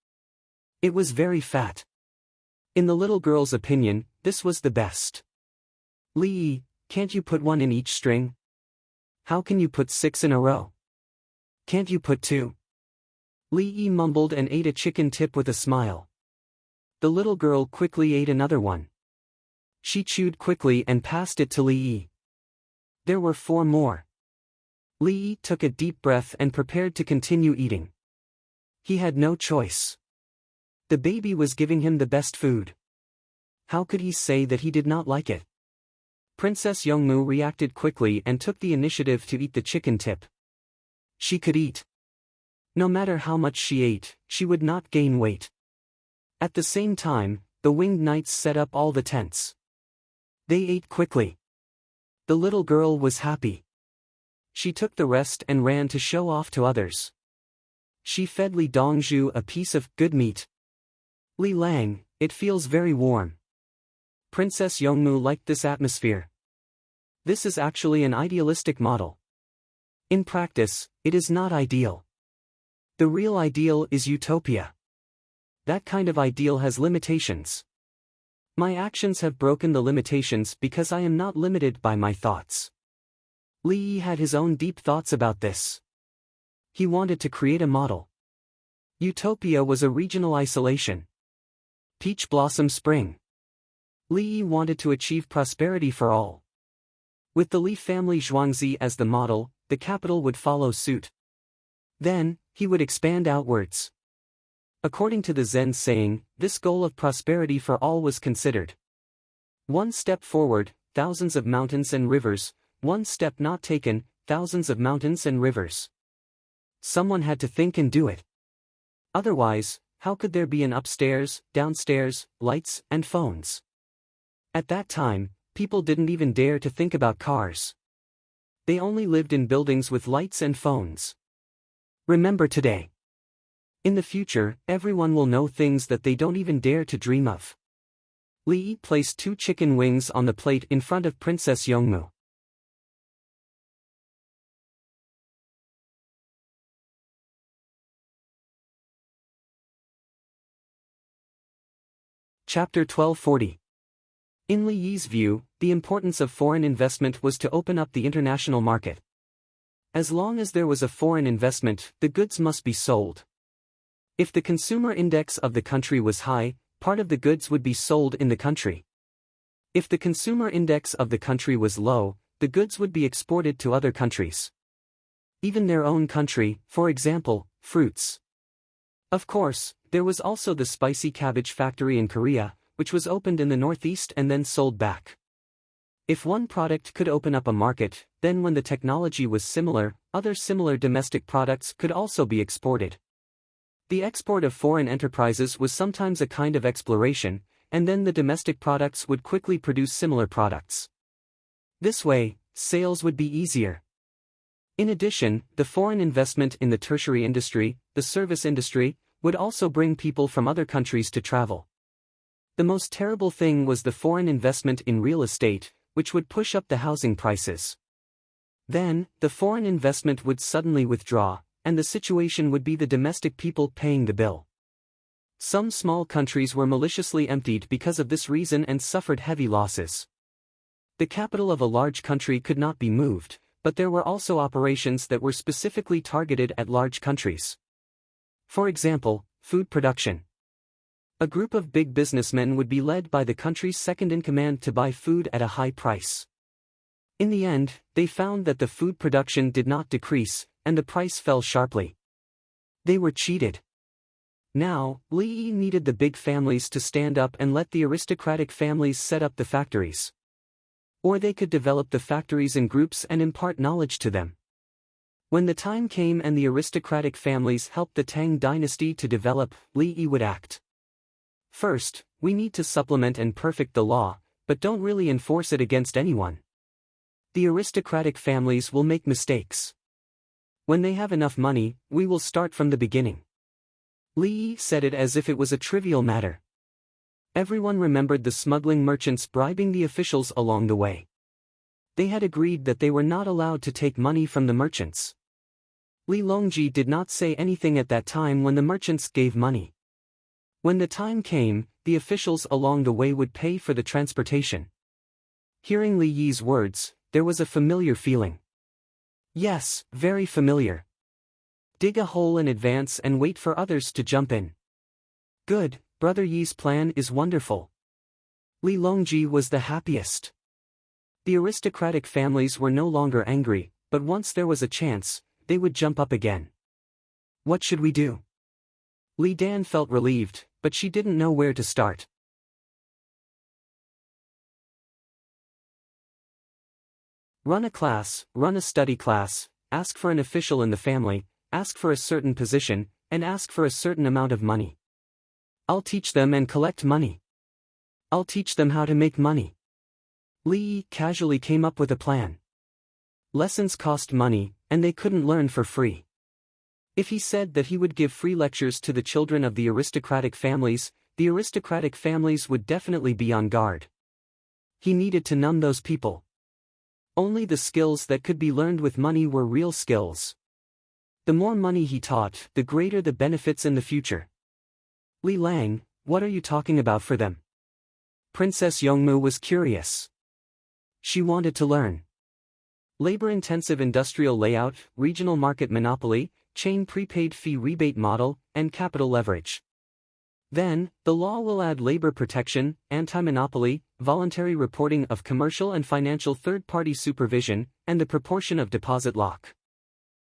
It was very fat. In the little girl's opinion, this was the best. Li Yi, can't you put one in each string? How can you put 6 in a row? Can't you put 2? Li Yi mumbled and ate a chicken tip with a smile. The little girl quickly ate another one. She chewed quickly and passed it to Li Yi. There were 4 more. Li Yi took a deep breath and prepared to continue eating. He had no choice. The baby was giving him the best food. How could he say that he did not like it? Princess Yongmu reacted quickly and took the initiative to eat the chicken tip. She could eat. No matter how much she ate, she would not gain weight. At the same time, the winged knights set up all the tents. They ate quickly. The little girl was happy. She took the rest and ran to show off to others. She fed Li Dongzhu a piece of good meat. Li Lang, it feels very warm. Princess Yongmu liked this atmosphere. This is actually an idealistic model. In practice, it is not ideal. The real ideal is utopia. That kind of ideal has limitations. My actions have broken the limitations because I am not limited by my thoughts. Li Yi had his own deep thoughts about this. He wanted to create a model. Utopia was a regional isolation. Peach Blossom Spring. Li Yi wanted to achieve prosperity for all. With the Li family Zhuangzi as the model, the capital would follow suit. Then, he would expand outwards. According to the Zen saying, this goal of prosperity for all was considered. One step forward, thousands of mountains and rivers; one step not taken, thousands of mountains and rivers. Someone had to think and do it. Otherwise, how could there be an upstairs, downstairs, lights, and phones? At that time, people didn't even dare to think about cars. They only lived in buildings with lights and phones. Remember today. In the future, everyone will know things that they don't even dare to dream of. Li Yi placed 2 chicken wings on the plate in front of Princess Yongmu. Chapter 1240. In Li Yi's view, the importance of foreign investment was to open up the international market. As long as there was a foreign investment, the goods must be sold. If the consumer index of the country was high, part of the goods would be sold in the country. If the consumer index of the country was low, the goods would be exported to other countries. Even their own country, for example, fruits. Of course, there was also the spicy cabbage factory in Korea, which was opened in the northeast and then sold back. If one product could open up a market, then when the technology was similar, other similar domestic products could also be exported. The export of foreign enterprises was sometimes a kind of exploration, and then the domestic products would quickly produce similar products. This way, sales would be easier. In addition, the foreign investment in the tertiary industry, the service industry, would also bring people from other countries to travel. The most terrible thing was the foreign investment in real estate, which would push up the housing prices. Then, the foreign investment would suddenly withdraw, and the situation would be the domestic people paying the bill. Some small countries were maliciously emptied because of this reason and suffered heavy losses. The capital of a large country could not be moved, but there were also operations that were specifically targeted at large countries. For example, food production. A group of big businessmen would be led by the country's second-in-command to buy food at a high price. In the end, they found that the food production did not decrease, and the price fell sharply. They were cheated. Now, Li Yi needed the big families to stand up and let the aristocratic families set up the factories. Or they could develop the factories in groups and impart knowledge to them. When the time came and the aristocratic families helped the Tang dynasty to develop, Li Yi would act. First, we need to supplement and perfect the law, but don't really enforce it against anyone. The aristocratic families will make mistakes. When they have enough money, we will start from the beginning. Li Yi said it as if it was a trivial matter. Everyone remembered the smuggling merchants bribing the officials along the way. They had agreed that they were not allowed to take money from the merchants. Li Longji did not say anything at that time when the merchants gave money. When the time came, the officials along the way would pay for the transportation. Hearing Li Yi's words, there was a familiar feeling. Yes, very familiar. Dig a hole in advance and wait for others to jump in. Good, Brother Yi's plan is wonderful. Li Longji was the happiest. The aristocratic families were no longer angry, but once there was a chance, they would jump up again. What should we do? Li Dan felt relieved, but she didn't know where to start. Run a class, run a study class, ask for an official in the family, ask for a certain position, and ask for a certain amount of money. I'll teach them and collect money. I'll teach them how to make money. Li Yi casually came up with a plan. Lessons cost money, and they couldn't learn for free. If he said that he would give free lectures to the children of the aristocratic families would definitely be on guard. He needed to numb those people. Only the skills that could be learned with money were real skills. The more money he taught, the greater the benefits in the future. Li Lang, what are you talking about for them? Princess Yongmu was curious. She wanted to learn. Labor-intensive industrial layout, regional market monopoly, chain prepaid fee rebate model, and capital leverage. Then, the law will add labor protection, anti-monopoly, voluntary reporting of commercial and financial third-party supervision, and the proportion of deposit lock.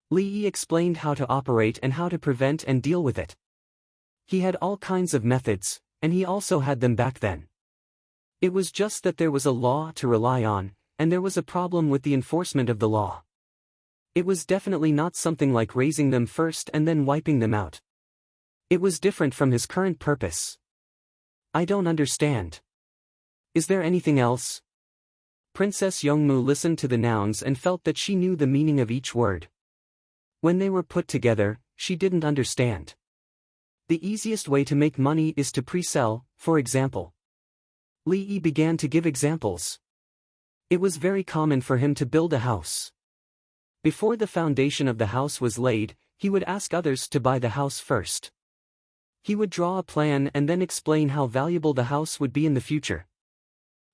Li Yi explained how to operate and how to prevent and deal with it. He had all kinds of methods, and he also had them back then. It was just that there was a law to rely on, and there was a problem with the enforcement of the law. It was definitely not something like raising them first and then wiping them out. It was different from his current purpose. I don't understand. Is there anything else? Princess Yongmu listened to the nouns and felt that she knew the meaning of each word. When they were put together, she didn't understand. The easiest way to make money is to pre-sell, for example. Li Yi began to give examples. It was very common for him to build a house. Before the foundation of the house was laid, he would ask others to buy the house first. He would draw a plan and then explain how valuable the house would be in the future.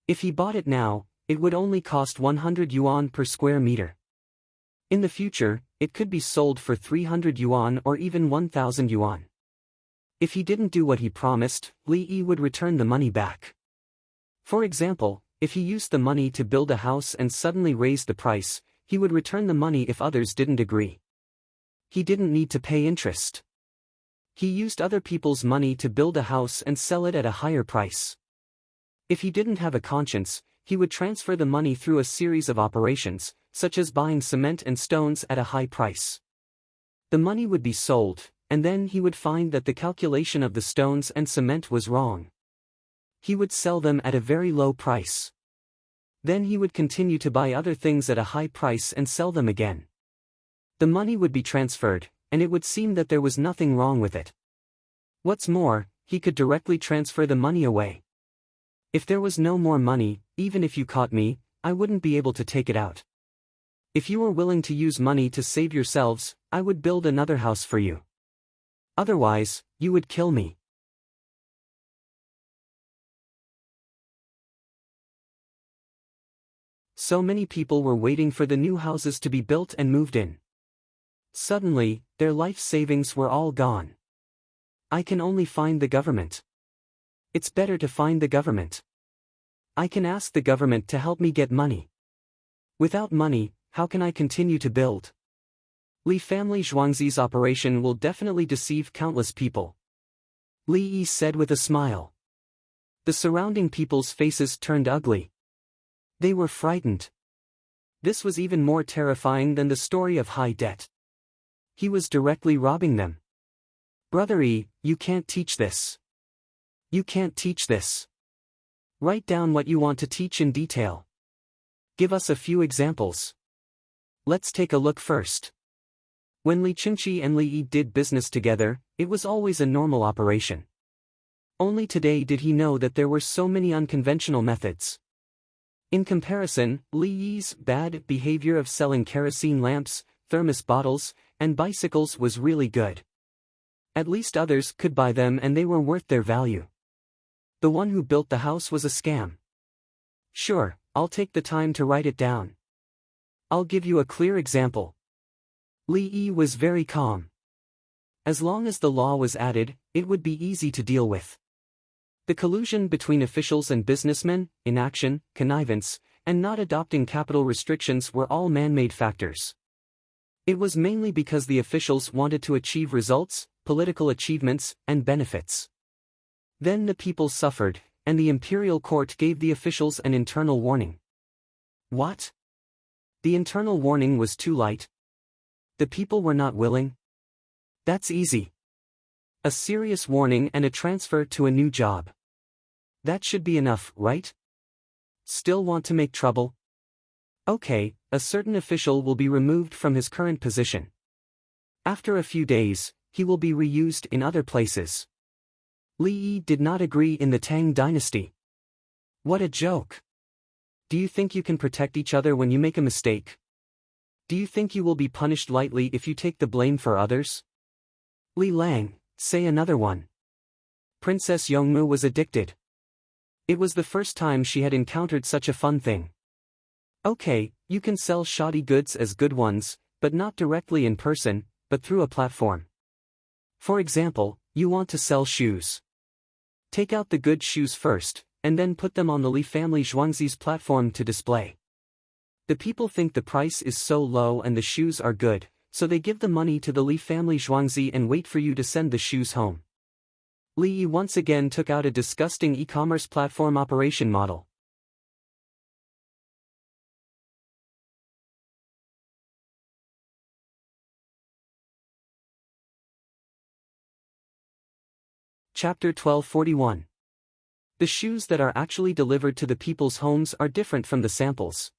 If he bought it now, it would only cost 100 yuan per square meter. In the future, it could be sold for 300 yuan or even 1,000 yuan. If he didn't do what he promised, Li Yi would return the money back. For example, if he used the money to build a house and suddenly raised the price, he would return the money if others didn't agree. He didn't need to pay interest. He used other people's money to build a house and sell it at a higher price. If he didn't have a conscience, he would transfer the money through a series of operations, such as buying cement and stones at a high price. The money would be sold, and then he would find that the calculation of the stones and cement was wrong. He would sell them at a very low price. Then he would continue to buy other things at a high price and sell them again. The money would be transferred, and it would seem that there was nothing wrong with it. What's more, he could directly transfer the money away. If there was no more money, even if you caught me, I wouldn't be able to take it out. If you were willing to use money to save yourselves, I would build another house for you. Otherwise, you would kill me. So many people were waiting for the new houses to be built and moved in. Suddenly, their life savings were all gone. I can only find the government. It's better to find the government. I can ask the government to help me get money. Without money, how can I continue to build? Li family Zhuangzi's operation will definitely deceive countless people. Li Yi said with a smile. The surrounding people's faces turned ugly. They were frightened. This was even more terrifying than the story of high debt. He was directly robbing them. Brother Yi, you can't teach this. You can't teach this. Write down what you want to teach in detail. Give us a few examples. Let's take a look first. When Li Qingqi and Li Yi did business together, it was always a normal operation. Only today did he know that there were so many unconventional methods. In comparison, Li Yi's bad behavior of selling kerosene lamps, thermos bottles, and bicycles was really good. At least others could buy them and they were worth their value. The one who built the house was a scam. Sure, I'll take the time to write it down. I'll give you a clear example. Li Yi was very calm. As long as the law was added, it would be easy to deal with. The collusion between officials and businessmen, inaction, connivance, and not adopting capital restrictions were all man-made factors. It was mainly because the officials wanted to achieve results, political achievements, and benefits. Then the people suffered, and the imperial court gave the officials an internal warning. What? The internal warning was too light? The people were not willing? That's easy. A serious warning and a transfer to a new job. That should be enough, right? Still want to make trouble? Okay, a certain official will be removed from his current position. After a few days, he will be reused in other places. Li Yi did not agree in the Tang dynasty. What a joke. Do you think you can protect each other when you make a mistake? Do you think you will be punished lightly if you take the blame for others? Li Lang, say another one. Princess Yongmu was addicted. It was the first time she had encountered such a fun thing. Okay, you can sell shoddy goods as good ones, but not directly in person, but through a platform. For example, you want to sell shoes. Take out the good shoes first, and then put them on the Li family Zhuangzi's platform to display. The people think the price is so low and the shoes are good, so they give the money to the Li family Zhuangzi and wait for you to send the shoes home. Li once again took out a disgusting e-commerce platform operation model. Chapter 1241. The shoes that are actually delivered to the people's homes are different from the samples.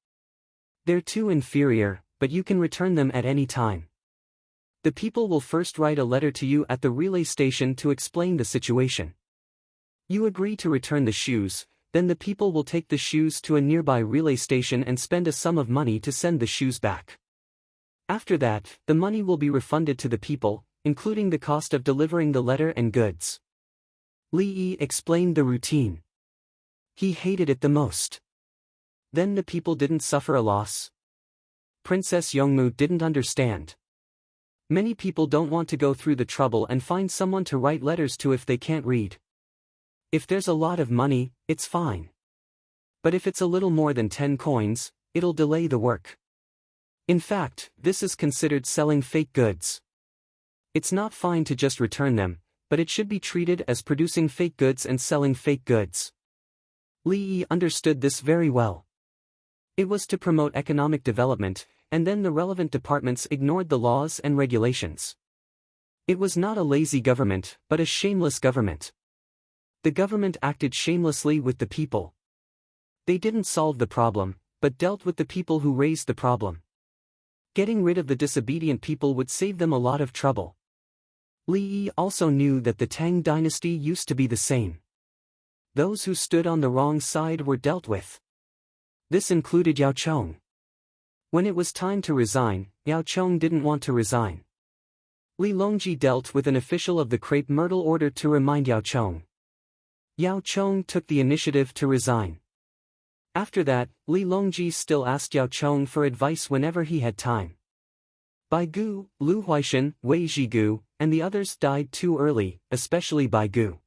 They're too inferior, but you can return them at any time. The people will first write a letter to you at the relay station to explain the situation. You agree to return the shoes, then the people will take the shoes to a nearby relay station and spend a sum of money to send the shoes back. After that, the money will be refunded to the people, including the cost of delivering the letter and goods. Li Yi explained the routine. He hated it the most. Then the people didn't suffer a loss. Princess Yongmu didn't understand. Many people don't want to go through the trouble and find someone to write letters to if they can't read. If there's a lot of money, it's fine. But if it's a little more than 10 coins, it'll delay the work. In fact, this is considered selling fake goods. It's not fine to just return them, but it should be treated as producing fake goods and selling fake goods. Li Yi understood this very well. It was to promote economic development, and then the relevant departments ignored the laws and regulations. It was not a lazy government, but a shameless government. The government acted shamelessly with the people. They didn't solve the problem, but dealt with the people who raised the problem. Getting rid of the disobedient people would save them a lot of trouble. Li Yi also knew that the Tang dynasty used to be the same. Those who stood on the wrong side were dealt with. This included Yao Chong. When it was time to resign, Yao Chong didn't want to resign. Li Longji dealt with an official of the Crepe Myrtle Order to remind Yao Chong. Yao Chong took the initiative to resign. After that, Li Longji still asked Yao Chong for advice whenever he had time. Bai Gu, Lu Huaishan, Wei Zhigu, and the others died too early, especially Bai Gu.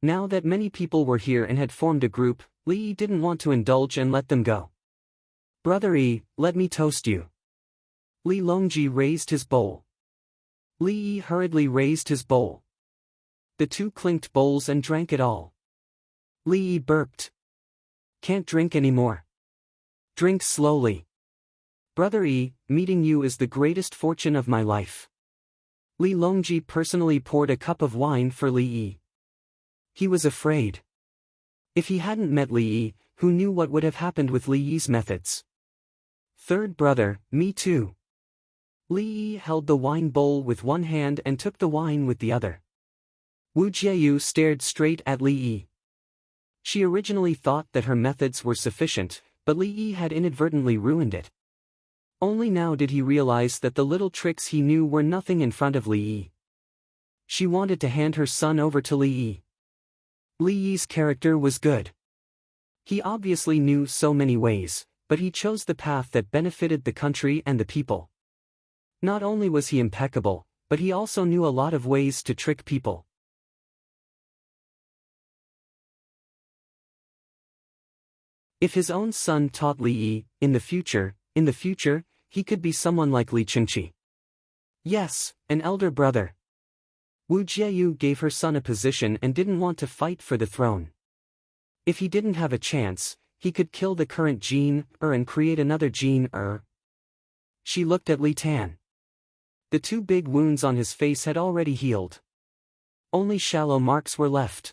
Now that many people were here and had formed a group, Li Yi didn't want to indulge and let them go. Brother Yi, let me toast you. Li Longji raised his bowl. Li Yi hurriedly raised his bowl. The two clinked bowls and drank it all. Li Yi burped. Can't drink anymore. Drink slowly. Brother Yi, meeting you is the greatest fortune of my life. Li Longji personally poured a cup of wine for Li Yi. He was afraid. If he hadn't met Li Yi, who knew what would have happened with Li Yi's methods? Third brother, me too. Li Yi held the wine bowl with one hand and took the wine with the other. Wu Jieyu stared straight at Li Yi. She originally thought that her methods were sufficient, but Li Yi had inadvertently ruined it. Only now did he realize that the little tricks he knew were nothing in front of Li Yi. She wanted to hand her son over to Li Yi. Li Yi's character was good. He obviously knew so many ways, but he chose the path that benefited the country and the people. Not only was he impeccable, but he also knew a lot of ways to trick people. If his own son taught Li Yi, in the future, he could be someone like Li Qingqi. Yes, an elder brother. Wu Jieyu gave her son a position and didn't want to fight for the throne. If he didn't have a chance, he could kill the current Jin and create another Jin She looked at Li Tan. The two big wounds on his face had already healed. Only shallow marks were left.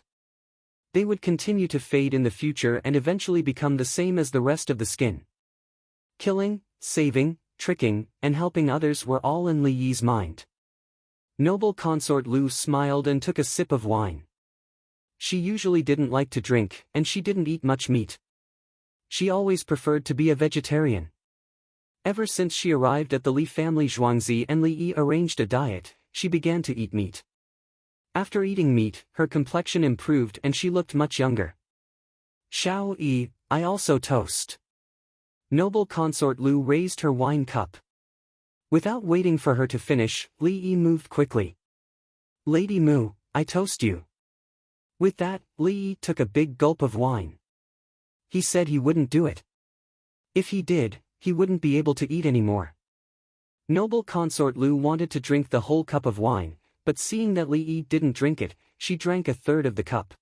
They would continue to fade in the future and eventually become the same as the rest of the skin. Killing, saving, tricking, and helping others were all in Li Yi's mind. Noble consort Lu smiled and took a sip of wine. She usually didn't like to drink, and she didn't eat much meat. She always preferred to be a vegetarian. Ever since she arrived at the Li family Zhuangzi and Li Yi arranged a diet, she began to eat meat. After eating meat, her complexion improved and she looked much younger. Xiao Yi, I also toast. Noble consort Lu raised her wine cup. Without waiting for her to finish, Li Yi moved quickly. Lady Mu, I toast you. With that, Li Yi took a big gulp of wine. He said he wouldn't do it. If he did, he wouldn't be able to eat anymore. Noble consort Lu wanted to drink the whole cup of wine, but seeing that Li Yi didn't drink it, she drank a third of the cup.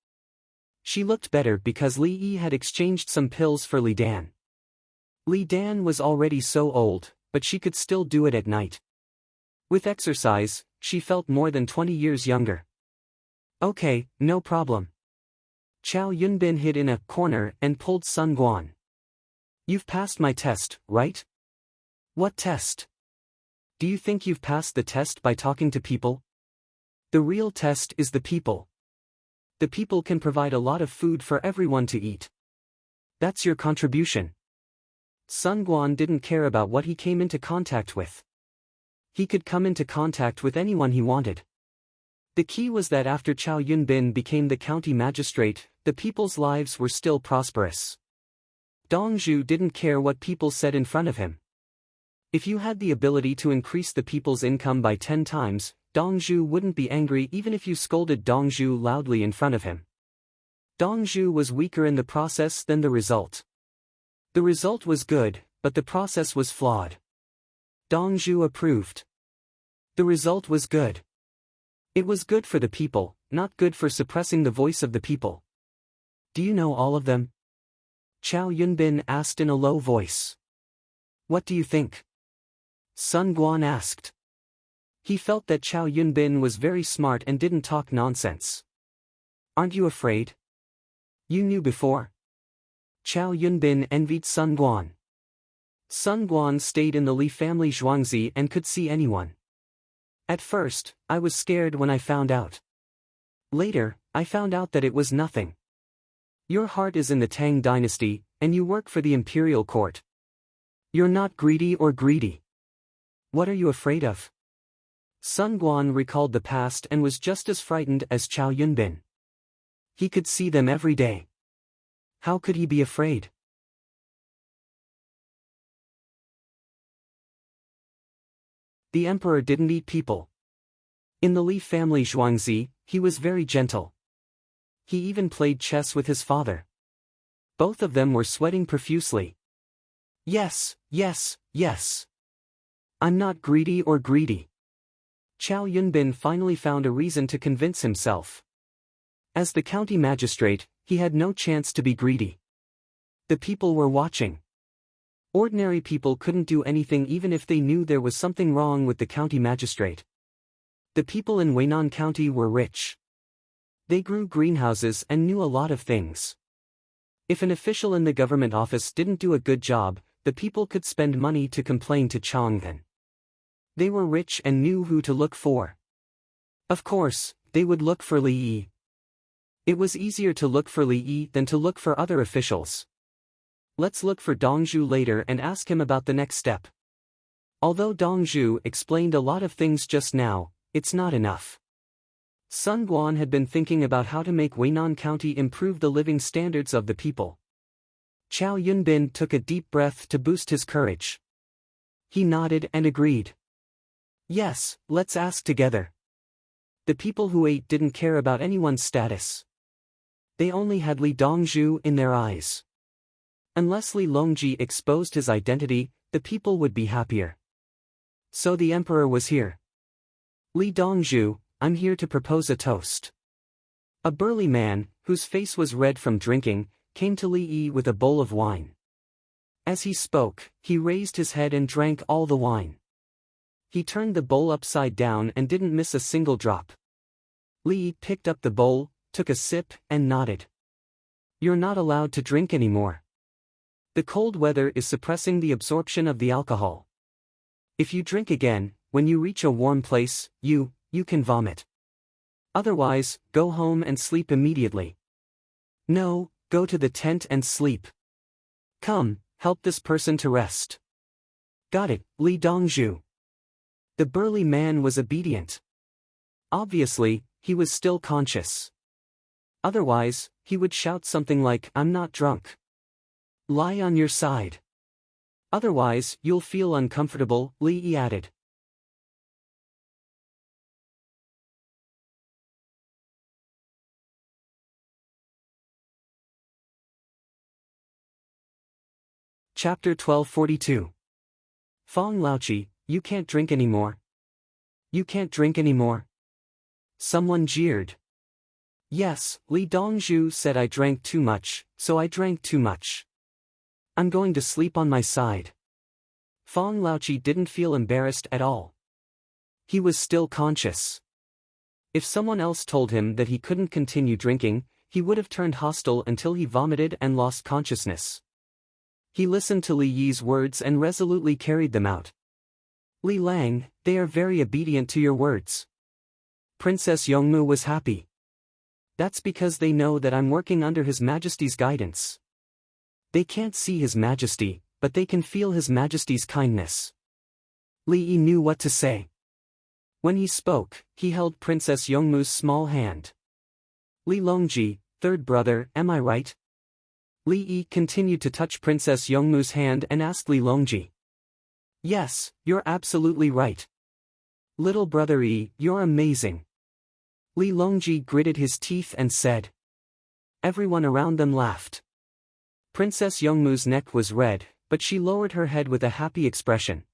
She looked better because Li Yi had exchanged some pills for Li Dan. Li Dan was already so old, but she could still do it at night. With exercise, she felt more than 20 years younger. Okay, no problem. Chow Yunbin hid in a corner and pulled Sun Guan. You've passed my test, right? What test? Do you think you've passed the test by talking to people? The real test is the people. The people can provide a lot of food for everyone to eat. That's your contribution. Sun Guan didn't care about what he came into contact with. He could come into contact with anyone he wanted. The key was that after Chow Yunbin became the county magistrate, the people's lives were still prosperous. Dong Zhu didn't care what people said in front of him. If you had the ability to increase the people's income by 10 times, Dong Zhu wouldn't be angry even if you scolded Dong Zhu loudly in front of him. Dong Zhu was weaker in the process than the result. The result was good, but the process was flawed. Dong Zhu approved. The result was good. It was good for the people, not good for suppressing the voice of the people. Do you know all of them? Chow Yunbin asked in a low voice. What do you think? Sun Guan asked. He felt that Chow Yunbin was very smart and didn't talk nonsense. Aren't you afraid? You knew before? Chow Yunbin envied Sun Guan. Sun Guan stayed in the Li family Zhuangzi and could see anyone. At first, I was scared when I found out. Later, I found out that it was nothing. Your heart is in the Tang dynasty, and you work for the imperial court. You're not greedy or greedy. What are you afraid of? Sun Guan recalled the past and was just as frightened as Chow Yunbin. He could see them every day. How could he be afraid? The emperor didn't eat people. In the Li family Zhuangzi, he was very gentle. He even played chess with his father. Both of them were sweating profusely. Yes, yes, yes. I'm not greedy or greedy. Chow Yunbin finally found a reason to convince himself. As the county magistrate, he had no chance to be greedy. The people were watching. Ordinary people couldn't do anything even if they knew there was something wrong with the county magistrate. The people in Weinan County were rich. They grew greenhouses and knew a lot of things. If an official in the government office didn't do a good job, the people could spend money to complain to Chang'an. They were rich and knew who to look for. Of course, they would look for Li Yi. It was easier to look for Li Yi than to look for other officials. Let's look for Dong Zhu later and ask him about the next step. Although Dong Zhu explained a lot of things just now, it's not enough. Sun Guan had been thinking about how to make Weinan County improve the living standards of the people. Chow Yunbin took a deep breath to boost his courage. He nodded and agreed. Yes, let's ask together. The people who ate didn't care about anyone's status. They only had Li Dongzhu in their eyes. Unless Li Longji exposed his identity, the people would be happier. So the emperor was here. Li Dongzhu, I'm here to propose a toast. A burly man, whose face was red from drinking, came to Li Yi with a bowl of wine. As he spoke, he raised his head and drank all the wine. He turned the bowl upside down and didn't miss a single drop. Li Yi picked up the bowl, took a sip, and nodded. You're not allowed to drink anymore. The cold weather is suppressing the absorption of the alcohol. If you drink again, when you reach a warm place, you can vomit. Otherwise, go home and sleep immediately. No, go to the tent and sleep. Come, help this person to rest. Got it, Li Dongzhu. The burly man was obedient. Obviously, he was still conscious. Otherwise, he would shout something like, "I'm not drunk. Lie on your side. Otherwise, you'll feel uncomfortable," Li Yi added. Chapter 1242. Fong Laochi, you can't drink anymore. You can't drink anymore. Someone jeered. Yes, Li Dongzhu said I drank too much, so I drank too much. I'm going to sleep on my side. Fong Laochi didn't feel embarrassed at all. He was still conscious. If someone else told him that he couldn't continue drinking, he would have turned hostile until he vomited and lost consciousness. He listened to Li Yi's words and resolutely carried them out. Li Lang, they are very obedient to your words. Princess Yongmu was happy. That's because they know that I'm working under His Majesty's guidance. They can't see His Majesty, but they can feel His Majesty's kindness. Li Yi knew what to say. When he spoke, he held Princess Yongmu's small hand. Li Longji, third brother, am I right? Li Yi continued to touch Princess Yongmu's hand and asked Li Longji. Yes, you're absolutely right. Little brother Yi, you're amazing. Li Longji gritted his teeth and said. Everyone around them laughed. Princess Yongmu's neck was red, but she lowered her head with a happy expression.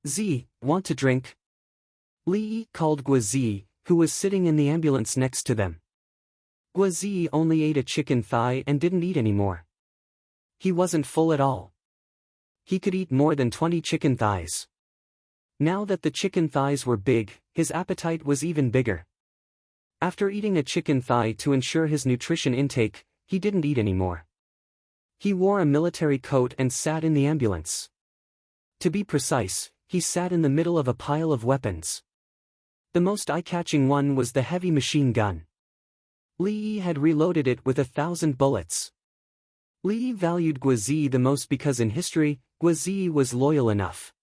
Z, want to drink? Li Yi called Guazi, who was sitting in the ambulance next to them. Guazi only ate a chicken thigh and didn't eat anymore. He wasn't full at all. He could eat more than 20 chicken thighs. Now that the chicken thighs were big, his appetite was even bigger. After eating a chicken thigh to ensure his nutrition intake, he didn't eat anymore. He wore a military coat and sat in the ambulance. To be precise, he sat in the middle of a pile of weapons. The most eye-catching one was the heavy machine gun. Li Yi had reloaded it with 1,000 bullets. Li Yi valued Guazi the most because in history, Guazi was loyal enough.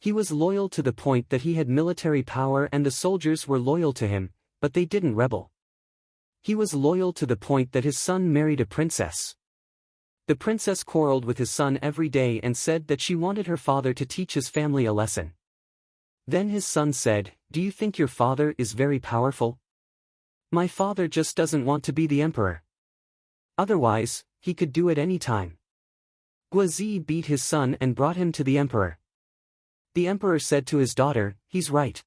He was loyal to the point that he had military power and the soldiers were loyal to him, but they didn't rebel. He was loyal to the point that his son married a princess. The princess quarreled with his son every day and said that she wanted her father to teach his family a lesson. Then his son said, "Do you think your father is very powerful? My father just doesn't want to be the emperor. Otherwise, he could do it any time." Guazi beat his son and brought him to the emperor. The emperor said to his daughter, "He's right.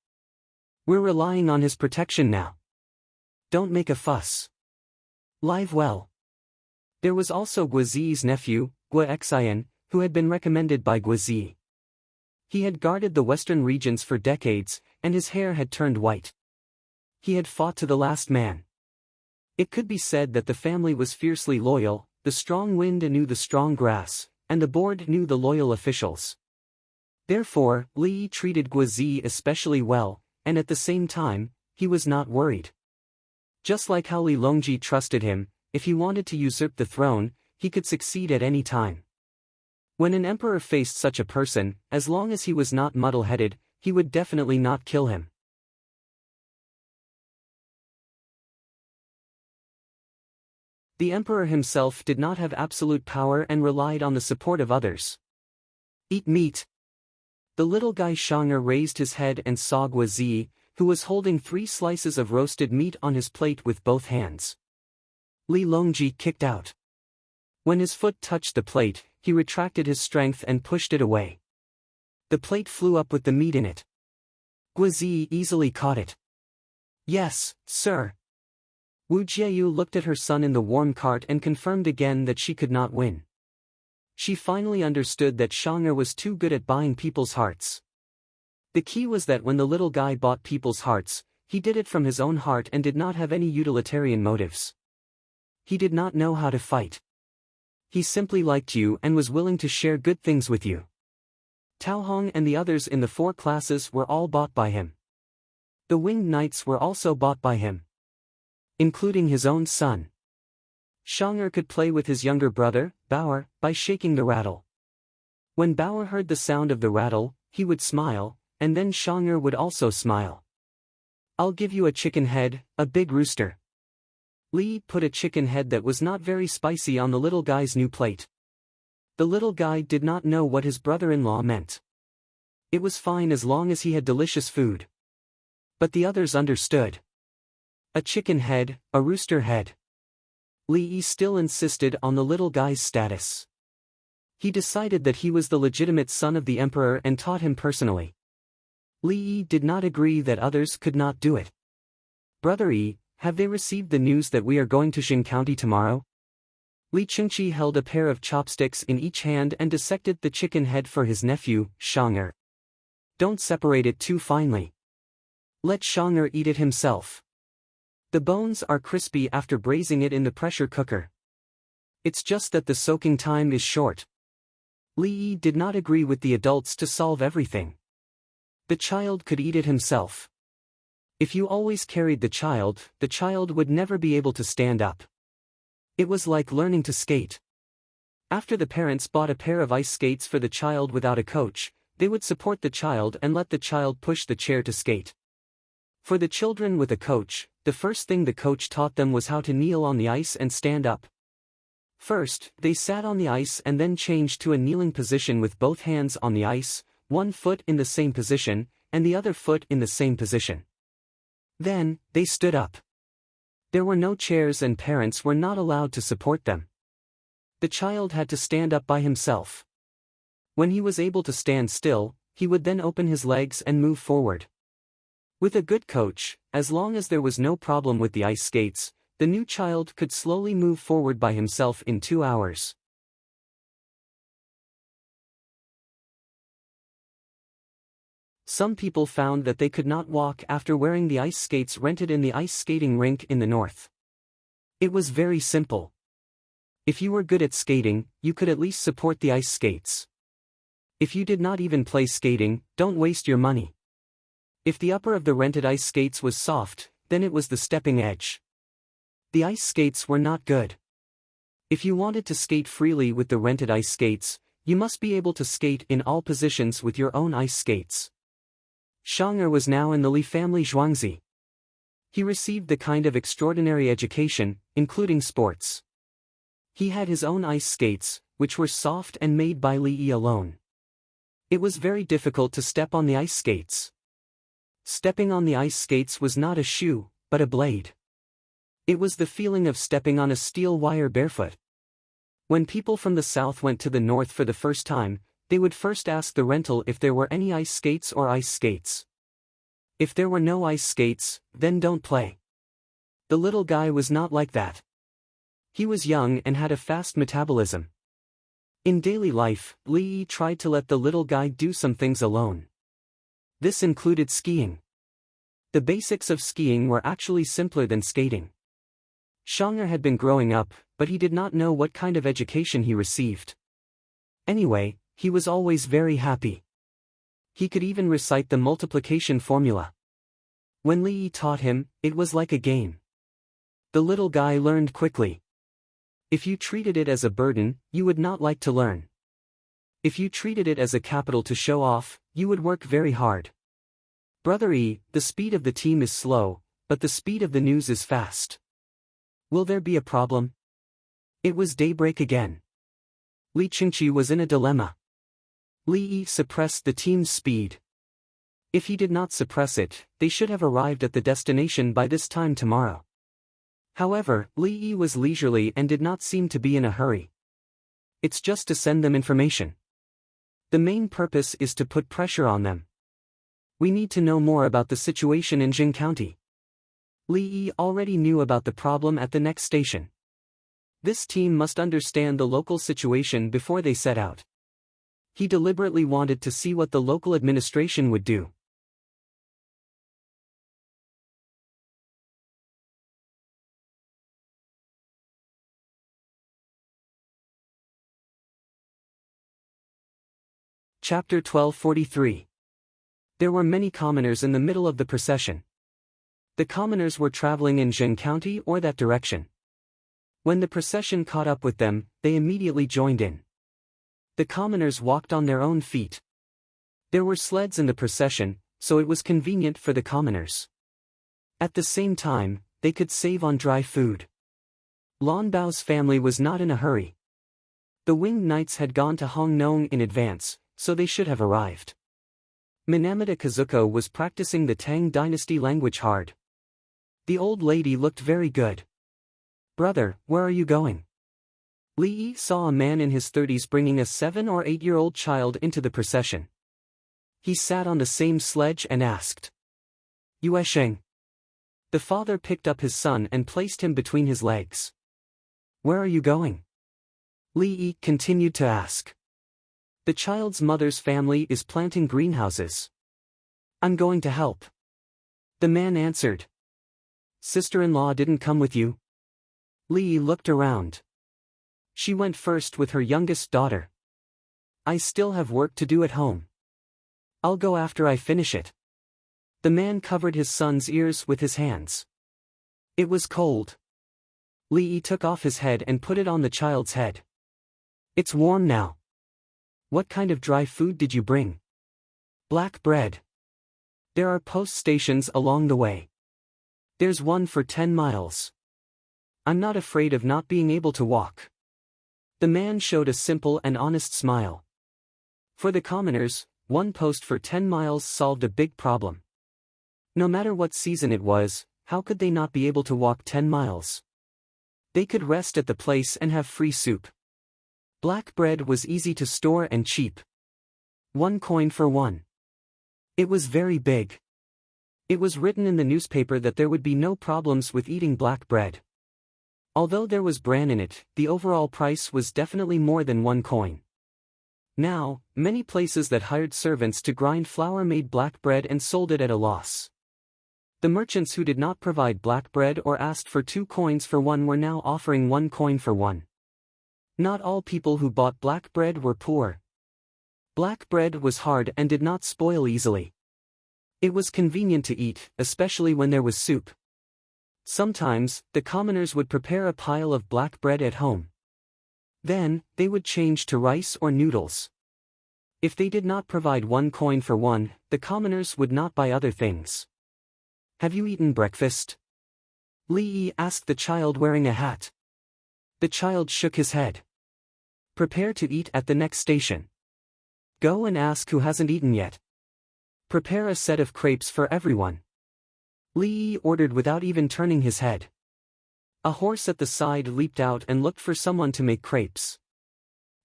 We're relying on his protection now. Don't make a fuss. Live well." There was also Guazi's nephew, Gua Xian, who had been recommended by Guazi. He had guarded the western regions for decades, and his hair had turned white. He had fought to the last man. It could be said that the family was fiercely loyal, the strong wind knew the strong grass, and the board knew the loyal officials. Therefore, Li Yi treated Guazi especially well, and at the same time, he was not worried. Just like how Li Longji trusted him, if he wanted to usurp the throne, he could succeed at any time. When an emperor faced such a person, as long as he was not muddle-headed, he would definitely not kill him. The emperor himself did not have absolute power and relied on the support of others. Eat meat. The little guy Shang'er raised his head and saw Guazi, who was holding 3 slices of roasted meat on his plate with both hands. Li Longji kicked out. When his foot touched the plate, he retracted his strength and pushed it away. The plate flew up with the meat in it. Guazi easily caught it. "Yes, sir." Wu Jieyu looked at her son in the warm cart and confirmed again that she could not win. She finally understood that Shang'er was too good at buying people's hearts. The key was that when the little guy bought people's hearts, he did it from his own heart and did not have any utilitarian motives. He did not know how to fight. He simply liked you and was willing to share good things with you. Tao Hong and the others in the 4 classes were all bought by him. The winged knights were also bought by him, including his own son. Shang'er could play with his younger brother, Bauer, by shaking the rattle. When Bauer heard the sound of the rattle, he would smile, and then Shang'er would also smile. "I'll give you a chicken head, a big rooster." Li put a chicken head that was not very spicy on the little guy's new plate. The little guy did not know what his brother-in-law meant. It was fine as long as he had delicious food. But the others understood. A chicken head, a rooster head. Li still insisted on the little guy's status. He decided that he was the legitimate son of the emperor and taught him personally. Li did not agree that others could not do it. Brother Yi, have they received the news that we are going to Jing County tomorrow? Li Chengqi held a pair of chopsticks in each hand and dissected the chicken head for his nephew, Shang'er. Don't separate it too finely. Let Shang'er eat it himself. The bones are crispy after braising it in the pressure cooker. It's just that the soaking time is short. Li did not agree with the adults to solve everything. The child could eat it himself. If you always carried the child would never be able to stand up. It was like learning to skate. After the parents bought a pair of ice skates for the child without a coach, they would support the child and let the child push the chair to skate. For the children with a coach, the first thing the coach taught them was how to kneel on the ice and stand up. First, they sat on the ice and then changed to a kneeling position with both hands on the ice, one foot in the same position, and the other foot in the same position. Then, they stood up. There were no chairs and parents were not allowed to support them. The child had to stand up by himself. When he was able to stand still, he would then open his legs and move forward. With a good coach, as long as there was no problem with the ice skates, the new child could slowly move forward by himself in 2 hours. Some people found that they could not walk after wearing the ice skates rented in the ice skating rink in the north. It was very simple. If you were good at skating, you could at least support the ice skates. If you did not even play skating, don't waste your money. If the upper of the rented ice skates was soft, then it was the stepping edge. The ice skates were not good. If you wanted to skate freely with the rented ice skates, you must be able to skate in all positions with your own ice skates. Shang'er was now in the Li family Zhuangzi. He received the kind of extraordinary education, including sports. He had his own ice skates, which were soft and made by Li alone. It was very difficult to step on the ice skates. Stepping on the ice skates was not a shoe, but a blade. It was the feeling of stepping on a steel wire barefoot. When people from the south went to the north for the first time, they would first ask the rental if there were any ice skates or ice skates. If there were no ice skates, then don't play. The little guy was not like that. He was young and had a fast metabolism. In daily life, Li tried to let the little guy do some things alone. This included skiing. The basics of skiing were actually simpler than skating. Shang'er had been growing up, but he did not know what kind of education he received. Anyway, he was always very happy. He could even recite the multiplication formula. When Li taught him, it was like a game. The little guy learned quickly. If you treated it as a burden, you would not like to learn. If you treated it as a capital to show off, you would work very hard. Brother E, the speed of the team is slow, but the speed of the news is fast. Will there be a problem? It was daybreak again. Li Chengqi was in a dilemma. Li suppressed the team's speed. If he did not suppress it, they should have arrived at the destination by this time tomorrow. However, Li was leisurely and did not seem to be in a hurry. It's just to send them information. The main purpose is to put pressure on them. We need to know more about the situation in Jing County. Li already knew about the problem at the next station. This team must understand the local situation before they set out. He deliberately wanted to see what the local administration would do. Chapter 1243. There were many commoners in the middle of the procession. The commoners were traveling in Jing County or that direction. When the procession caught up with them, they immediately joined in. The commoners walked on their own feet. There were sleds in the procession, so it was convenient for the commoners. At the same time, they could save on dry food. Lan Bao's family was not in a hurry. The winged knights had gone to Hong Nong in advance, so they should have arrived. Minamata Kazuko was practicing the Tang dynasty language hard. The old lady looked very good. "Brother, where are you going?" Li Yi saw a man in his 30s bringing a 7 or 8-year-old child into the procession. He sat on the same sledge and asked, "Yue Sheng." The father picked up his son and placed him between his legs. "Where are you going?" Li Yi continued to ask. "The child's mother's family is planting greenhouses. I'm going to help." The man answered. "Sister-in-law didn't come with you?" Li Yi looked around. She went first with her youngest daughter. "I still have work to do at home. I'll go after I finish it." The man covered his son's ears with his hands. It was cold. Li Yi took off his head and put it on the child's head. "It's warm now. What kind of dry food did you bring?" "Black bread. There are post stations along the way. There's one for 10 miles. I'm not afraid of not being able to walk." The man showed a simple and honest smile. For the commoners, one post for 10 miles solved a big problem. No matter what season it was, how could they not be able to walk 10 miles? They could rest at the place and have free soup. Black bread was easy to store and cheap. 1 coin for one. It was very big. It was written in the newspaper that there would be no problems with eating black bread. Although there was bran in it, the overall price was definitely more than 1 coin. Now, many places that hired servants to grind flour made black bread and sold it at a loss. The merchants who did not provide black bread or asked for 2 coins for one were now offering 1 coin for one. Not all people who bought black bread were poor. Black bread was hard and did not spoil easily. It was convenient to eat, especially when there was soup. Sometimes, the commoners would prepare a pile of black bread at home. Then, they would change to rice or noodles. If they did not provide 1 coin for one, the commoners would not buy other things. "Have you eaten breakfast?" Li Yi asked the child wearing a hat. The child shook his head. "Prepare to eat at the next station. Go and ask who hasn't eaten yet. Prepare a set of crepes for everyone." Li Yi ordered without even turning his head. A horse at the side leaped out and looked for someone to make crepes.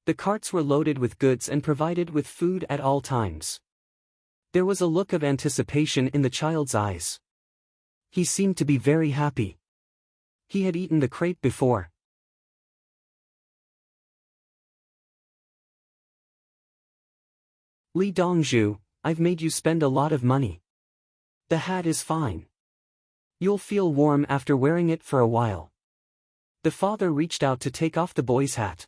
The carts were loaded with goods and provided with food at all times. There was a look of anticipation in the child's eyes. He seemed to be very happy. He had eaten the crepe before. "Li Dongzhu, I've made you spend a lot of money. The hat is fine. You'll feel warm after wearing it for a while." The father reached out to take off the boy's hat.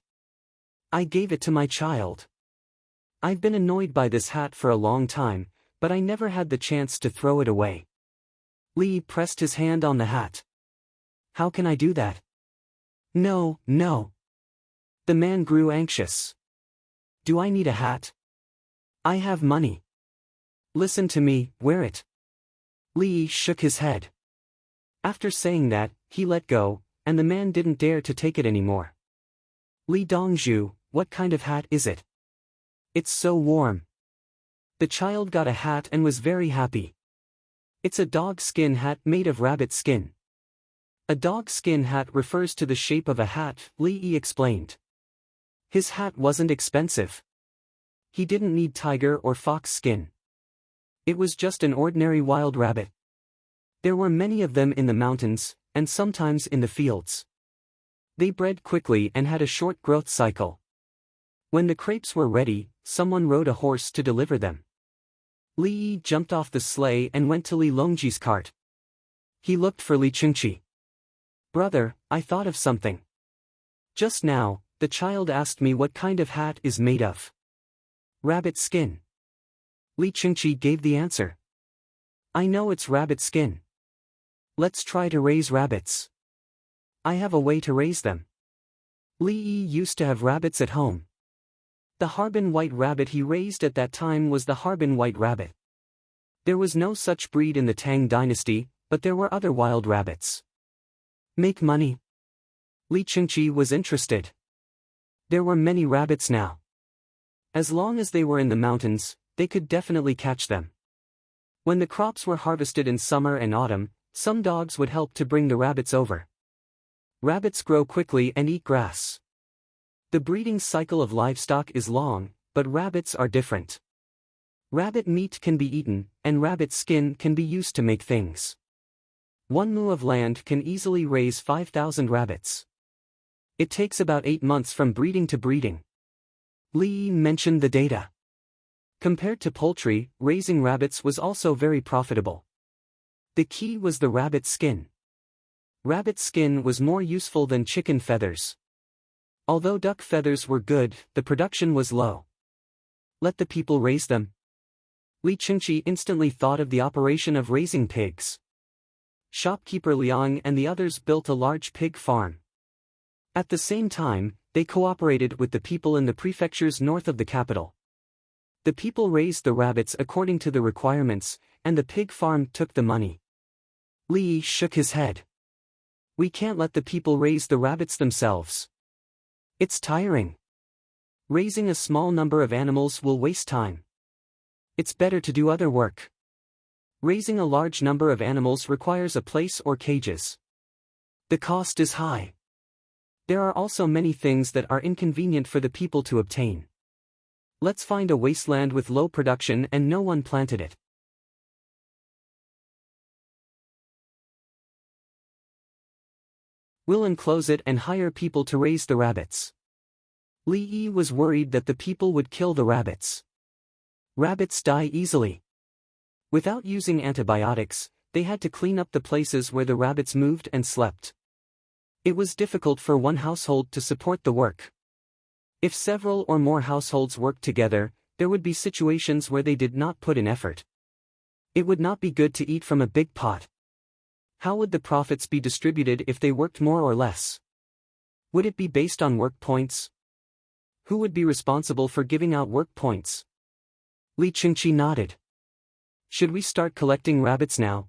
"I gave it to my child. I've been annoyed by this hat for a long time, but I never had the chance to throw it away." Li pressed his hand on the hat. "How can I do that?" No. The man grew anxious. "Do I need a hat? I have money. Listen to me, wear it." Li shook his head. After saying that, he let go, and the man didn't dare to take it anymore. "Li Dongzhu, what kind of hat is it? It's so warm." The child got a hat and was very happy. "It's a dog skin hat made of rabbit skin." A dog skin hat refers to the shape of a hat, Li explained. His hat wasn't expensive. He didn't need tiger or fox skin. It was just an ordinary wild rabbit. There were many of them in the mountains, and sometimes in the fields. They bred quickly and had a short growth cycle. When the crepes were ready, someone rode a horse to deliver them. Li jumped off the sleigh and went to Li Longji's cart. He looked for Li Chengqi. "Brother, I thought of something. Just now, the child asked me what kind of hat is made of." "Rabbit skin." Li Chengqi gave the answer. "I know it's rabbit skin. Let's try to raise rabbits. I have a way to raise them." Li used to have rabbits at home. The Harbin white rabbit he raised at that time was the Harbin white rabbit. There was no such breed in the Tang dynasty, but there were other wild rabbits. "Make money." Li Chengqi was interested. There were many rabbits now. As long as they were in the mountains, they could definitely catch them. When the crops were harvested in summer and autumn, some dogs would help to bring the rabbits over. Rabbits grow quickly and eat grass. The breeding cycle of livestock is long, but rabbits are different. Rabbit meat can be eaten, and rabbit skin can be used to make things. 1 mu of land can easily raise 5,000 rabbits. It takes about 8 months from breeding to breeding. Li mentioned the data. Compared to poultry, raising rabbits was also very profitable. The key was the rabbit skin. Rabbit skin was more useful than chicken feathers. Although duck feathers were good, the production was low. Let the people raise them. Li Chengqi instantly thought of the operation of raising pigs. Shopkeeper Liang and the others built a large pig farm. At the same time, they cooperated with the people in the prefectures north of the capital. The people raised the rabbits according to the requirements, and the pig farm took the money. Li shook his head. We can't let the people raise the rabbits themselves. It's tiring. Raising a small number of animals will waste time. It's better to do other work. Raising a large number of animals requires a place or cages. The cost is high. There are also many things that are inconvenient for the people to obtain. Let's find a wasteland with low production and no one planted it. We'll enclose it and hire people to raise the rabbits. Li Yi was worried that the people would kill the rabbits. Rabbits die easily. Without using antibiotics, they had to clean up the places where the rabbits moved and slept. It was difficult for one household to support the work. If several or more households worked together, there would be situations where they did not put in effort. It would not be good to eat from a big pot. How would the profits be distributed if they worked more or less? Would it be based on work points? Who would be responsible for giving out work points? Li Chengqi nodded. Should we start collecting rabbits now?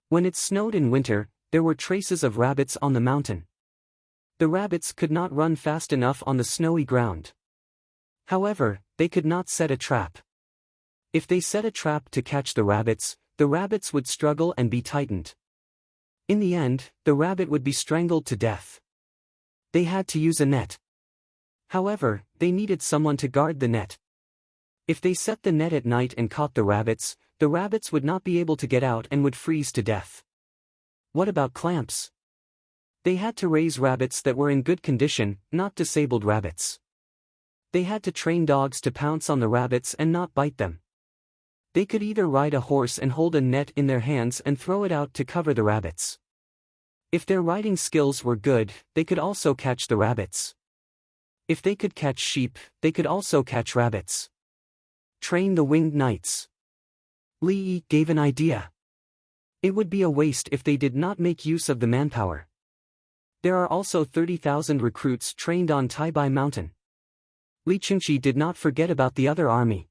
When it snowed in winter, there were traces of rabbits on the mountain. The rabbits could not run fast enough on the snowy ground. However, they could not set a trap. If they set a trap to catch the rabbits would struggle and be tightened. In the end, the rabbit would be strangled to death. They had to use a net. However, they needed someone to guard the net. If they set the net at night and caught the rabbits would not be able to get out and would freeze to death. What about clamps? They had to raise rabbits that were in good condition, not disabled rabbits. They had to train dogs to pounce on the rabbits and not bite them. They could either ride a horse and hold a net in their hands and throw it out to cover the rabbits. If their riding skills were good, they could also catch the rabbits. If they could catch sheep, they could also catch rabbits. Train the winged knights. Li Yi gave an idea. It would be a waste if they did not make use of the manpower. There are also 30,000 recruits trained on Taibai Mountain. Li Chengqi did not forget about the other army.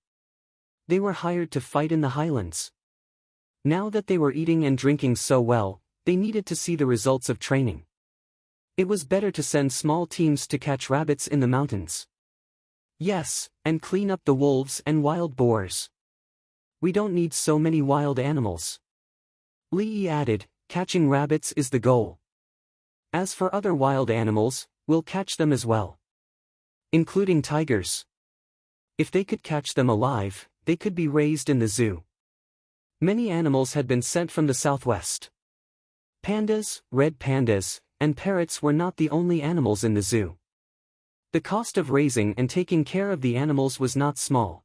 They were hired to fight in the highlands. Now that they were eating and drinking so well, they needed to see the results of training. It was better to send small teams to catch rabbits in the mountains. Yes, and clean up the wolves and wild boars. We don't need so many wild animals. Li Yi added, catching rabbits is the goal. As for other wild animals, we'll catch them as well. Including tigers. If they could catch them alive, they could be raised in the zoo. Many animals had been sent from the southwest. Pandas, red pandas, and parrots were not the only animals in the zoo. The cost of raising and taking care of the animals was not small.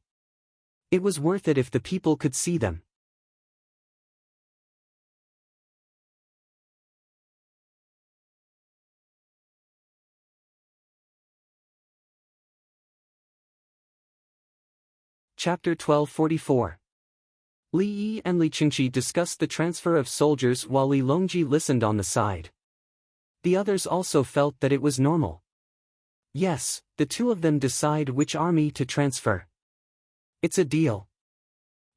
It was worth it if the people could see them. Chapter 1244. Li Yi and Li Chengqi discussed the transfer of soldiers while Li Longji listened on the side. The others also felt that it was normal. Yes, the two of them decide which army to transfer. It's a deal.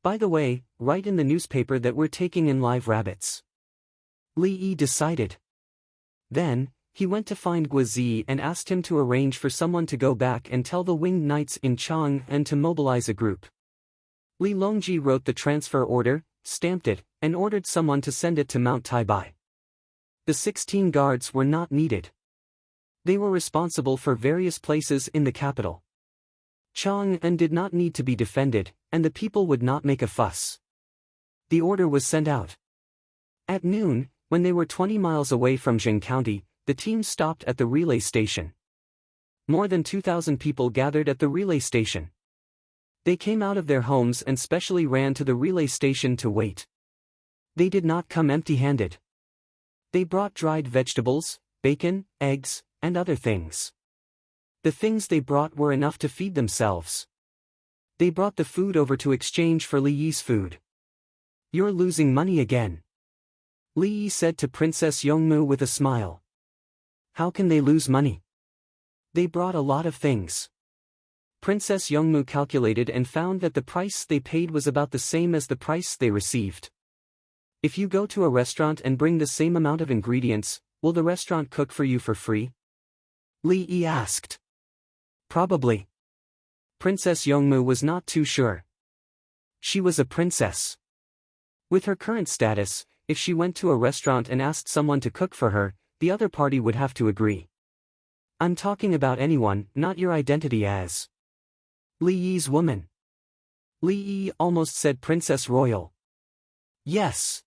By the way, write in the newspaper that we're taking in live rabbits. Li Yi decided. Then, He went to find Guazi and asked him to arrange for someone to go back and tell the winged knights in Chang'an to mobilize a group. Li Longji wrote the transfer order, stamped it, and ordered someone to send it to Mount Taibai. The 16 guards were not needed. They were responsible for various places in the capital. Chang'an did not need to be defended, and the people would not make a fuss. The order was sent out. At noon, when they were 20 miles away from Jing County, the team stopped at the relay station. More than 2,000 people gathered at the relay station. They came out of their homes and specially ran to the relay station to wait. They did not come empty-handed. They brought dried vegetables, bacon, eggs, and other things. The things they brought were enough to feed themselves. They brought the food over to exchange for Li Yi's food. "You're losing money again," Li Yi said to Princess Yongmu with a smile. "How can they lose money? They brought a lot of things." Princess Yongmu calculated and found that the price they paid was about the same as the price they received. "If you go to a restaurant and bring the same amount of ingredients, will the restaurant cook for you for free?" Li Yi asked. "Probably." Princess Yongmu was not too sure. She was a princess. With her current status, if she went to a restaurant and asked someone to cook for her, the other party would have to agree. "I'm talking about anyone, not your identity as Li Yi's woman." Li Yi almost said Princess Royal. "Yes."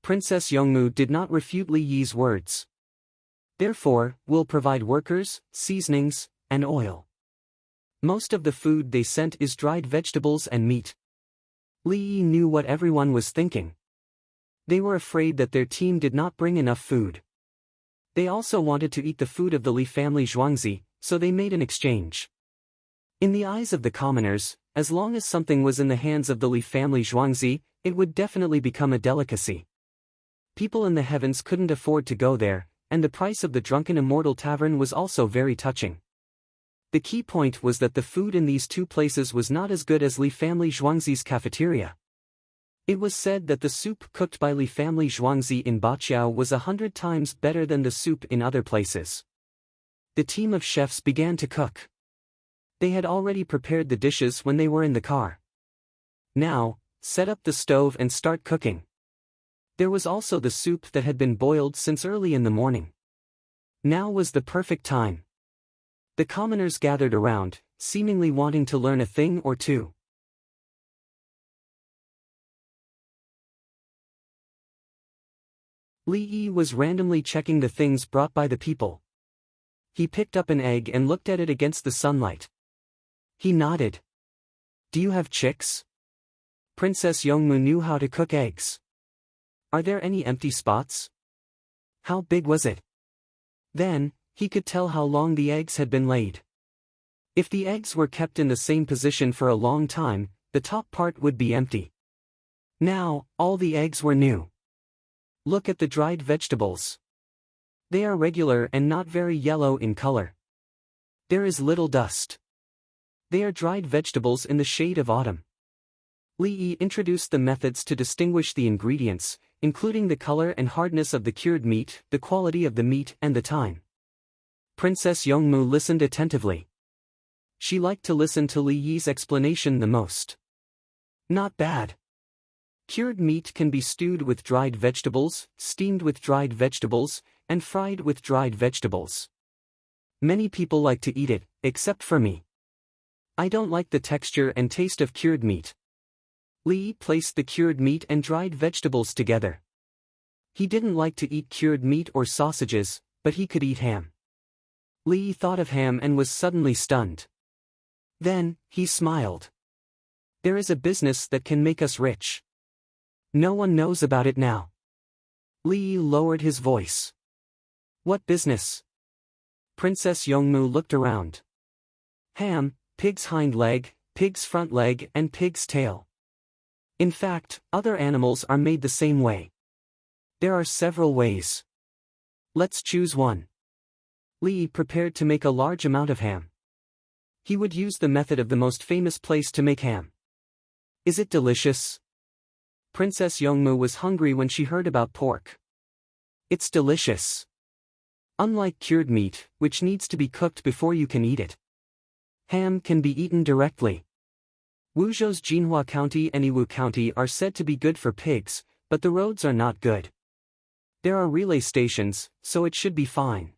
Princess Yongmu did not refute Li Yi's words. "Therefore, we'll provide workers, seasonings, and oil. Most of the food they sent is dried vegetables and meat." Li Yi knew what everyone was thinking. They were afraid that their team did not bring enough food. They also wanted to eat the food of the Li family Zhuangzi, so they made an exchange. In the eyes of the commoners, as long as something was in the hands of the Li family Zhuangzi, it would definitely become a delicacy. People in the heavens couldn't afford to go there, and the price of the Drunken Immortal Tavern was also very touching. The key point was that the food in these two places was not as good as Li family Zhuangzi's cafeteria. It was said that the soup cooked by Li family Zhuangzi in Baqiao was 100 times better than the soup in other places. The team of chefs began to cook. They had already prepared the dishes when they were in the car. Now, set up the stove and start cooking. There was also the soup that had been boiled since early in the morning. Now was the perfect time. The commoners gathered around, seemingly wanting to learn a thing or two. Li Yi was randomly checking the things brought by the people. He picked up an egg and looked at it against the sunlight. He nodded. "Do you have chicks?" Princess Yongmu knew how to cook eggs. "Are there any empty spots?" "How big was it?" Then, he could tell how long the eggs had been laid. If the eggs were kept in the same position for a long time, the top part would be empty. Now, all the eggs were new. Look at the dried vegetables. They are regular and not very yellow in color. There is little dust. They are dried vegetables in the shade of autumn. Li Yi introduced the methods to distinguish the ingredients, including the color and hardness of the cured meat, the quality of the meat and the time. Princess Yongmu listened attentively. She liked to listen to Li Yi's explanation the most. Not bad. Cured meat can be stewed with dried vegetables, steamed with dried vegetables, and fried with dried vegetables. Many people like to eat it, except for me. I don't like the texture and taste of cured meat. Li Yi placed the cured meat and dried vegetables together. He didn't like to eat cured meat or sausages, but he could eat ham. Li Yi thought of ham and was suddenly stunned. Then, he smiled. There is a business that can make us rich. No one knows about it now. Li Yi lowered his voice. What business? Princess Yongmu looked around. Ham, pig's hind leg, pig's front leg and pig's tail. In fact, other animals are made the same way. There are several ways. Let's choose one. Li Yi prepared to make a large amount of ham. He would use the method of the most famous place to make ham. Is it delicious? Princess Yongmu was hungry when she heard about pork. It's delicious. Unlike cured meat, which needs to be cooked before you can eat it, ham can be eaten directly. Wuzhou's Jinhua County and Yiwu County are said to be good for pigs, but the roads are not good. There are relay stations, so it should be fine.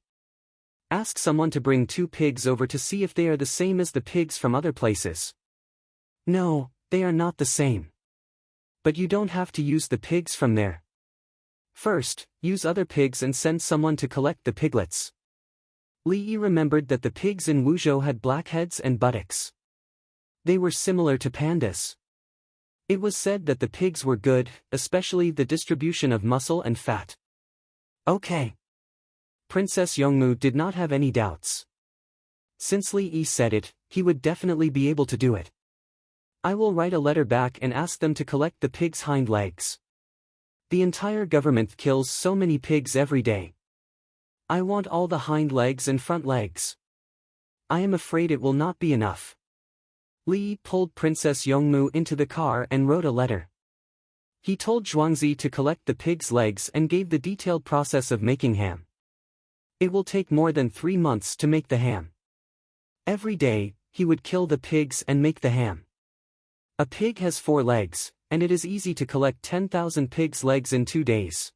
Ask someone to bring 2 pigs over to see if they are the same as the pigs from other places. No, they are not the same. But you don't have to use the pigs from there. First, use other pigs and send someone to collect the piglets. Li Yi remembered that the pigs in Wuzhou had blackheads and buttocks. They were similar to pandas. It was said that the pigs were good, especially the distribution of muscle and fat. Okay. Princess Yongmu did not have any doubts. Since Li Yi said it, he would definitely be able to do it. I will write a letter back and ask them to collect the pigs' hind legs. The entire government kills so many pigs every day. I want all the hind legs and front legs. I am afraid it will not be enough. Li pulled Princess Yongmu into the car and wrote a letter. He told Zhuangzi to collect the pig's legs and gave the detailed process of making ham. It will take more than 3 months to make the ham. Every day, he would kill the pigs and make the ham. A pig has 4 legs, and it is easy to collect 10,000 pigs' legs in 2 days.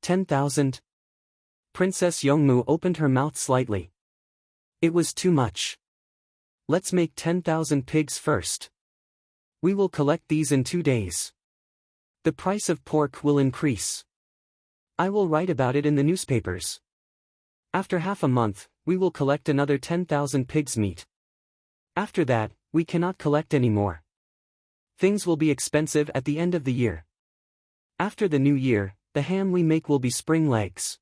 "10,000? Princess Yongmu opened her mouth slightly. It was too much. Let's make 10,000 pigs first. We will collect these in 2 days. The price of pork will increase. I will write about it in the newspapers. After half a month, we will collect another 10,000 pigs' meat. After that, we cannot collect any more. Things will be expensive at the end of the year. After the new year, the ham we make will be spring legs.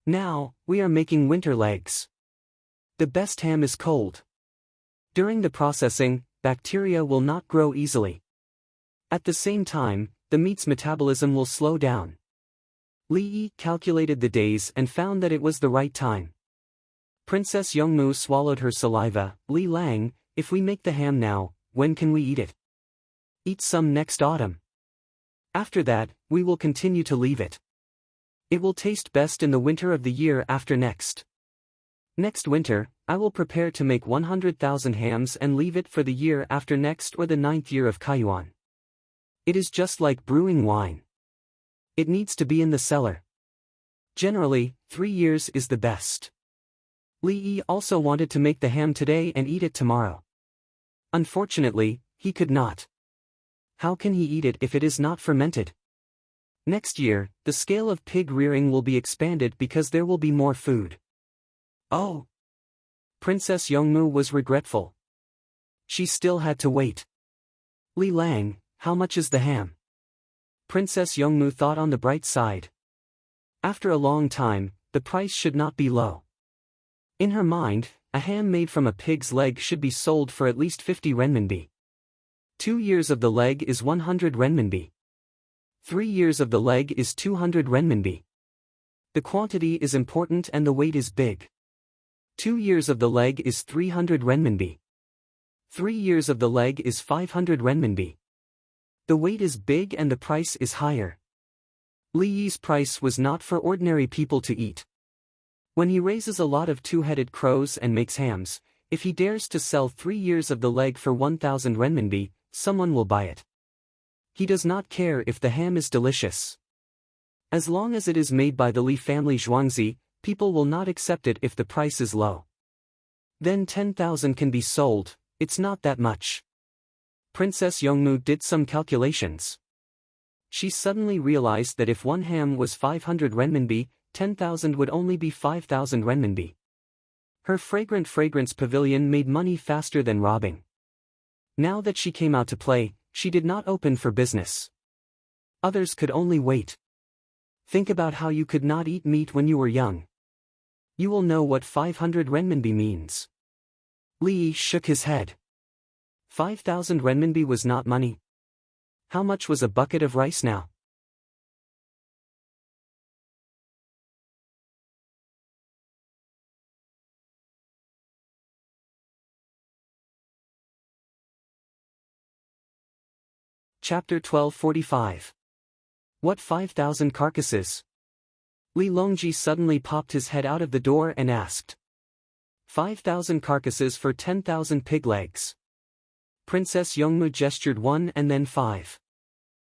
Now, we are making winter legs. The best ham is cold. During the processing, bacteria will not grow easily. At the same time, the meat's metabolism will slow down." Li Yi calculated the days and found that it was the right time. Princess Yongmu swallowed her saliva. "Li Lang, if we make the ham now, when can we eat it?" "Eat some next autumn. After that, we will continue to leave it. It will taste best in the winter of the year after next. Next winter, I will prepare to make 100,000 hams and leave it for the year after next or the 9th year of Kaiyuan. It is just like brewing wine. It needs to be in the cellar. Generally, 3 years is the best." Li Yi also wanted to make the ham today and eat it tomorrow. Unfortunately, he could not. How can he eat it if it is not fermented? Next year, the scale of pig rearing will be expanded because there will be more food. Oh! Princess Yongmu was regretful. She still had to wait. "Li Lang, how much is the ham?" Princess Yongmu thought on the bright side. After a long time, the price should not be low. In her mind, a ham made from a pig's leg should be sold for at least 50 renminbi. 2 years of the leg is 100 renminbi. 3 years of the leg is 200 renminbi. The quantity is important and the weight is big. 2 years of the leg is 300 renminbi. 3 years of the leg is 500 renminbi. The weight is big and the price is higher. Li Yi's price was not for ordinary people to eat. When he raises a lot of 2-headed crows and makes hams, if he dares to sell 3 years of the leg for 1,000 renminbi, someone will buy it. He does not care if the ham is delicious. As long as it is made by the Li family Zhuangzi, people will not accept it if the price is low. Then 10,000 can be sold, it's not that much. Princess Yongmu did some calculations. She suddenly realized that if one ham was 500 renminbi, 10,000 would only be 5,000 renminbi. Her fragrant fragrance pavilion made money faster than robbing. Now that she came out to play, she did not open for business. Others could only wait. Think about how you could not eat meat when you were young. You will know what 500 renminbi means. Li shook his head. 5,000 renminbi was not money. How much was a bucket of rice now? Chapter 1245. What 5,000 carcasses? Li Longji suddenly popped his head out of the door and asked. 5,000 carcasses for 10,000 pig legs. Princess Yongmu gestured 1 and then 5.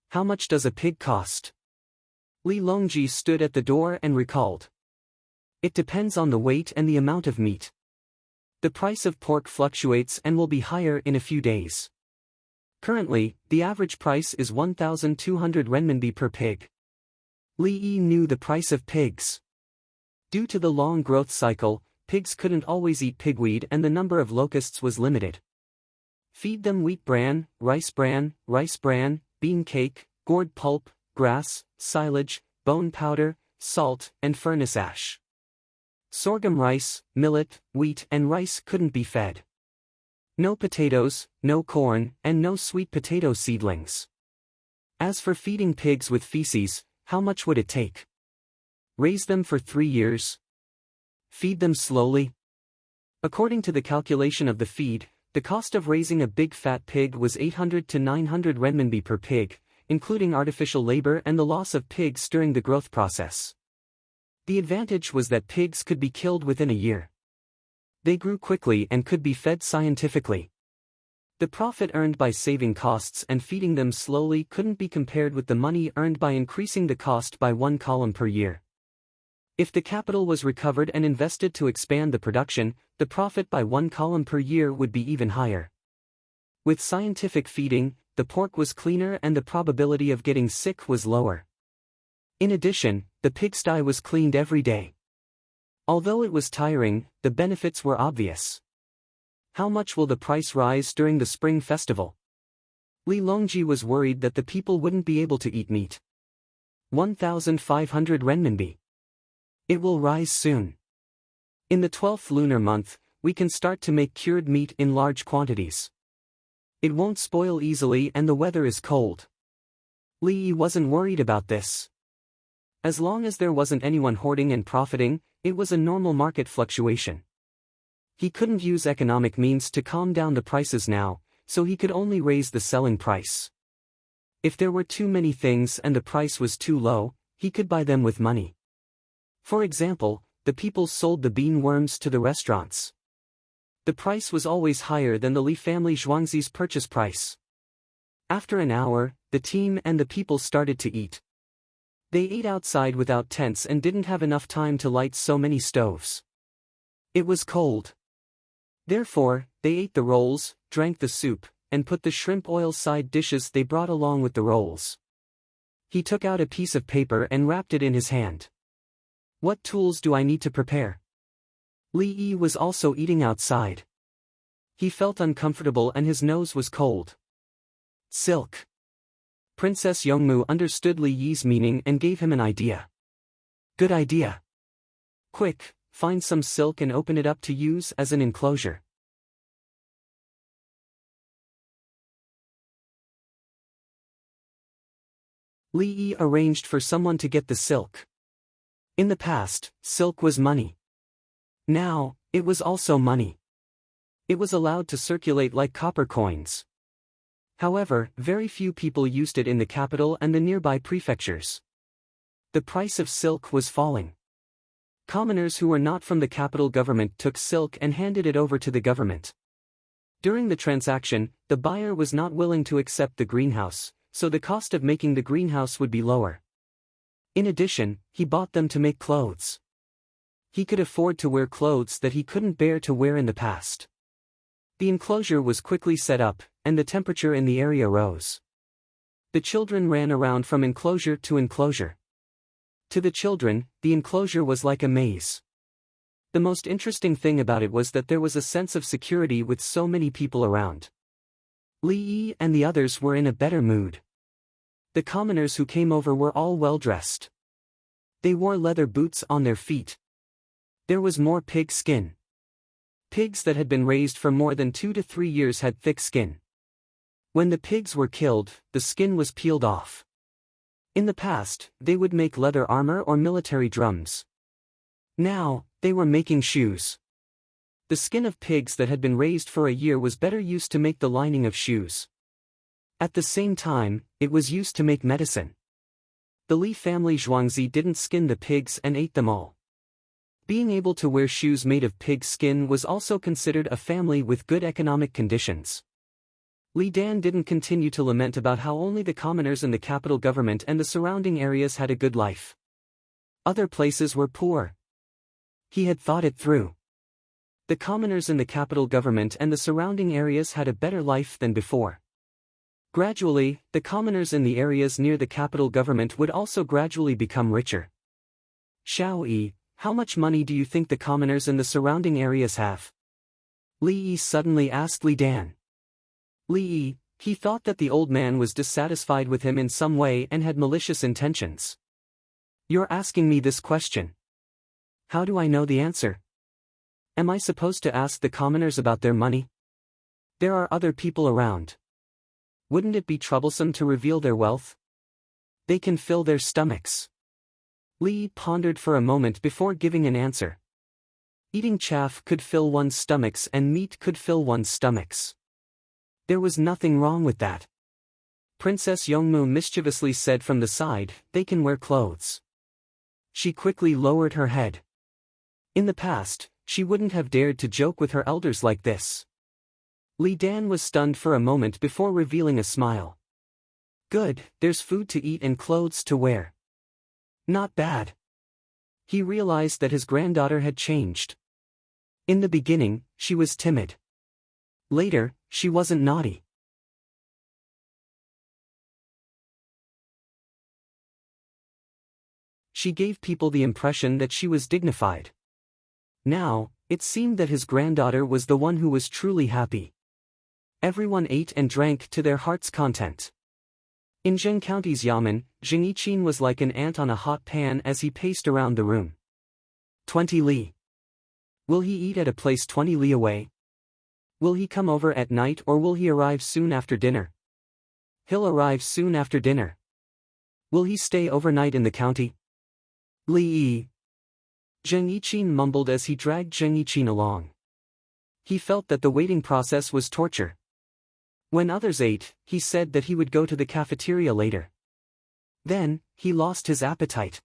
How much does a pig cost? Li Longji stood at the door and recalled. It depends on the weight and the amount of meat. The price of pork fluctuates and will be higher in a few days. Currently, the average price is 1,200 renminbi per pig. Li Yi knew the price of pigs. Due to the long growth cycle, pigs couldn't always eat pigweed and the number of locusts was limited. Feed them wheat bran, bean cake, gourd pulp, grass, silage, bone powder, salt, and furnace ash. Sorghum rice, millet, wheat and rice couldn't be fed. No potatoes, no corn, and no sweet potato seedlings. As for feeding pigs with feces, how much would it take? Raise them for 3 years? Feed them slowly? According to the calculation of the feed, the cost of raising a big fat pig was 800 to 900 renminbi per pig, including artificial labor and the loss of pigs during the growth process. The advantage was that pigs could be killed within a year. They grew quickly and could be fed scientifically. The profit earned by saving costs and feeding them slowly couldn't be compared with the money earned by increasing the cost by 1 column per year. If the capital was recovered and invested to expand the production, the profit by 1 column per year would be even higher. With scientific feeding, the pork was cleaner and the probability of getting sick was lower. In addition, the pigsty was cleaned every day. Although it was tiring, the benefits were obvious. How much will the price rise during the spring festival? Li Longji was worried that the people wouldn't be able to eat meat. 1,500 renminbi. It will rise soon. In the 12th lunar month, we can start to make cured meat in large quantities. It won't spoil easily and the weather is cold. Li Yi wasn't worried about this. As long as there wasn't anyone hoarding and profiting, it was a normal market fluctuation. He couldn't use economic means to calm down the prices now, so he could only raise the selling price. If there were too many things and the price was too low, he could buy them with money. For example, the people sold the bean worms to the restaurants. The price was always higher than the Li family Zhuangzi's purchase price. After an hour, the team and the people started to eat. They ate outside without tents and didn't have enough time to light so many stoves. It was cold. Therefore, they ate the rolls, drank the soup, and put the shrimp oil side dishes they brought along with the rolls. He took out a piece of paper and wrapped it in his hand. What tools do I need to prepare? Li Yi was also eating outside. He felt uncomfortable and his nose was cold. Silk. Princess Yongmu understood Li Yi's meaning and gave him an idea. Good idea. Quick, find some silk and open it up to use as an enclosure. Li Yi arranged for someone to get the silk. In the past, silk was money. Now, it was also money. It was allowed to circulate like copper coins. However, very few people used it in the capital and the nearby prefectures. The price of silk was falling. Commoners who were not from the capital government took silk and handed it over to the government. During the transaction, the buyer was not willing to accept the greenhouse, so the cost of making the greenhouse would be lower. In addition, he bought them to make clothes. He could afford to wear clothes that he couldn't bear to wear in the past. The enclosure was quickly set up, and the temperature in the area rose. The children ran around from enclosure to enclosure. To the children, the enclosure was like a maze. The most interesting thing about it was that there was a sense of security with so many people around. Li Yi and the others were in a better mood. The commoners who came over were all well dressed. They wore leather boots on their feet. There was more pig skin. Pigs that had been raised for more than 2 to 3 years had thick skin. When the pigs were killed, the skin was peeled off. In the past, they would make leather armor or military drums. Now, they were making shoes. The skin of pigs that had been raised for a year was better used to make the lining of shoes. At the same time, it was used to make medicine. The Li family Zhuangzi didn't skin the pigs and ate them all. Being able to wear shoes made of pig skin was also considered a family with good economic conditions. Li Dan didn't continue to lament about how only the commoners in the capital government and the surrounding areas had a good life. Other places were poor. He had thought it through. The commoners in the capital government and the surrounding areas had a better life than before. Gradually, the commoners in the areas near the capital government would also gradually become richer. Xiao Yi, how much money do you think the commoners in the surrounding areas have? Li Yi suddenly asked Li Dan. Li Yi, he thought that the old man was dissatisfied with him in some way and had malicious intentions. You're asking me this question. How do I know the answer? Am I supposed to ask the commoners about their money? There are other people around. Wouldn't it be troublesome to reveal their wealth? They can fill their stomachs. Li pondered for a moment before giving an answer. Eating chaff could fill one's stomachs and meat could fill one's stomachs. There was nothing wrong with that. Princess Yongmu mischievously said from the side, they can wear clothes. She quickly lowered her head. In the past, she wouldn't have dared to joke with her elders like this. Li Dan was stunned for a moment before revealing a smile. Good, there's food to eat and clothes to wear. Not bad. He realized that his granddaughter had changed. In the beginning, she was timid. Later, she wasn't naughty. She gave people the impression that she was dignified. Now, it seemed that his granddaughter was the one who was truly happy. Everyone ate and drank to their heart's content. In Zheng County's Yamen, Zheng Yiqin was like an ant on a hot pan as he paced around the room. 20 li. Will he eat at a place 20 li away? Will he come over at night or will he arrive soon after dinner? He'll arrive soon after dinner. Will he stay overnight in the county? Li. Zheng Yiqin mumbled as he dragged Zheng Yiqin along. He felt that the waiting process was torture. When others ate, he said that he would go to the cafeteria later. Then, he lost his appetite.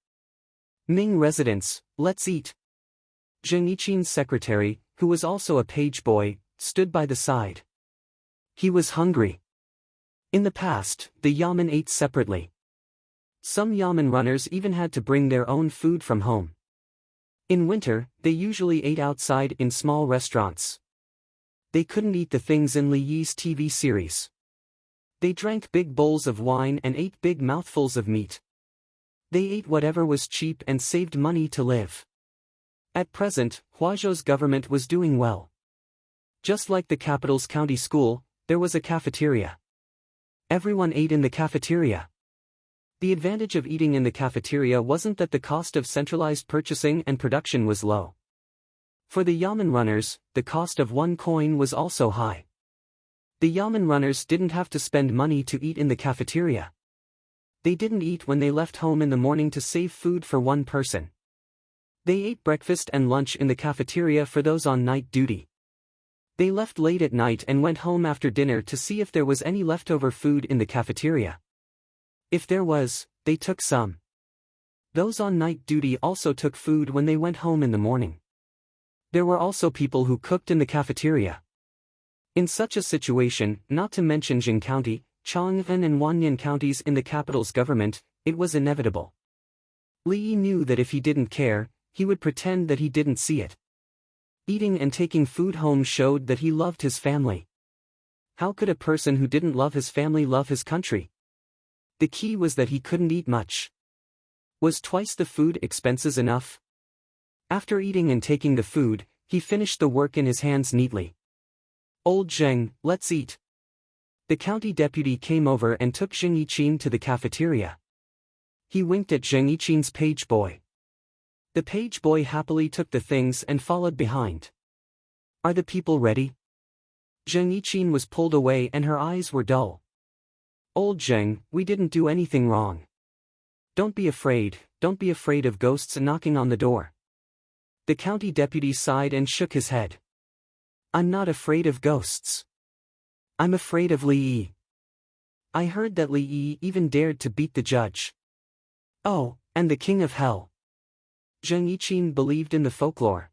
Ming residence, let's eat. Zheng Yiqin's secretary, who was also a page boy, stood by the side. He was hungry. In the past, the yamen ate separately. Some yamen runners even had to bring their own food from home. In winter, they usually ate outside in small restaurants. They couldn't eat the things in Li Yi's TV series. They drank big bowls of wine and ate big mouthfuls of meat. They ate whatever was cheap and saved money to live. At present, Huazhou's government was doing well. Just like the capital's county school, there was a cafeteria. Everyone ate in the cafeteria. The advantage of eating in the cafeteria wasn't that the cost of centralized purchasing and production was low. For the yamen runners, the cost of one coin was also high. The yamen runners didn't have to spend money to eat in the cafeteria. They didn't eat when they left home in the morning to save food for one person. They ate breakfast and lunch in the cafeteria for those on night duty. They left late at night and went home after dinner to see if there was any leftover food in the cafeteria. If there was, they took some. Those on night duty also took food when they went home in the morning. There were also people who cooked in the cafeteria. In such a situation, not to mention Jing County, Chang'an and Wanyan counties in the capital's government, it was inevitable. Li Yi knew that if he didn't care, he would pretend that he didn't see it. Eating and taking food home showed that he loved his family. How could a person who didn't love his family love his country? The key was that he couldn't eat much. Was twice the food expenses enough? After eating and taking the food, he finished the work in his hands neatly. Old Zheng, let's eat. The county deputy came over and took Zheng Yiqin to the cafeteria. He winked at Zheng Yiqin's page boy. The page boy happily took the things and followed behind. Are the people ready? Zheng Yiqin was pulled away and her eyes were dull. Old Zheng, we didn't do anything wrong. Don't be afraid of ghosts knocking on the door. The county deputy sighed and shook his head. I'm not afraid of ghosts. I'm afraid of Li Yi. I heard that Li Yi even dared to beat the judge. Oh, and the king of hell. Zheng Yiqin believed in the folklore.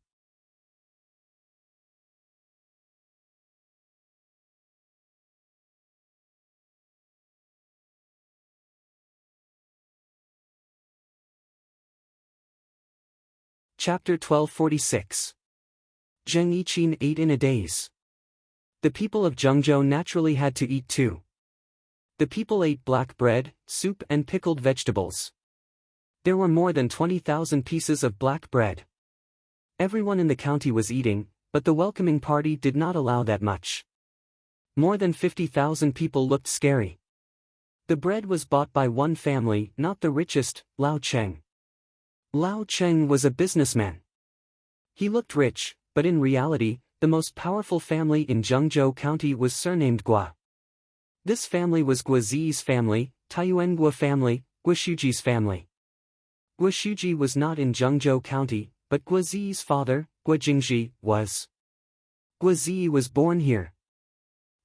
Chapter 1246. Zheng Yiqin ate in a daze. The people of Zhengzhou naturally had to eat too. The people ate black bread, soup and pickled vegetables. There were more than 20,000 pieces of black bread. Everyone in the county was eating, but the welcoming party did not allow that much. More than 50,000 people looked scary. The bread was bought by one family, not the richest, Lao Cheng. Lao Cheng was a businessman. He looked rich, but in reality, the most powerful family in Zhengzhou County was surnamed Gua. This family was Gua Zi's family, Taiyuan Gua family, Gua Shuji's family. Gua Shuji was not in Zhengzhou County, but Gua Zi's father, Gua Jingji, was. Gua Zi was born here.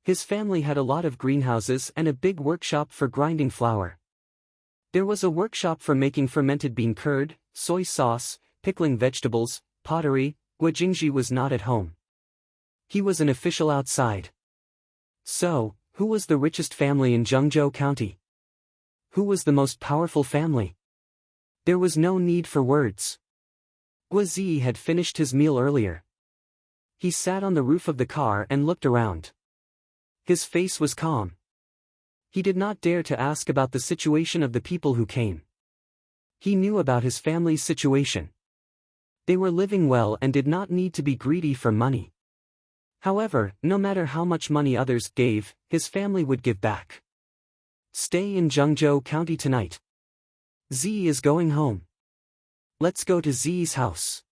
His family had a lot of greenhouses and a big workshop for grinding flour. There was a workshop for making fermented bean curd, soy sauce, pickling vegetables, pottery. Gua Jingji was not at home. He was an official outside. So, who was the richest family in Zhengzhou County? Who was the most powerful family? There was no need for words. Gua Zi had finished his meal earlier. He sat on the roof of the car and looked around. His face was calm. He did not dare to ask about the situation of the people who came. He knew about his family's situation. They were living well and did not need to be greedy for money. However, no matter how much money others gave, his family would give back. Stay in Zhengzhou County tonight. Z is going home. Let's go to Z's house.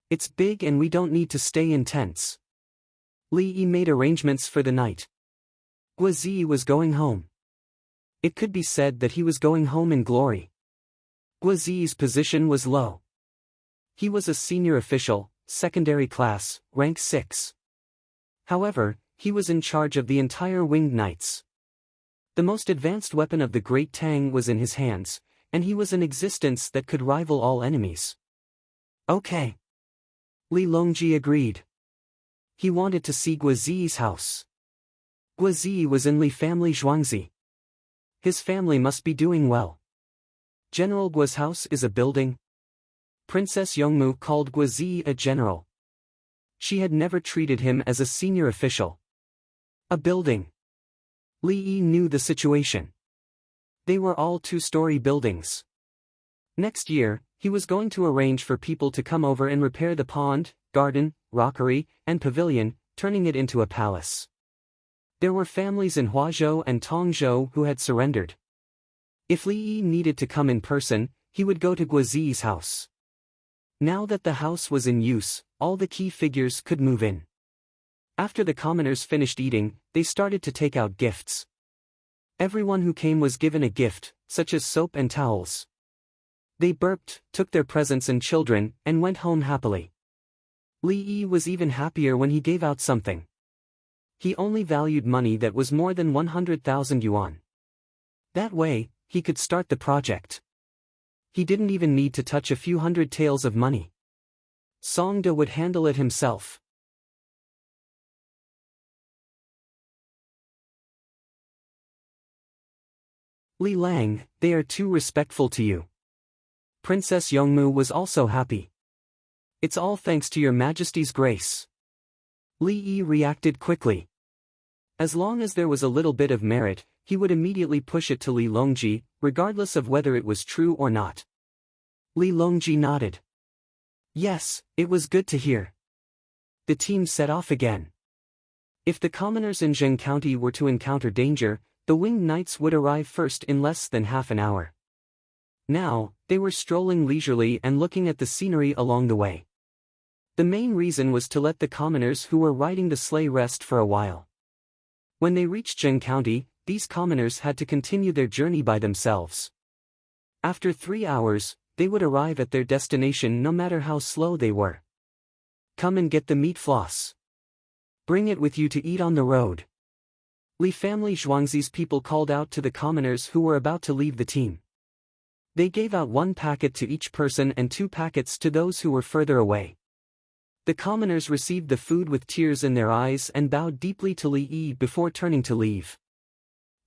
It's big and we don't need to stay in tents. Li Yi made arrangements for the night. Gua Zi was going home. It could be said that he was going home in glory. Gua Zi's position was low. He was a senior official, secondary class, rank 6. However, he was in charge of the entire Winged Knights. The most advanced weapon of the Great Tang was in his hands, and he was an existence that could rival all enemies. Okay. Li Longji agreed. He wanted to see Gua Zi's house. Gua Zi was in Li family Zhuangzi. His family must be doing well. General Gua's house is a building. Princess Yongmu called Gua Zi a general. She had never treated him as a senior official. A building. Li Yi knew the situation. They were all two-story buildings. Next year, he was going to arrange for people to come over and repair the pond, garden, rockery, and pavilion, turning it into a palace. There were families in Huazhou and Tongzhou who had surrendered. If Li Yi needed to come in person, he would go to Gua Zi's house. Now that the house was in use, all the key figures could move in. After the commoners finished eating, they started to take out gifts. Everyone who came was given a gift, such as soap and towels. They burped, took their presents and children, and went home happily. Li Yi was even happier when he gave out something. He only valued money that was more than 100,000 yuan. That way, he could start the project. He didn't even need to touch a few hundred taels of money. Songda would handle it himself. Li Lang, they are too respectful to you. Princess Yongmu was also happy. It's all thanks to your Majesty's grace. Li Yi reacted quickly. As long as there was a little bit of merit, he would immediately push it to Li Longji, regardless of whether it was true or not. Li Longji nodded. Yes, it was good to hear. The team set off again. If the commoners in Zheng County were to encounter danger, the Winged Knights would arrive first in less than half an hour. Now, they were strolling leisurely and looking at the scenery along the way. The main reason was to let the commoners who were riding the sleigh rest for a while. When they reached Zheng County, these commoners had to continue their journey by themselves. After 3 hours, they would arrive at their destination no matter how slow they were. Come and get the meat floss. Bring it with you to eat on the road. Li family Zhuangzi's people called out to the commoners who were about to leave the team. They gave out 1 packet to each person and 2 packets to those who were further away. The commoners received the food with tears in their eyes and bowed deeply to Li Yi before turning to leave.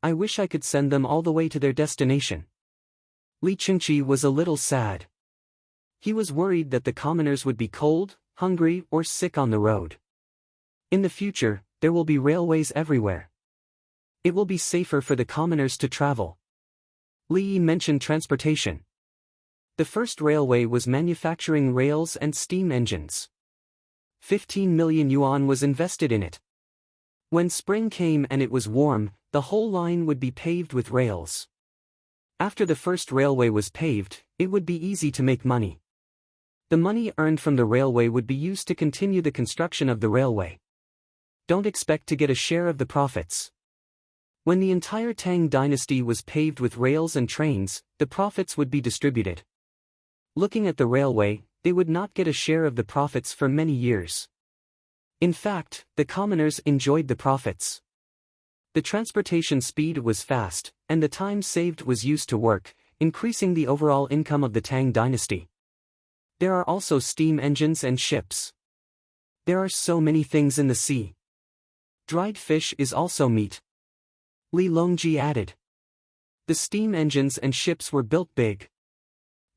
I wish I could send them all the way to their destination. Li Qingqi was a little sad. He was worried that the commoners would be cold, hungry, or sick on the road. In the future, there will be railways everywhere. It will be safer for the commoners to travel. Li Yi mentioned transportation. The first railway was manufacturing rails and steam engines. 15 million yuan was invested in it. When spring came and it was warm, the whole line would be paved with rails. After the first railway was paved, it would be easy to make money. The money earned from the railway would be used to continue the construction of the railway. Don't expect to get a share of the profits. When the entire Tang dynasty was paved with rails and trains, the profits would be distributed. Looking at the railway, they would not get a share of the profits for many years. In fact, the commoners enjoyed the profits. The transportation speed was fast, and the time saved was used to work, increasing the overall income of the Tang dynasty. There are also steam engines and ships. There are so many things in the sea. Dried fish is also meat. Li Longji added. The steam engines and ships were built big.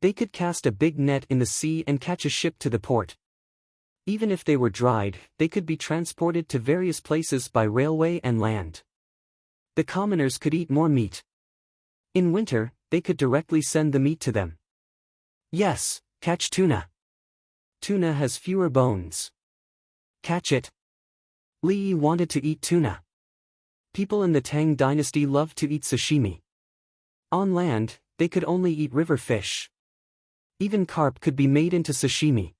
They could cast a big net in the sea and catch a ship to the port. Even if they were dried, they could be transported to various places by railway and land. The commoners could eat more meat. In winter, they could directly send the meat to them. Yes, catch tuna. Tuna has fewer bones. Catch it. Li Yi wanted to eat tuna. People in the Tang dynasty loved to eat sashimi. On land, they could only eat river fish. Even carp could be made into sashimi.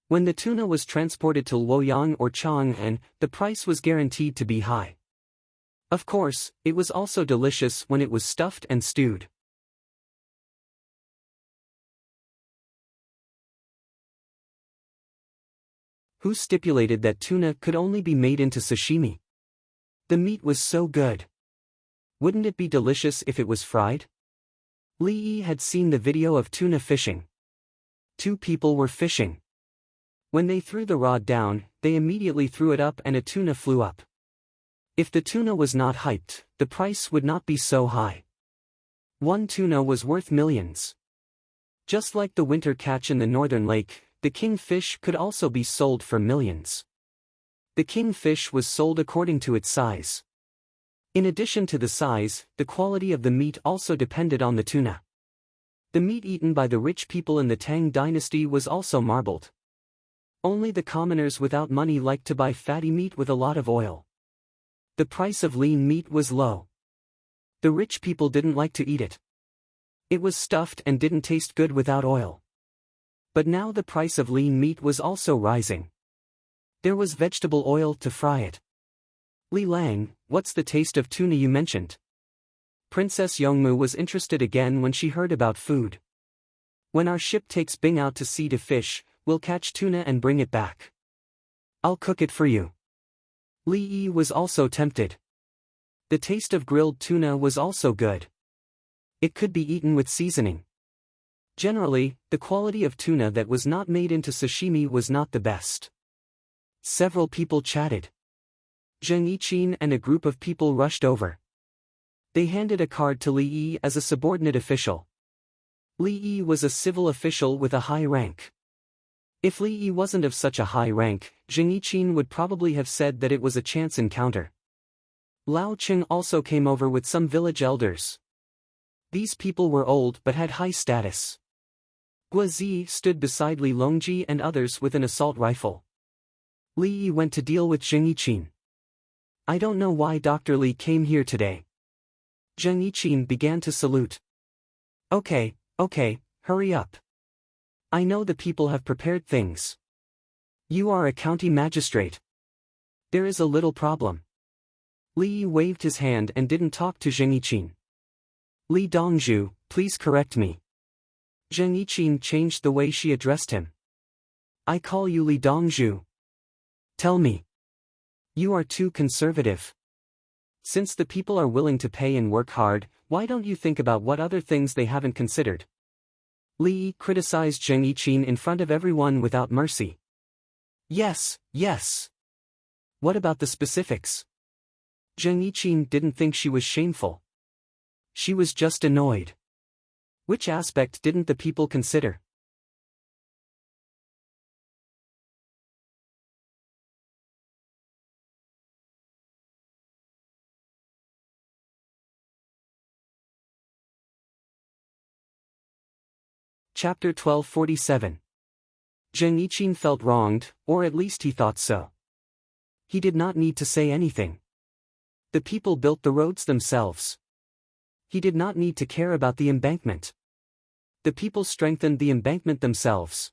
When the tuna was transported to Luoyang or Chang'an, the price was guaranteed to be high. Of course, it was also delicious when it was stuffed and stewed. Who stipulated that tuna could only be made into sashimi? The meat was so good. Wouldn't it be delicious if it was fried? Li Yi had seen the video of tuna fishing. 2 people were fishing. When they threw the rod down, they immediately threw it up and a tuna flew up. If the tuna was not hyped, the price would not be so high. 1 tuna was worth millions. Just like the winter catch in the northern lake, the kingfish could also be sold for millions. The kingfish was sold according to its size. In addition to the size, the quality of the meat also depended on the tuna. The meat eaten by the rich people in the Tang dynasty was also marbled. Only the commoners without money liked to buy fatty meat with a lot of oil. The price of lean meat was low. The rich people didn't like to eat it. It was stuffed and didn't taste good without oil. But now the price of lean meat was also rising. There was vegetable oil to fry it. Li Lang, what's the taste of tuna you mentioned? Princess Yongmu was interested again when she heard about food. When our ship takes Bing out to sea to fish, we'll catch tuna and bring it back. I'll cook it for you. Li Yi was also tempted. The taste of grilled tuna was also good. It could be eaten with seasoning. Generally, the quality of tuna that was not made into sashimi was not the best. Several people chatted. Zheng Yiqin and a group of people rushed over. They handed a card to Li Yi as a subordinate official. Li Yi was a civil official with a high rank. If Li Yi wasn't of such a high rank, Zheng Yiqin would probably have said that it was a chance encounter. Lao Qing also came over with some village elders. These people were old but had high status. Guazi stood beside Li Longji and others with an assault rifle. Li Yi went to deal with Zheng Yiqin. I don't know why Dr. Li came here today. Zheng Yiqin began to salute. Okay, hurry up. I know the people have prepared things. You are a county magistrate. There is a little problem. Li Yi waved his hand and didn't talk to Zheng Yiqin. Li Dongzhu, please correct me. Zheng Yiqin changed the way she addressed him. I call you Li Dongzhu. Tell me. You are too conservative. Since the people are willing to pay and work hard, why don't you think about what other things they haven't considered? Li criticized Zheng Yiqin in front of everyone without mercy. Yes, yes. What about the specifics? Zheng Yiqin didn't think she was shameful. She was just annoyed. Which aspect didn't the people consider? Chapter 1247. Zheng Yiqin felt wronged, or at least he thought so. He did not need to say anything. The people built the roads themselves. He did not need to care about the embankment. The people strengthened the embankment themselves.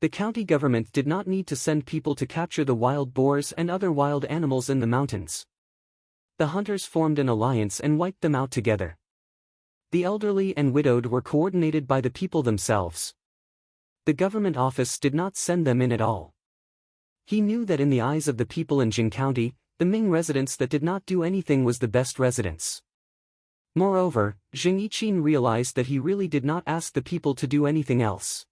The county government did not need to send people to capture the wild boars and other wild animals in the mountains. The hunters formed an alliance and wiped them out together. The elderly and widowed were coordinated by the people themselves. The government office did not send them in at all. He knew that in the eyes of the people in Jing County, the Ming residence that did not do anything was the best residence. Moreover, Zheng Yiqin realized that he really did not ask the people to do anything else.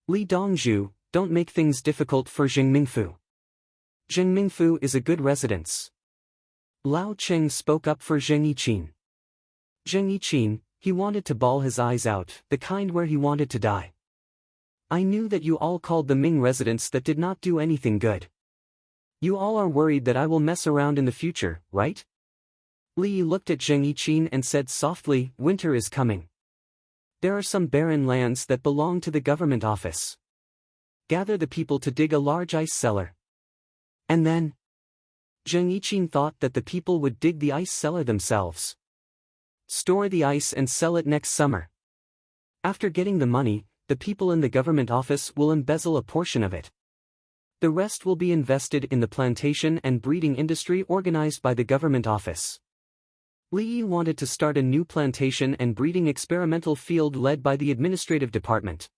Li Dongzhu, don't make things difficult for Zheng Mingfu. Zheng Mingfu is a good residence. Lao Cheng spoke up for Zheng Yiqin. Zheng Yiqin, he wanted to bawl his eyes out, the kind where he wanted to die. I knew that you all called the Ming residence that did not do anything good. You all are worried that I will mess around in the future, right? Li looked at Zheng Yiqin and said softly, winter is coming. There are some barren lands that belong to the government office. Gather the people to dig a large ice cellar. And then? Zheng Yiqin thought that the people would dig the ice cellar themselves. Store the ice and sell it next summer. After getting the money, the people in the government office will embezzle a portion of it. The rest will be invested in the plantation and breeding industry organized by the government office. Li wanted to start a new plantation and breeding experimental field led by the administrative department.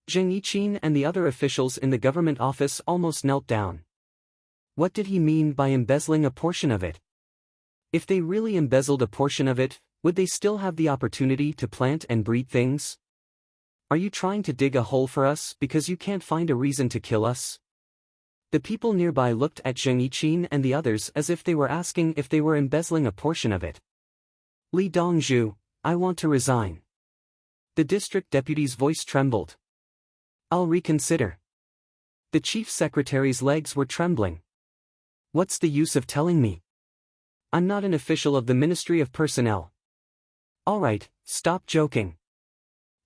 Zheng Yiqin and the other officials in the government office almost knelt down. What did he mean by embezzling a portion of it? If they really embezzled a portion of it, would they still have the opportunity to plant and breed things? Are you trying to dig a hole for us because you can't find a reason to kill us? The people nearby looked at Zheng Yiqin and the others as if they were asking if they were embezzling a portion of it. Li Dongzhu, I want to resign. The district deputy's voice trembled. I'll reconsider. The chief secretary's legs were trembling. What's the use of telling me? I'm not an official of the Ministry of Personnel. All right, stop joking.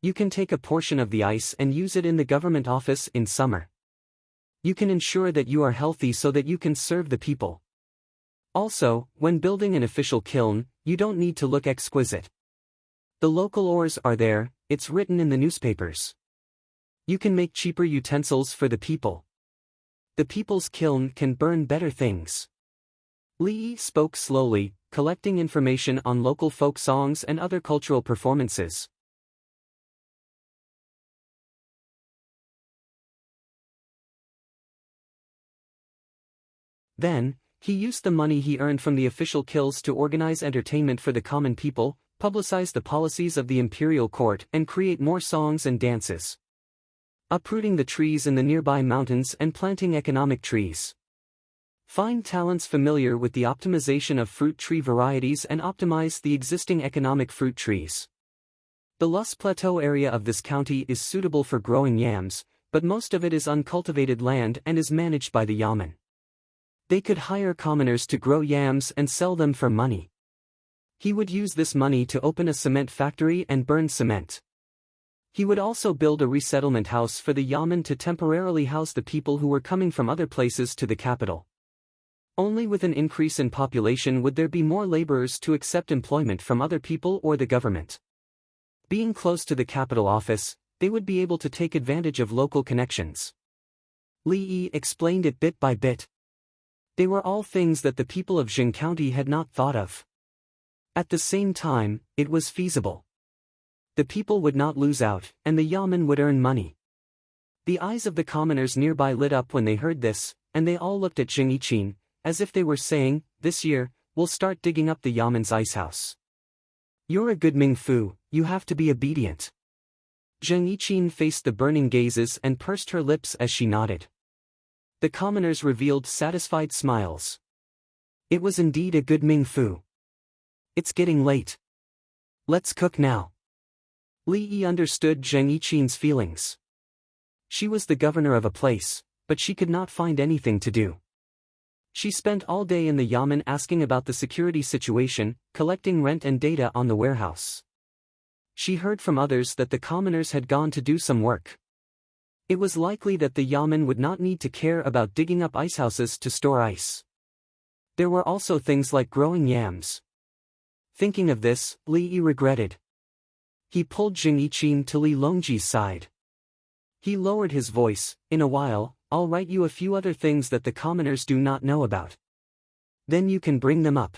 You can take a portion of the ice and use it in the government office in summer. You can ensure that you are healthy so that you can serve the people. Also, when building an official kiln, you don't need to look exquisite. The local ores are there, it's written in the newspapers. You can make cheaper utensils for the people. The people's kiln can burn better things. Li spoke slowly, collecting information on local folk songs and other cultural performances. Then, he used the money he earned from the official kills to organize entertainment for the common people, publicize the policies of the imperial court and create more songs and dances. Uprooting the trees in the nearby mountains and planting economic trees. Find talents familiar with the optimization of fruit tree varieties and optimize the existing economic fruit trees. The Lus Plateau area of this county is suitable for growing yams, but most of it is uncultivated land and is managed by the yamen. They could hire commoners to grow yams and sell them for money. He would use this money to open a cement factory and burn cement. He would also build a resettlement house for the yamen to temporarily house the people who were coming from other places to the capital. Only with an increase in population would there be more laborers to accept employment from other people or the government. Being close to the capital office, they would be able to take advantage of local connections. Li explained it bit by bit. They were all things that the people of Jing County had not thought of. At the same time, it was feasible. The people would not lose out, and the yamen would earn money. The eyes of the commoners nearby lit up when they heard this, and they all looked at Zheng Yiqin, as if they were saying, this year, we'll start digging up the Yaman's icehouse. You're a good Ming Fu, you have to be obedient. Zheng Yiqin faced the burning gazes and pursed her lips as she nodded. The commoners revealed satisfied smiles. It was indeed a good Ming Fu. It's getting late. Let's cook now. Li Yi understood Zheng Yiqin's feelings. She was the governor of a place, but she could not find anything to do. She spent all day in the Yamen asking about the security situation, collecting rent and data on the warehouse. She heard from others that the commoners had gone to do some work. It was likely that the Yamen would not need to care about digging up icehouses to store ice. There were also things like growing yams. Thinking of this, Li Yi regretted. He pulled Zheng Yiqin to Li Longji's side. He lowered his voice, "In a while, I'll write you a few other things that the commoners do not know about. Then you can bring them up.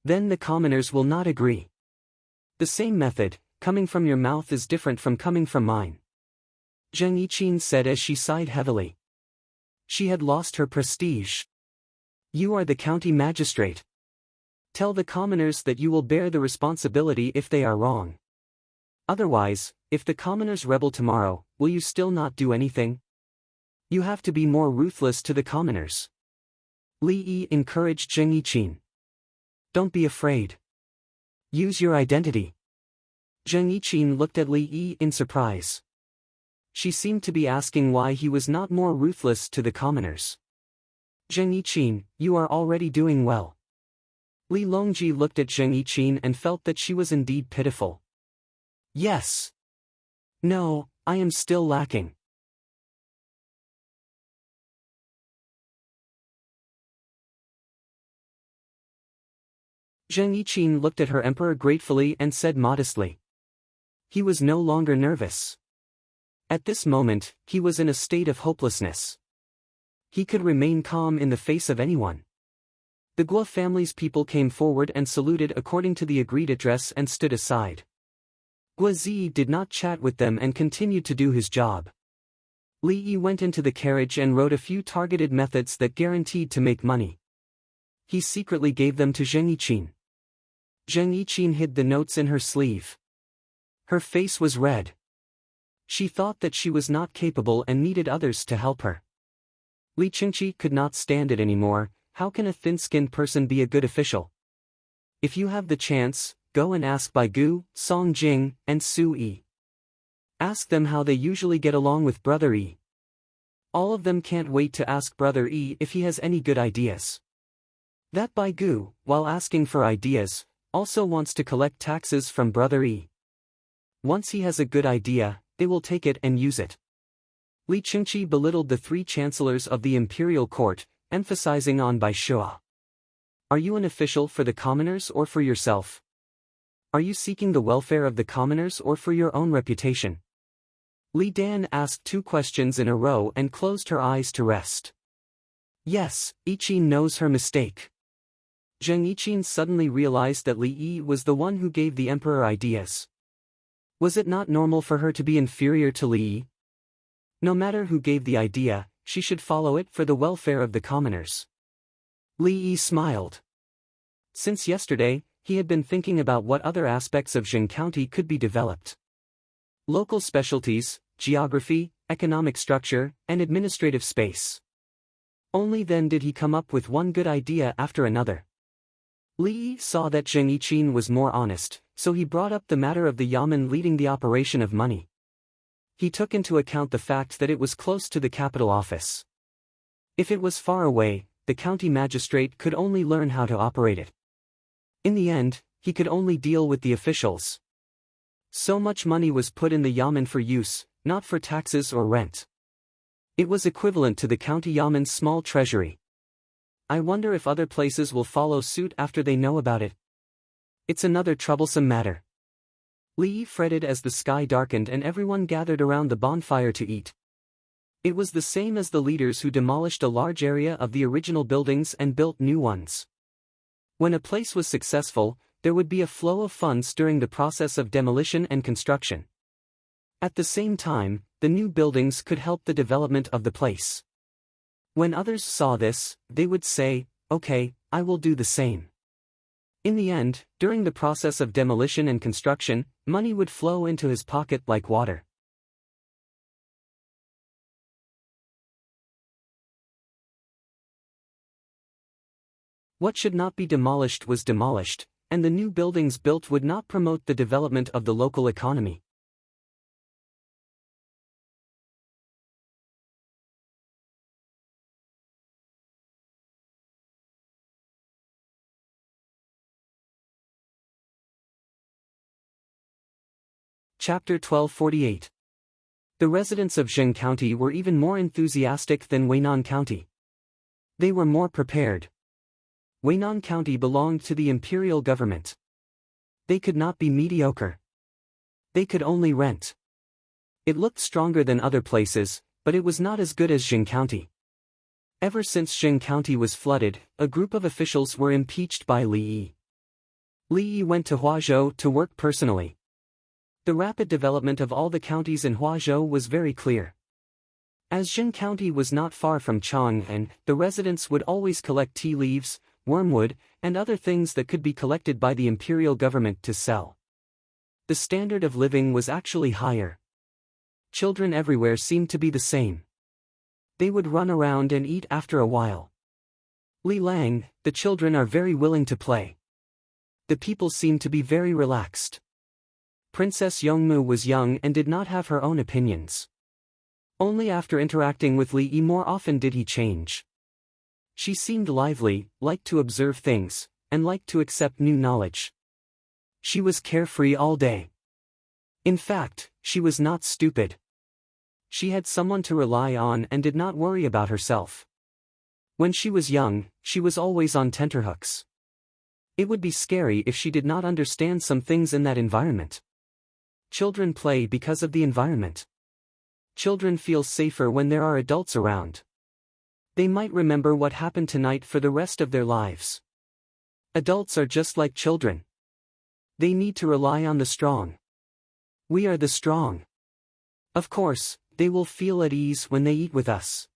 Then the commoners will not agree. The same method, coming from your mouth, is different from coming from mine." Zheng Yiqin said as she sighed heavily. She had lost her prestige. "You are the county magistrate. Tell the commoners that you will bear the responsibility if they are wrong. Otherwise, if the commoners rebel tomorrow, will you still not do anything? You have to be more ruthless to the commoners." Li Yi encouraged Zheng Yiqin. "Don't be afraid. Use your identity." Zheng Yiqin looked at Li Yi in surprise. She seemed to be asking why he was not more ruthless to the commoners. "Zheng Yiqin, you are already doing well." Li Longji looked at Zheng Yiqin and felt that she was indeed pitiful. "Yes. No, I am still lacking." Zheng Yiqin looked at her emperor gratefully and said modestly. He was no longer nervous. At this moment, he was in a state of hopelessness. He could remain calm in the face of anyone. The Guo family's people came forward and saluted according to the agreed address and stood aside. Guo Zi did not chat with them and continued to do his job. Li Yi went into the carriage and wrote a few targeted methods that guaranteed to make money. He secretly gave them to Zheng Yiqin. Zheng Yiqin hid the notes in her sleeve. Her face was red. She thought that she was not capable and needed others to help her. Li Qingqi could not stand it anymore. How can a thin-skinned person be a good official? If you have the chance, go and ask Bai Gu, Song Jing, and Su Yi. Ask them how they usually get along with Brother Yi. All of them can't wait to ask Brother Yi if he has any good ideas. That Bai Gu, while asking for ideas, also wants to collect taxes from Brother Yi. Once he has a good idea, they will take it and use it. Li Qingqi belittled the three chancellors of the imperial court, emphasizing on Bai Shua. Are you an official for the commoners or for yourself? Are you seeking the welfare of the commoners or for your own reputation? Li Dan asked two questions in a row and closed her eyes to rest. Yes, Yiqin knows her mistake. Zheng Yiqin suddenly realized that Li Yi was the one who gave the emperor ideas. Was it not normal for her to be inferior to Li Yi? No matter who gave the idea, she should follow it for the welfare of the commoners. Li Yi smiled. Since yesterday, he had been thinking about what other aspects of Jing County could be developed. Local specialties, geography, economic structure, and administrative space. Only then did he come up with one good idea after another. Li Yi saw that Zheng Yiqin was more honest, so he brought up the matter of the yamen leading the operation of money. He took into account the fact that it was close to the capital office. If it was far away, the county magistrate could only learn how to operate it. In the end, he could only deal with the officials. So much money was put in the yamen for use, not for taxes or rent. It was equivalent to the county yamen's small treasury. I wonder if other places will follow suit after they know about it. It's another troublesome matter. Li Yi fretted as the sky darkened and everyone gathered around the bonfire to eat. It was the same as the leaders who demolished a large area of the original buildings and built new ones. When a place was successful, there would be a flow of funds during the process of demolition and construction. At the same time, the new buildings could help the development of the place. When others saw this, they would say, okay, I will do the same. In the end, during the process of demolition and construction, money would flow into his pocket like water. What should not be demolished was demolished, and the new buildings built would not promote the development of the local economy. Chapter 1248. The residents of Zheng County were even more enthusiastic than Weinan County. They were more prepared. Weinan County belonged to the imperial government. They could not be mediocre. They could only rent. It looked stronger than other places, but it was not as good as Zheng County. Ever since Zheng County was flooded, a group of officials were impeached by Li Yi. Li Yi went to Huazhou to work personally. The rapid development of all the counties in Huazhou was very clear. As Zheng County was not far from Chang'an, the residents would always collect tea leaves, wormwood, and other things that could be collected by the imperial government to sell. The standard of living was actually higher. Children everywhere seemed to be the same. They would run around and eat after a while. Li Lang, the children are very willing to play. The people seem to be very relaxed. Princess Yongmu was young and did not have her own opinions. Only after interacting with Li Yi more often did he change. She seemed lively, liked to observe things, and liked to accept new knowledge. She was carefree all day. In fact, she was not stupid. She had someone to rely on and did not worry about herself. When she was young, she was always on tenterhooks. It would be scary if she did not understand some things in that environment. Children play because of the environment. Children feel safer when there are adults around. They might remember what happened tonight for the rest of their lives. Adults are just like children. They need to rely on the strong. We are the strong. Of course, they will feel at ease when they eat with us.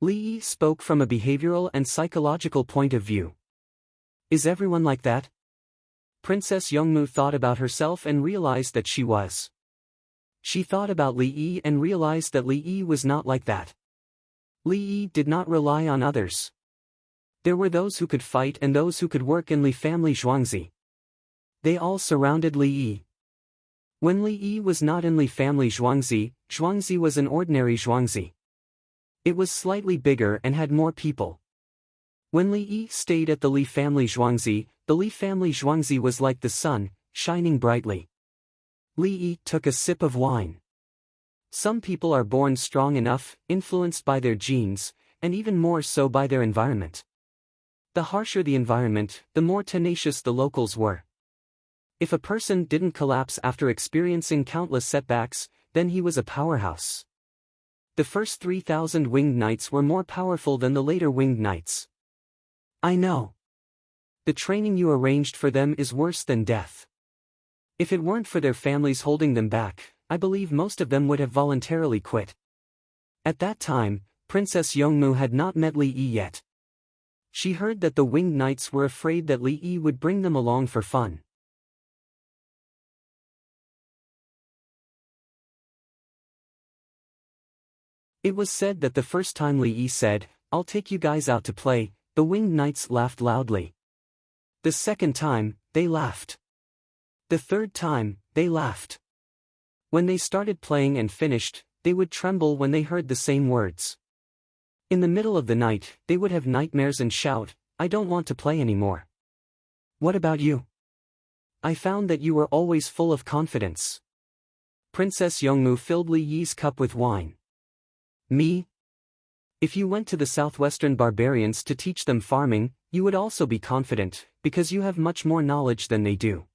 Li Yi spoke from a behavioral and psychological point of view. Is everyone like that? Princess Yongmu thought about herself and realized that she was. She thought about Li Yi and realized that Li Yi was not like that. Li Yi did not rely on others. There were those who could fight and those who could work in Li family Zhuangzi. They all surrounded Li Yi. When Li Yi was not in Li family Zhuangzi, Zhuangzi was an ordinary Zhuangzi. It was slightly bigger and had more people. When Li Yi stayed at the Li family Zhuangzi, the Li family Zhuangzi was like the sun, shining brightly. Li Yi took a sip of wine. Some people are born strong enough, influenced by their genes, and even more so by their environment. The harsher the environment, the more tenacious the locals were. If a person didn't collapse after experiencing countless setbacks, then he was a powerhouse. The first 3,000 winged knights were more powerful than the later winged knights. I know. The training you arranged for them is worse than death. If it weren't for their families holding them back, I believe most of them would have voluntarily quit. At that time, Princess Yongmu had not met Li Yi yet. She heard that the winged knights were afraid that Li Yi would bring them along for fun. It was said that the first time Li Yi said, "I'll take you guys out to play," the winged knights laughed loudly. The second time, they laughed. The third time, they laughed. When they started playing and finished, they would tremble when they heard the same words. In the middle of the night, they would have nightmares and shout, "I don't want to play anymore." What about you? I found that you were always full of confidence. Princess Yongmu filled Li Yi's cup with wine. Me? If you went to the southwestern barbarians to teach them farming, you would also be confident, because you have much more knowledge than they do.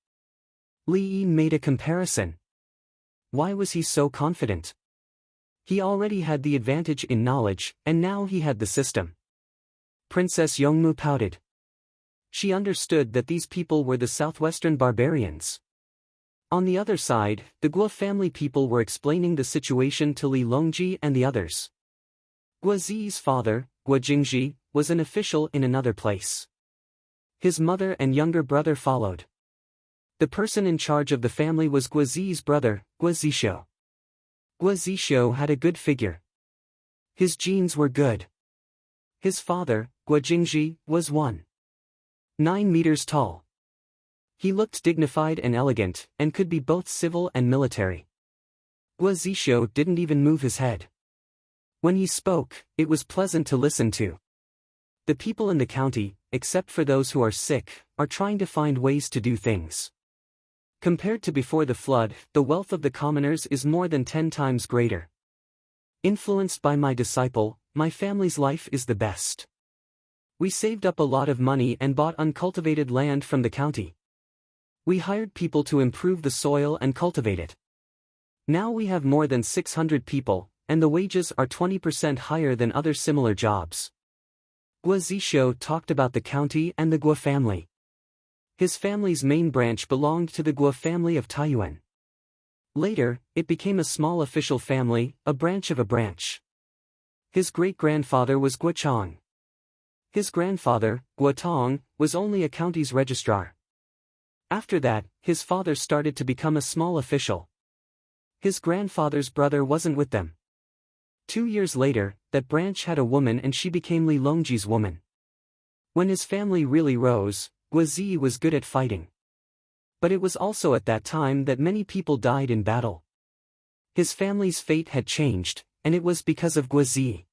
Li Yi made a comparison. Why was he so confident? He already had the advantage in knowledge, and now he had the system. Princess Yongmu pouted. She understood that these people were the southwestern barbarians. On the other side, the Guo family people were explaining the situation to Li Longji and the others. Guo Zi's father, Guo Jingji, was an official in another place. His mother and younger brother followed. The person in charge of the family was Guazi's brother, Guazisho. Guazisho had a good figure. His genes were good. His father, Guajingji, was 1.9 meters tall. He looked dignified and elegant, and could be both civil and military. Guazisho didn't even move his head. When he spoke, it was pleasant to listen to. The people in the county, except for those who are sick, are trying to find ways to do things. Compared to before the flood, the wealth of the commoners is more than 10 times greater. Influenced by my disciple, my family's life is the best. We saved up a lot of money and bought uncultivated land from the county. We hired people to improve the soil and cultivate it. Now we have more than 600 people, and the wages are 20% higher than other similar jobs. Guazisho talked about the county and the Gua family. His family's main branch belonged to the Gua family of Taiyuan. Later, it became a small official family, a branch of a branch. His great-grandfather was Guachong. His grandfather, Guatong, was only a county's registrar. After that, his father started to become a small official. His grandfather's brother wasn't with them. 2 years later, that branch had a woman and she became Li Longji's woman. When his family really rose, Guazi was good at fighting. But it was also at that time that many people died in battle. His family's fate had changed, and it was because of Guazi.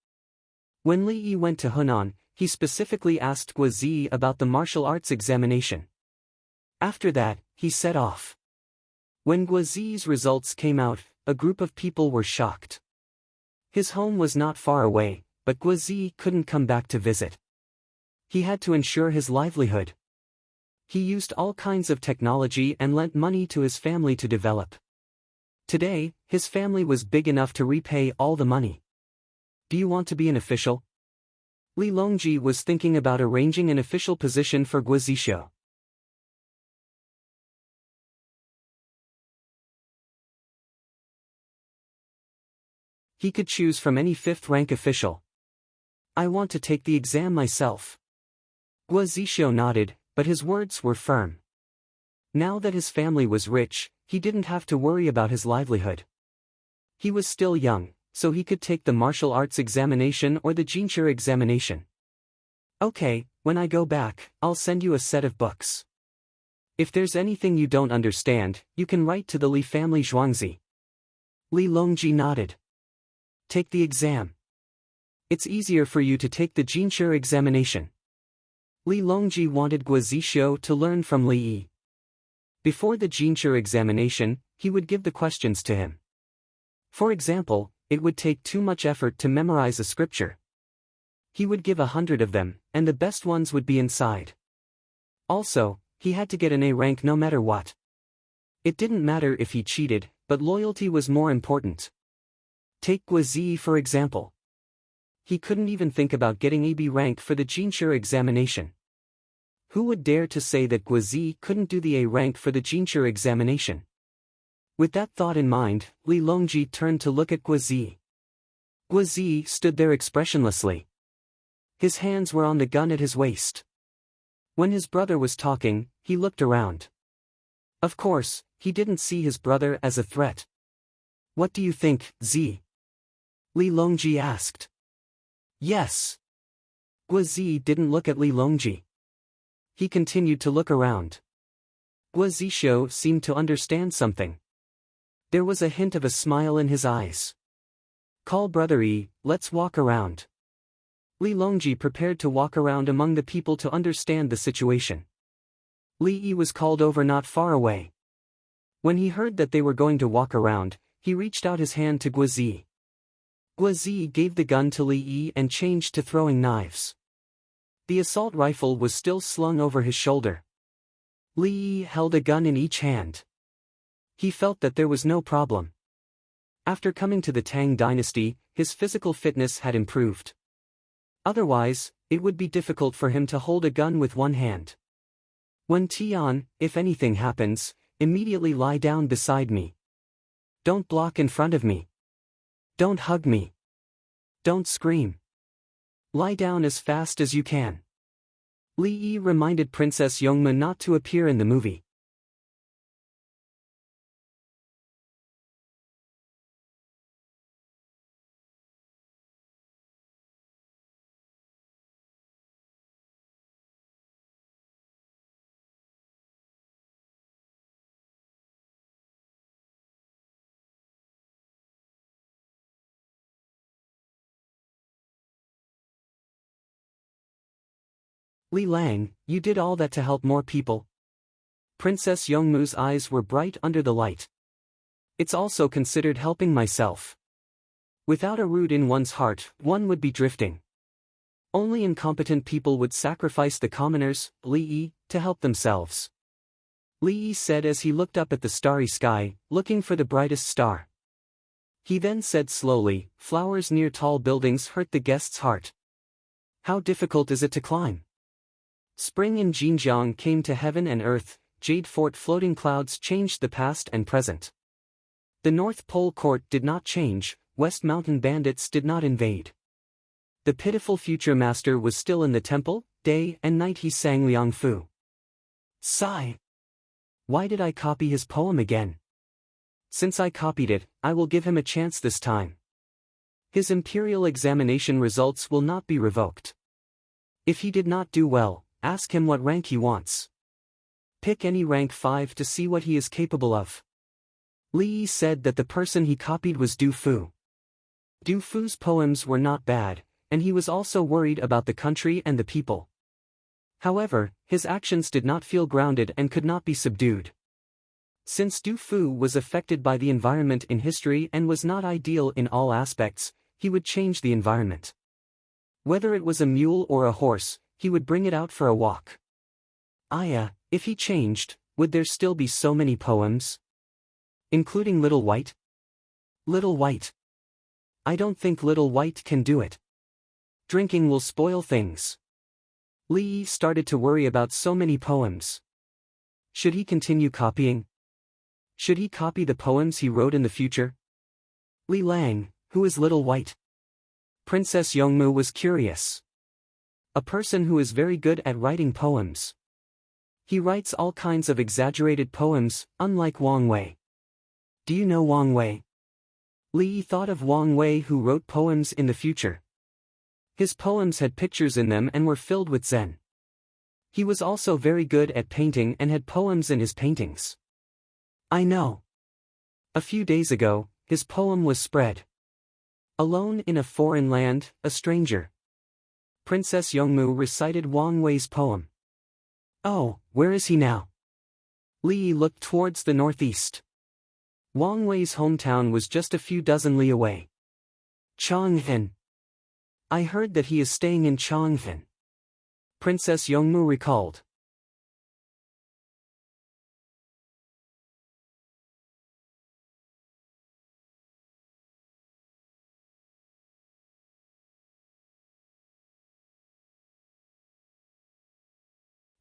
When Li Yi went to Hunan, he specifically asked Guazi about the martial arts examination. After that, he set off. When Guazi's results came out, a group of people were shocked. His home was not far away, but Guazi couldn't come back to visit. He had to ensure his livelihood. He used all kinds of technology and lent money to his family to develop. Today, his family was big enough to repay all the money. Do you want to be an official? Li Longji was thinking about arranging an official position for Guazisho. He could choose from any 5th-rank official. I want to take the exam myself. Guazisho nodded, but his words were firm. Now that his family was rich, he didn't have to worry about his livelihood. He was still young, so he could take the martial arts examination or the Jinshi examination. Okay, when I go back, I'll send you a set of books. If there's anything you don't understand, you can write to the Li family Zhuangzi. Li Longji nodded. Take the exam. It's easier for you to take the Jinshi examination. Li Longji wanted Guazisho to learn from Li Yi. Before the Jinshi examination, he would give the questions to him. For example, it would take too much effort to memorize a scripture. He would give 100 of them, and the best ones would be inside. Also, he had to get an A rank no matter what. It didn't matter if he cheated, but loyalty was more important. Take Guazi for example. He couldn't even think about getting AB rank for the Jinshi examination. Who would dare to say that Guazi couldn't do the A rank for the Jinshi examination? With that thought in mind, Li Longji turned to look at Guazi. Guazi stood there expressionlessly. His hands were on the gun at his waist. When his brother was talking, he looked around. Of course, he didn't see his brother as a threat. What do you think, Z? Li Longji asked. Yes. Guazi didn't look at Li Longji. He continued to look around. Guazisho seemed to understand something. There was a hint of a smile in his eyes. Call Brother Yi, let's walk around. Li Longji prepared to walk around among the people to understand the situation. Li Yi was called over not far away. When he heard that they were going to walk around, he reached out his hand to Guazi. Guazi gave the gun to Li Yi and changed to throwing knives. The assault rifle was still slung over his shoulder. Li Yi held a gun in each hand. He felt that there was no problem. After coming to the Tang dynasty, his physical fitness had improved. Otherwise, it would be difficult for him to hold a gun with one hand. When Tian, if anything happens, immediately lie down beside me. Don't block in front of me. Don't hug me. Don't scream. Lie down as fast as you can. Li Yi reminded Princess Yongmu not to appear in the movie. Li Lang, you did all that to help more people? Princess Yongmu's eyes were bright under the light. It's also considered helping myself. Without a root in one's heart, one would be drifting. Only incompetent people would sacrifice the commoners, Li Yi, to help themselves. Li Yi said as he looked up at the starry sky, looking for the brightest star. He then said slowly, flowers near tall buildings hurt the guest's heart. How difficult is it to climb? Spring in Xinjiang came to heaven and earth, jade fort floating clouds changed the past and present. The North Pole court did not change, West Mountain bandits did not invade. The pitiful future master was still in the temple, day and night he sang Liang Fu. Sigh. Why did I copy his poem again? Since I copied it, I will give him a chance this time. His imperial examination results will not be revoked. If he did not do well, ask him what rank he wants. Pick any rank 5 to see what he is capable of. Li Yi said that the person he copied was Du Fu. Du Fu's poems were not bad, and he was also worried about the country and the people. However, his actions did not feel grounded and could not be subdued. Since Du Fu was affected by the environment in history and was not ideal in all aspects, he would change the environment. Whether it was a mule or a horse, he would bring it out for a walk. If he changed, would there still be so many poems? Including Little White? Little White. I don't think Little White can do it. Drinking will spoil things. Li Yi started to worry about so many poems. Should he continue copying? Should he copy the poems he wrote in the future? Li Lang, who is Little White? Princess Yongmu was curious. A person who is very good at writing poems. He writes all kinds of exaggerated poems, unlike Wang Wei. Do you know Wang Wei? Li Yi thought of Wang Wei who wrote poems in the future. His poems had pictures in them and were filled with zen. He was also very good at painting and had poems in his paintings. I know. A few days ago, his poem was spread. Alone in a foreign land, a stranger. Princess Yongmu recited Wang Wei's poem. Oh, where is he now? Li Yi looked towards the northeast. Wang Wei's hometown was just a few dozen li away. Chang'an. I heard that he is staying in Chang'an. Princess Yongmu recalled.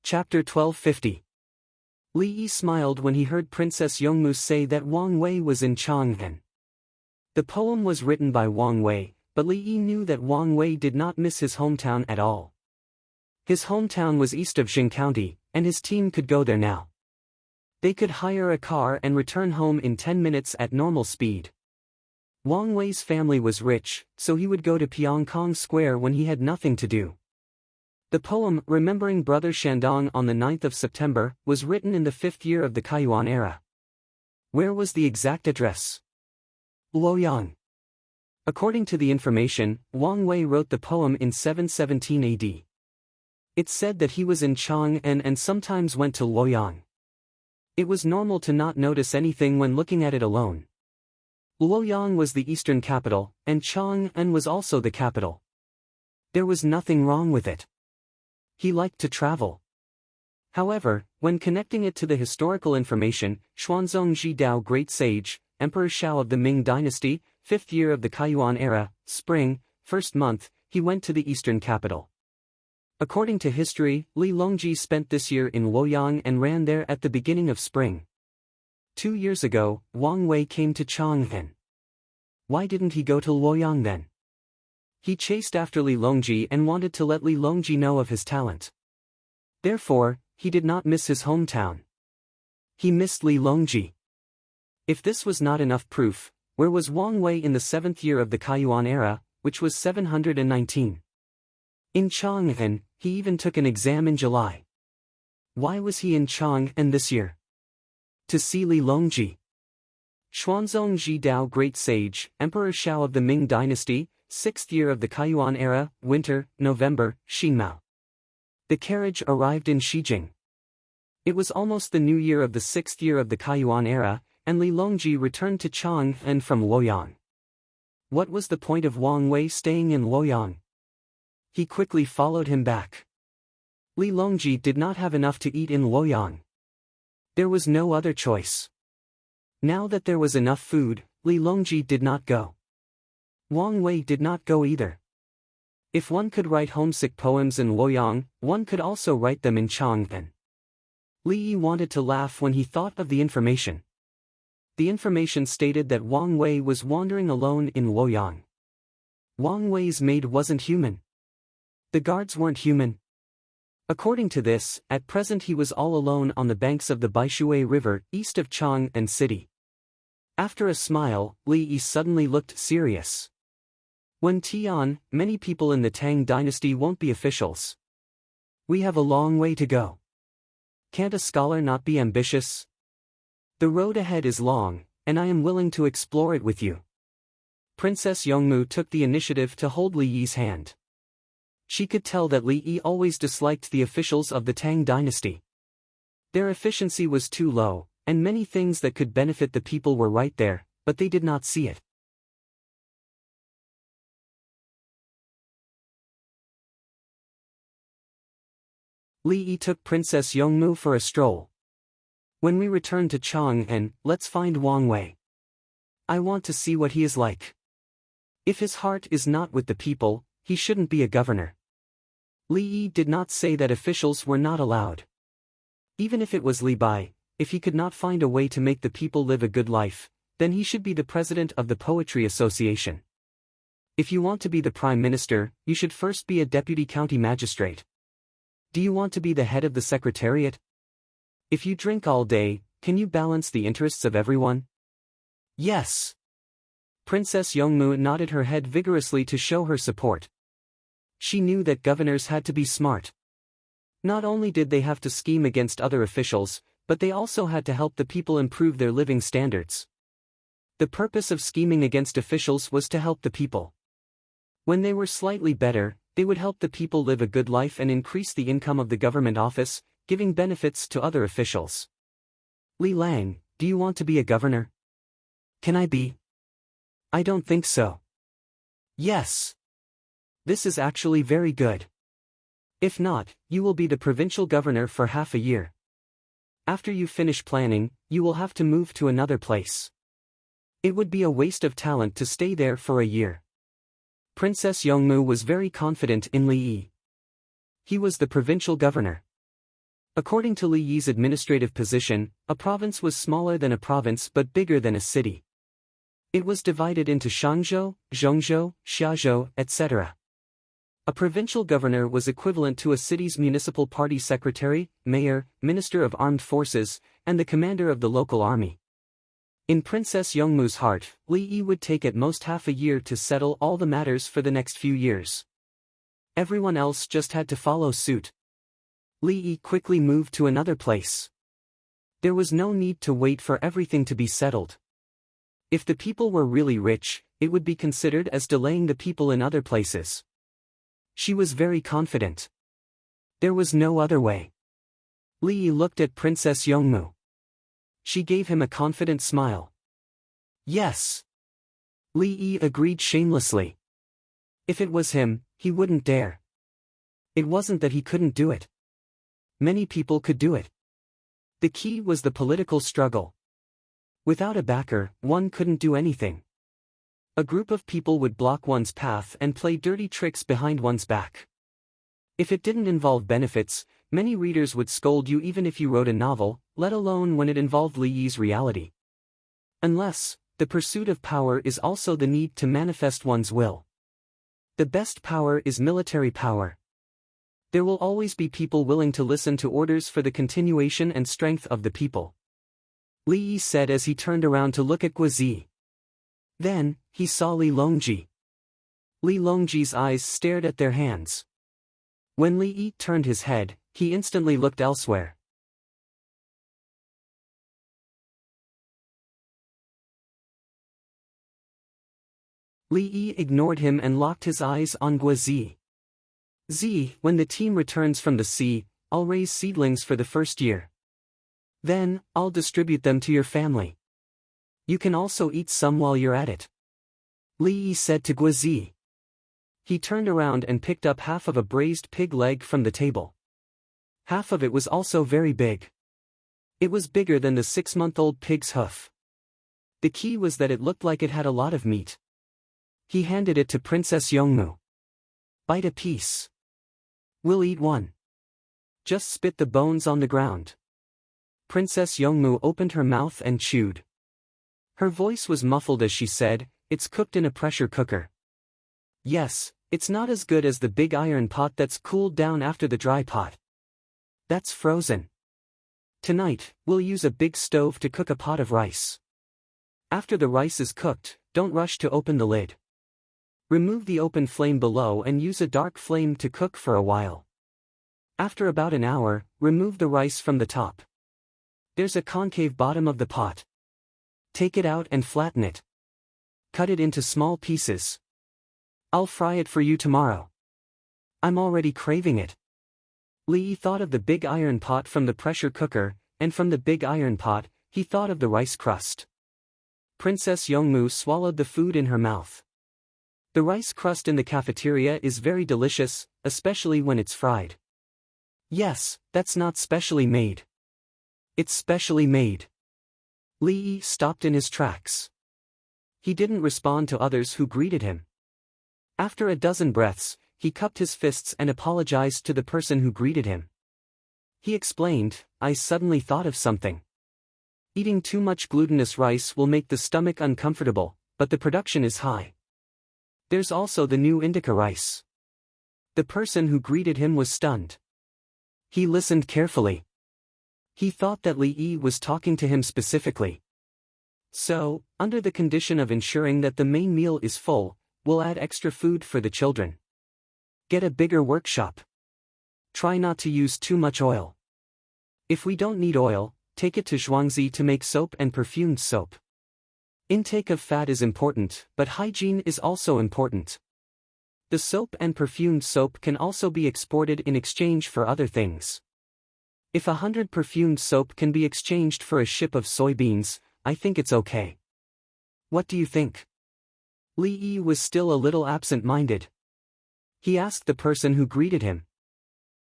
Chapter 1250. Li Yi smiled when he heard Princess Yongmu say that Wang Wei was in Chang'an. The poem was written by Wang Wei, but Li Yi knew that Wang Wei did not miss his hometown at all. His hometown was east of Jing County, and his team could go there now. They could hire a car and return home in 10 minutes at normal speed. Wang Wei's family was rich, so he would go to Pyongkong Square when he had nothing to do. The poem, Remembering Brother Shandong on the 9th of September, was written in the 5th year of the Kaiyuan era. Where was the exact address? Luoyang. According to the information, Wang Wei wrote the poem in 717 AD. It said that he was in Chang'an and sometimes went to Luoyang. It was normal to not notice anything when looking at it alone. Luoyang was the eastern capital, and Chang'an was also the capital. There was nothing wrong with it. He liked to travel. However, when connecting it to the historical information, Xuanzong Ji-Dao Great Sage, Emperor Shao of the Ming Dynasty, 5th year of the Kaiyuan era, spring, 1st month, he went to the eastern capital. According to history, Li Longji spent this year in Luoyang and ran there at the beginning of spring. 2 years ago, Wang Wei came to Chang'an. Why didn't he go to Luoyang then? He chased after Li Longji and wanted to let Li Longji know of his talent. Therefore, he did not miss his hometown. He missed Li Longji. If this was not enough proof, where was Wang Wei in the 7th year of the Kaiyuan era, which was 719? In Chang'an, he even took an exam in July. Why was he in Chang'an this year? To see Li Longji. Xuanzong Ji Dao, Great Sage, Emperor Shao of the Ming Dynasty, 6th year of the Kaiyuan era, winter, November, Xingmao. The carriage arrived in Shijing. It was almost the new year of the 6th year of the Kaiyuan era, and Li Longji returned to Chang'an from Luoyang. What was the point of Wang Wei staying in Luoyang? He quickly followed him back. Li Longji did not have enough to eat in Luoyang. There was no other choice. Now that there was enough food, Li Longji did not go. Wang Wei did not go either. If one could write homesick poems in Luoyang, one could also write them in Chang'an. Li Yi wanted to laugh when he thought of the information. The information stated that Wang Wei was wandering alone in Luoyang. Wang Wei's maid wasn't human. The guards weren't human. According to this, at present he was all alone on the banks of the Baishui River, east of Chang'an City. After a smile, Li Yi suddenly looked serious. When Tian, many people in the Tang dynasty won't be officials. We have a long way to go. Can't a scholar not be ambitious? The road ahead is long, and I am willing to explore it with you. Princess Yongmu took the initiative to hold Li Yi's hand. She could tell that Li Yi always disliked the officials of the Tang dynasty. Their efficiency was too low, and many things that could benefit the people were right there, but they did not see it. Li Yi took Princess Yongmu for a stroll. When we return to Chang'an, let's find Wang Wei. I want to see what he is like. If his heart is not with the people, he shouldn't be a governor. Li Yi did not say that officials were not allowed. Even if it was Li Bai, if he could not find a way to make the people live a good life, then he should be the president of the Poetry Association. If you want to be the prime minister, you should first be a deputy county magistrate. Do you want to be the head of the secretariat? If you drink all day, can you balance the interests of everyone? Yes. Princess Yongmu nodded her head vigorously to show her support. She knew that governors had to be smart. Not only did they have to scheme against other officials, but they also had to help the people improve their living standards. The purpose of scheming against officials was to help the people. When they were slightly better, they would help the people live a good life and increase the income of the government office, giving benefits to other officials. Li Lang, do you want to be a governor? Can I be? I don't think so. Yes. This is actually very good. If not, you will be the provincial governor for half a year. After you finish planning, you will have to move to another place. It would be a waste of talent to stay there for a year. Princess Yongmu was very confident in Li Yi. He was the provincial governor. According to Li Yi's administrative position, a province was smaller than a province but bigger than a city. It was divided into Shangzhou, Zhongzhou, Xiazhou, etc. A provincial governor was equivalent to a city's municipal party secretary, mayor, minister of armed forces, and the commander of the local army. In Princess Yongmu's heart, Li Yi would take at most half a year to settle all the matters for the next few years. Everyone else just had to follow suit. Li Yi quickly moved to another place. There was no need to wait for everything to be settled. If the people were really rich, it would be considered as delaying the people in other places. She was very confident. There was no other way. Li Yi looked at Princess Yongmu. She gave him a confident smile. Yes. Li Yi agreed shamelessly. If it was him, he wouldn't dare. It wasn't that he couldn't do it. Many people could do it. The key was the political struggle. Without a backer, one couldn't do anything. A group of people would block one's path and play dirty tricks behind one's back. If it didn't involve benefits, many readers would scold you even if you wrote a novel, let alone when it involved Li Yi's reality. Unless, the pursuit of power is also the need to manifest one's will. The best power is military power. There will always be people willing to listen to orders for the continuation and strength of the people. Li Yi said as he turned around to look at Guozi. Then, he saw Li Longji. Li Longji's eyes stared at their hands. When Li Yi turned his head, he instantly looked elsewhere. Li Yi ignored him and locked his eyes on Guozi. When the team returns from the sea, I'll raise seedlings for the first year. Then, I'll distribute them to your family. You can also eat some while you're at it. Li Yi said to Guozi. He turned around and picked up half of a braised pig leg from the table. Half of it was also very big. It was bigger than the 6-month-old pig's hoof. The key was that it looked like it had a lot of meat. He handed it to Princess Yongmu. Bite a piece. We'll eat one. Just spit the bones on the ground. Princess Yongmu opened her mouth and chewed. Her voice was muffled as she said, "It's cooked in a pressure cooker." Yes, it's not as good as the big iron pot that's cooled down after the dry pot. That's frozen. Tonight, we'll use a big stove to cook a pot of rice. After the rice is cooked, don't rush to open the lid. Remove the open flame below and use a dark flame to cook for a while. After about an hour, remove the rice from the top. There's a concave bottom of the pot. Take it out and flatten it. Cut it into small pieces. I'll fry it for you tomorrow. I'm already craving it. Li Yi thought of the big iron pot from the pressure cooker, and from the big iron pot, he thought of the rice crust. Princess Yongmu swallowed the food in her mouth. The rice crust in the cafeteria is very delicious, especially when it's fried. Yes, that's not specially made. It's specially made. Li Yi stopped in his tracks. He didn't respond to others who greeted him. After a dozen breaths, he cupped his fists and apologized to the person who greeted him. He explained, "I suddenly thought of something. Eating too much glutinous rice will make the stomach uncomfortable, but the production is high. There's also the new indica rice." The person who greeted him was stunned. He listened carefully. He thought that Li Yi was talking to him specifically. "So, under the condition of ensuring that the main meal is full, we'll add extra food for the children. Get a bigger workshop. Try not to use too much oil. If we don't need oil, take it to Zhuangzi to make soap and perfumed soap. Intake of fat is important, but hygiene is also important. The soap and perfumed soap can also be exported in exchange for other things. If 100 perfumed soap can be exchanged for a ship of soybeans, I think it's okay. What do you think?" Li Yi was still a little absent-minded. He asked the person who greeted him.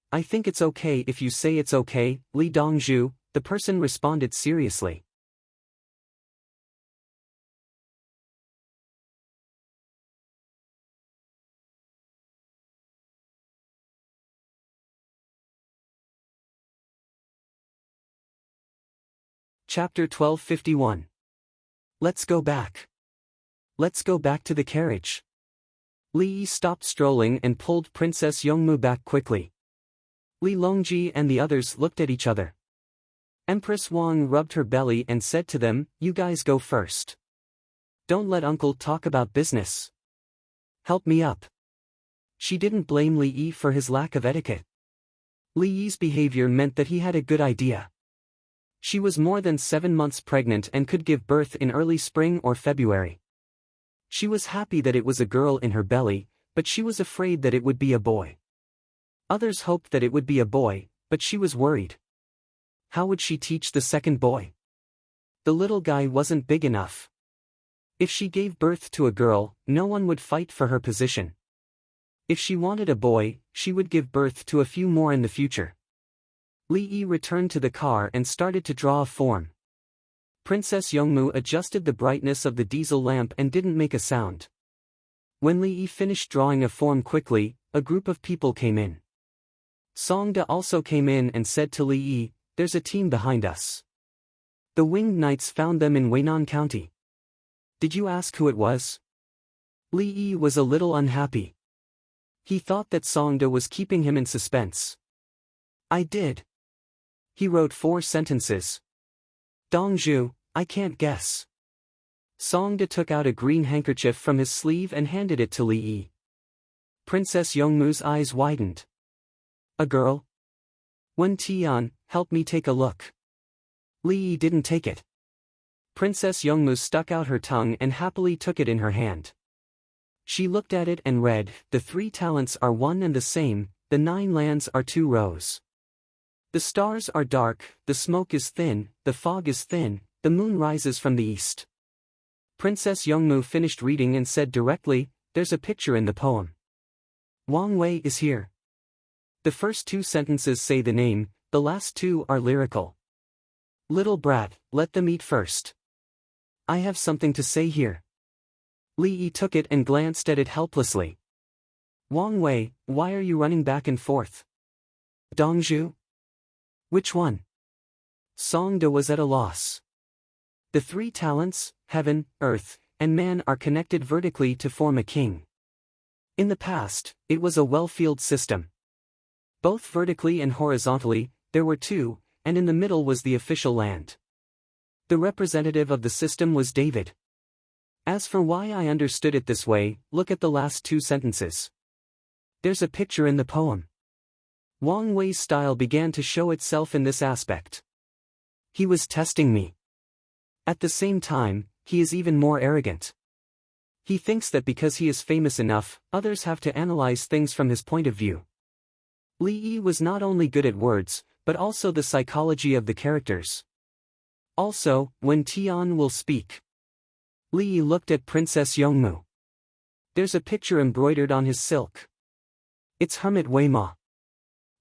"I think it's okay if you say it's okay, Li Dongzhu," the person responded seriously. Chapter 1251. Let's go back. Let's go back to the carriage. Li Yi stopped strolling and pulled Princess Yongmu back quickly. Li Longji and the others looked at each other. Empress Wang rubbed her belly and said to them, "You guys go first. Don't let uncle talk about business. Help me up." She didn't blame Li Yi for his lack of etiquette. Li Yi's behavior meant that he had a good idea. She was more than 7 months pregnant and could give birth in early spring or February. She was happy that it was a girl in her belly, but she was afraid that it would be a boy. Others hoped that it would be a boy, but she was worried. How would she teach the second boy? The little guy wasn't big enough. If she gave birth to a girl, no one would fight for her position. If she wanted a boy, she would give birth to a few more in the future. Li Yi returned to the car and started to draw a form. Princess Yongmu adjusted the brightness of the diesel lamp and didn't make a sound. When Li Yi finished drawing a form quickly, a group of people came in. Songda also came in and said to Li Yi, "There's a team behind us. The Winged Knights found them in Weinan County. Did you ask who it was?" Li Yi was a little unhappy. He thought that Songda was keeping him in suspense. I did. He wrote 4 sentences. Dongju, I can't guess. Songda took out a green handkerchief from his sleeve and handed it to Li Yi. Princess Yongmu's eyes widened. A girl? Wen Tian, help me take a look. Li Yi didn't take it. Princess Yongmu stuck out her tongue and happily took it in her hand. She looked at it and read, the 3 talents are one and the same, the 9 lands are 2 rows. The stars are dark, the smoke is thin, the fog is thin, the moon rises from the east. Princess Yongmu finished reading and said directly, there's a picture in the poem. Wang Wei is here. The first 2 sentences say the name, the last 2 are lyrical. Little brat, let them eat first. I have something to say here. Li Yi took it and glanced at it helplessly. Wang Wei, why are you running back and forth? Dongju? Which one? Songda was at a loss. The 3 talents, heaven, earth, and man are connected vertically to form a king. In the past, it was a well-field system. Both vertically and horizontally, there were 2, and in the middle was the official land. The representative of the system was David. As for why I understood it this way, look at the last 2 sentences. There's a picture in the poem. Wang Wei's style began to show itself in this aspect. He was testing me. At the same time, he is even more arrogant. He thinks that because he is famous enough, others have to analyze things from his point of view. Li Yi was not only good at words, but also the psychology of the characters. Also, when Tian will speak. Li Yi looked at Princess Yongmu. There's a picture embroidered on his silk. It's Hermit Weima.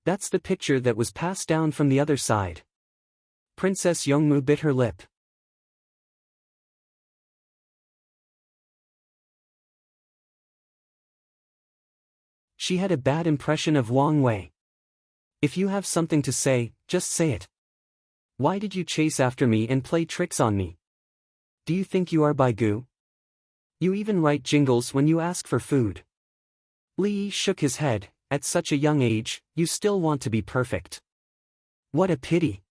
That's the picture that was passed down from the other side. Princess Yongmu bit her lip. She had a bad impression of Wang Wei. If you have something to say, just say it. Why did you chase after me and play tricks on me? Do you think you are Baigu? You even write jingles when you ask for food. Li Yi shook his head. At such a young age, you still want to be perfect. What a pity.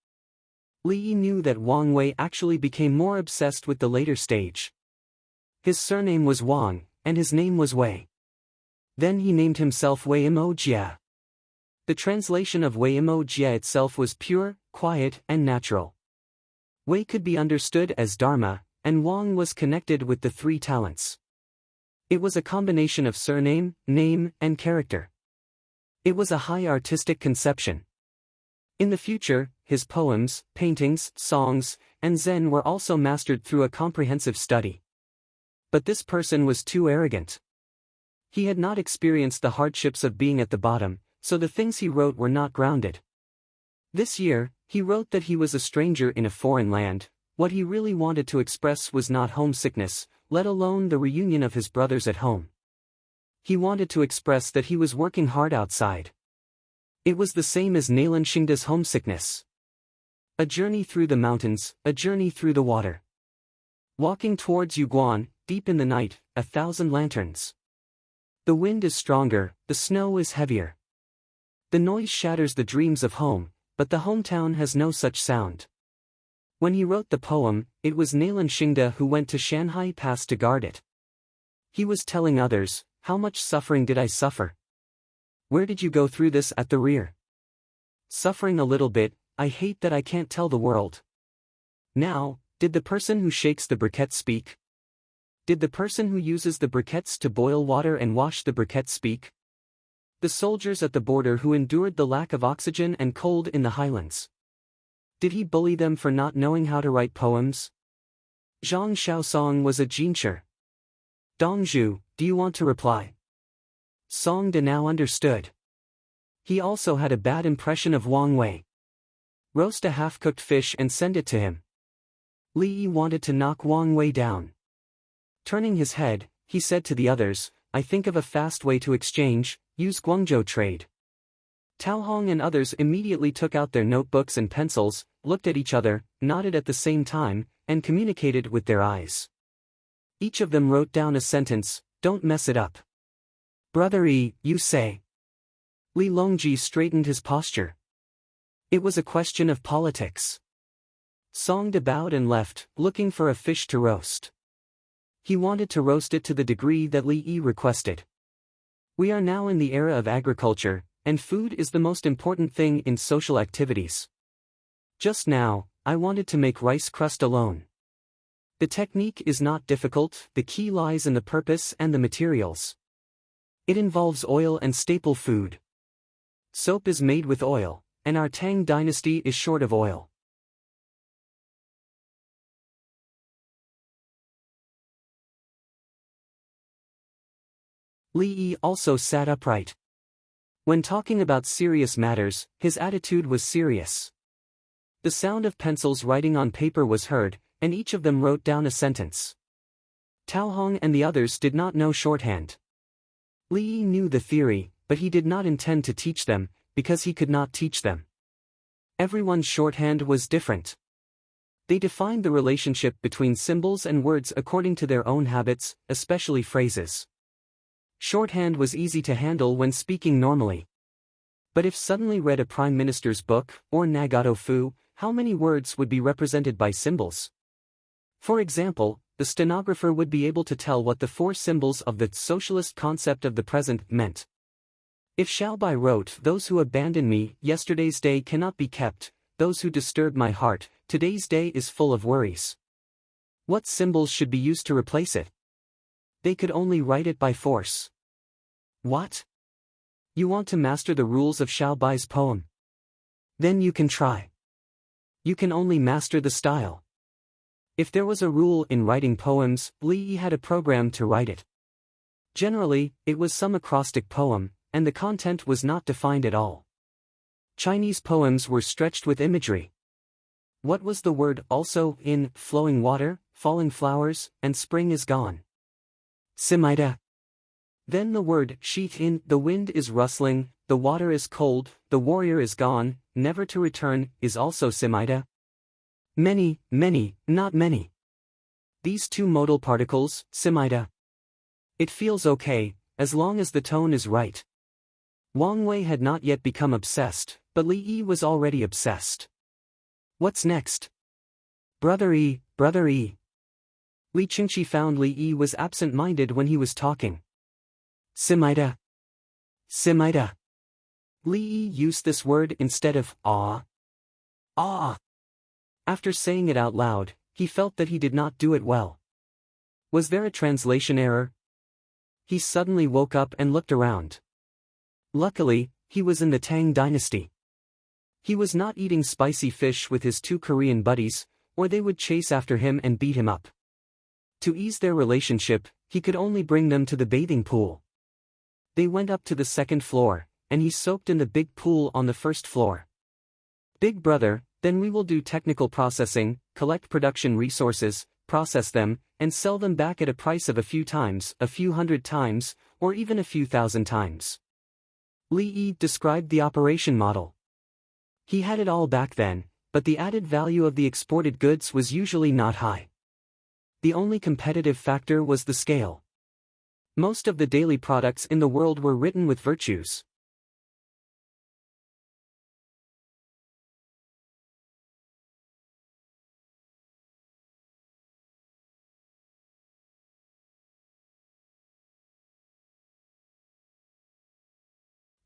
Li Yi knew that Wang Wei actually became more obsessed with the later stage. His surname was Wang, and his name was Wei. Then he named himself Wei Imojia. The translation of Wei Imojia itself was pure, quiet, and natural. Wei could be understood as Dharma, and Wang was connected with the 3 talents. It was a combination of surname, name, and character. It was a high artistic conception. In the future, his poems, paintings, songs, and Zen were also mastered through a comprehensive study. But this person was too arrogant. He had not experienced the hardships of being at the bottom, so the things he wrote were not grounded. This year, he wrote that he was a stranger in a foreign land. What he really wanted to express was not homesickness, let alone the reunion of his brothers at home. He wanted to express that he was working hard outside. It was the same as Nalan Xingda's homesickness. A journey through the mountains, a journey through the water. Walking towards Yuguan, deep in the night, 1,000 lanterns. The wind is stronger, the snow is heavier. The noise shatters the dreams of home, but the hometown has no such sound. When he wrote the poem, it was Nalan Xingda who went to Shanhai Pass to guard it. He was telling others, how much suffering did I suffer? Where did you go through this at the rear? Suffering a little bit, I hate that I can't tell the world. Now, did the person who shakes the briquette speak? Did the person who uses the briquettes to boil water and wash the briquettes speak? The soldiers at the border who endured the lack of oxygen and cold in the highlands. Did he bully them for not knowing how to write poems? Zhang Xiaosong was a jincher. Dongju, do you want to reply? Songda now understood. He also had a bad impression of Wang Wei. Roast a half-cooked fish and send it to him. Li Yi wanted to knock Wang Wei down. Turning his head, he said to the others, I think of a fast way to exchange, use Guangzhou trade. Tao Hong and others immediately took out their notebooks and pencils, looked at each other, nodded at the same time, and communicated with their eyes. Each of them wrote down a sentence, don't mess it up. Brother Yi, you say. Li Longji straightened his posture. It was a question of politics. Songde bowed and left, looking for a fish to roast. He wanted to roast it to the degree that Li Yi requested. We are now in the era of agriculture, and food is the most important thing in social activities. Just now, I wanted to make rice crust alone. The technique is not difficult, the key lies in the purpose and the materials. It involves oil and staple food. Soap is made with oil, and our Tang dynasty is short of oil. Li Yi also sat upright. When talking about serious matters, his attitude was serious. The sound of pencils writing on paper was heard, and each of them wrote down a sentence. Tao Hong and the others did not know shorthand. Li Yi knew the theory, but he did not intend to teach them, because he could not teach them. Everyone's shorthand was different. They defined the relationship between symbols and words according to their own habits, especially phrases. Shorthand was easy to handle when speaking normally. But if suddenly read a prime minister's book, or Nagato Fu, how many words would be represented by symbols? For example, the stenographer would be able to tell what the four symbols of the socialist concept of the present meant. If Xiaobai wrote, "Those who abandon me, yesterday's day cannot be kept, those who disturb my heart, today's day is full of worries." What symbols should be used to replace it? They could only write it by force. What? You want to master the rules of Xiaobai's poem? Then you can try. You can only master the style. If there was a rule in writing poems, Li Yi had a program to write it. Generally, it was some acrostic poem, and the content was not defined at all. Chinese poems were stretched with imagery. What was the word also in flowing water, falling flowers, and spring is gone? Simida. Then the word sheet in the wind is rustling, the water is cold, the warrior is gone, never to return, is also simida. Many, not many. These two modal particles, simida. It feels okay, as long as the tone is right. Wang Wei had not yet become obsessed, but Li Yi was already obsessed. What's next? Brother Yi. Li Qingqi found Li Yi was absent-minded when he was talking. Simida. Li Yi used this word instead of ah. After saying it out loud, he felt that he did not do it well. Was there a translation error? He suddenly woke up and looked around. Luckily, he was in the Tang dynasty. He was not eating spicy fish with his two Korean buddies, or they would chase after him and beat him up. To ease their relationship, he could only bring them to the bathing pool. They went up to the second floor, and he soaked in the big pool on the first floor. Big brother, then we will do technical processing, collect production resources, process them, and sell them back at a price of a few times, a few hundred times, or even a few thousand times. Li Yi described the operation model. He had it all back then, but the added value of the exported goods was usually not high. The only competitive factor was the scale. Most of the daily products in the world were written with virtues.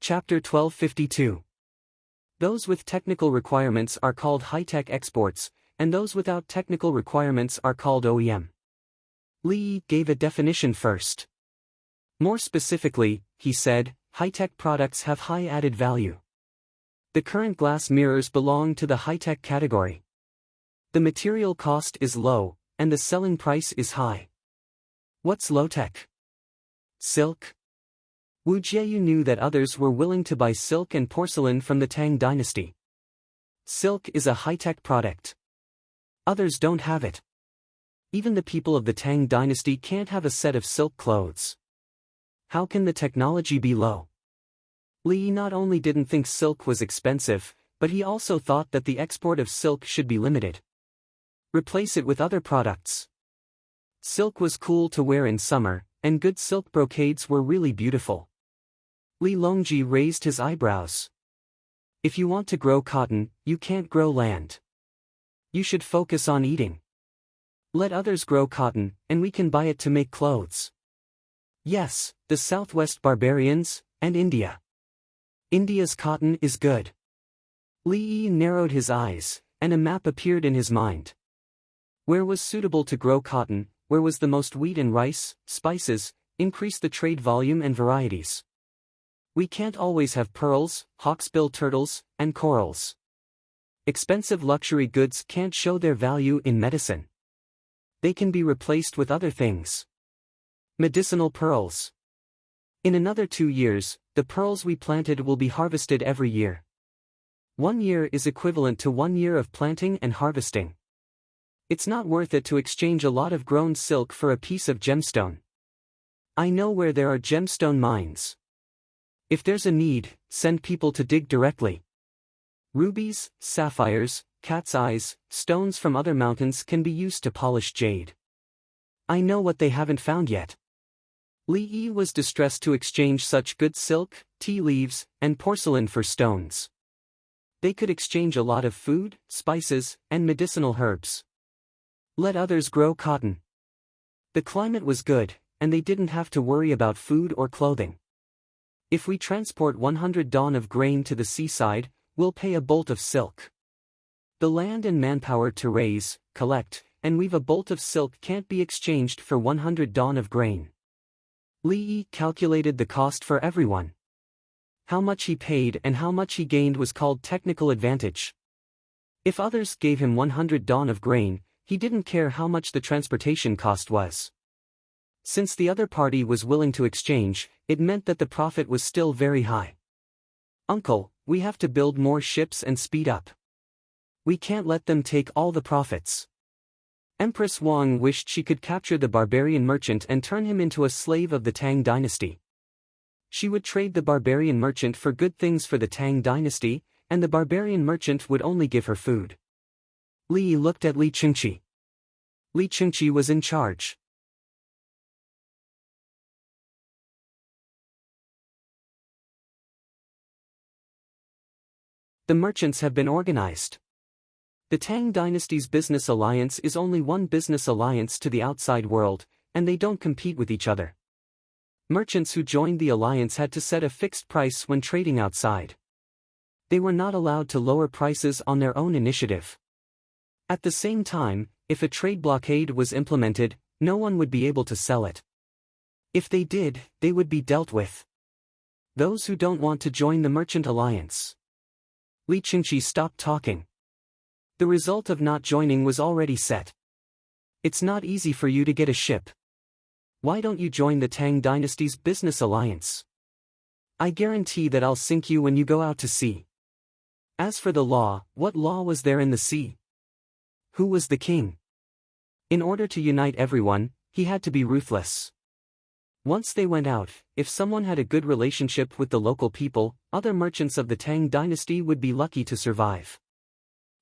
Chapter 1252. Those with technical requirements are called high-tech exports, and those without technical requirements are called OEM. Li Yi gave a definition first. More specifically, he said, high-tech products have high added value. The current glass mirrors belong to the high-tech category. The material cost is low, and the selling price is high. What's low-tech? Silk? Wu Jieyu knew that others were willing to buy silk and porcelain from the Tang dynasty. Silk is a high-tech product. Others don't have it. Even the people of the Tang dynasty can't have a set of silk clothes. How can the technology be low? Li Yi not only didn't think silk was expensive, but he also thought that the export of silk should be limited. Replace it with other products. Silk was cool to wear in summer, and good silk brocades were really beautiful. Li Longji raised his eyebrows. If you want to grow cotton, you can't grow land. You should focus on eating. Let others grow cotton, and we can buy it to make clothes. Yes, the Southwest barbarians, and India. India's cotton is good. Li Yi narrowed his eyes, and a map appeared in his mind. Where was suitable to grow cotton, where was the most wheat and rice, spices, increase the trade volume and varieties. We can't always have pearls, hawksbill turtles, and corals. Expensive luxury goods can't show their value in medicine. They can be replaced with other things. Medicinal pearls. In another 2 years, the pearls we planted will be harvested every year. 1 year is equivalent to 1 year of planting and harvesting. It's not worth it to exchange a lot of grown silk for a piece of gemstone. I know where there are gemstone mines. If there's a need, send people to dig directly. Rubies, sapphires, cat's eyes, stones from other mountains can be used to polish jade. I know what they haven't found yet. Li Yi was distressed to exchange such good silk, tea leaves, and porcelain for stones. They could exchange a lot of food, spices, and medicinal herbs. Let others grow cotton. The climate was good, and they didn't have to worry about food or clothing. If we transport 100 dawn of grain to the seaside, we'll pay a bolt of silk. The land and manpower to raise, collect, and weave a bolt of silk can't be exchanged for 100 dawn of grain. Li Yi calculated the cost for everyone. How much he paid and how much he gained was called technical advantage. If others gave him 100 dawn of grain, he didn't care how much the transportation cost was. Since the other party was willing to exchange, it meant that the profit was still very high. Uncle, we have to build more ships and speed up. We can't let them take all the profits. Empress Wang wished she could capture the barbarian merchant and turn him into a slave of the Tang dynasty. She would trade the barbarian merchant for good things for the Tang dynasty, and the barbarian merchant would only give her food. Li looked at Li Chengqi. Li Chengqi was in charge. The merchants have been organized. The Tang dynasty's business alliance is only one business alliance to the outside world, and they don't compete with each other. Merchants who joined the alliance had to set a fixed price when trading outside. They were not allowed to lower prices on their own initiative. At the same time, if a trade blockade was implemented, no one would be able to sell it. If they did, they would be dealt with. Those who don't want to join the merchant alliance. Li Chengqi stopped talking. The result of not joining was already set. It's not easy for you to get a ship. Why don't you join the Tang dynasty's business alliance? I guarantee that I'll sink you when you go out to sea. As for the law, what law was there in the sea? Who was the king? In order to unite everyone, he had to be ruthless. Once they went out, if someone had a good relationship with the local people, other merchants of the Tang dynasty would be lucky to survive.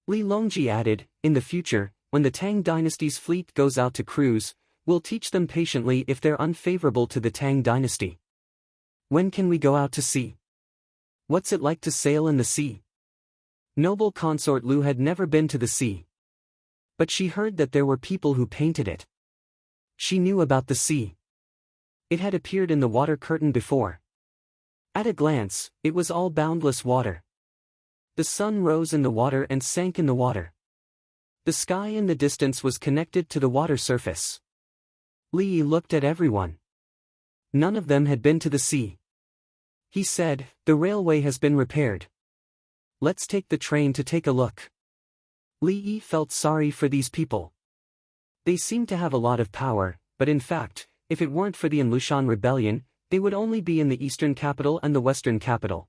Li Longji added, in the future, when the Tang dynasty's fleet goes out to cruise, we'll teach them patiently if they're unfavorable to the Tang dynasty. When can we go out to sea? What's it like to sail in the sea? Noble consort Lu had never been to the sea. But she heard that there were people who painted it. She knew about the sea. It had appeared in the water curtain before. At a glance, it was all boundless water. The sun rose in the water and sank in the water. The sky in the distance was connected to the water surface. Li looked at everyone. None of them had been to the sea. He said, the railway has been repaired. Let's take the train to take a look. Li felt sorry for these people. They seemed to have a lot of power, but in fact, if it weren't for the Anlushan rebellion, they would only be in the eastern capital and the western capital.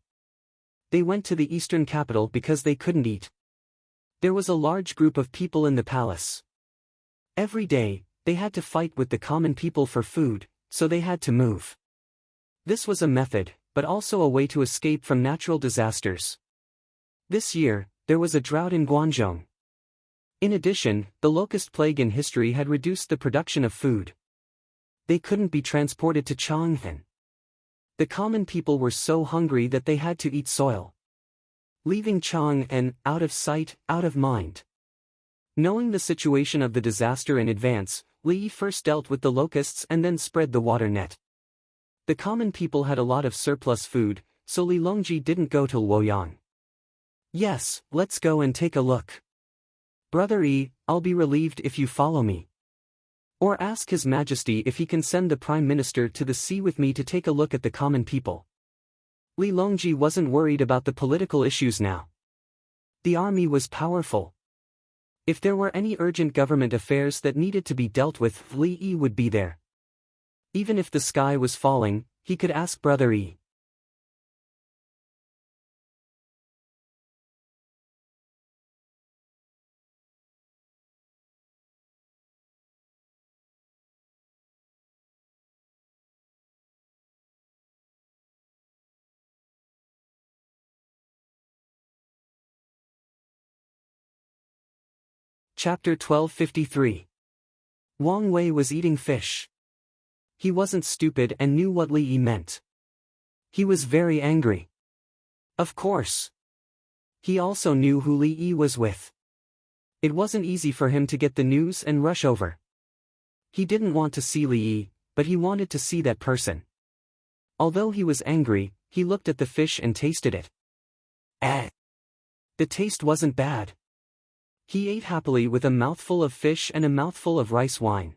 They went to the eastern capital because they couldn't eat. There was a large group of people in the palace. Every day, they had to fight with the common people for food, so they had to move. This was a method, but also a way to escape from natural disasters. This year, there was a drought in Guangzhou. In addition, the locust plague in history had reduced the production of food. They couldn't be transported to Chang'an. The common people were so hungry that they had to eat soil. Leaving Chang'an out of sight, out of mind. Knowing the situation of the disaster in advance, Li first dealt with the locusts and then spread the water net. The common people had a lot of surplus food, so Li Longji didn't go to Luoyang. Yes, let's go and take a look. Brother Yi, I'll be relieved if you follow me. Or ask His Majesty if he can send the Prime Minister to the sea with me to take a look at the common people. Li Longji wasn't worried about the political issues now. The army was powerful. If there were any urgent government affairs that needed to be dealt with, Li Yi would be there. Even if the sky was falling, he could ask Brother Yi. Chapter 1253. Wang Wei was eating fish. He wasn't stupid and knew what Li Yi meant. He was very angry. Of course. He also knew who Li Yi was with. It wasn't easy for him to get the news and rush over. He didn't want to see Li Yi, but he wanted to see that person. Although he was angry, he looked at the fish and tasted it. The taste wasn't bad. He ate happily with a mouthful of fish and a mouthful of rice wine.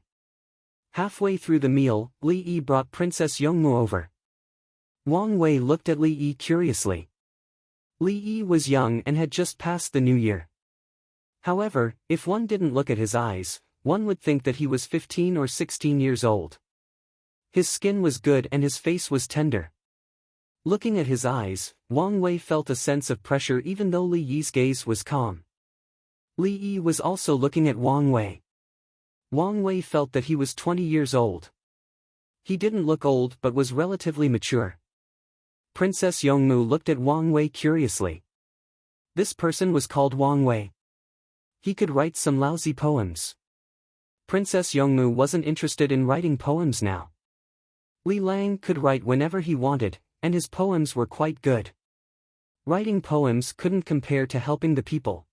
Halfway through the meal, Li Yi brought Princess Yongmu over. Wang Wei looked at Li Yi curiously. Li Yi was young and had just passed the new year. However, if one didn't look at his eyes, one would think that he was 15 or 16 years old. His skin was good and his face was tender. Looking at his eyes, Wang Wei felt a sense of pressure even though Li Yi's gaze was calm. Li Yi was also looking at Wang Wei. Wang Wei felt that he was 20 years old. He didn't look old but was relatively mature. Princess Yongmu looked at Wang Wei curiously. This person was called Wang Wei. He could write some lousy poems. Princess Yongmu wasn't interested in writing poems now. Li Lang could write whenever he wanted, and his poems were quite good. Writing poems couldn't compare to helping the people.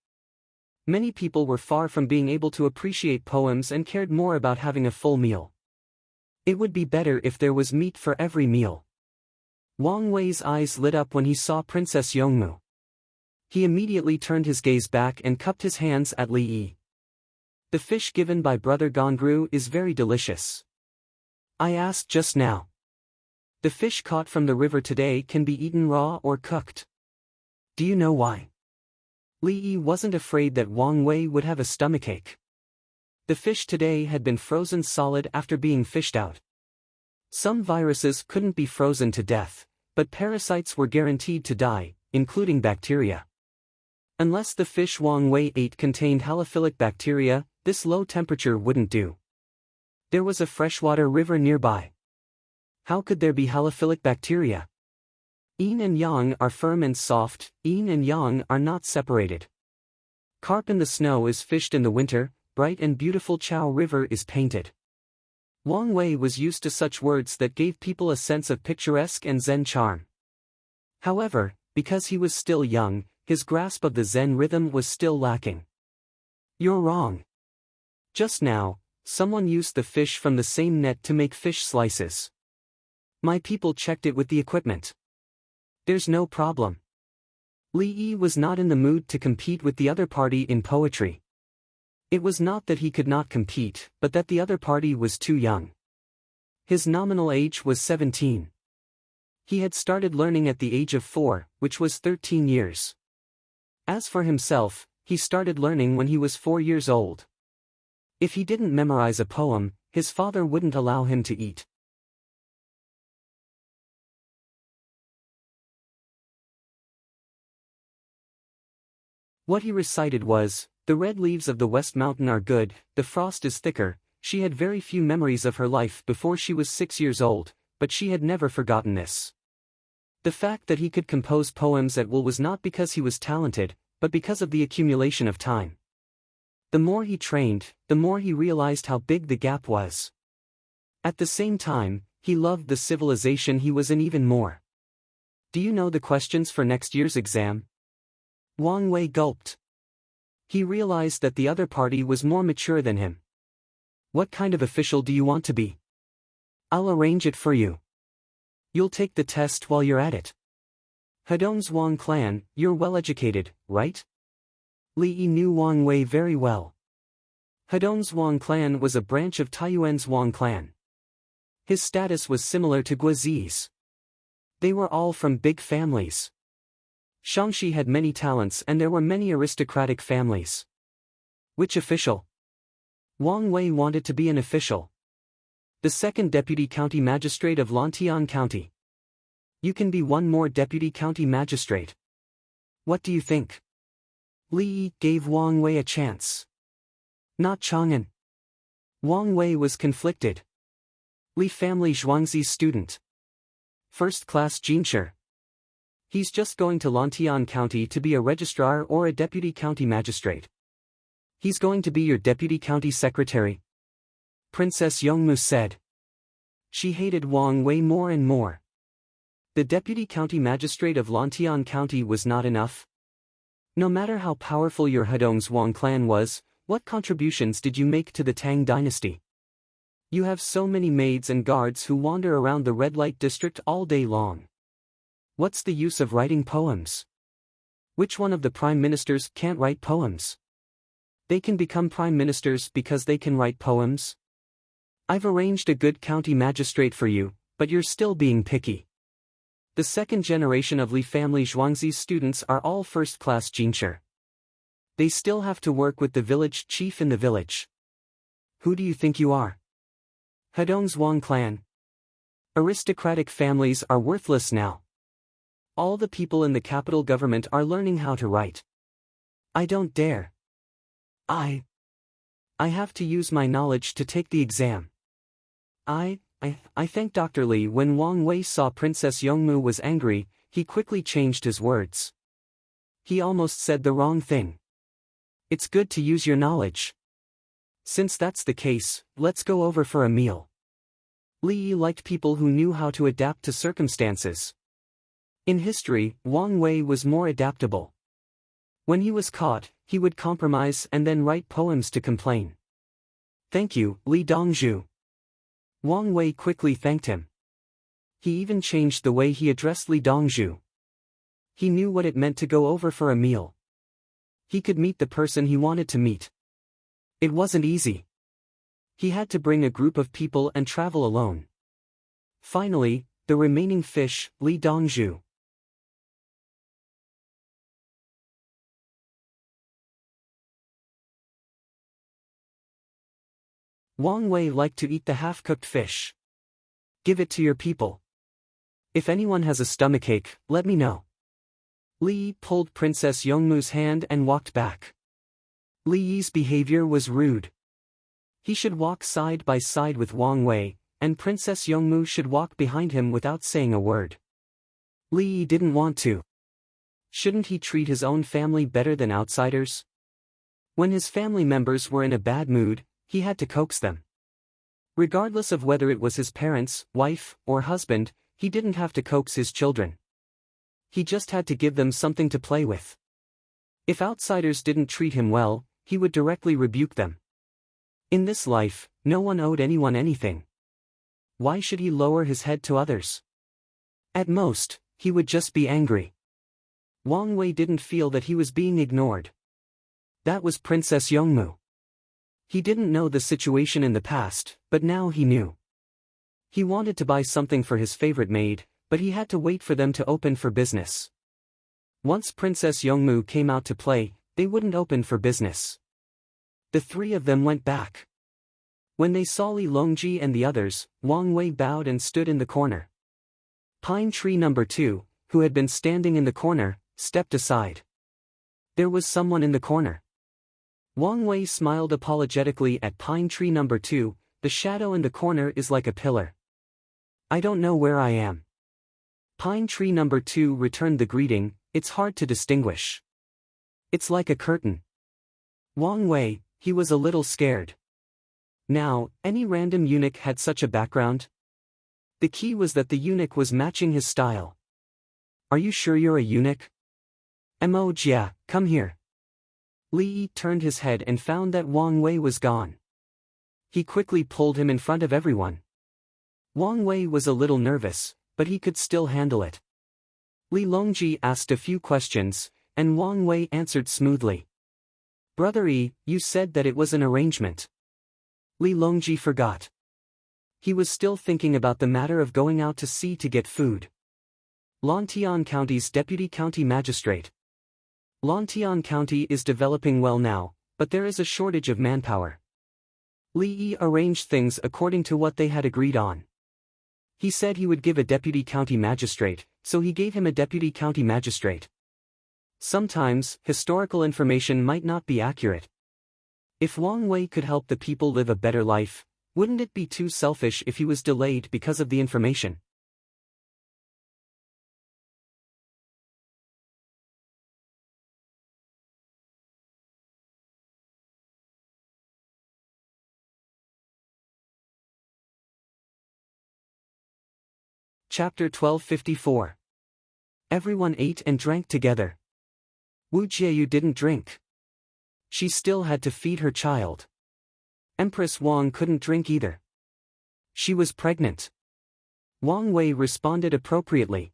Many people were far from being able to appreciate poems and cared more about having a full meal. It would be better if there was meat for every meal. Wang Wei's eyes lit up when he saw Princess Yongmu. He immediately turned his gaze back and cupped his hands at Li Yi. The fish given by Brother Gongru is very delicious. I asked just now. The fish caught from the river today can be eaten raw or cooked. Do you know why? Li Yi wasn't afraid that Wang Wei would have a stomachache. The fish today had been frozen solid after being fished out. Some viruses couldn't be frozen to death, but parasites were guaranteed to die, including bacteria. Unless the fish Wang Wei ate contained halophilic bacteria, this low temperature wouldn't do. There was a freshwater river nearby. How could there be halophilic bacteria? Yin and yang are firm and soft, yin and yang are not separated. Carp in the snow is fished in the winter, bright and beautiful Chao River is painted. Wang Wei was used to such words that gave people a sense of picturesque and Zen charm. However, because he was still young, his grasp of the Zen rhythm was still lacking. You're wrong. Just now, someone used the fish from the same net to make fish slices. My people checked it with the equipment. There's no problem. Li Yi was not in the mood to compete with the other party in poetry. It was not that he could not compete, but that the other party was too young. His nominal age was 17. He had started learning at the age of 4, which was 13 years. As for himself, he started learning when he was 4 years old. If he didn't memorize a poem, his father wouldn't allow him to eat. What he recited was, "The red leaves of the West Mountain are good, the frost is thicker." She had very few memories of her life before she was 6 years old, but she had never forgotten this. The fact that he could compose poems at will was not because he was talented, but because of the accumulation of time. The more he trained, the more he realized how big the gap was. At the same time, He loved the civilization he was in even more. Do you know the questions for next year's exam? Wang Wei gulped. He realized that the other party was more mature than him. What kind of official do you want to be? I'll arrange it for you. You'll take the test while you're at it. Hedong's Wang clan, you're well-educated, right? Li Yi knew Wang Wei very well. Hedong's Wang clan was a branch of Taiyuan's Wang clan. His status was similar to Guizi's. They were all from big families. Shangxi had many talents and there were many aristocratic families. Which official? Wang Wei wanted to be an official. The second deputy county magistrate of Lantian County. You can be one more deputy county magistrate. What do you think? Li Yi gave Wang Wei a chance. Not Chang'an. Wang Wei was conflicted. Li family Zhuangzi's student. First class Jinshi. He's just going to Lantian County to be a registrar or a deputy county magistrate. He's going to be your deputy county secretary. Princess Yongmu said. She hated Wang Wei more and more. The deputy county magistrate of Lantian County was not enough. No matter how powerful your Hedong's Wang clan was, what contributions did you make to the Tang dynasty? You have so many maids and guards who wander around the red light district all day long. What's the use of writing poems? Which one of the prime ministers can't write poems? They can become prime ministers because they can write poems? I've arranged a good county magistrate for you, but you're still being picky. The second generation of Li family Zhuangzi's students are all first-class Jinshi. They still have to work with the village chief in the village. Who do you think you are? Hedong's Wang clan. Aristocratic families are worthless now. All the people in the capital government are learning how to write. I don't dare. I have to use my knowledge to take the exam. I thank Dr. Li. When Wang Wei saw Princess Yongmu was angry, he quickly changed his words. He almost said the wrong thing. It's good to use your knowledge. Since that's the case, let's go over for a meal. Li Yi liked people who knew how to adapt to circumstances. In history, Wang Wei was more adaptable. When he was caught, he would compromise and then write poems to complain. Thank you, Li Dongzhu. Wang Wei quickly thanked him. He even changed the way he addressed Li Dongzhu. He knew what it meant to go over for a meal. He could meet the person he wanted to meet. It wasn't easy. He had to bring a group of people and travel alone. Finally, the remaining fish, Li Dongzhu. Wang Wei liked to eat the half-cooked fish. Give it to your people. If anyone has a stomachache, let me know. Li Yi pulled Princess Yongmu's hand and walked back. Li Yi's behavior was rude. He should walk side by side with Wang Wei, and Princess Yongmu should walk behind him without saying a word. Li Yi didn't want to. Shouldn't he treat his own family better than outsiders? When his family members were in a bad mood, he had to coax them. Regardless of whether it was his parents, wife, or husband, he didn't have to coax his children. He just had to give them something to play with. If outsiders didn't treat him well, he would directly rebuke them. In this life, no one owed anyone anything. Why should he lower his head to others? At most, he would just be angry. Wang Wei didn't feel that he was being ignored. That was Princess Yongmu. He didn't know the situation in the past, but now he knew. He wanted to buy something for his favorite maid, but he had to wait for them to open for business. Once Princess Yongmu came out to play, they wouldn't open for business. The three of them went back. When they saw Li Longji and the others, Wang Wei bowed and stood in the corner. Pine tree number 2, who had been standing in the corner, stepped aside. There was someone in the corner. Wang Wei smiled apologetically at pine tree number 2, the shadow in the corner is like a pillar. I don't know where I am. Pine tree number 2 returned the greeting, it's hard to distinguish. It's like a curtain. Wang Wei, he was a little scared. Now, any random eunuch had such a background? The key was that the eunuch was matching his style. "Are you sure you're a eunuch?" Yeah, come here." Li Yi turned his head and found that Wang Wei was gone. He quickly pulled him in front of everyone. Wang Wei was a little nervous, but he could still handle it. Li Longji asked a few questions, and Wang Wei answered smoothly. "Brother Yi, you said that it was an arrangement." Li Longji forgot. He was still thinking about the matter of going out to sea to get food. Lantian County's Deputy County Magistrate. Lantian County is developing well now, but there is a shortage of manpower. Li Yi arranged things according to what they had agreed on. He said he would give a deputy county magistrate, so he gave him a deputy county magistrate. Sometimes, historical information might not be accurate. If Wang Wei could help the people live a better life, wouldn't it be too selfish if he was delayed because of the information? Chapter 1254. Everyone ate and drank together. Wu Jieyu didn't drink. She still had to feed her child. Empress Wang couldn't drink either. She was pregnant. Wang Wei responded appropriately.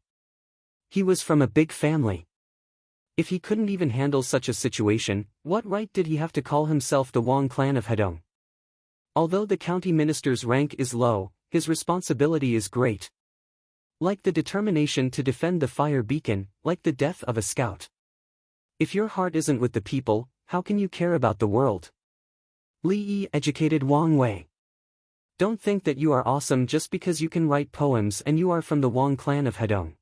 He was from a big family. If he couldn't even handle such a situation, what right did he have to call himself the Wang clan of Hedong? Although the county minister's rank is low, his responsibility is great. Like the determination to defend the fire beacon, like the death of a scout. If your heart isn't with the people, how can you care about the world? Li Yi educated Wang Wei. Don't think that you are awesome just because you can write poems and you are from the Wang clan of Hedong.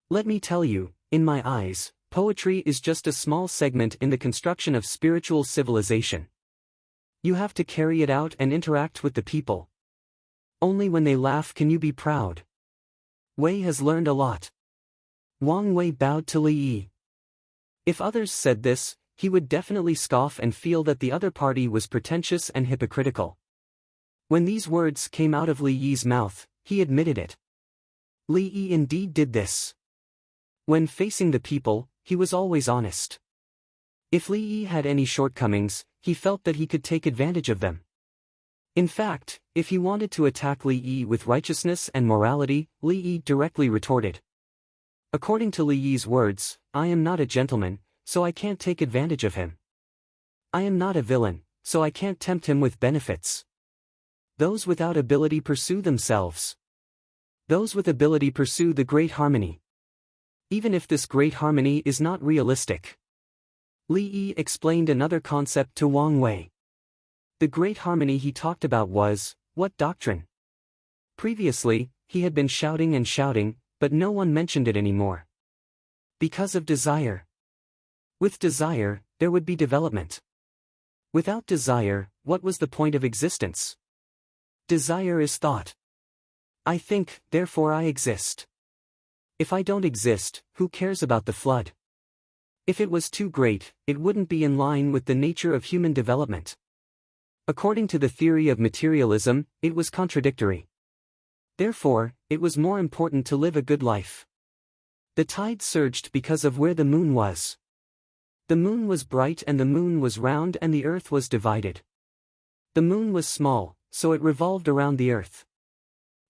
Let me tell you, in my eyes, poetry is just a small segment in the construction of spiritual civilization. You have to carry it out and interact with the people. Only when they laugh can you be proud. Wei has learned a lot. Wang Wei bowed to Li Yi. If others said this, he would definitely scoff and feel that the other party was pretentious and hypocritical. When these words came out of Li Yi's mouth, he admitted it. Li Yi indeed did this. When facing the people, he was always honest. If Li Yi had any shortcomings, he felt that he could take advantage of them. In fact, if he wanted to attack Li Yi with righteousness and morality, Li Yi directly retorted. According to Li Yi's words, "I am not a gentleman, so I can't take advantage of him. I am not a villain, so I can't tempt him with benefits. Those without ability pursue themselves. Those with ability pursue the great harmony. Even if this great harmony is not realistic." Li Yi explained another concept to Wang Wei. The great harmony he talked about was, what doctrine? Previously, he had been shouting and shouting, but no one mentioned it anymore. Because of desire. With desire, there would be development. Without desire, what was the point of existence? Desire is thought. I think, therefore I exist. If I don't exist, who cares about the flood? If it was too great, it wouldn't be in line with the nature of human development. According to the theory of materialism, it was contradictory. Therefore, it was more important to live a good life. The tide surged because of where the moon was. The moon was bright and the moon was round and the earth was divided. The moon was small, so it revolved around the earth.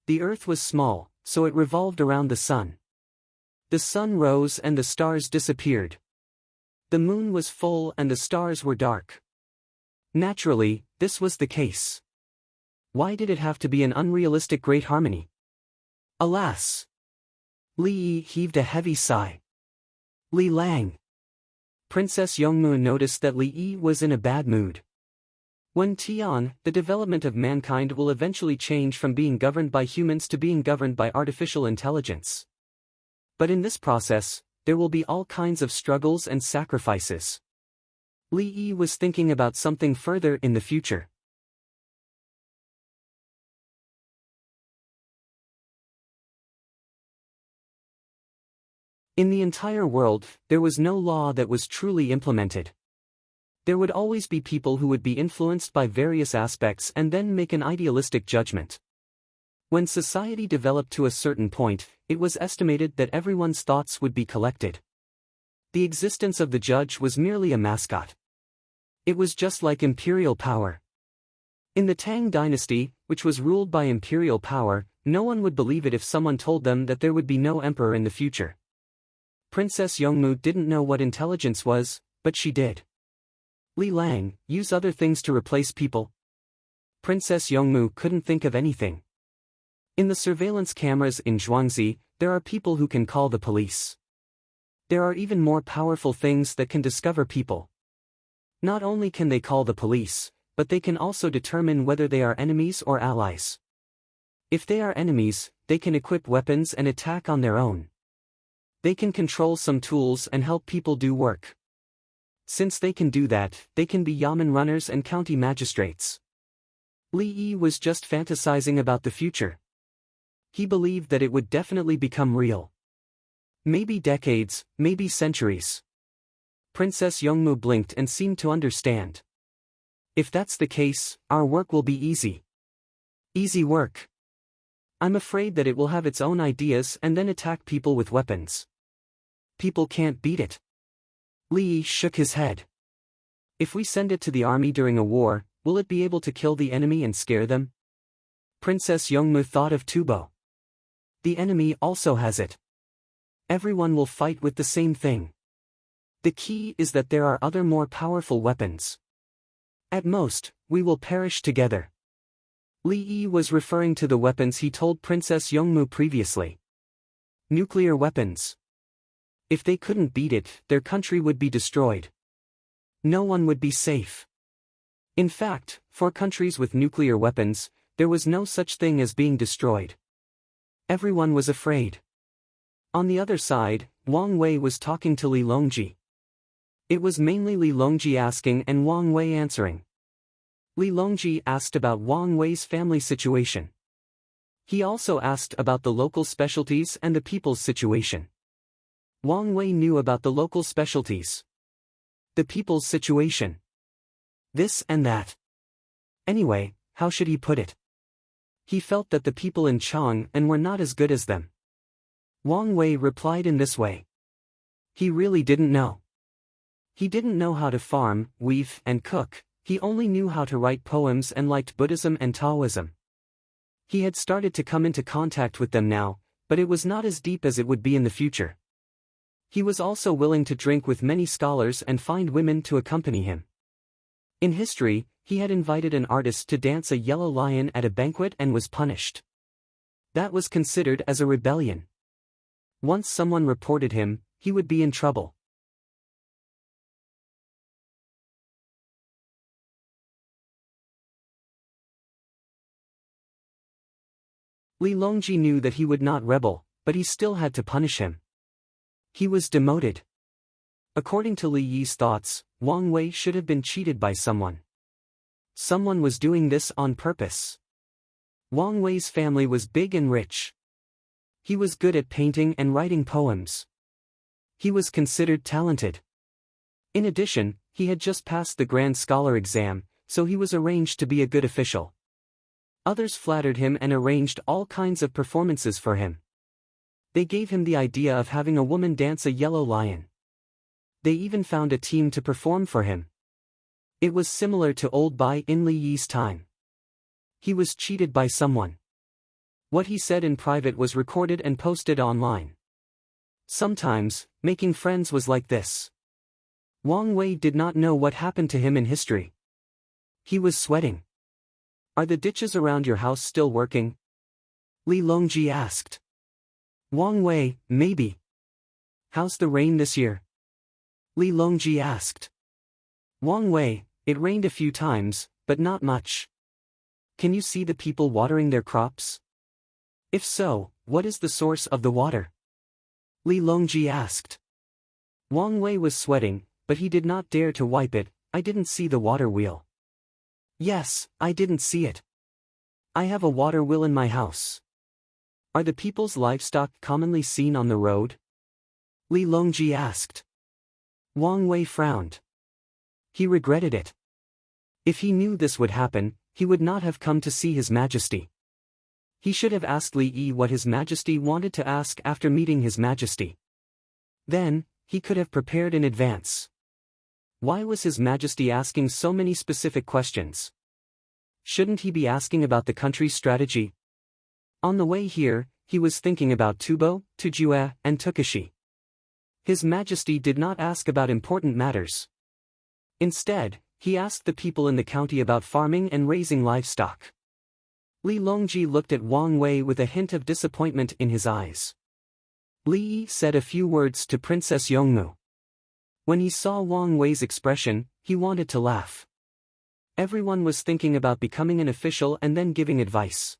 The earth was small, so it revolved around the sun. The sun rose and the stars disappeared. The moon was full and the stars were dark. Naturally, this was the case. Why did it have to be an unrealistic great harmony? Alas! Li Yi heaved a heavy sigh. Li Lang. Princess Yongmu noticed that Li Yi was in a bad mood. When Tian, the development of mankind will eventually change from being governed by humans to being governed by artificial intelligence. But in this process, there will be all kinds of struggles and sacrifices. Li Yi was thinking about something further in the future. In the entire world, there was no law that was truly implemented. There would always be people who would be influenced by various aspects and then make an idealistic judgment. When society developed to a certain point, it was estimated that everyone's thoughts would be collected. The existence of the judge was merely a mascot. It was just like imperial power. In the Tang dynasty, which was ruled by imperial power, no one would believe it if someone told them that there would be no emperor in the future. Princess Yongmu didn't know what intelligence was, but she did. Li Lang, use other things to replace people. Princess Yongmu couldn't think of anything. In the surveillance cameras in Zhuangzi, there are people who can call the police. There are even more powerful things that can discover people. Not only can they call the police, but they can also determine whether they are enemies or allies. If they are enemies, they can equip weapons and attack on their own. They can control some tools and help people do work. Since they can do that, they can be yamen runners and county magistrates. Li Yi was just fantasizing about the future. He believed that it would definitely become real. Maybe decades, maybe centuries. Princess Yongmu blinked and seemed to understand. If that's the case, our work will be easy. Easy work. I'm afraid that it will have its own ideas and then attack people with weapons. People can't beat it. Li Yi shook his head. If we send it to the army during a war, will it be able to kill the enemy and scare them? Princess Yongmu thought of Tubo. The enemy also has it. Everyone will fight with the same thing. The key is that there are other more powerful weapons. At most, we will perish together. Li Yi was referring to the weapons he told Princess Yongmu previously. Nuclear weapons. If they couldn't beat it, their country would be destroyed. No one would be safe. In fact, for countries with nuclear weapons, there was no such thing as being destroyed. Everyone was afraid. On the other side, Wang Wei was talking to Li Longji. It was mainly Li Longji asking and Wang Wei answering. Li Longji asked about Wang Wei's family situation. He also asked about the local specialties and the people's situation. Wang Wei knew about the local specialties. The people's situation. This and that. Anyway, how should he put it? He felt that the people in Chang'an were not as good as them. Wang Wei replied in this way. He really didn't know. He didn't know how to farm, weave, and cook, he only knew how to write poems and liked Buddhism and Taoism. He had started to come into contact with them now, but it was not as deep as it would be in the future. He was also willing to drink with many scholars and find women to accompany him. In history, he had invited an artist to dance a yellow lion at a banquet and was punished. That was considered as a rebellion. Once someone reported him, he would be in trouble. Li Longji knew that he would not rebel, but he still had to punish him. He was demoted. According to Li Yi's thoughts, Wang Wei should have been cheated by someone. Someone was doing this on purpose. Wang Wei's family was big and rich. He was good at painting and writing poems. He was considered talented. In addition, he had just passed the Grand Scholar exam, so he was arranged to be a good official. Others flattered him and arranged all kinds of performances for him. They gave him the idea of having a woman dance a yellow lion. They even found a team to perform for him. It was similar to old Bai in Li Yi's time. He was cheated by someone. What he said in private was recorded and posted online. Sometimes, making friends was like this. Wang Wei did not know what happened to him in history. He was sweating. Are the ditches around your house still working? Li Longji asked. Wang Wei, maybe. How's the rain this year? Li Longji asked. Wang Wei, it rained a few times, but not much. Can you see the people watering their crops? If so, what is the source of the water? Li Longji asked. Wang Wei was sweating, but he did not dare to wipe it. I didn't see the water wheel. Yes, I didn't see it. I have a water wheel in my house. Are the people's livestock commonly seen on the road? Li Longji asked. Wang Wei frowned. He regretted it. If he knew this would happen, he would not have come to see His Majesty. He should have asked Li Yi what His Majesty wanted to ask after meeting His Majesty. Then, he could have prepared in advance. Why was His Majesty asking so many specific questions? Shouldn't he be asking about the country's strategy? On the way here, he was thinking about Tubo, Tujue, and Tukashi. His Majesty did not ask about important matters. Instead, he asked the people in the county about farming and raising livestock. Li Longji looked at Wang Wei with a hint of disappointment in his eyes. Li Yi said a few words to Princess Yongmu. When he saw Wang Wei's expression, he wanted to laugh. Everyone was thinking about becoming an official and then giving advice.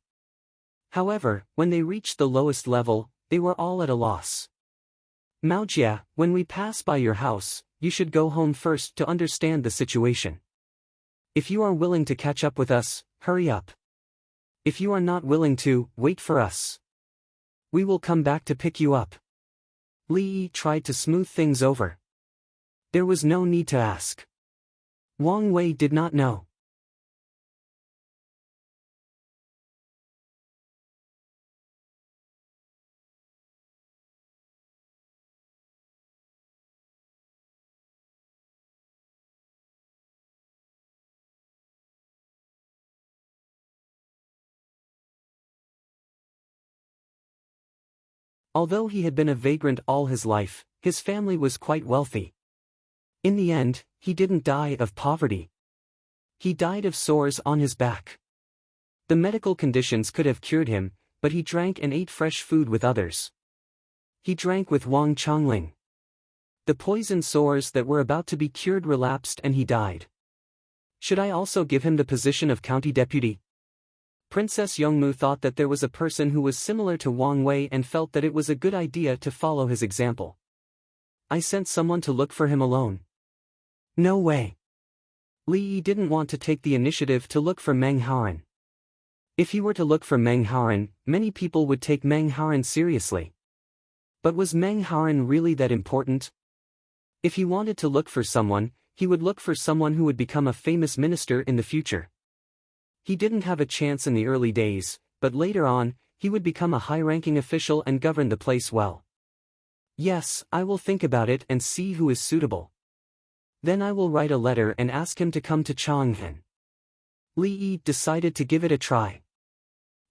However, when they reached the lowest level, they were all at a loss. Maojia, when we pass by your house, you should go home first to understand the situation. If you are willing to catch up with us, hurry up. If you are not willing to, wait for us. We will come back to pick you up. Li Yi tried to smooth things over. There was no need to ask. Wang Wei did not know. Although he had been a vagrant all his life, his family was quite wealthy. In the end, he didn't die of poverty. He died of sores on his back. The medical conditions could have cured him, but he drank and ate fresh food with others. He drank with Wang Chongling. The poison sores that were about to be cured relapsed and he died. Should I also give him the position of county deputy? Princess Yongmu thought that there was a person who was similar to Wang Wei and felt that it was a good idea to follow his example. I sent someone to look for him alone. No way. Li Yi didn't want to take the initiative to look for Meng Haoren. If he were to look for Meng Haoren, many people would take Meng Haoren seriously. But was Meng Haoren really that important? If he wanted to look for someone, he would look for someone who would become a famous minister in the future. He didn't have a chance in the early days, but later on, he would become a high-ranking official and govern the place well. Yes, I will think about it and see who is suitable. Then I will write a letter and ask him to come to Chang'an. Li Yi decided to give it a try.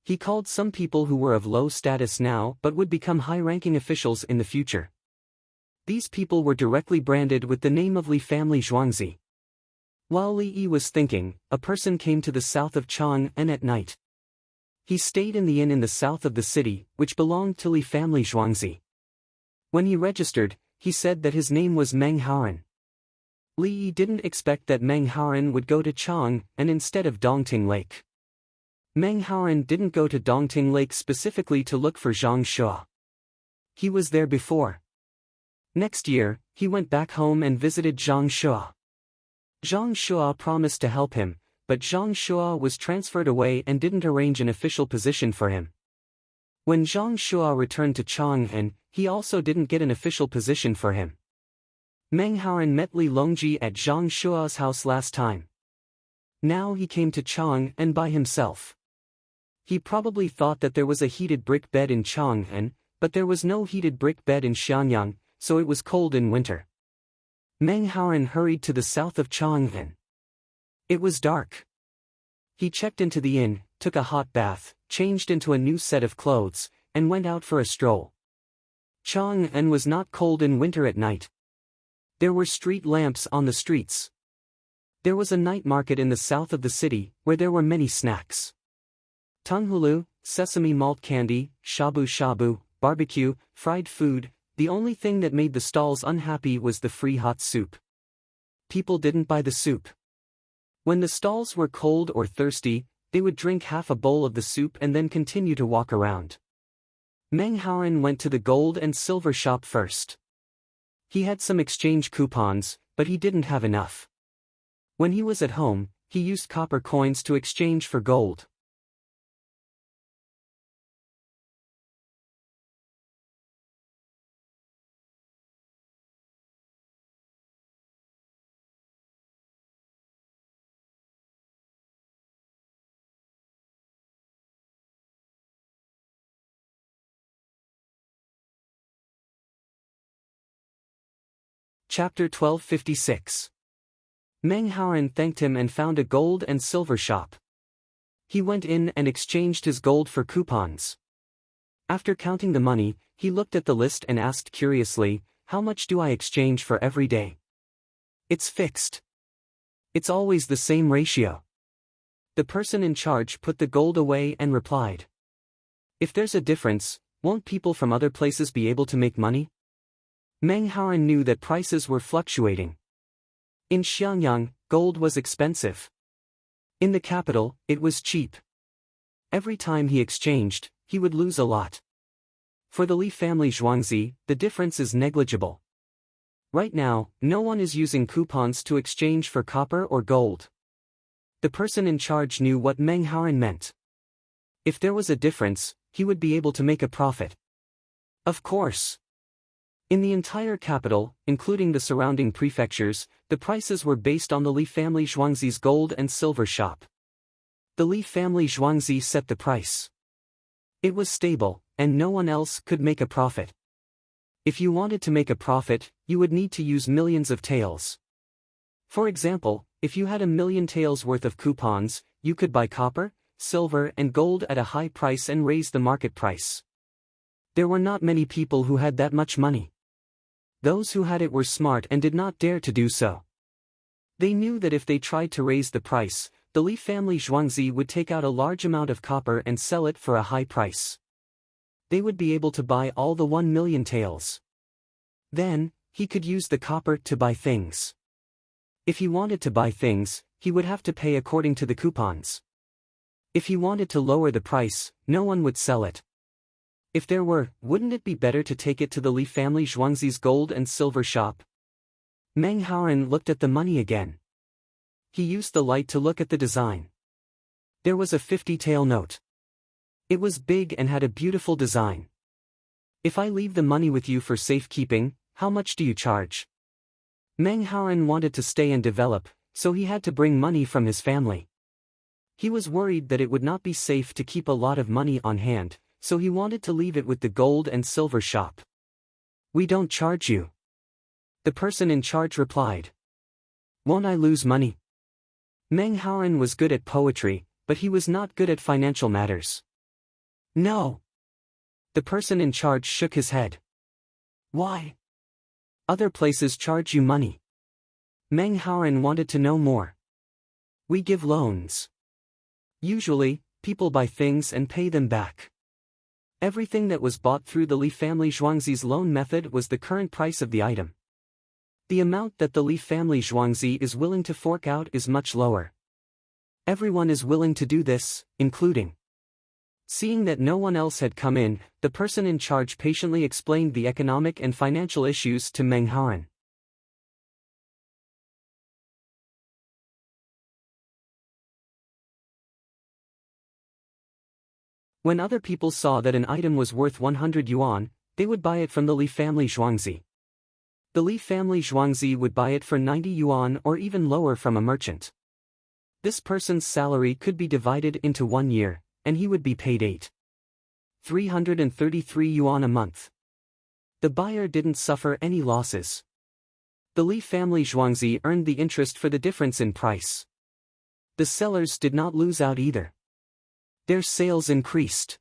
He called some people who were of low status now but would become high-ranking officials in the future. These people were directly branded with the name of Li family Zhuangzi. While Li Yi was thinking, a person came to the south of Chang'an at night. He stayed in the inn in the south of the city, which belonged to Li family Zhuangzi. When he registered, he said that his name was Meng Haoren. Li Yi didn't expect that Meng Haoren would go to Chang'an instead of Dongting Lake. Meng Haoren didn't go to Dongting Lake specifically to look for Zhang Shua. He was there before. Next year, he went back home and visited Zhang Shua. Zhang Shua promised to help him, but Zhang Shua was transferred away and didn't arrange an official position for him. When Zhang Shua returned to Chang'an, he also didn't get an official position for him. Meng Haoren met Li Longji at Zhang Shua's house last time. Now he came to Chang'an by himself. He probably thought that there was a heated brick bed in Chang'an, but there was no heated brick bed in Xianyang, so it was cold in winter. Meng Haoren hurried to the south of Chang'an. It was dark. He checked into the inn, took a hot bath, changed into a new set of clothes, and went out for a stroll. Chang'an was not cold in winter at night. There were street lamps on the streets. There was a night market in the south of the city, where there were many snacks. Tunghulu, sesame malt candy, shabu-shabu, barbecue, fried food. The only thing that made the stalls unhappy was the free hot soup. People didn't buy the soup. When the stalls were cold or thirsty, they would drink half a bowl of the soup and then continue to walk around. Meng Haoren went to the gold and silver shop first. He had some exchange coupons, but he didn't have enough. When he was at home, he used copper coins to exchange for gold. Chapter 1256. Meng Haoren thanked him and found a gold and silver shop. He went in and exchanged his gold for coupons. After counting the money, he looked at the list and asked curiously, "How much do I exchange for every day?" "It's fixed. It's always the same ratio." The person in charge put the gold away and replied, "If there's a difference, won't people from other places be able to make money?" Meng Haoren knew that prices were fluctuating. In Xiangyang, gold was expensive. In the capital, it was cheap. Every time he exchanged, he would lose a lot. For the Li family Zhuangzi, the difference is negligible. Right now, no one is using coupons to exchange for copper or gold. The person in charge knew what Meng Haoren meant. If there was a difference, he would be able to make a profit. Of course. In the entire capital, including the surrounding prefectures, the prices were based on the Li family Zhuangzi's gold and silver shop. The Li family Zhuangzi set the price. It was stable, and no one else could make a profit. If you wanted to make a profit, you would need to use millions of taels. For example, if you had 1,000,000 taels worth of coupons, you could buy copper, silver and gold at a high price and raise the market price. There were not many people who had that much money. Those who had it were smart and did not dare to do so. They knew that if they tried to raise the price, the Li family Zhuangzi would take out a large amount of copper and sell it for a high price. They would be able to buy all the 1,000,000 taels. Then, he could use the copper to buy things. If he wanted to buy things, he would have to pay according to the coupons. If he wanted to lower the price, no one would sell it. If there were, wouldn't it be better to take it to the Li family Zhuangzi's gold and silver shop? Meng Haoren looked at the money again. He used the light to look at the design. There was a 50-tael note. It was big and had a beautiful design. "If I leave the money with you for safekeeping, how much do you charge?" Meng Haoren wanted to stay and develop, so he had to bring money from his family. He was worried that it would not be safe to keep a lot of money on hand, so he wanted to leave it with the gold and silver shop. "We don't charge you." The person in charge replied. "Won't I lose money?" Meng Haoren was good at poetry, but he was not good at financial matters. "No." The person in charge shook his head. "Why? Other places charge you money." Meng Haoren wanted to know more. "We give loans. Usually, people buy things and pay them back. Everything that was bought through the Li family Zhuangzi's loan method was the current price of the item. The amount that the Li family Zhuangzi is willing to fork out is much lower. Everyone is willing to do this, including." Seeing that no one else had come in, the person in charge patiently explained the economic and financial issues to Meng Haoren. When other people saw that an item was worth 100 yuan, they would buy it from the Li family Zhuangzi. The Li family Zhuangzi would buy it for 90 yuan or even lower from a merchant. This person's salary could be divided into 1 year, and he would be paid 8,333 yuan a month. The buyer didn't suffer any losses. The Li family Zhuangzi earned the interest for the difference in price. The sellers did not lose out either. Their sales increased.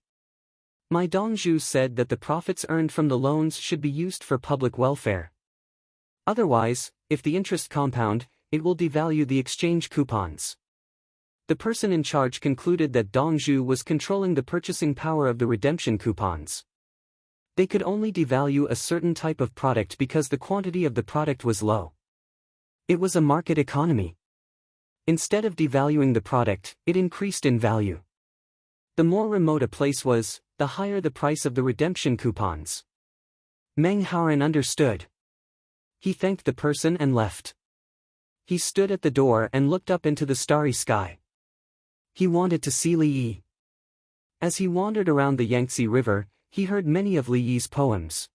My Dongzhu said that the profits earned from the loans should be used for public welfare. Otherwise, if the interest compound, it will devalue the exchange coupons. The person in charge concluded that Dongzhu was controlling the purchasing power of the redemption coupons. They could only devalue a certain type of product because the quantity of the product was low. It was a market economy. Instead of devaluing the product, it increased in value. The more remote a place was, the higher the price of the redemption coupons. Meng Haoren understood. He thanked the person and left. He stood at the door and looked up into the starry sky. He wanted to see Li Yi. As he wandered around the Yangtze River, he heard many of Li Yi's poems.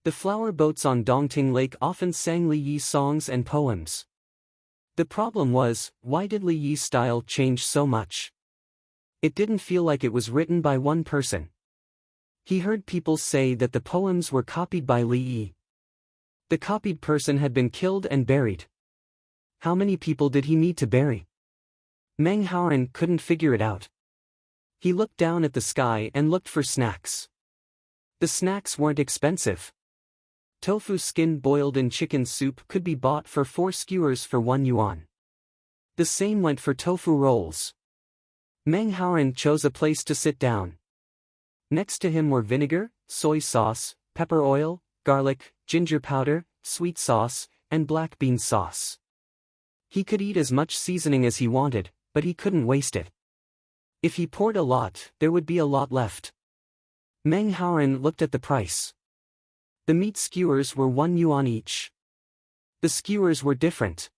The flower boats on Dongting Lake often sang Li Yi's songs and poems. The problem was, why did Li Yi's style change so much? It didn't feel like it was written by one person. He heard people say that the poems were copied by Li Yi. The copied person had been killed and buried. How many people did he need to bury? Meng Haoren couldn't figure it out. He looked down at the sky and looked for snacks. The snacks weren't expensive. Tofu skin boiled in chicken soup could be bought for 4 skewers for 1 yuan. The same went for tofu rolls. Meng Haoren chose a place to sit down. Next to him were vinegar, soy sauce, pepper oil, garlic, ginger powder, sweet sauce, and black bean sauce. He could eat as much seasoning as he wanted, but he couldn't waste it. If he poured a lot, there would be a lot left. Meng Haoren looked at the price. The meat skewers were 1 yuan each. The skewers were different.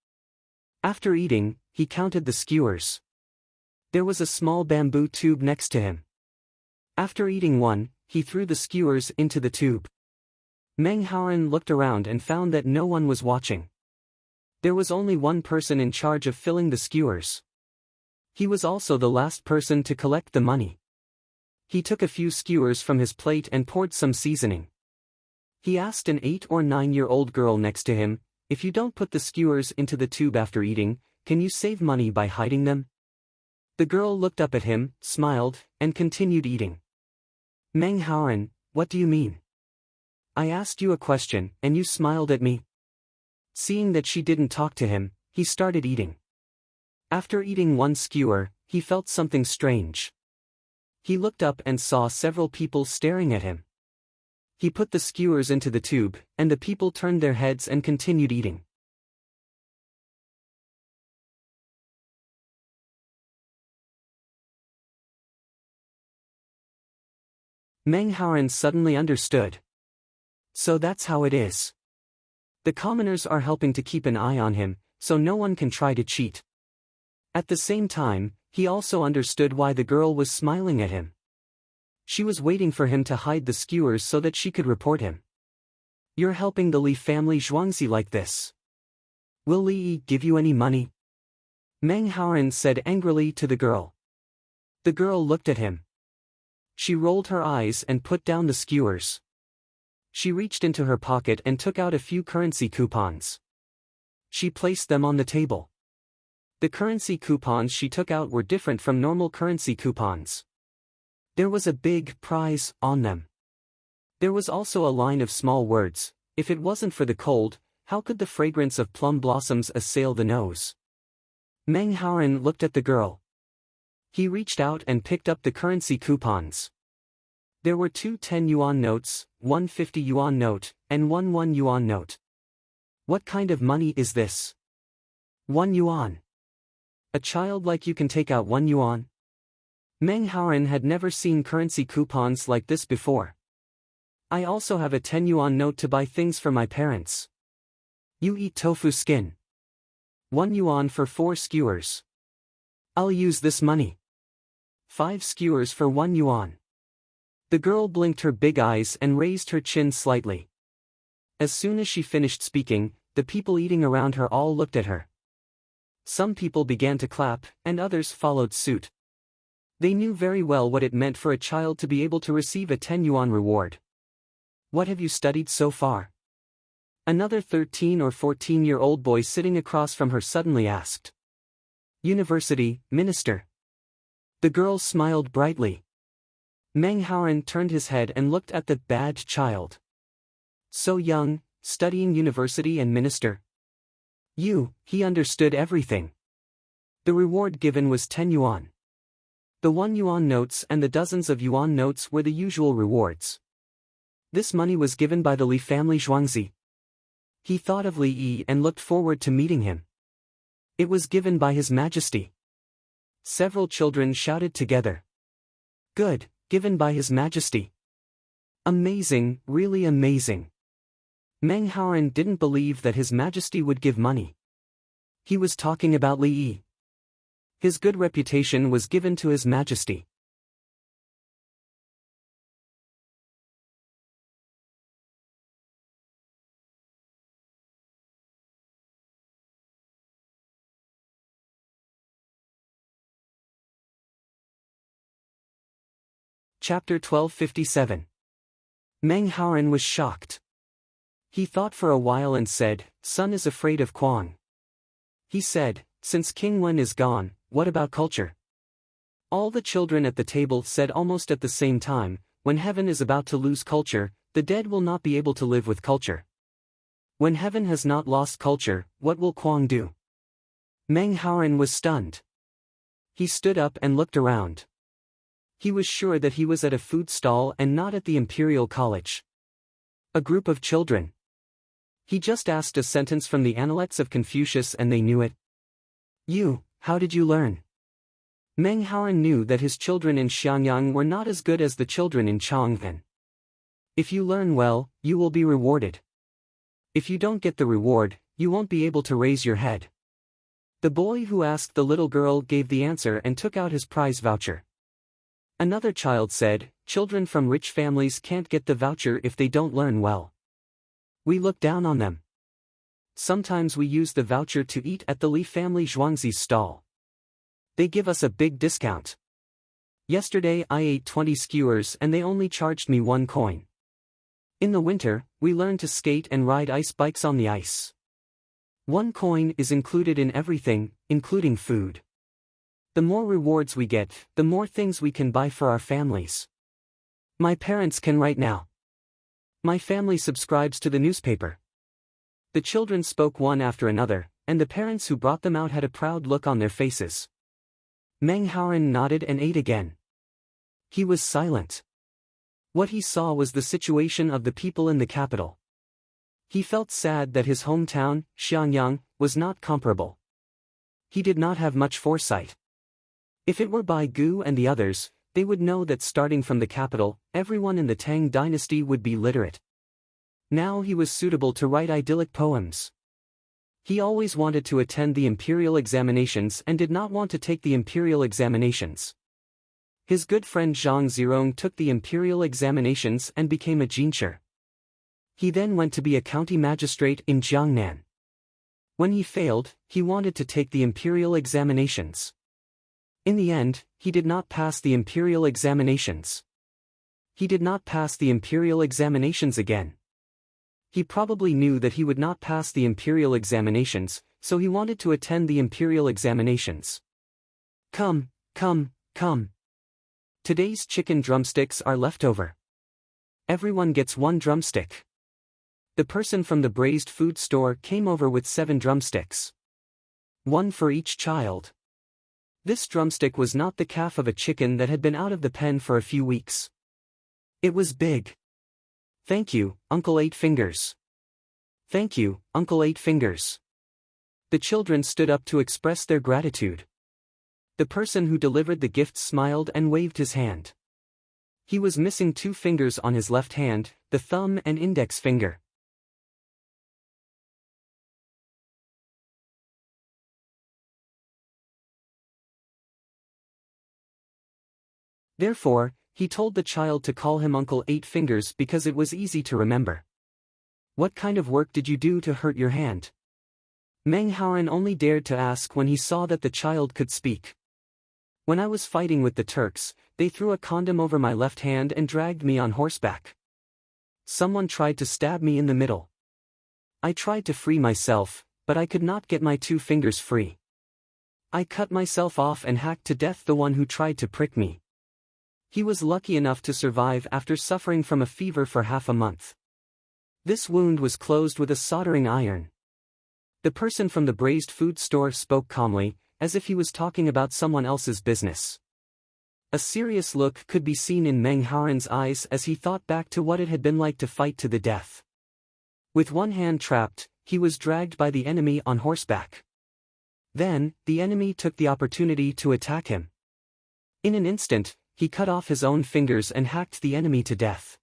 After eating, he counted the skewers. There was a small bamboo tube next to him. After eating one, he threw the skewers into the tube. Meng Haoren looked around and found that no one was watching. There was only one person in charge of filling the skewers. He was also the last person to collect the money. He took a few skewers from his plate and poured some seasoning. He asked an 8 or 9-year-old girl next to him, "If you don't put the skewers into the tube after eating, can you save money by hiding them?" The girl looked up at him, smiled, and continued eating. Meng Haoren, what do you mean? I asked you a question, and you smiled at me. Seeing that she didn't talk to him, he started eating. After eating one skewer, he felt something strange. He looked up and saw several people staring at him. He put the skewers into the tube, and the people turned their heads and continued eating. Meng Haoren suddenly understood. So that's how it is. The commoners are helping to keep an eye on him, so no one can try to cheat. At the same time, he also understood why the girl was smiling at him. She was waiting for him to hide the skewers so that she could report him. You're helping the Li family Zhuangzi like this. Will Li Yi give you any money? Meng Haoren said angrily to the girl. The girl looked at him. She rolled her eyes and put down the skewers. She reached into her pocket and took out a few currency coupons. She placed them on the table. The currency coupons she took out were different from normal currency coupons. There was a big prize on them. There was also a line of small words, "If it wasn't for the cold, how could the fragrance of plum blossoms assail the nose?" Meng Haoren looked at the girl. He reached out and picked up the currency coupons. There were 2 10-yuan notes, 1 50-yuan note, and 1 1-yuan note. What kind of money is this? 1 yuan. A child like you can take out 1 yuan? Meng Haoren had never seen currency coupons like this before. I also have a 10-yuan note to buy things for my parents. You eat tofu skin. 1 yuan for 4 skewers. I'll use this money. 5 skewers for 1 yuan. The girl blinked her big eyes and raised her chin slightly. As soon as she finished speaking, the people eating around her all looked at her. Some people began to clap, and others followed suit. They knew very well what it meant for a child to be able to receive a 10-yuan reward. What have you studied so far? Another 13 or 14-year-old boy sitting across from her suddenly asked. University, minister. The girl smiled brightly. Meng Haoren turned his head and looked at the bad child. So young, studying university and minister. He understood everything. The reward given was 10 yuan. The 1 yuan notes and the dozens of yuan notes were the usual rewards. This money was given by the Li family Zhuangzi. He thought of Li Yi and looked forward to meeting him. It was given by His Majesty. Several children shouted together. Good, given by His Majesty. Amazing, really amazing. Meng Haoren didn't believe that His Majesty would give money. He was talking about Li Yi. His good reputation was given to His Majesty. Chapter 1257. Meng Haoren was shocked. He thought for a while and said, "Son is afraid of Kwang." He said, "Since King Wen is gone, what about culture?" All the children at the table said almost at the same time, "When heaven is about to lose culture, the dead will not be able to live with culture. When heaven has not lost culture, what will Kwang do?" Meng Haoren was stunned. He stood up and looked around. He was sure that he was at a food stall and not at the Imperial College. A group of children. He just asked a sentence from the Analects of Confucius and they knew it. "You, how did you learn?" Meng Haoren knew that his children in Xiangyang were not as good as the children in Chang'an. If you learn well, you will be rewarded. If you don't get the reward, you won't be able to raise your head. The boy who asked the little girl gave the answer and took out his prize voucher. Another child said, "Children from rich families can't get the voucher if they don't learn well. We look down on them. Sometimes we use the voucher to eat at the Li family Zhuangzi's stall. They give us a big discount. Yesterday I ate 20 skewers and they only charged me 1 coin. In the winter, we learn to skate and ride ice bikes on the ice. 1 coin is included in everything, including food. The more rewards we get, the more things we can buy for our families. My parents can write now. My family subscribes to the newspaper." The children spoke one after another, and the parents who brought them out had a proud look on their faces. Meng Haoren nodded and ate again. He was silent. What he saw was the situation of the people in the capital. He felt sad that his hometown, Xiangyang, was not comparable. He did not have much foresight. If it were Bai Gu and the others, they would know that starting from the capital, everyone in the Tang dynasty would be literate. Now he was suitable to write idyllic poems. He always wanted to attend the imperial examinations and did not want to take the imperial examinations. His good friend Zhang Zirong took the imperial examinations and became a jinshi. He then went to be a county magistrate in Jiangnan. When he failed, he wanted to take the imperial examinations. In the end, he did not pass the imperial examinations. He did not pass the imperial examinations again. He probably knew that he would not pass the imperial examinations, so he wanted to attend the imperial examinations. Come, come, come. Today's chicken drumsticks are leftover. Everyone gets 1 drumstick. The person from the braised food store came over with 7 drumsticks. 1 for each child. This drumstick was not the calf of a chicken that had been out of the pen for a few weeks. It was big. "Thank you, Uncle 8 Fingers. Thank you, Uncle 8 Fingers." The children stood up to express their gratitude. The person who delivered the gift smiled and waved his hand. He was missing 2 fingers on his left hand, the thumb and index finger. Therefore, he told the child to call him Uncle 8 Fingers because it was easy to remember. "What kind of work did you do to hurt your hand?" Meng Haoren only dared to ask when he saw that the child could speak. "When I was fighting with the Turks, they threw a condom over my left hand and dragged me on horseback. Someone tried to stab me in the middle. I tried to free myself, but I could not get my 2 fingers free. I cut myself off and hacked to death the one who tried to prick me. He was lucky enough to survive after suffering from a fever for half a month. This wound was closed with a soldering iron." The person from the braised food store spoke calmly, as if he was talking about someone else's business. A serious look could be seen in Meng Haoren's eyes as he thought back to what it had been like to fight to the death. With 1 hand trapped, he was dragged by the enemy on horseback. Then, the enemy took the opportunity to attack him. In an instant, he cut off his own fingers and hacked the enemy to death.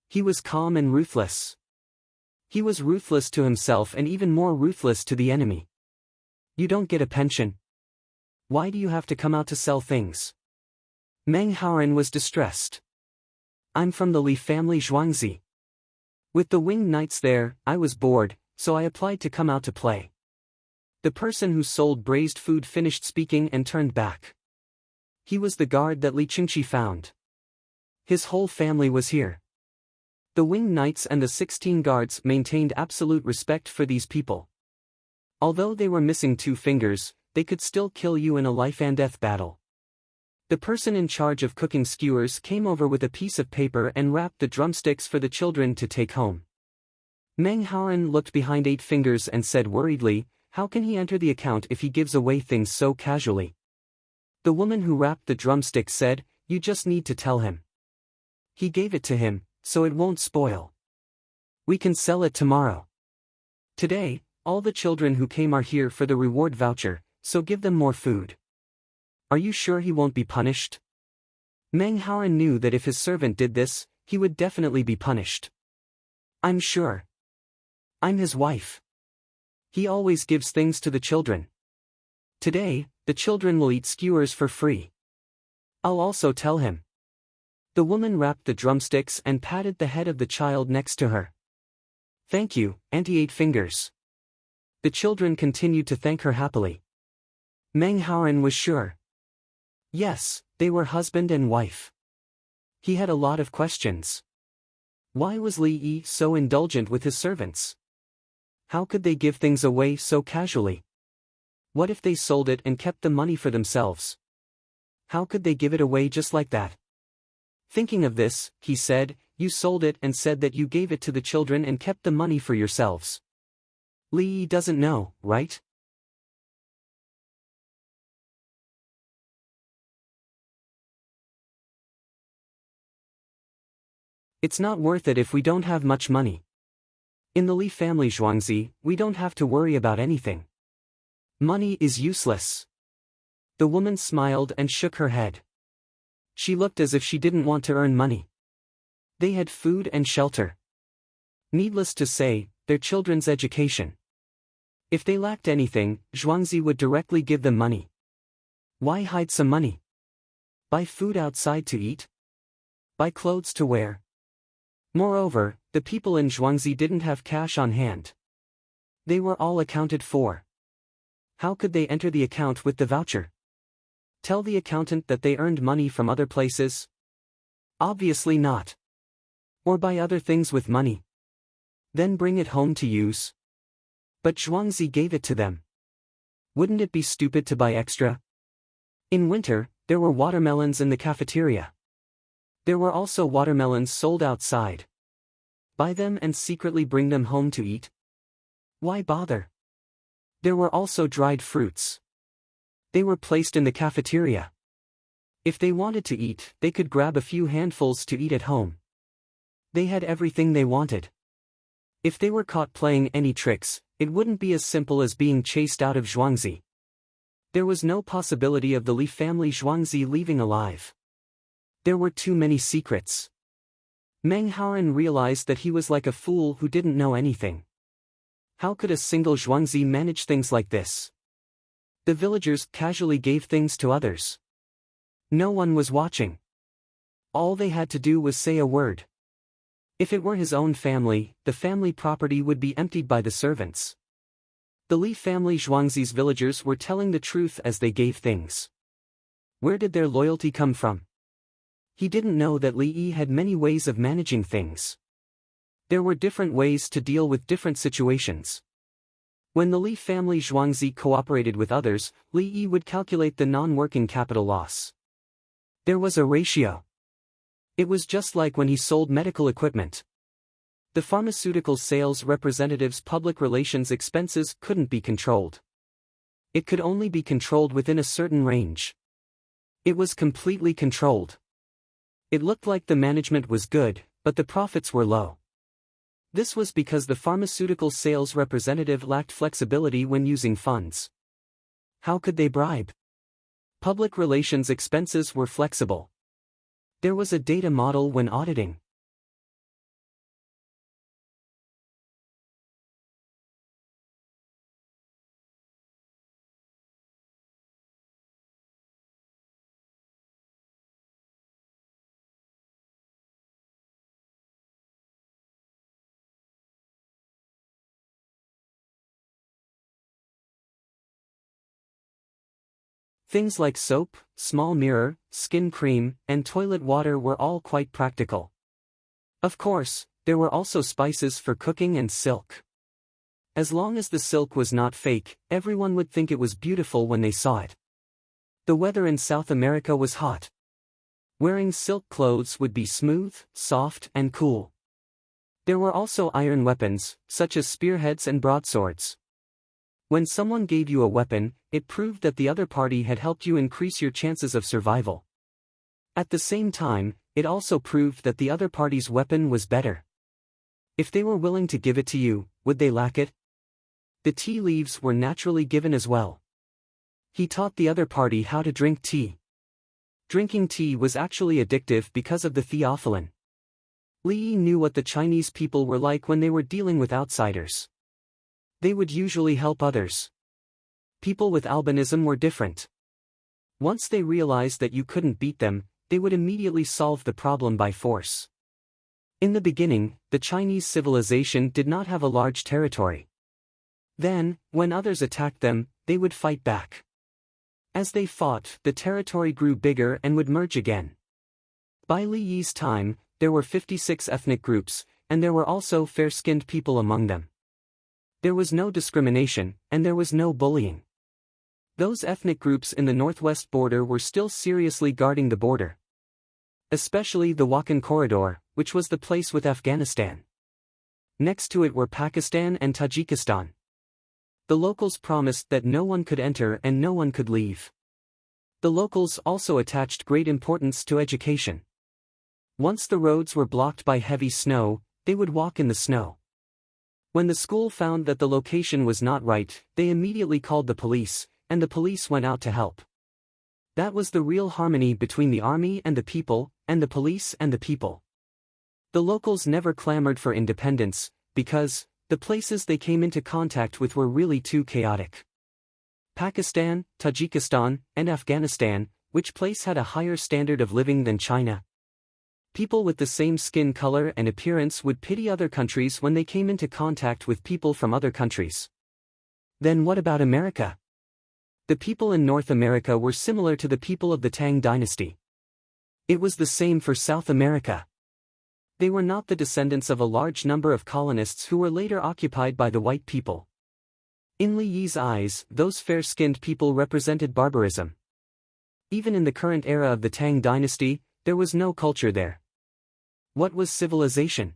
He was calm and ruthless. He was ruthless to himself and even more ruthless to the enemy. "You don't get a pension. Why do you have to come out to sell things?" Meng Haoren was distressed. "I'm from the Li family Zhuangzi. With the winged knights there, I was bored, so I applied to come out to play." The person who sold braised food finished speaking and turned back. He was the guard that Li Qingqi found. His whole family was here. The winged knights and the 16 guards maintained absolute respect for these people. Although they were missing 2 fingers, they could still kill you in a life-and-death battle. The person in charge of cooking skewers came over with a piece of paper and wrapped the drumsticks for the children to take home. Meng Haoren looked behind 8 fingers and said worriedly, how can he enter the account if he gives away things so casually? The woman who wrapped the drumstick said, you just need to tell him. He gave it to him, so it won't spoil. We can sell it tomorrow. Today, all the children who came are here for the reward voucher, so give them more food. Are you sure he won't be punished? Meng Haoren knew that if his servant did this, he would definitely be punished. I'm sure. I'm his wife. He always gives things to the children. Today, the children will eat skewers for free. I'll also tell him. The woman wrapped the drumsticks and patted the head of the child next to her. Thank you, Auntie 8 Fingers. The children continued to thank her happily. Meng Haoren was sure. Yes, they were husband and wife. He had a lot of questions. Why was Li Yi so indulgent with his servants? How could they give things away so casually? What if they sold it and kept the money for themselves? How could they give it away just like that? Thinking of this, he said, you sold it and said that you gave it to the children and kept the money for yourselves. Li Yi doesn't know, right? It's not worth it if we don't have much money. In the Li family Zhuangzi, we don't have to worry about anything. Money is useless. The woman smiled and shook her head. She looked as if she didn't want to earn money. They had food and shelter. Needless to say, their children's education. If they lacked anything, Zhuangzi would directly give them money. Why hide some money? Buy food outside to eat? Buy clothes to wear? Moreover, the people in Zhuangzi didn't have cash on hand. They were all accounted for. How could they enter the account with the voucher? Tell the accountant that they earned money from other places? Obviously not. Or buy other things with money. Then bring it home to use. But Zhuangzi gave it to them. Wouldn't it be stupid to buy extra? In winter, there were watermelons in the cafeteria. There were also watermelons sold outside. Buy them and secretly bring them home to eat? Why bother? There were also dried fruits. They were placed in the cafeteria. If they wanted to eat, they could grab a few handfuls to eat at home. They had everything they wanted. If they were caught playing any tricks, it wouldn't be as simple as being chased out of Zhuangzi. There was no possibility of the Li family Zhuangzi leaving alive. There were too many secrets. Meng Haoren realized that he was like a fool who didn't know anything. How could a single Zhuangzi manage things like this? The villagers casually gave things to others. No one was watching. All they had to do was say a word. If it were his own family, the family property would be emptied by the servants. The Li family Zhuangzi's villagers were telling the truth as they gave things. Where did their loyalty come from? He didn't know that Li Yi had many ways of managing things. There were different ways to deal with different situations. When the Li family Zhuangzi cooperated with others, Li Yi would calculate the non-working capital loss. There was a ratio. It was just like when he sold medical equipment. The pharmaceutical sales representative's public relations expenses couldn't be controlled. It could only be controlled within a certain range. It was completely controlled. It looked like the management was good, but the profits were low. This was because the pharmaceutical sales representative lacked flexibility when using funds. How could they bribe? Public relations expenses were flexible. There was a data model when auditing. Things like soap, small mirror, skin cream, and toilet water were all quite practical. Of course, There were also spices for cooking and silk. As long as the silk was not fake, everyone would think it was beautiful when they saw it. The weather in South America was hot. Wearing silk clothes would be smooth, soft, and cool. There were also iron weapons, such as spearheads and broadswords. When someone gave you a weapon, it proved that the other party had helped you increase your chances of survival. At the same time, it also proved that the other party's weapon was better. If they were willing to give it to you, would they lack it? The tea leaves were naturally given as well. He taught the other party how to drink tea. Drinking tea was actually addictive because of the theophylline. Li Yi knew what the Chinese people were like when they were dealing with outsiders. They would usually help others. People with albinism were different. Once they realized that you couldn't beat them, they would immediately solve the problem by force. In the beginning, the Chinese civilization did not have a large territory. Then, when others attacked them, they would fight back. As they fought, the territory grew bigger and would merge again. By Li Yi's time, there were 56 ethnic groups, and there were also fair-skinned people among them. There was no discrimination, and there was no bullying. Those ethnic groups in the northwest border were still seriously guarding the border. Especially the Wakhan corridor, which was the place with Afghanistan. Next to it were Pakistan and Tajikistan. The locals promised that no one could enter and no one could leave. The locals also attached great importance to education. Once the roads were blocked by heavy snow, they would walk in the snow. When the school found that the location was not right, they immediately called the police, and the police went out to help. That was the real harmony between the army and the people, and the police and the people. The locals never clamored for independence, because the places they came into contact with were really too chaotic. Pakistan, Tajikistan, and Afghanistan, which place had a higher standard of living than China? People with the same skin color and appearance would pity other countries when they came into contact with people from other countries. Then what about America? The people in North America were similar to the people of the Tang dynasty. It was the same for South America. They were not the descendants of a large number of colonists who were later occupied by the white people. In Li Yi's eyes, those fair-skinned people represented barbarism. Even in the current era of the Tang dynasty, there was no culture there. What was civilization?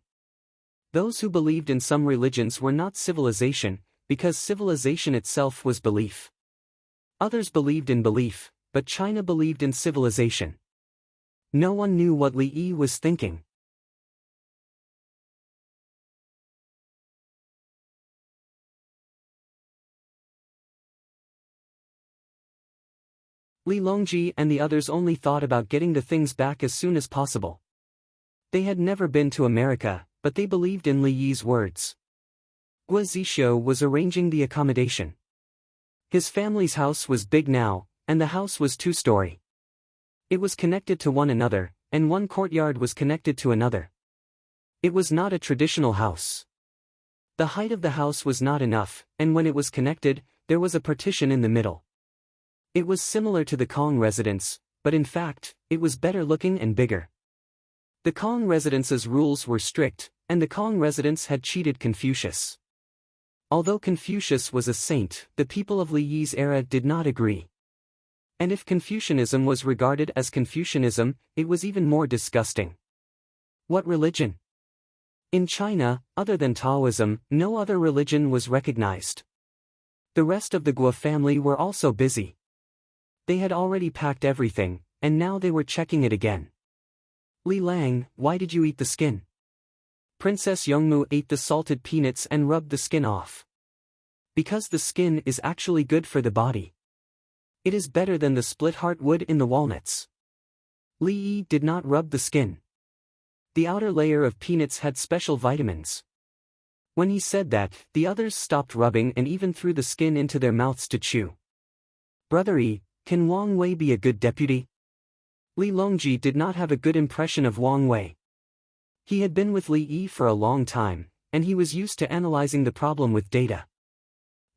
Those who believed in some religions were not civilization, because civilization itself was belief. Others believed in belief, but China believed in civilization. No one knew what Li Yi was thinking. Li Longji and the others only thought about getting the things back as soon as possible. They had never been to America, but they believed in Li Yi's words. Guo Zixio was arranging the accommodation. His family's house was big now, and the house was two-story. It was connected to one another, and one courtyard was connected to another. It was not a traditional house. The height of the house was not enough, and when it was connected, there was a partition in the middle. It was similar to the Kong residence, but in fact, it was better looking and bigger. The Kong residence's rules were strict, and the Kong residence had cheated Confucius. Although Confucius was a saint, the people of Li Yi's era did not agree. And if Confucianism was regarded as Confucianism, it was even more disgusting. What religion? In China, other than Taoism, no other religion was recognized. The rest of the Guo family were also busy. They had already packed everything, and now they were checking it again. Li Lang, why did you eat the skin? Princess Yongmu ate the salted peanuts and rubbed the skin off. Because the skin is actually good for the body. It is better than the split heart wood in the walnuts. Li Yi did not rub the skin. The outer layer of peanuts had special vitamins. When he said that, the others stopped rubbing and even threw the skin into their mouths to chew. Brother Yi, can Wang Wei be a good deputy? Li Longji did not have a good impression of Wang Wei. He had been with Li Yi for a long time, and he was used to analyzing the problem with data.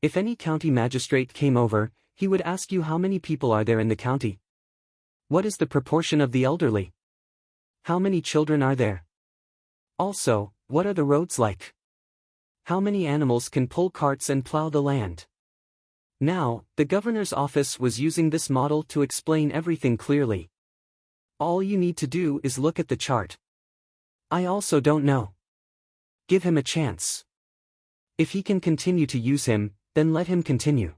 If any county magistrate came over, he would ask you how many people are there in the county. What is the proportion of the elderly? How many children are there? Also, what are the roads like? How many animals can pull carts and plow the land? Now, the governor's office was using this model to explain everything clearly. All you need to do is look at the chart. I also don't know. Give him a chance. If he can continue to use him, then let him continue.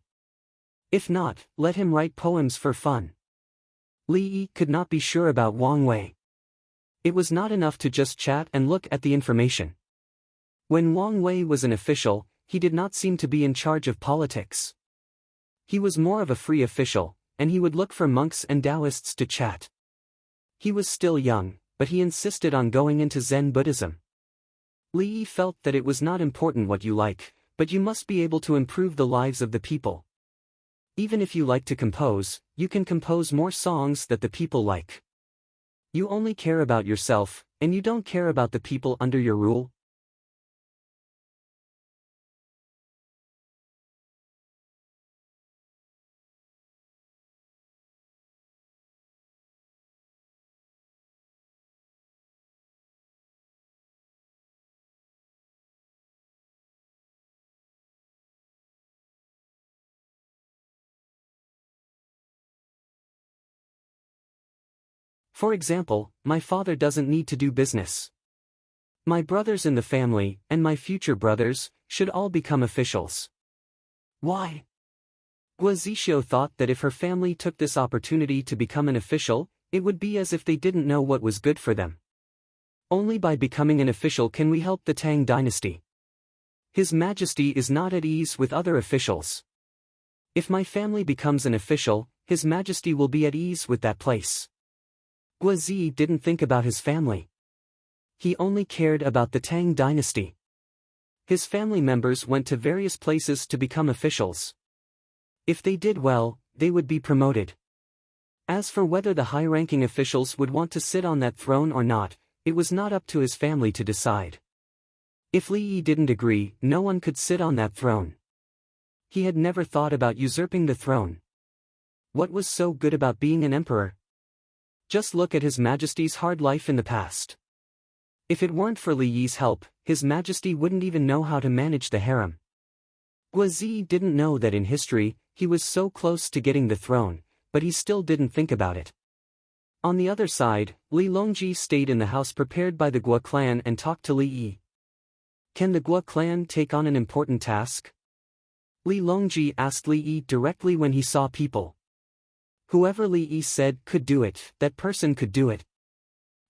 If not, let him write poems for fun. Li Yi could not be sure about Wang Wei. It was not enough to just chat and look at the information. When Wang Wei was an official, he did not seem to be in charge of politics. He was more of a free official, and he would look for monks and Taoists to chat. He was still young, but he insisted on going into Zen Buddhism. Li Yi felt that it was not important what you like, but you must be able to improve the lives of the people. Even if you like to compose, you can compose more songs that the people like. You only care about yourself, and you don't care about the people under your rule. For example, my father doesn't need to do business. My brothers in the family, and my future brothers, should all become officials. Why? Guo Zixio thought that if her family took this opportunity to become an official, it would be as if they didn't know what was good for them. Only by becoming an official can we help the Tang dynasty. His Majesty is not at ease with other officials. If my family becomes an official, His Majesty will be at ease with that place. Guo Zi didn't think about his family. He only cared about the Tang dynasty. His family members went to various places to become officials. If they did well, they would be promoted. As for whether the high-ranking officials would want to sit on that throne or not, it was not up to his family to decide. If Li Yi didn't agree, no one could sit on that throne. He had never thought about usurping the throne. What was so good about being an emperor? Just look at His Majesty's hard life in the past. If it weren't for Li Yi's help, His Majesty wouldn't even know how to manage the harem. Guo Zi didn't know that in history, he was so close to getting the throne, but he still didn't think about it. On the other side, Li Longji stayed in the house prepared by the Guo clan and talked to Li Yi. Can the Guo clan take on an important task? Li Longji asked Li Yi directly when he saw people. Whoever Li Yi said could do it, that person could do it.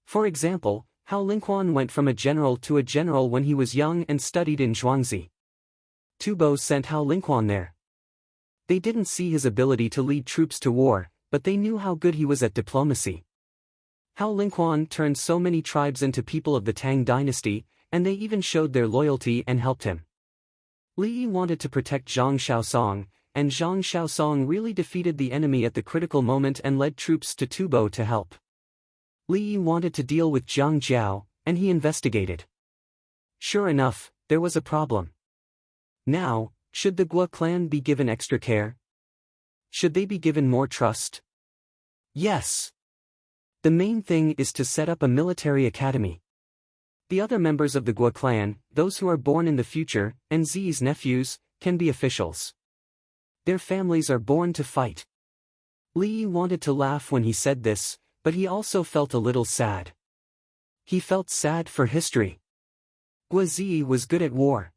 For example, how Lingquan went from a general to a general when he was young and studied in Zhuangzi. Tubo sent Hao Lingquan there. They didn't see his ability to lead troops to war, but they knew how good he was at diplomacy. Hao Lingquan turned so many tribes into people of the Tang dynasty, and they even showed their loyalty and helped him. Li Yi wanted to protect Zhang Shaosong, and Zhang Shaosong really defeated the enemy at the critical moment and led troops to Tubo to help. Li Yi wanted to deal with Jiang Jiao, and he investigated. Sure enough, there was a problem. Now, should the Guo clan be given extra care? Should they be given more trust? Yes. The main thing is to set up a military academy. The other members of the Guo clan, those who are born in the future, and Zi's nephews, can be officials. Their families are born to fight. Li Yi wanted to laugh when he said this, but he also felt a little sad. He felt sad for history. Guo Zi was good at war.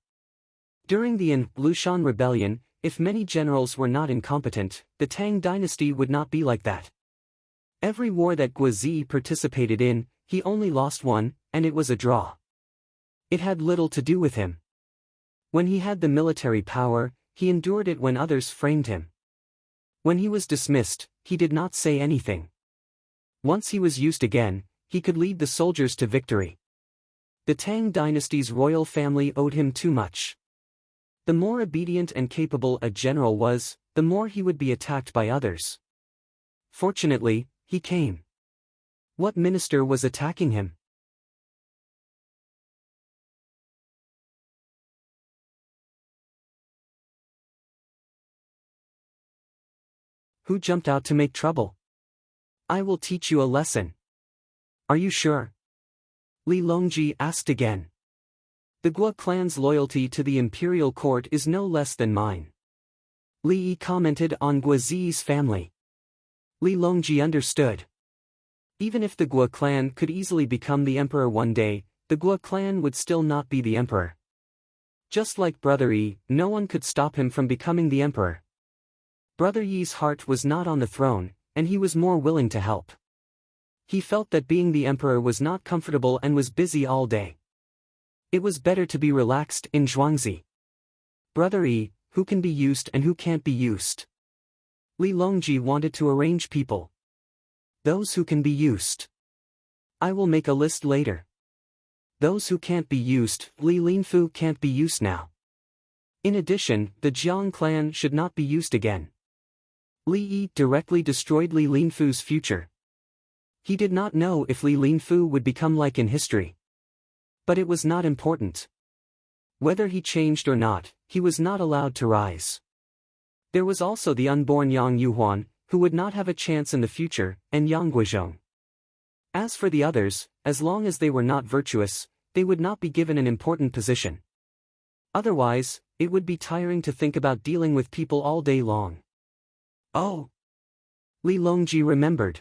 During the Lushan rebellion, if many generals were not incompetent, the Tang dynasty would not be like that. Every war that Guo Zi participated in, he only lost one, and it was a draw. It had little to do with him. When he had the military power, he endured it when others framed him. When he was dismissed, he did not say anything. Once he was used again, he could lead the soldiers to victory. The Tang dynasty's royal family owed him too much. The more obedient and capable a general was, the more he would be attacked by others. Fortunately, he came. What minister was attacking him? Who jumped out to make trouble? I will teach you a lesson. Are you sure? Li Longji asked again. The Guo clan's loyalty to the imperial court is no less than mine. Li Yi commented on Guo Ziyi's family. Li Longji understood. Even if the Guo clan could easily become the emperor one day, the Guo clan would still not be the emperor. Just like Brother Yi, no one could stop him from becoming the emperor. Brother Yi's heart was not on the throne, and he was more willing to help. He felt that being the emperor was not comfortable and was busy all day. It was better to be relaxed in Zhuangzi. Brother Yi, who can be used and who can't be used? Li Longji wanted to arrange people. Those who can be used. I will make a list later. Those who can't be used, Li Linfu can't be used now. In addition, the Jiang clan should not be used again. Li Yi directly destroyed Li Linfu's future. He did not know if Li Linfu would become like in history. But it was not important. Whether he changed or not, he was not allowed to rise. There was also the unborn Yang Yuhuan, who would not have a chance in the future, and Yang Guizhong. As for the others, as long as they were not virtuous, they would not be given an important position. Otherwise, it would be tiring to think about dealing with people all day long. Oh! Li Longji remembered.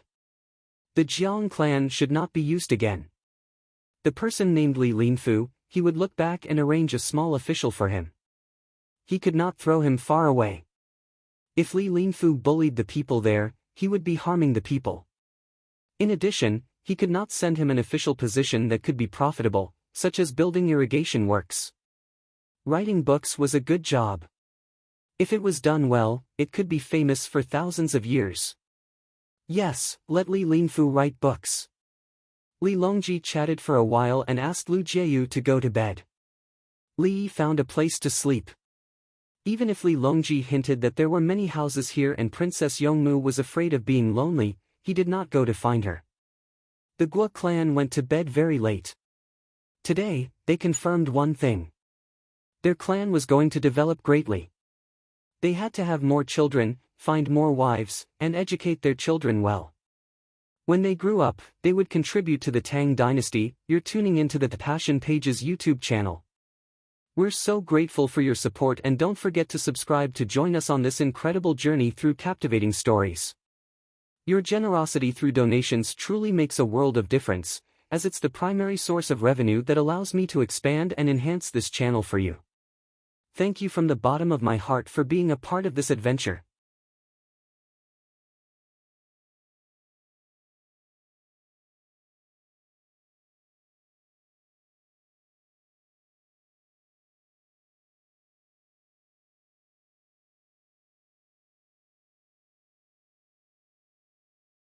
The Jiang clan should not be used again. The person named Li Linfu, he would look back and arrange a small official for him. He could not throw him far away. If Li Linfu bullied the people there, he would be harming the people. In addition, he could not send him an official position that could be profitable, such as building irrigation works. Writing books was a good job. If it was done well, it could be famous for thousands of years. Yes, let Li Linfu write books. Li Longji chatted for a while and asked Lu Jieyu to go to bed. Li Yi found a place to sleep. Even if Li Longji hinted that there were many houses here and Princess Yongmu was afraid of being lonely, he did not go to find her. The Guo clan went to bed very late. Today, they confirmed one thing. Their clan was going to develop greatly. They had to have more children, find more wives, and educate their children well. When they grew up, they would contribute to the Tang dynasty. You're tuning into the Passion Pages YouTube channel. We're so grateful for your support and don't forget to subscribe to join us on this incredible journey through captivating stories. Your generosity through donations truly makes a world of difference, as it's the primary source of revenue that allows me to expand and enhance this channel for you. Thank you from the bottom of my heart for being a part of this adventure.